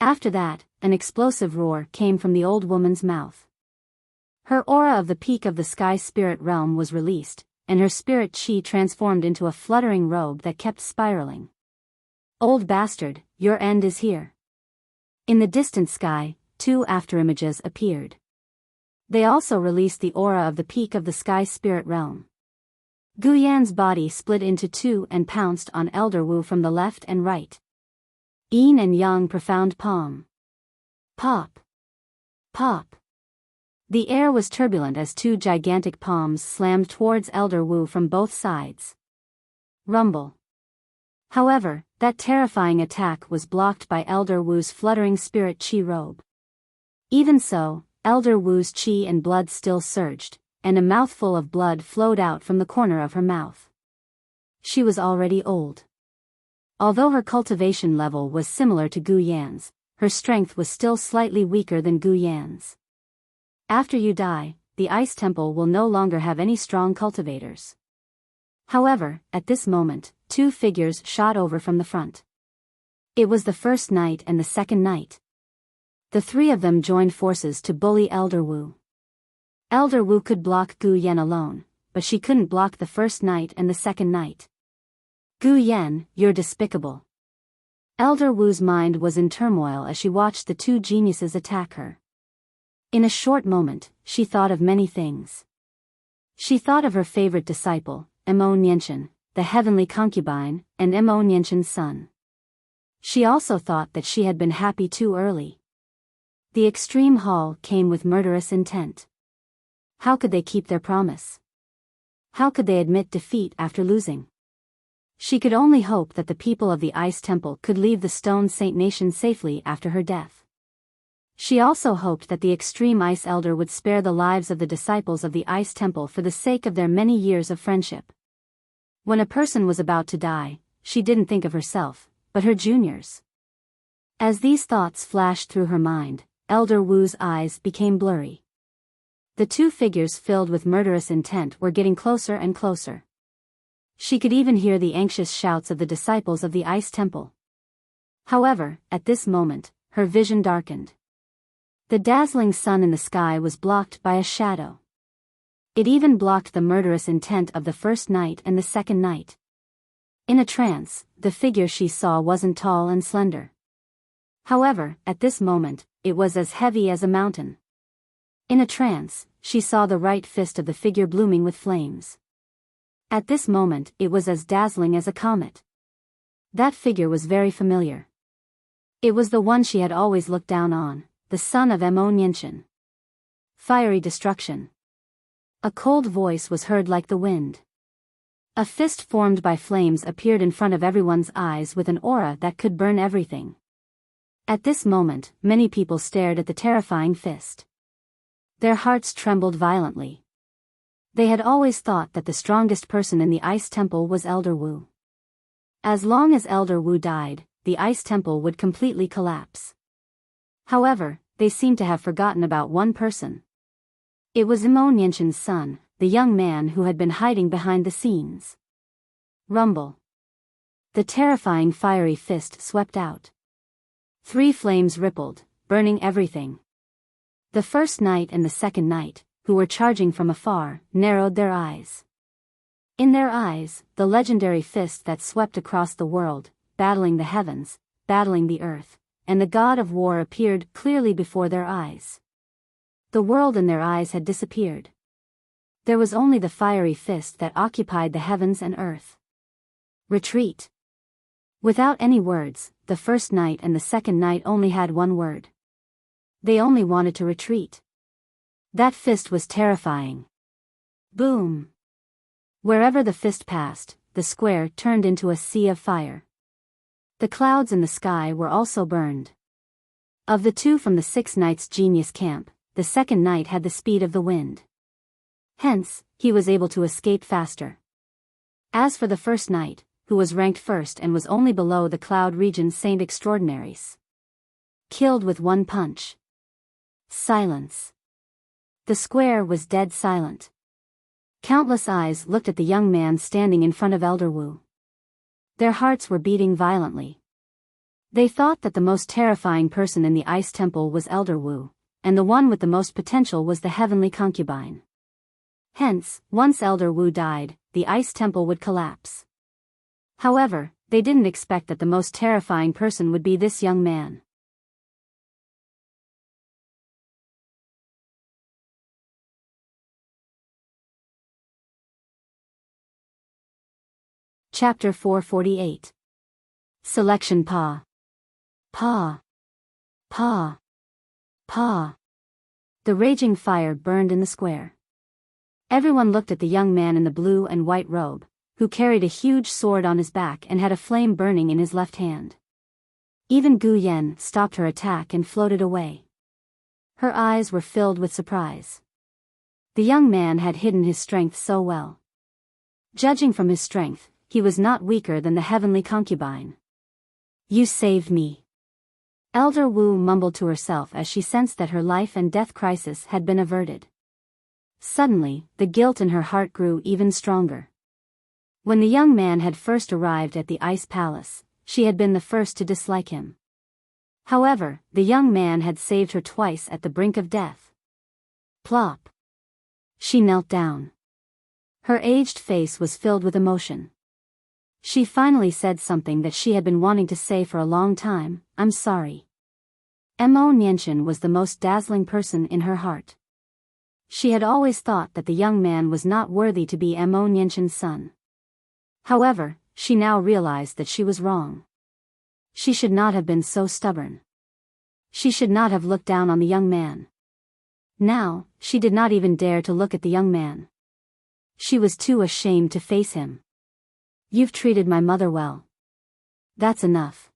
After that, an explosive roar came from the old woman's mouth. Her aura of the peak of the sky spirit realm was released, and her spirit chi transformed into a fluttering robe that kept spiraling. Old bastard, your end is here. In the distant sky, two afterimages appeared. They also released the aura of the peak of the sky spirit realm. Gu Yan's body split into two and pounced on Elder Wu from the left and right. Yin and Yang profound palm. Pop. Pop. The air was turbulent as two gigantic palms slammed towards Elder Wu from both sides. Rumble. However, that terrifying attack was blocked by Elder Wu's fluttering spirit chi robe. Even so, Elder Wu's chi and blood still surged, and a mouthful of blood flowed out from the corner of her mouth. She was already old. Although her cultivation level was similar to Gu Yan's, her strength was still slightly weaker than Gu Yan's. After you die, the Ice Temple will no longer have any strong cultivators. However, at this moment, two figures shot over from the front. It was the first knight and the second knight. The three of them joined forces to bully Elder Wu. Elder Wu could block Gu Yan alone, but she couldn't block the first knight and the second knight. Gu Yan, you're despicable. Elder Wu's mind was in turmoil as she watched the two geniuses attack her. In a short moment, she thought of many things. She thought of her favorite disciple, Mo Nianchen, the heavenly concubine, and Mo Nianchen's son. She also thought that she had been happy too early. The extreme hall came with murderous intent. How could they keep their promise? How could they admit defeat after losing? She could only hope that the people of the Ice Temple could leave the Stone Saint Nation safely after her death. She also hoped that the Extreme Ice Elder would spare the lives of the disciples of the Ice Temple for the sake of their many years of friendship. When a person was about to die, she didn't think of herself, but her juniors. As these thoughts flashed through her mind, Elder Wu's eyes became blurry. The two figures filled with murderous intent were getting closer and closer. She could even hear the anxious shouts of the disciples of the Ice Temple. However, at this moment, her vision darkened. The dazzling sun in the sky was blocked by a shadow. It even blocked the murderous intent of the first knight and the second knight. In a trance, the figure she saw wasn't tall and slender. However, at this moment, it was as heavy as a mountain. In a trance, she saw the right fist of the figure blooming with flames. At this moment, it was as dazzling as a comet. That figure was very familiar. It was the one she had always looked down on, the son of Mo Nianchen. Fiery destruction. A cold voice was heard like the wind. A fist formed by flames appeared in front of everyone's eyes with an aura that could burn everything. At this moment, many people stared at the terrifying fist. Their hearts trembled violently. They had always thought that the strongest person in the Ice Temple was Elder Wu. As long as Elder Wu died, the Ice Temple would completely collapse. However, they seemed to have forgotten about one person. It was Mo Nianchen's son, the young man who had been hiding behind the scenes. Rumble. The terrifying fiery fist swept out. 3 flames rippled, burning everything. The first knight and the second knight, who were charging from afar, narrowed their eyes. In their eyes, the legendary fist that swept across the world, battling the heavens, battling the earth, and the god of war appeared clearly before their eyes. The world in their eyes had disappeared. There was only the fiery fist that occupied the heavens and earth. Retreat. Without any words, the first knight and the second knight only had one word. They only wanted to retreat. That fist was terrifying. Boom. Wherever the fist passed, the square turned into a sea of fire. The clouds in the sky were also burned. Of the two from the 6 knights' genius camp, the second knight had the speed of the wind. Hence, he was able to escape faster. As for the first knight, who was ranked first and was only below the Cloud Region's Saint Extraordinaries. Killed with one punch. Silence. The square was dead silent. Countless eyes looked at the young man standing in front of Elder Wu. Their hearts were beating violently. They thought that the most terrifying person in the Ice Temple was Elder Wu, and the one with the most potential was the heavenly concubine. Hence, once Elder Wu died, the Ice Temple would collapse. However, they didn't expect that the most terrifying person would be this young man. Chapter 448. Selection Pa. Pa. Pa. Pa. The raging fire burned in the square. Everyone looked at the young man in the blue and white robe, who carried a huge sword on his back and had a flame burning in his left hand. Even Gu Yan stopped her attack and floated away. Her eyes were filled with surprise. The young man had hidden his strength so well. Judging from his strength, he was not weaker than the heavenly concubine. You saved me. Elder Wu mumbled to herself as she sensed that her life and death crisis had been averted. Suddenly, the guilt in her heart grew even stronger. When the young man had first arrived at the Ice Palace, she had been the first to dislike him. However, the young man had saved her twice at the brink of death. Plop. She knelt down. Her aged face was filled with emotion. She finally said something that she had been wanting to say for a long time: I'm sorry. Mo Nianchen was the most dazzling person in her heart. She had always thought that the young man was not worthy to be Mo Nianchen's son. However, she now realized that she was wrong. She should not have been so stubborn. She should not have looked down on the young man. Now, she did not even dare to look at the young man. She was too ashamed to face him. You've treated my mother well. That's enough.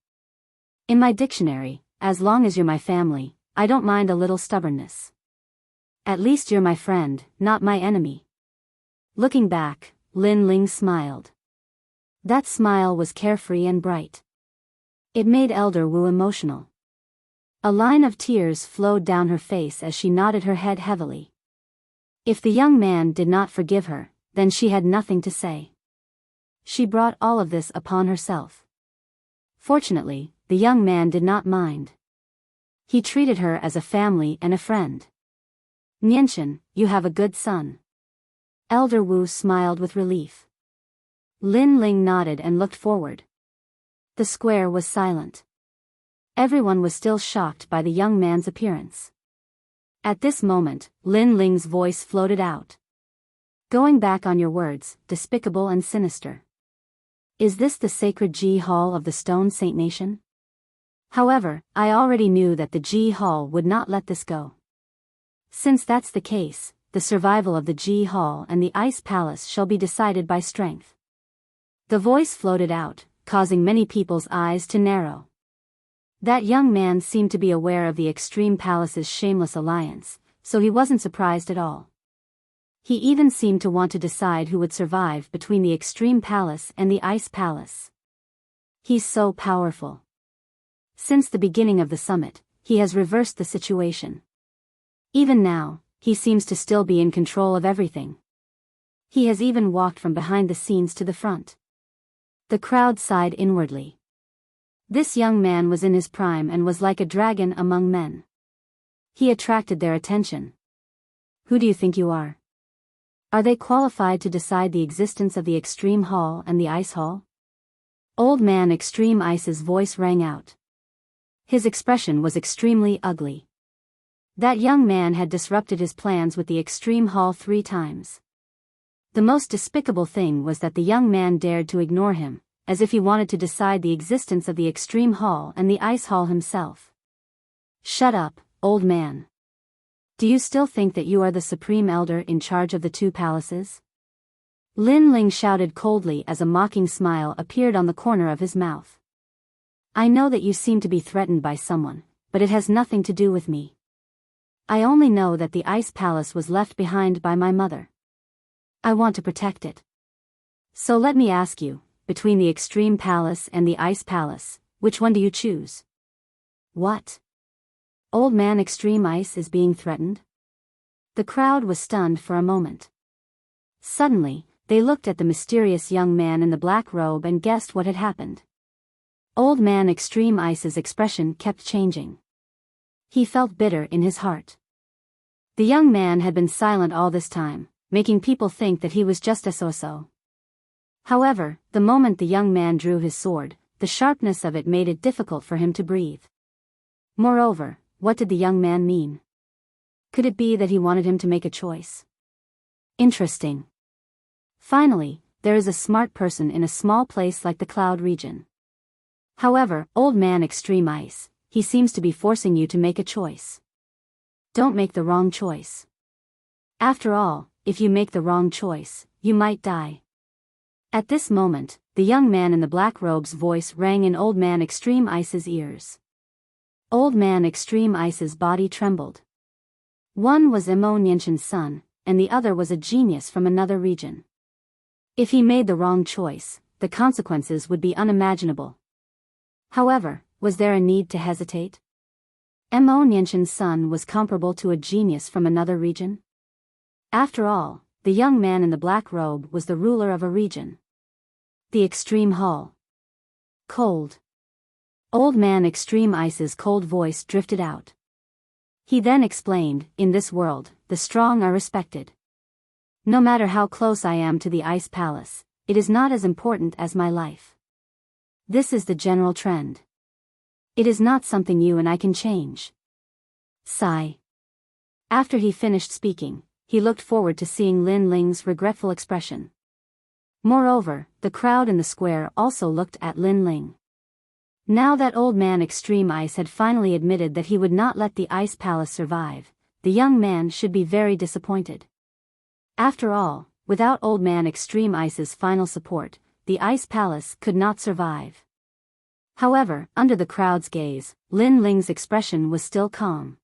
In my dictionary, as long as you're my family, I don't mind a little stubbornness. At least you're my friend, not my enemy. Looking back, Lin Ling smiled. That smile was carefree and bright. It made Elder Wu emotional. A line of tears flowed down her face as she nodded her head heavily. If the young man did not forgive her, then she had nothing to say. She brought all of this upon herself. Fortunately, the young man did not mind. He treated her as a family and a friend. Nianchen, you have a good son. Elder Wu smiled with relief. Lin Ling nodded and looked forward. The square was silent. Everyone was still shocked by the young man's appearance. At this moment, Lin Ling's voice floated out. Going back on your words, despicable and sinister. Is this the sacred Ji Hall of the Stone Saint Nation? However, I already knew that the Ji Hall would not let this go. Since that's the case, the survival of the Ji Hall and the Ice Palace shall be decided by strength. The voice floated out, causing many people's eyes to narrow. That young man seemed to be aware of the Extreme Palace's shameless alliance, so he wasn't surprised at all. He even seemed to want to decide who would survive between the Extreme Palace and the Ice Palace. He's so powerful. Since the beginning of the summit, he has reversed the situation. Even now, he seems to still be in control of everything. He has even walked from behind the scenes to the front. The crowd sighed inwardly. This young man was in his prime and was like a dragon among men. He attracted their attention. Who do you think you are? Are they qualified to decide the existence of the Extreme Hall and the Ice Hall? Old Man Extreme Ice's voice rang out. His expression was extremely ugly. That young man had disrupted his plans with the Extreme Hall 3 times. The most despicable thing was that the young man dared to ignore him, as if he wanted to decide the existence of the Extreme Hall and the Ice Hall himself. Shut up, old man. Do you still think that you are the Supreme Elder in charge of the 2 palaces? Lin Ling shouted coldly as a mocking smile appeared on the corner of his mouth. I know that you seem to be threatened by someone, but it has nothing to do with me. I only know that the Ice Palace was left behind by my mother. I want to protect it. So let me ask you, between the Extreme Palace and the Ice Palace, which one do you choose? What? Old Man Extreme Ice is being threatened? The crowd was stunned for a moment. Suddenly, they looked at the mysterious young man in the black robe and guessed what had happened. Old Man Extreme Ice's expression kept changing. He felt bitter in his heart. The young man had been silent all this time, making people think that he was just a so-so. However, the moment the young man drew his sword, the sharpness of it made it difficult for him to breathe. Moreover, what did the young man mean? Could it be that he wanted him to make a choice? Interesting. Finally, there is a smart person in a small place like the Cloud region. However, Old Man Extreme Ice, he seems to be forcing you to make a choice. Don't make the wrong choice. After all, if you make the wrong choice, you might die. At this moment, the young man in the black robe's voice rang in Old Man Extreme Ice's ears. Old Man Extreme Ice's body trembled. One was Emo Nyenshin's son, and the other was a genius from another region. If he made the wrong choice, the consequences would be unimaginable. However, was there a need to hesitate? Emo Nyenshin's son was comparable to a genius from another region? After all, the young man in the black robe was the ruler of a region. The Extreme Hall. Cold. Old Man Extreme Ice's cold voice drifted out. He then explained, in this world, the strong are respected. No matter how close I am to the Ice Palace, it is not as important as my life. This is the general trend. It is not something you and I can change. Sigh. After he finished speaking, he looked forward to seeing Lin Ling's regretful expression. Moreover, the crowd in the square also looked at Lin Ling. Now that Old Man Extreme Ice had finally admitted that he would not let the Ice Palace survive, the young man should be very disappointed. After all, without Old Man Extreme Ice's final support, the Ice Palace could not survive. However, under the crowd's gaze, Lin Ling's expression was still calm.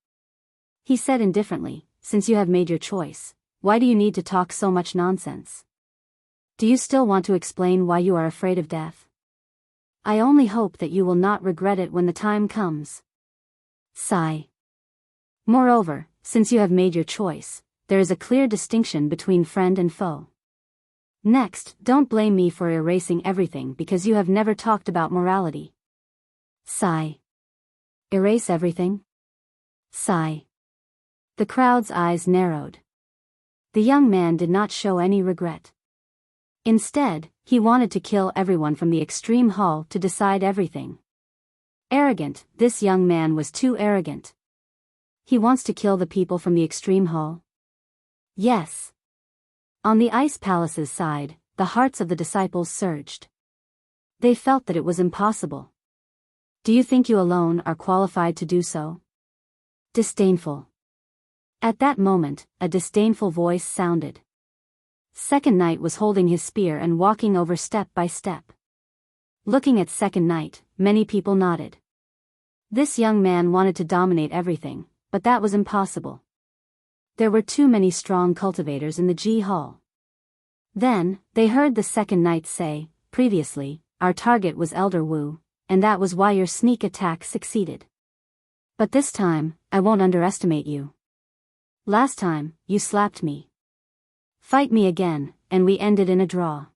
He said indifferently, "Since you have made your choice, why do you need to talk so much nonsense? Do you still want to explain why you are afraid of death? I only hope that you will not regret it when the time comes." Sigh. Moreover, since you have made your choice, there is a clear distinction between friend and foe. Next, don't blame me for erasing everything because you have never talked about morality. Sigh. Erase everything? Sigh. The crowd's eyes narrowed. The young man did not show any regret. Instead, he wanted to kill everyone from the Extreme Hall to decide everything. Arrogant, this young man was too arrogant. He wants to kill the people from the Extreme Hall? Yes. On the Ice Palace's side, the hearts of the disciples surged. They felt that it was impossible. Do you think you alone are qualified to do so? Disdainful. At that moment, a disdainful voice sounded. Second Knight was holding his spear and walking over step by step. Looking at Second Knight, many people nodded. This young man wanted to dominate everything, but that was impossible. There were too many strong cultivators in the G Hall. Then, they heard the Second Knight say, "Previously, our target was Elder Wu, and that was why your sneak attack succeeded. But this time, I won't underestimate you. Last time, you slapped me. Fight me again, and we ended in a draw.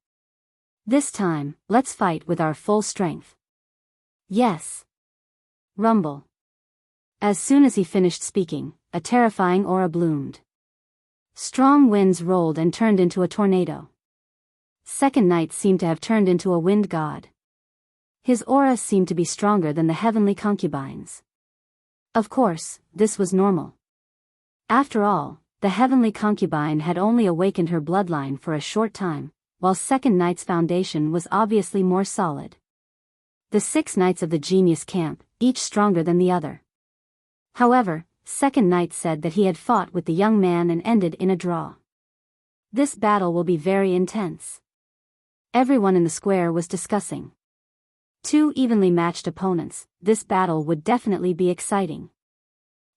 This time, let's fight with our full strength." Yes. Rumble. As soon as he finished speaking, a terrifying aura bloomed. Strong winds rolled and turned into a tornado. Second Knight seemed to have turned into a wind god. His aura seemed to be stronger than the heavenly concubines. Of course, this was normal. After all, the heavenly concubine had only awakened her bloodline for a short time, while Second Knight's foundation was obviously more solid. The 6 knights of the genius camp, each stronger than the other. However, Second Knight said that he had fought with the young man and ended in a draw. This battle will be very intense. Everyone in the square was discussing. 2 evenly matched opponents, this battle would definitely be exciting.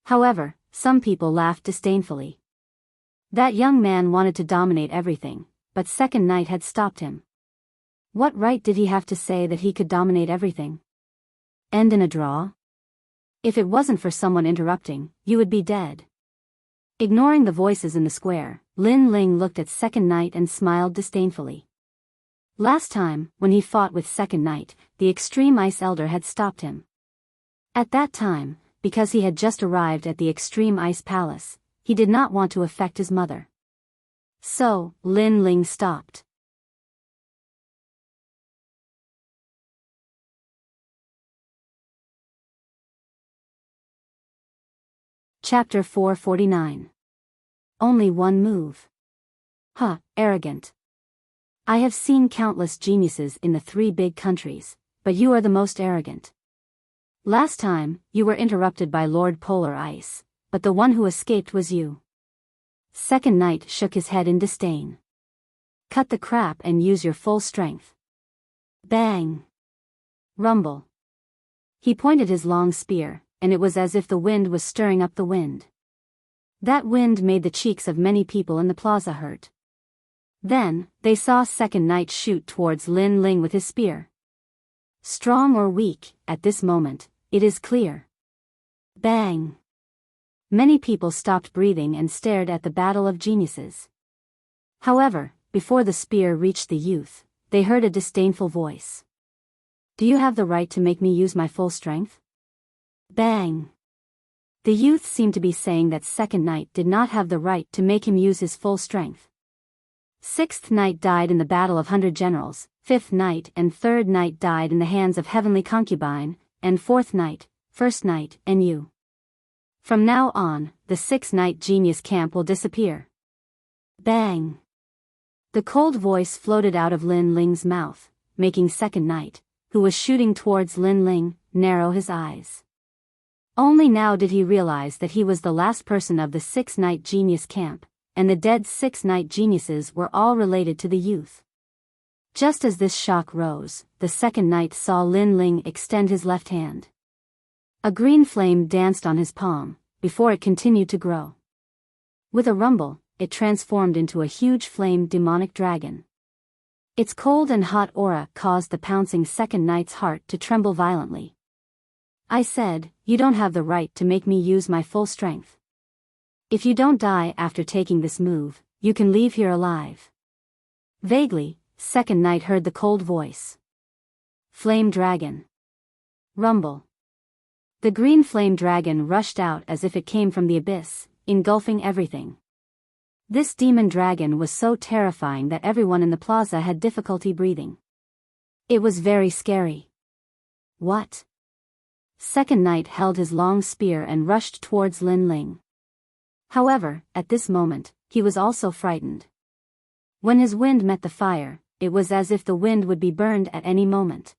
However, some people laughed disdainfully. That young man wanted to dominate everything, but Second Knight had stopped him. What right did he have to say that he could dominate everything? End in a draw? If it wasn't for someone interrupting, you would be dead. Ignoring the voices in the square, Lin Ling looked at Second Knight and smiled disdainfully. Last time, when he fought with Second Knight, the Extreme Ice Elder had stopped him. At that time, because he had just arrived at the Extreme Ice Palace, he did not want to affect his mother. So, Lin Ling stopped. Chapter 449. Only one move. Huh, arrogant. I have seen countless geniuses in the 3 big countries, but you are the most arrogant. Last time, you were interrupted by Lord Polar Ice, but the one who escaped was you. Second Knight shook his head in disdain. Cut the crap and use your full strength. Bang! Rumble. He pointed his long spear, and it was as if the wind was stirring up the wind. That wind made the cheeks of many people in the plaza hurt. Then, they saw Second Knight shoot towards Lin Ling with his spear. Strong or weak, at this moment, it is clear. Bang! Many people stopped breathing and stared at the battle of geniuses. However, before the spear reached the youth, they heard a disdainful voice. Do you have the right to make me use my full strength? Bang! The youth seemed to be saying that Second Knight did not have the right to make him use his full strength. Sixth Knight died in the Battle of 100 Generals, Fifth Knight and Third Knight died in the hands of Heavenly Concubine, and Fourth Knight, First Knight, and you. From now on, the Sixth Knight Genius Camp will disappear. Bang! The cold voice floated out of Lin Ling's mouth, making Second Knight, who was shooting towards Lin Ling, narrow his eyes. Only now did he realize that he was the last person of the Sixth Knight Genius Camp, and the dead Sixth Knight geniuses were all related to the youth. Just as this shock rose, the Second Knight saw Lin Ling extend his left hand. A green flame danced on his palm, before it continued to grow. With a rumble, it transformed into a huge flame demonic dragon. Its cold and hot aura caused the pouncing Second Knight's heart to tremble violently. I said, you don't have the right to make me use my full strength. If you don't die after taking this move, you can leave here alive. Vaguely, Second Knight heard the cold voice. Flame Dragon. Rumble. The green flame dragon rushed out as if it came from the abyss, engulfing everything. This demon dragon was so terrifying that everyone in the plaza had difficulty breathing. It was very scary. What? Second Knight held his long spear and rushed towards Lin Ling. However, at this moment, he was also frightened. When his wind met the fire, it was as if the wind would be burned at any moment.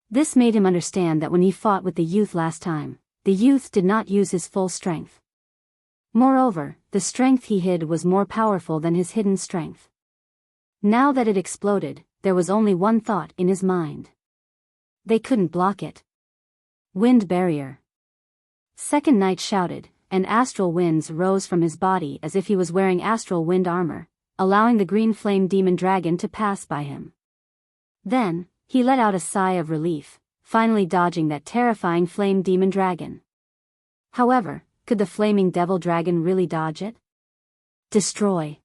This made him understand that when he fought with the youth last time, the youth did not use his full strength. Moreover, the strength he hid was more powerful than his hidden strength. Now that it exploded, there was only one thought in his mind. They couldn't block it. Wind barrier. Second Knight shouted, and astral winds rose from his body as if he was wearing astral wind armor, allowing the green flame demon dragon to pass by him. Then, he let out a sigh of relief, finally dodging that terrifying flame demon dragon. However, could the flaming devil dragon really dodge it? Destroy.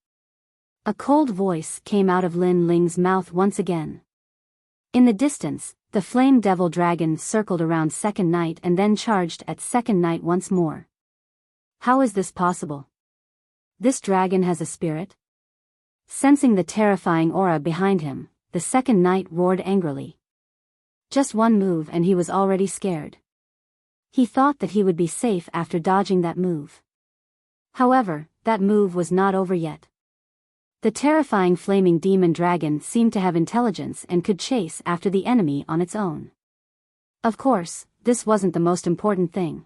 A cold voice came out of Lin Ling's mouth once again. In the distance, the flame devil dragon circled around Second Knight and then charged at Second Knight once more. How is this possible? This dragon has a spirit? Sensing the terrifying aura behind him, the Second Knight roared angrily. Just one move and he was already scared. He thought that he would be safe after dodging that move. However, that move was not over yet. The terrifying flaming demon dragon seemed to have intelligence and could chase after the enemy on its own. Of course, this wasn't the most important thing.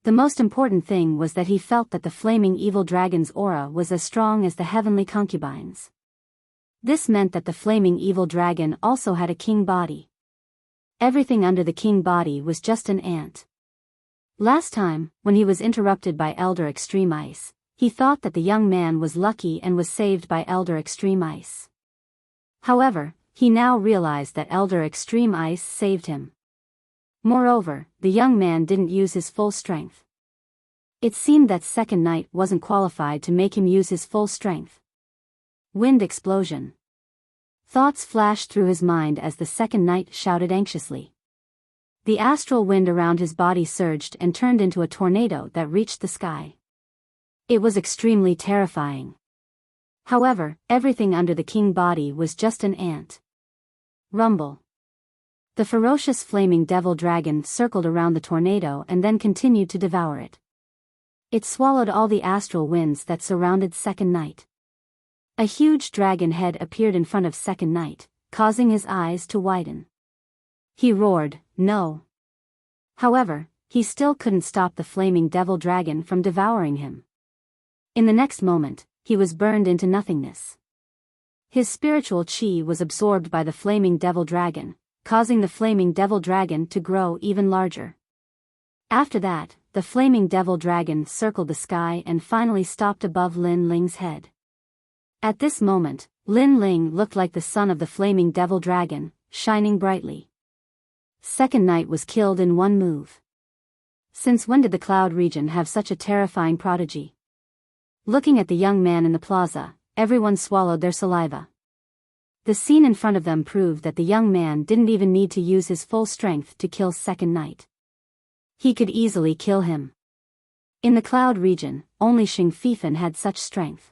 The most important thing was that he felt that the flaming evil dragon's aura was as strong as the heavenly concubines. This meant that the flaming evil dragon also had a king body. Everything under the king body was just an ant. Last time, when he was interrupted by Elder Extreme Ice, he thought that the young man was lucky and was saved by Elder Extreme Ice. However, he now realized that Elder Extreme Ice saved him. Moreover, the young man didn't use his full strength. It seemed that Second Knight wasn't qualified to make him use his full strength. Wind explosion. Thoughts flashed through his mind as the Second Knight shouted anxiously. The astral wind around his body surged and turned into a tornado that reached the sky. It was extremely terrifying. However, everything under the king body was just an ant. Rumble. The ferocious flaming devil dragon circled around the tornado and then continued to devour it. It swallowed all the astral winds that surrounded Second Knight. A huge dragon head appeared in front of Second Knight, causing his eyes to widen. He roared, "No!" However, he still couldn't stop the flaming devil dragon from devouring him. In the next moment, he was burned into nothingness. His spiritual chi was absorbed by the flaming devil dragon, causing the flaming devil dragon to grow even larger. After that, the flaming devil dragon circled the sky and finally stopped above Lin Ling's head. At this moment, Lin Ling looked like the son of the flaming devil dragon, shining brightly. Second Knight was killed in one move. Since when did the Cloud region have such a terrifying prodigy? Looking at the young man in the plaza, everyone swallowed their saliva. The scene in front of them proved that the young man didn't even need to use his full strength to kill Second Knight. He could easily kill him. In the Cloud region, only Xing Fifan had such strength.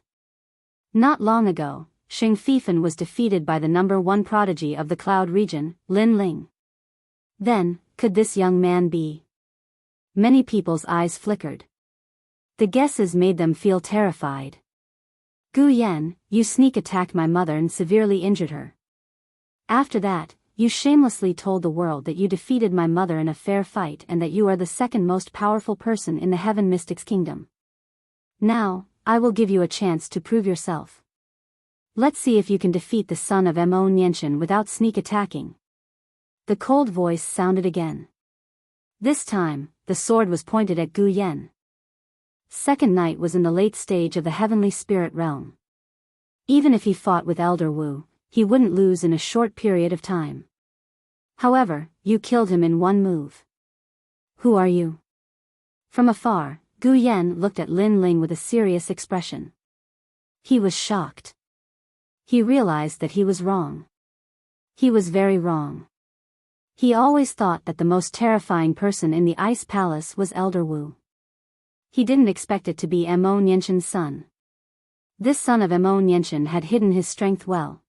Not long ago, Xing Fifan was defeated by the number one prodigy of the Cloud region, Lin Ling. Then, could this young man be? Many people's eyes flickered. The guesses made them feel terrified. Gu Yan, you sneak attacked my mother and severely injured her. After that, you shamelessly told the world that you defeated my mother in a fair fight and that you are the second most powerful person in the Heaven Mystics Kingdom. Now, I will give you a chance to prove yourself. Let's see if you can defeat the son of Mo Nianshan without sneak attacking. The cold voice sounded again. This time, the sword was pointed at Gu Yan. Second Knight was in the late stage of the heavenly spirit realm. Even if he fought with Elder Wu, he wouldn't lose in a short period of time. However, you killed him in one move. Who are you? From afar, Gu Yan looked at Lin Ling with a serious expression. He was shocked. He realized that he was wrong. He was very wrong. He always thought that the most terrifying person in the Ice Palace was Elder Wu. He didn't expect it to be Mo Nianshan's son. This son of Mo Nianshan had hidden his strength well.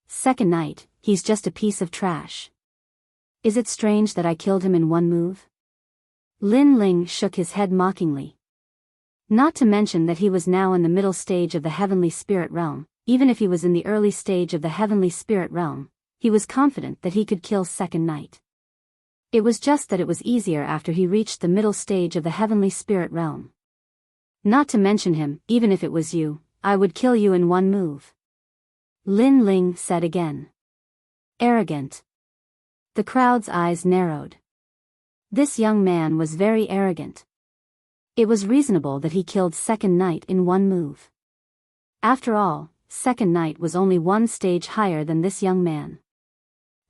Second Knight, he's just a piece of trash. Is it strange that I killed him in one move? Lin Ling shook his head mockingly. Not to mention that he was now in the middle stage of the heavenly spirit realm. Even if he was in the early stage of the heavenly spirit realm, he was confident that he could kill Second Knight. It was just that it was easier after he reached the middle stage of the heavenly spirit realm. Not to mention him, even if it was you, I would kill you in one move. Lin Ling said again. Arrogant. The crowd's eyes narrowed. This young man was very arrogant. It was reasonable that he killed Second Knight in one move. After all, Second Knight was only one stage higher than this young man.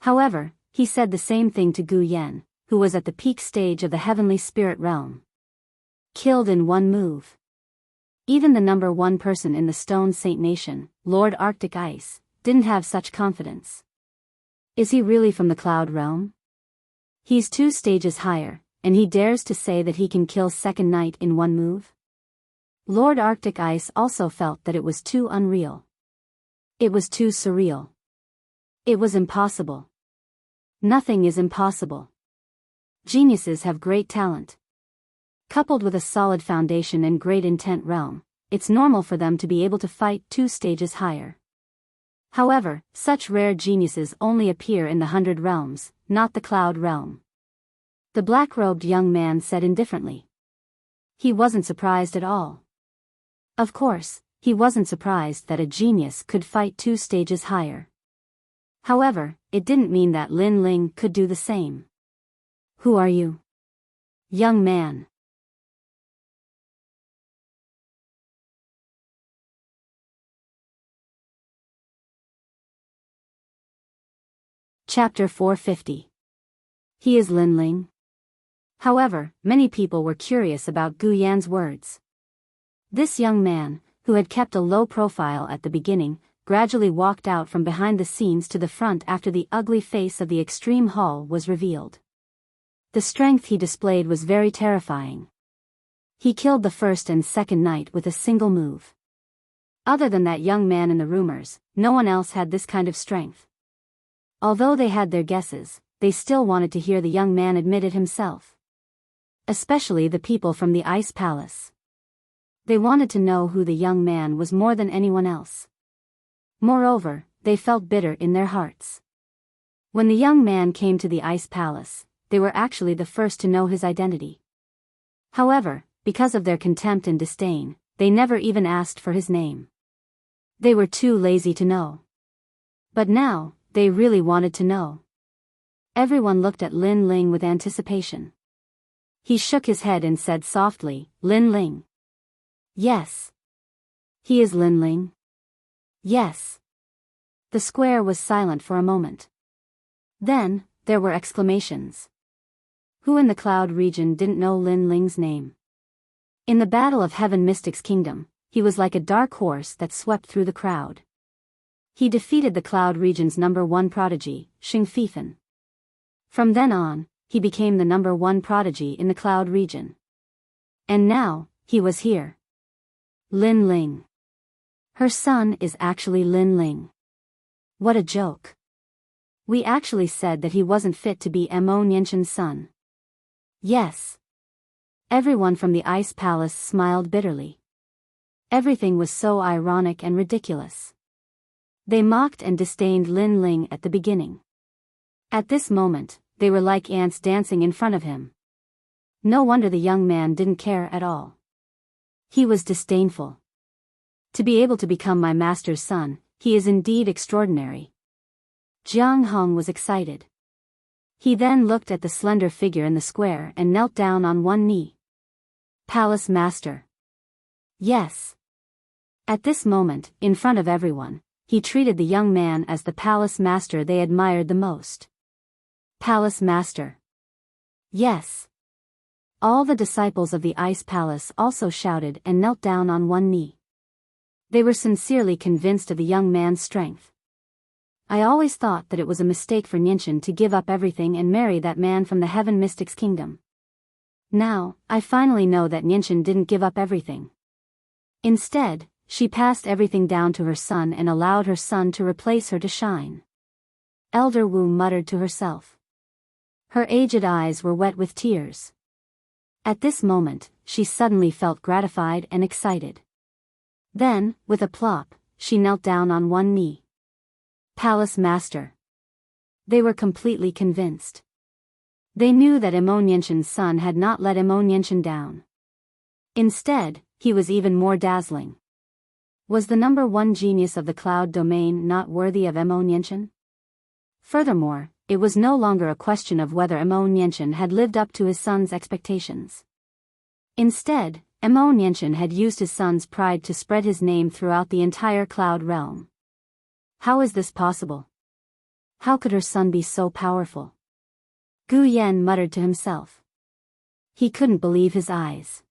However, he said the same thing to Gu Yan, who was at the peak stage of the heavenly spirit realm. Killed in one move. Even the number one person in the Stone Saint Nation, Lord Arctic Ice, didn't have such confidence. Is he really from the Cloud realm? He's 2 stages higher, and he dares to say that he can kill Second Knight in one move? Lord Arctic Ice also felt that it was too unreal. It was too surreal. It was impossible. Nothing is impossible. Geniuses have great talent. Coupled with a solid foundation and great intent realm, it's normal for them to be able to fight 2 stages higher. However, such rare geniuses only appear in the 100 realms, not the Cloud realm. The black-robed young man said indifferently. He wasn't surprised at all. Of course, he wasn't surprised that a genius could fight 2 stages higher. However, it didn't mean that Lin Ling could do the same. Who are you? Young man. Chapter 450. He is Lin Ling. However, many people were curious about Gu Yan's words. This young man, who had kept a low profile at the beginning, gradually walked out from behind the scenes to the front after the ugly face of the Extreme Hall was revealed. The strength he displayed was very terrifying. He killed the first and second knight with a single move. Other than that young man in the rumors, no one else had this kind of strength. Although they had their guesses, they still wanted to hear the young man admit it himself. Especially the people from the Ice Palace. They wanted to know who the young man was more than anyone else. Moreover, they felt bitter in their hearts. When the young man came to the Ice Palace, they were actually the first to know his identity. However, because of their contempt and disdain, they never even asked for his name. They were too lazy to know. But now, they really wanted to know. Everyone looked at Lin Ling with anticipation. He shook his head and said softly, "Lin Ling." "Yes." "He is Lin Ling?" "Yes." The square was silent for a moment. Then, there were exclamations. Who in the Cloud region didn't know Lin Ling's name? In the Battle of Heaven Mystic's Kingdom, he was like a dark horse that swept through the crowd. He defeated the Cloud region's #1 prodigy, Xing Fifan. From then on, he became the #1 prodigy in the Cloud region. And now, he was here. Lin Ling. Her son is actually Lin Ling. What a joke. We actually said that he wasn't fit to be Mo Nianqian's son. Yes. Everyone from the Ice Palace smiled bitterly. Everything was so ironic and ridiculous. They mocked and disdained Lin Ling at the beginning. At this moment, they were like ants dancing in front of him. No wonder the young man didn't care at all. He was disdainful. To be able to become my master's son, he is indeed extraordinary. Jiang Hong was excited. He then looked at the slender figure in the square and knelt down on one knee. Palace Master. Yes. At this moment, in front of everyone, he treated the young man as the Palace Master they admired the most. Palace Master. Yes. All the disciples of the Ice Palace also shouted and knelt down on one knee. They were sincerely convinced of the young man's strength. I always thought that it was a mistake for Nianqian to give up everything and marry that man from the Heaven Mystic's Kingdom. Now, I finally know that Nianqian didn't give up everything. Instead, she passed everything down to her son and allowed her son to replace her to shine. Elder Wu muttered to herself. Her aged eyes were wet with tears. At this moment, she suddenly felt gratified and excited. Then, with a plop, she knelt down on one knee. Palace Master. They were completely convinced. They knew that Mo Nianqian's son had not let Mo Nianqian down. Instead, he was even more dazzling. Was the #1 genius of the Cloud domain not worthy of Mo Nianqian? Furthermore, it was no longer a question of whether Mo Nianqian had lived up to his son's expectations. Instead, Mo Nianqian had used his son's pride to spread his name throughout the entire Cloud realm. How is this possible? How could her son be so powerful? Gu Yan muttered to himself. He couldn't believe his eyes.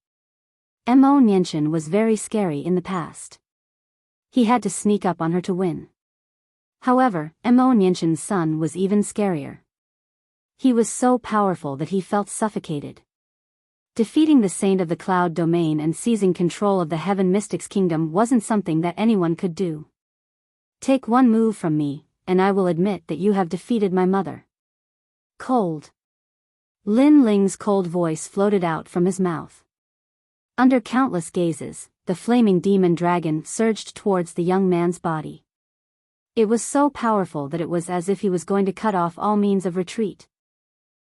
Mo Nianqian was very scary in the past. He had to sneak up on her to win. However, Mo Nianqian's son was even scarier. He was so powerful that he felt suffocated. Defeating the Saint of the Cloud domain and seizing control of the Heaven Mystic's Kingdom wasn't something that anyone could do. Take one move from me, and I will admit that you have defeated my mother. Cold. Lin Ling's cold voice floated out from his mouth. Under countless gazes, the flaming demon dragon surged towards the young man's body. It was so powerful that it was as if he was going to cut off all means of retreat.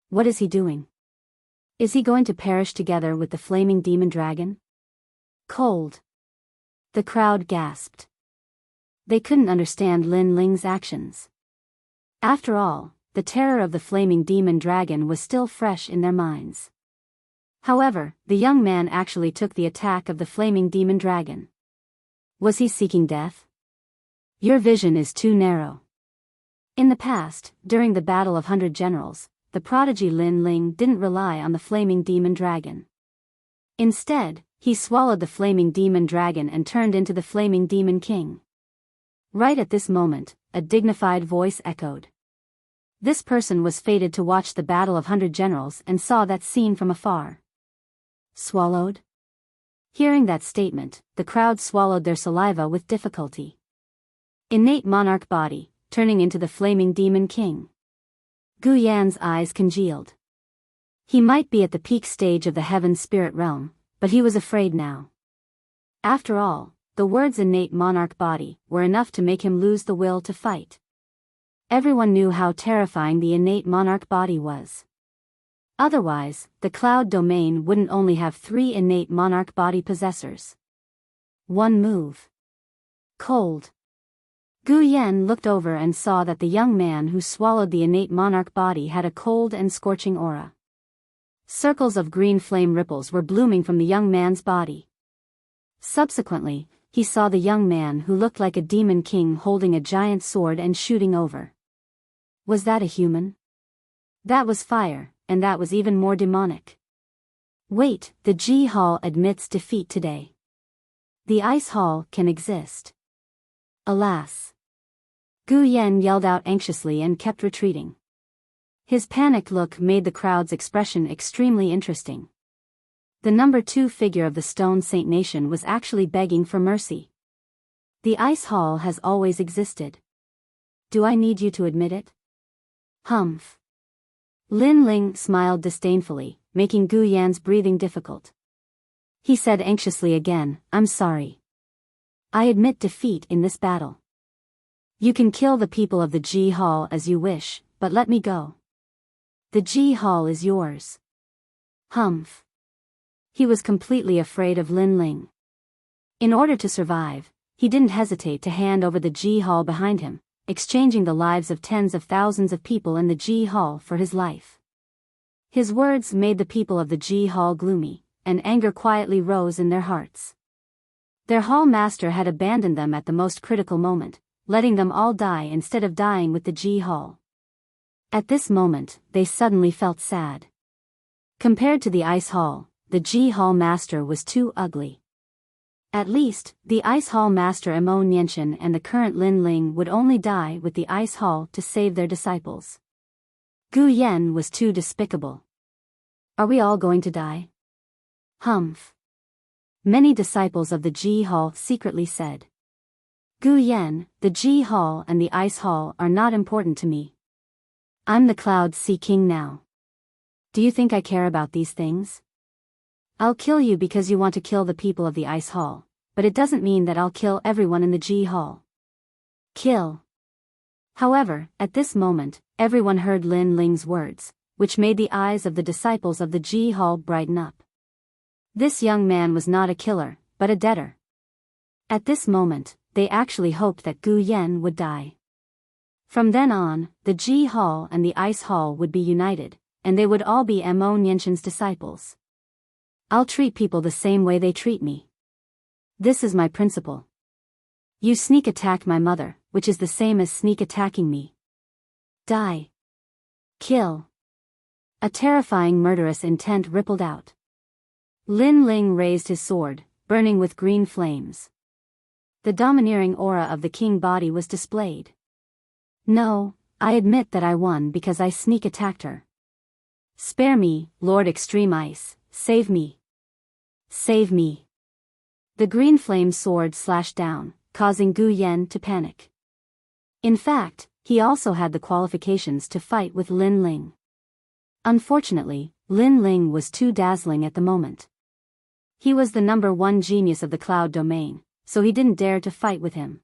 What is he doing? Is he going to perish together with the flaming demon dragon? Cold. The crowd gasped. They couldn't understand Lin Ling's actions. After all, the terror of the flaming demon dragon was still fresh in their minds. However, the young man actually took the attack of the flaming demon dragon. Was he seeking death? Your vision is too narrow. In the past, during the Battle of 100 Generals, the prodigy Lin Ling didn't rely on the flaming demon dragon. Instead, he swallowed the flaming demon dragon and turned into the flaming demon king. Right at this moment, a dignified voice echoed. This person was fated to watch the Battle of 100 Generals and saw that scene from afar. Swallowed? Hearing that statement, the crowd swallowed their saliva with difficulty. Innate monarch body, turning into the flaming demon king. Gu Yan's eyes congealed. He might be at the peak stage of the heaven spirit realm, but he was afraid now. After all, the words innate monarch body were enough to make him lose the will to fight. Everyone knew how terrifying the innate monarch body was. Otherwise, the cloud domain wouldn't only have 3 innate monarch body possessors. One move. Cold. Gu Yan looked over and saw that the young man who swallowed the innate monarch body had a cold and scorching aura. Circles of green flame ripples were blooming from the young man's body. Subsequently, he saw the young man who looked like a demon king holding a giant sword and shooting over. Was that a human? That was fire, and that was even more demonic. Wait, the Ji Hall admits defeat today. The Ice Hall can exist. Alas. Gu Yan yelled out anxiously and kept retreating. His panicked look made the crowd's expression extremely interesting. The number 2 figure of the Stone Saint Nation was actually begging for mercy. The Ice Hall has always existed. Do I need you to admit it? Humph. Lin Ling smiled disdainfully, making Gu Yan's breathing difficult. He said anxiously again, I'm sorry. I admit defeat in this battle. You can kill the people of the Ji Hall as you wish, but let me go. The Ji Hall is yours. Humph. He was completely afraid of Lin Ling. In order to survive, he didn't hesitate to hand over the Ji Hall behind him, exchanging the lives of tens of thousands of people in the Ji Hall for his life. His words made the people of the Ji Hall gloomy, and anger quietly rose in their hearts. Their hall master had abandoned them at the most critical moment, letting them all die instead of dying with the Ji Hall. At this moment, they suddenly felt sad. Compared to the Ice Hall, the Ji Hall master was too ugly. At least, the Ice Hall master Mo Nianchen and the current Lin Ling would only die with the Ice Hall to save their disciples. Gu Yan was too despicable. Are we all going to die? Humph. Many disciples of the Ji Hall secretly said. Gu Yan, the Ji Hall and the Ice Hall are not important to me. I'm the Cloud Sea King now. Do you think I care about these things? I'll kill you because you want to kill the people of the Ice Hall, but it doesn't mean that I'll kill everyone in the Ji Hall. Kill. However, at this moment, everyone heard Lin Ling's words, which made the eyes of the disciples of the Ji Hall brighten up. This young man was not a killer, but a debtor. At this moment, they actually hoped that Gu Yan would die. From then on, the Ji Hall and the Ice Hall would be united, and they would all be Mo Nianchen's disciples. I'll treat people the same way they treat me. This is my principle. You sneak attack my mother, which is the same as sneak attacking me. Die. Kill. A terrifying murderous intent rippled out. Lin Ling raised his sword, burning with green flames. The domineering aura of the king body was displayed. No, I admit that I won because I sneak attacked her. Spare me, Lord Extreme Ice, save me. Save me. The green flame sword slashed down, causing Gu Yan to panic. In fact, he also had the qualifications to fight with Lin Ling. Unfortunately, Lin Ling was too dazzling at the moment. He was the number 1 genius of the cloud domain, so he didn't dare to fight with him.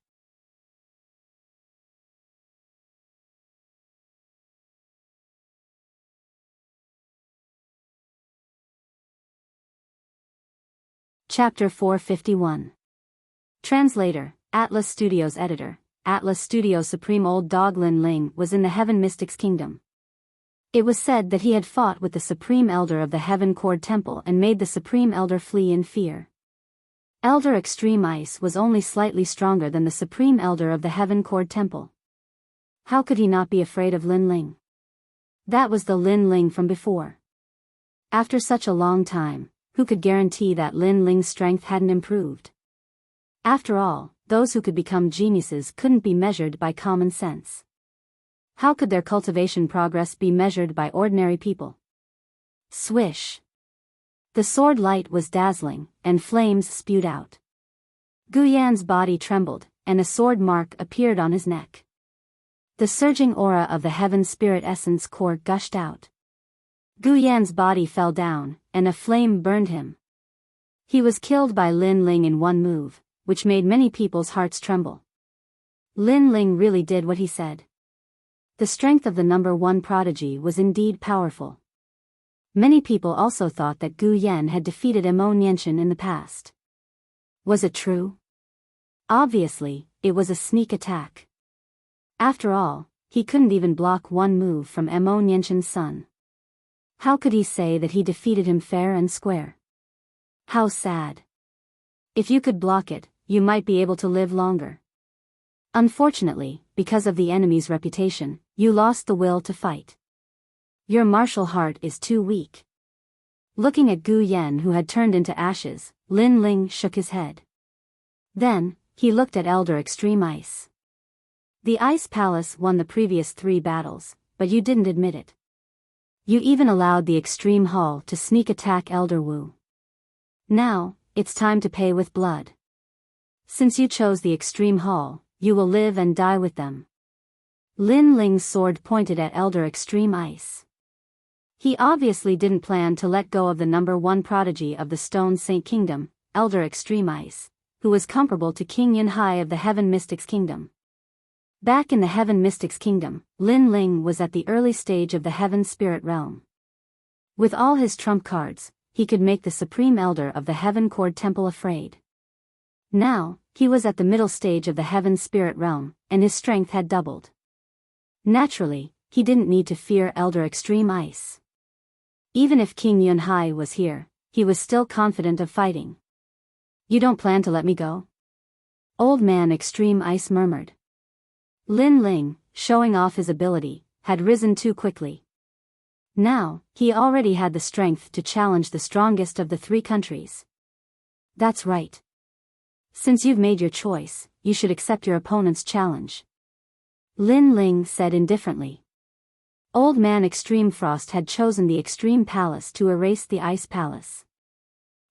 Chapter 451. Translator, Atlas Studios Editor. Atlas Studios Supreme Old Dog Lin Ling was in the Heaven Mystics Kingdom. It was said that he had fought with the Supreme Elder of the Heaven Cord Temple and made the Supreme Elder flee in fear. Elder Extreme Ice was only slightly stronger than the Supreme Elder of the Heaven Cord Temple. How could he not be afraid of Lin Ling? That was the Lin Ling from before. After such a long time, who could guarantee that Lin Ling's strength hadn't improved? After all, those who could become geniuses couldn't be measured by common sense. How could their cultivation progress be measured by ordinary people? Swish. The sword light was dazzling, and flames spewed out. Gu Yan's body trembled, and a sword mark appeared on his neck. The surging aura of the Heaven Spirit Essence core gushed out. Gu Yan's body fell down, and a flame burned him. He was killed by Lin Ling in one move, which made many people's hearts tremble. Lin Ling really did what he said. The strength of the number 1 prodigy was indeed powerful. Many people also thought that Gu Yan had defeated Mo Nianchen in the past. Was it true? Obviously, it was a sneak attack. After all, he couldn't even block one move from Mo Nianchen's son. How could he say that he defeated him fair and square? How sad. If you could block it, you might be able to live longer. Unfortunately, because of the enemy's reputation, you lost the will to fight. Your martial heart is too weak. Looking at Gu Yan, who had turned into ashes, Lin Ling shook his head. Then, he looked at Elder Extreme Ice. The Ice Palace won the previous 3 battles, but you didn't admit it. You even allowed the Extreme Hall to sneak attack Elder Wu. Now, it's time to pay with blood. Since you chose the Extreme Hall, you will live and die with them. Lin Ling's sword pointed at Elder Extreme Ice. He obviously didn't plan to let go of the number 1 prodigy of the Stone Saint Kingdom, Elder Extreme Ice, who was comparable to King Yunhai of the Heaven Mystics Kingdom. Back in the Heaven Mystics Kingdom, Lin Ling was at the early stage of the Heaven Spirit Realm. With all his trump cards, he could make the Supreme Elder of the Heaven Cord Temple afraid. Now, he was at the middle stage of the Heaven Spirit Realm, and his strength had doubled. Naturally, he didn't need to fear Elder Extreme Ice. Even if King Yunhai was here, he was still confident of fighting. You don't plan to let me go? Old Man Extreme Ice murmured. Lin Ling, showing off his ability, had risen too quickly. Now, he already had the strength to challenge the strongest of the 3 countries. That's right. Since you've made your choice, you should accept your opponent's challenge. Lin Ling said indifferently. Old Man Extreme Frost had chosen the Extreme Palace to erase the Ice Palace.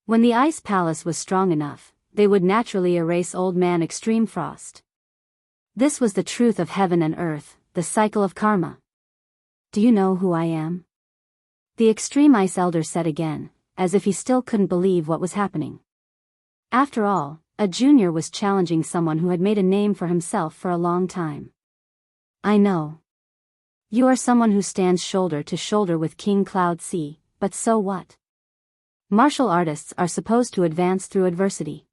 When the Ice Palace was strong enough, they would naturally erase Old Man Extreme Frost. This was the truth of heaven and earth, the cycle of karma. Do you know who I am? The Extreme Ice Elder said again, as if he still couldn't believe what was happening. After all, a junior was challenging someone who had made a name for himself for a long time. I know. You are someone who stands shoulder to shoulder with King Cloud Sea, but so what? Martial artists are supposed to advance through adversity.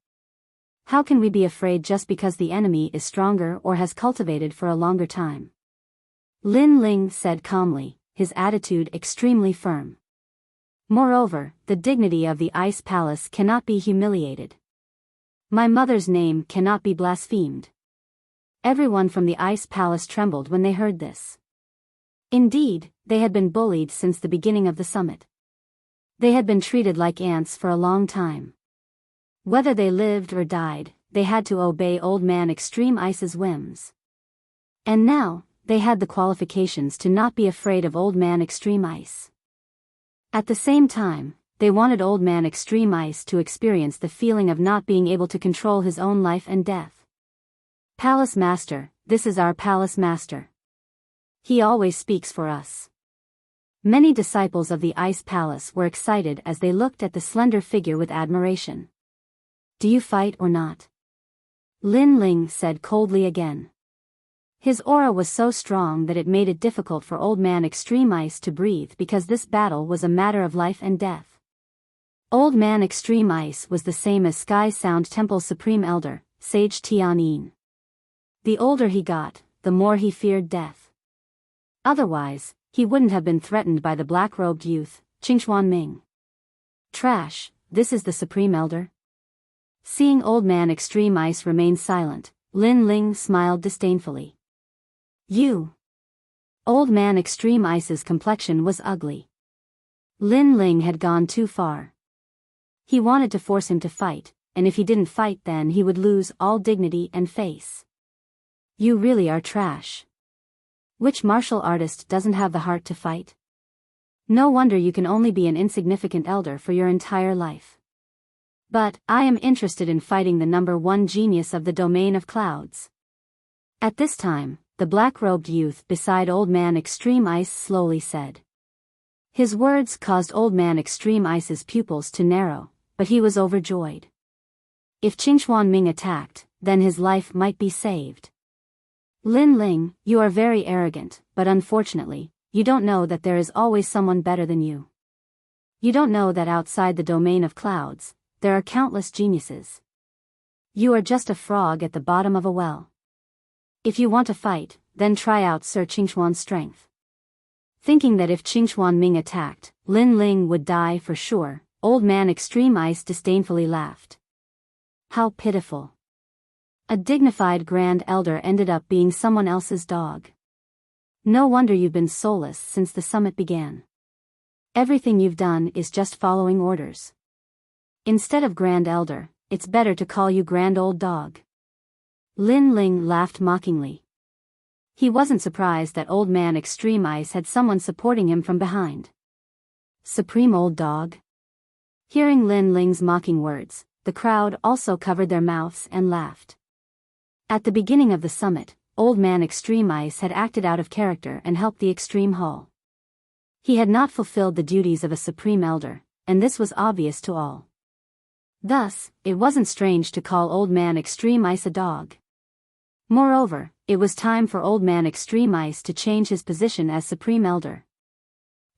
How can we be afraid just because the enemy is stronger or has cultivated for a longer time? Lin Ling said calmly, his attitude extremely firm. Moreover, the dignity of the Ice Palace cannot be humiliated. My mother's name cannot be blasphemed. Everyone from the Ice Palace trembled when they heard this. Indeed, they had been bullied since the beginning of the summit. They had been treated like ants for a long time. Whether they lived or died, they had to obey Old Man Extreme Ice's whims. And now, they had the qualifications to not be afraid of Old Man Extreme Ice. At the same time, they wanted Old Man Extreme Ice to experience the feeling of not being able to control his own life and death. Palace Master, this is our Palace Master. He always speaks for us. Many disciples of the Ice Palace were excited as they looked at the slender figure with admiration. Do you fight or not? Lin Ling said coldly again. His aura was so strong that it made it difficult for Old Man Extreme Ice to breathe because this battle was a matter of life and death. Old Man Extreme Ice was the same as Sky Sound Temple's Supreme Elder, Sage Tianyin. The older he got, the more he feared death. Otherwise, he wouldn't have been threatened by the black-robed youth, Qingchuan Ming. Trash, this is the Supreme Elder? Seeing Old Man Extreme Ice remain silent, Lin Ling smiled disdainfully. You. Old Man Extreme Ice's complexion was ugly. Lin Ling had gone too far. He wanted to force him to fight, and if he didn't fight then he would lose all dignity and face. You really are trash. Which martial artist doesn't have the heart to fight? No wonder you can only be an insignificant elder for your entire life. But, I am interested in fighting the number 1 genius of the domain of clouds. At this time, the black-robed youth beside Old Man Extreme Ice slowly said. His words caused Old Man Extreme Ice's pupils to narrow, but he was overjoyed. If Qingchuan Ming attacked, then his life might be saved. Lin Ling, you are very arrogant, but unfortunately, you don't know that there is always someone better than you. You don't know that outside the domain of clouds, there are countless geniuses. You are just a frog at the bottom of a well. If you want to fight, then try out Sir Qingchuan's strength. Thinking that if Qingchuan attacked, Lin Ling would die for sure, Old Man Extreme Ice disdainfully laughed. How pitiful. A dignified Grand Elder ended up being someone else's dog. No wonder you've been soulless since the summit began. Everything you've done is just following orders. Instead of Grand Elder, it's better to call you Grand Old Dog. Lin Ling laughed mockingly. He wasn't surprised that Old Man Extreme Ice had someone supporting him from behind. Supreme Old Dog? Hearing Lin Ling's mocking words, the crowd also covered their mouths and laughed. At the beginning of the summit, Old Man Extreme Ice had acted out of character and helped the Extreme Hall. He had not fulfilled the duties of a Supreme Elder, and this was obvious to all. Thus, it wasn't strange to call Old Man Extreme Ice a dog. Moreover, it was time for Old Man Extreme Ice to change his position as Supreme Elder.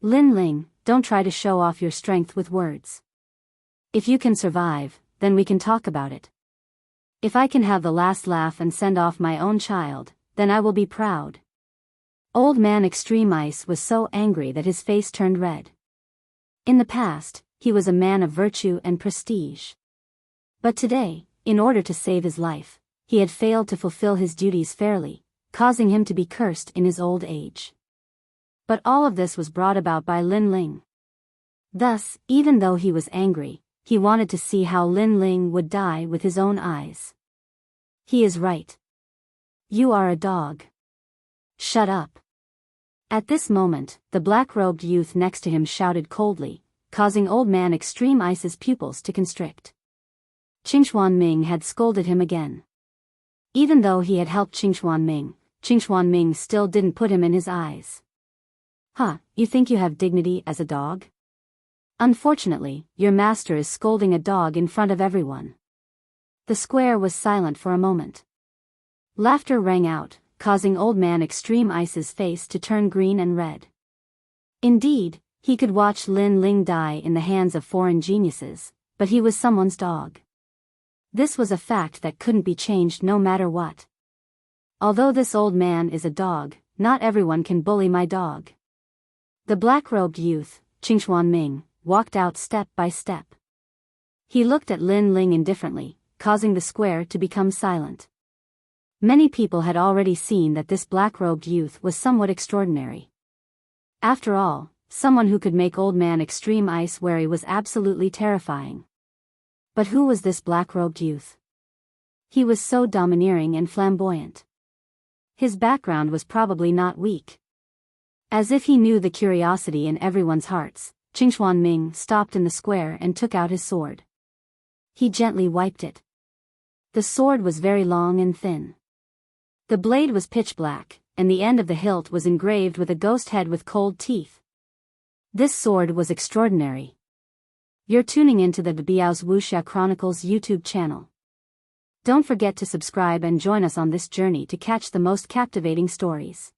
Lin Ling, don't try to show off your strength with words. If you can survive, then we can talk about it. If I can have the last laugh and send off my own child, then I will be proud. Old Man Extreme Ice was so angry that his face turned red. In the past, he was a man of virtue and prestige. But today, in order to save his life, he had failed to fulfill his duties fairly, causing him to be cursed in his old age. But all of this was brought about by Lin Ling. Thus, even though he was angry, he wanted to see how Lin Ling would die with his own eyes. He is right. You are a dog. Shut up. At this moment, the black-robed youth next to him shouted coldly, causing Old Man Extreme Ice's pupils to constrict. Qingchuan had scolded him again. Even though he had helped Qingchuan still didn't put him in his eyes. Huh, you think you have dignity as a dog? Unfortunately, your master is scolding a dog in front of everyone. The square was silent for a moment. Laughter rang out, causing Old Man Extreme Ice's face to turn green and red. Indeed, he could watch Lin Ling die in the hands of foreign geniuses, but he was someone's dog. This was a fact that couldn't be changed no matter what. Although this old man is a dog, not everyone can bully my dog. The black-robed youth, Qingchuan walked out step by step. He looked at Lin Ling indifferently, causing the square to become silent. Many people had already seen that this black-robed youth was somewhat extraordinary. After all, someone who could make Old Man Extreme Ice wary was absolutely terrifying. But who was this black-robed youth? He was so domineering and flamboyant. His background was probably not weak. As if he knew the curiosity in everyone's hearts, Qingchuan stopped in the square and took out his sword. He gently wiped it. The sword was very long and thin. The blade was pitch black, and the end of the hilt was engraved with a ghost head with cold teeth. This sword was extraordinary. You're tuning into the Biyao's Wuxia Chronicles YouTube channel. Don't forget to subscribe and join us on this journey to catch the most captivating stories.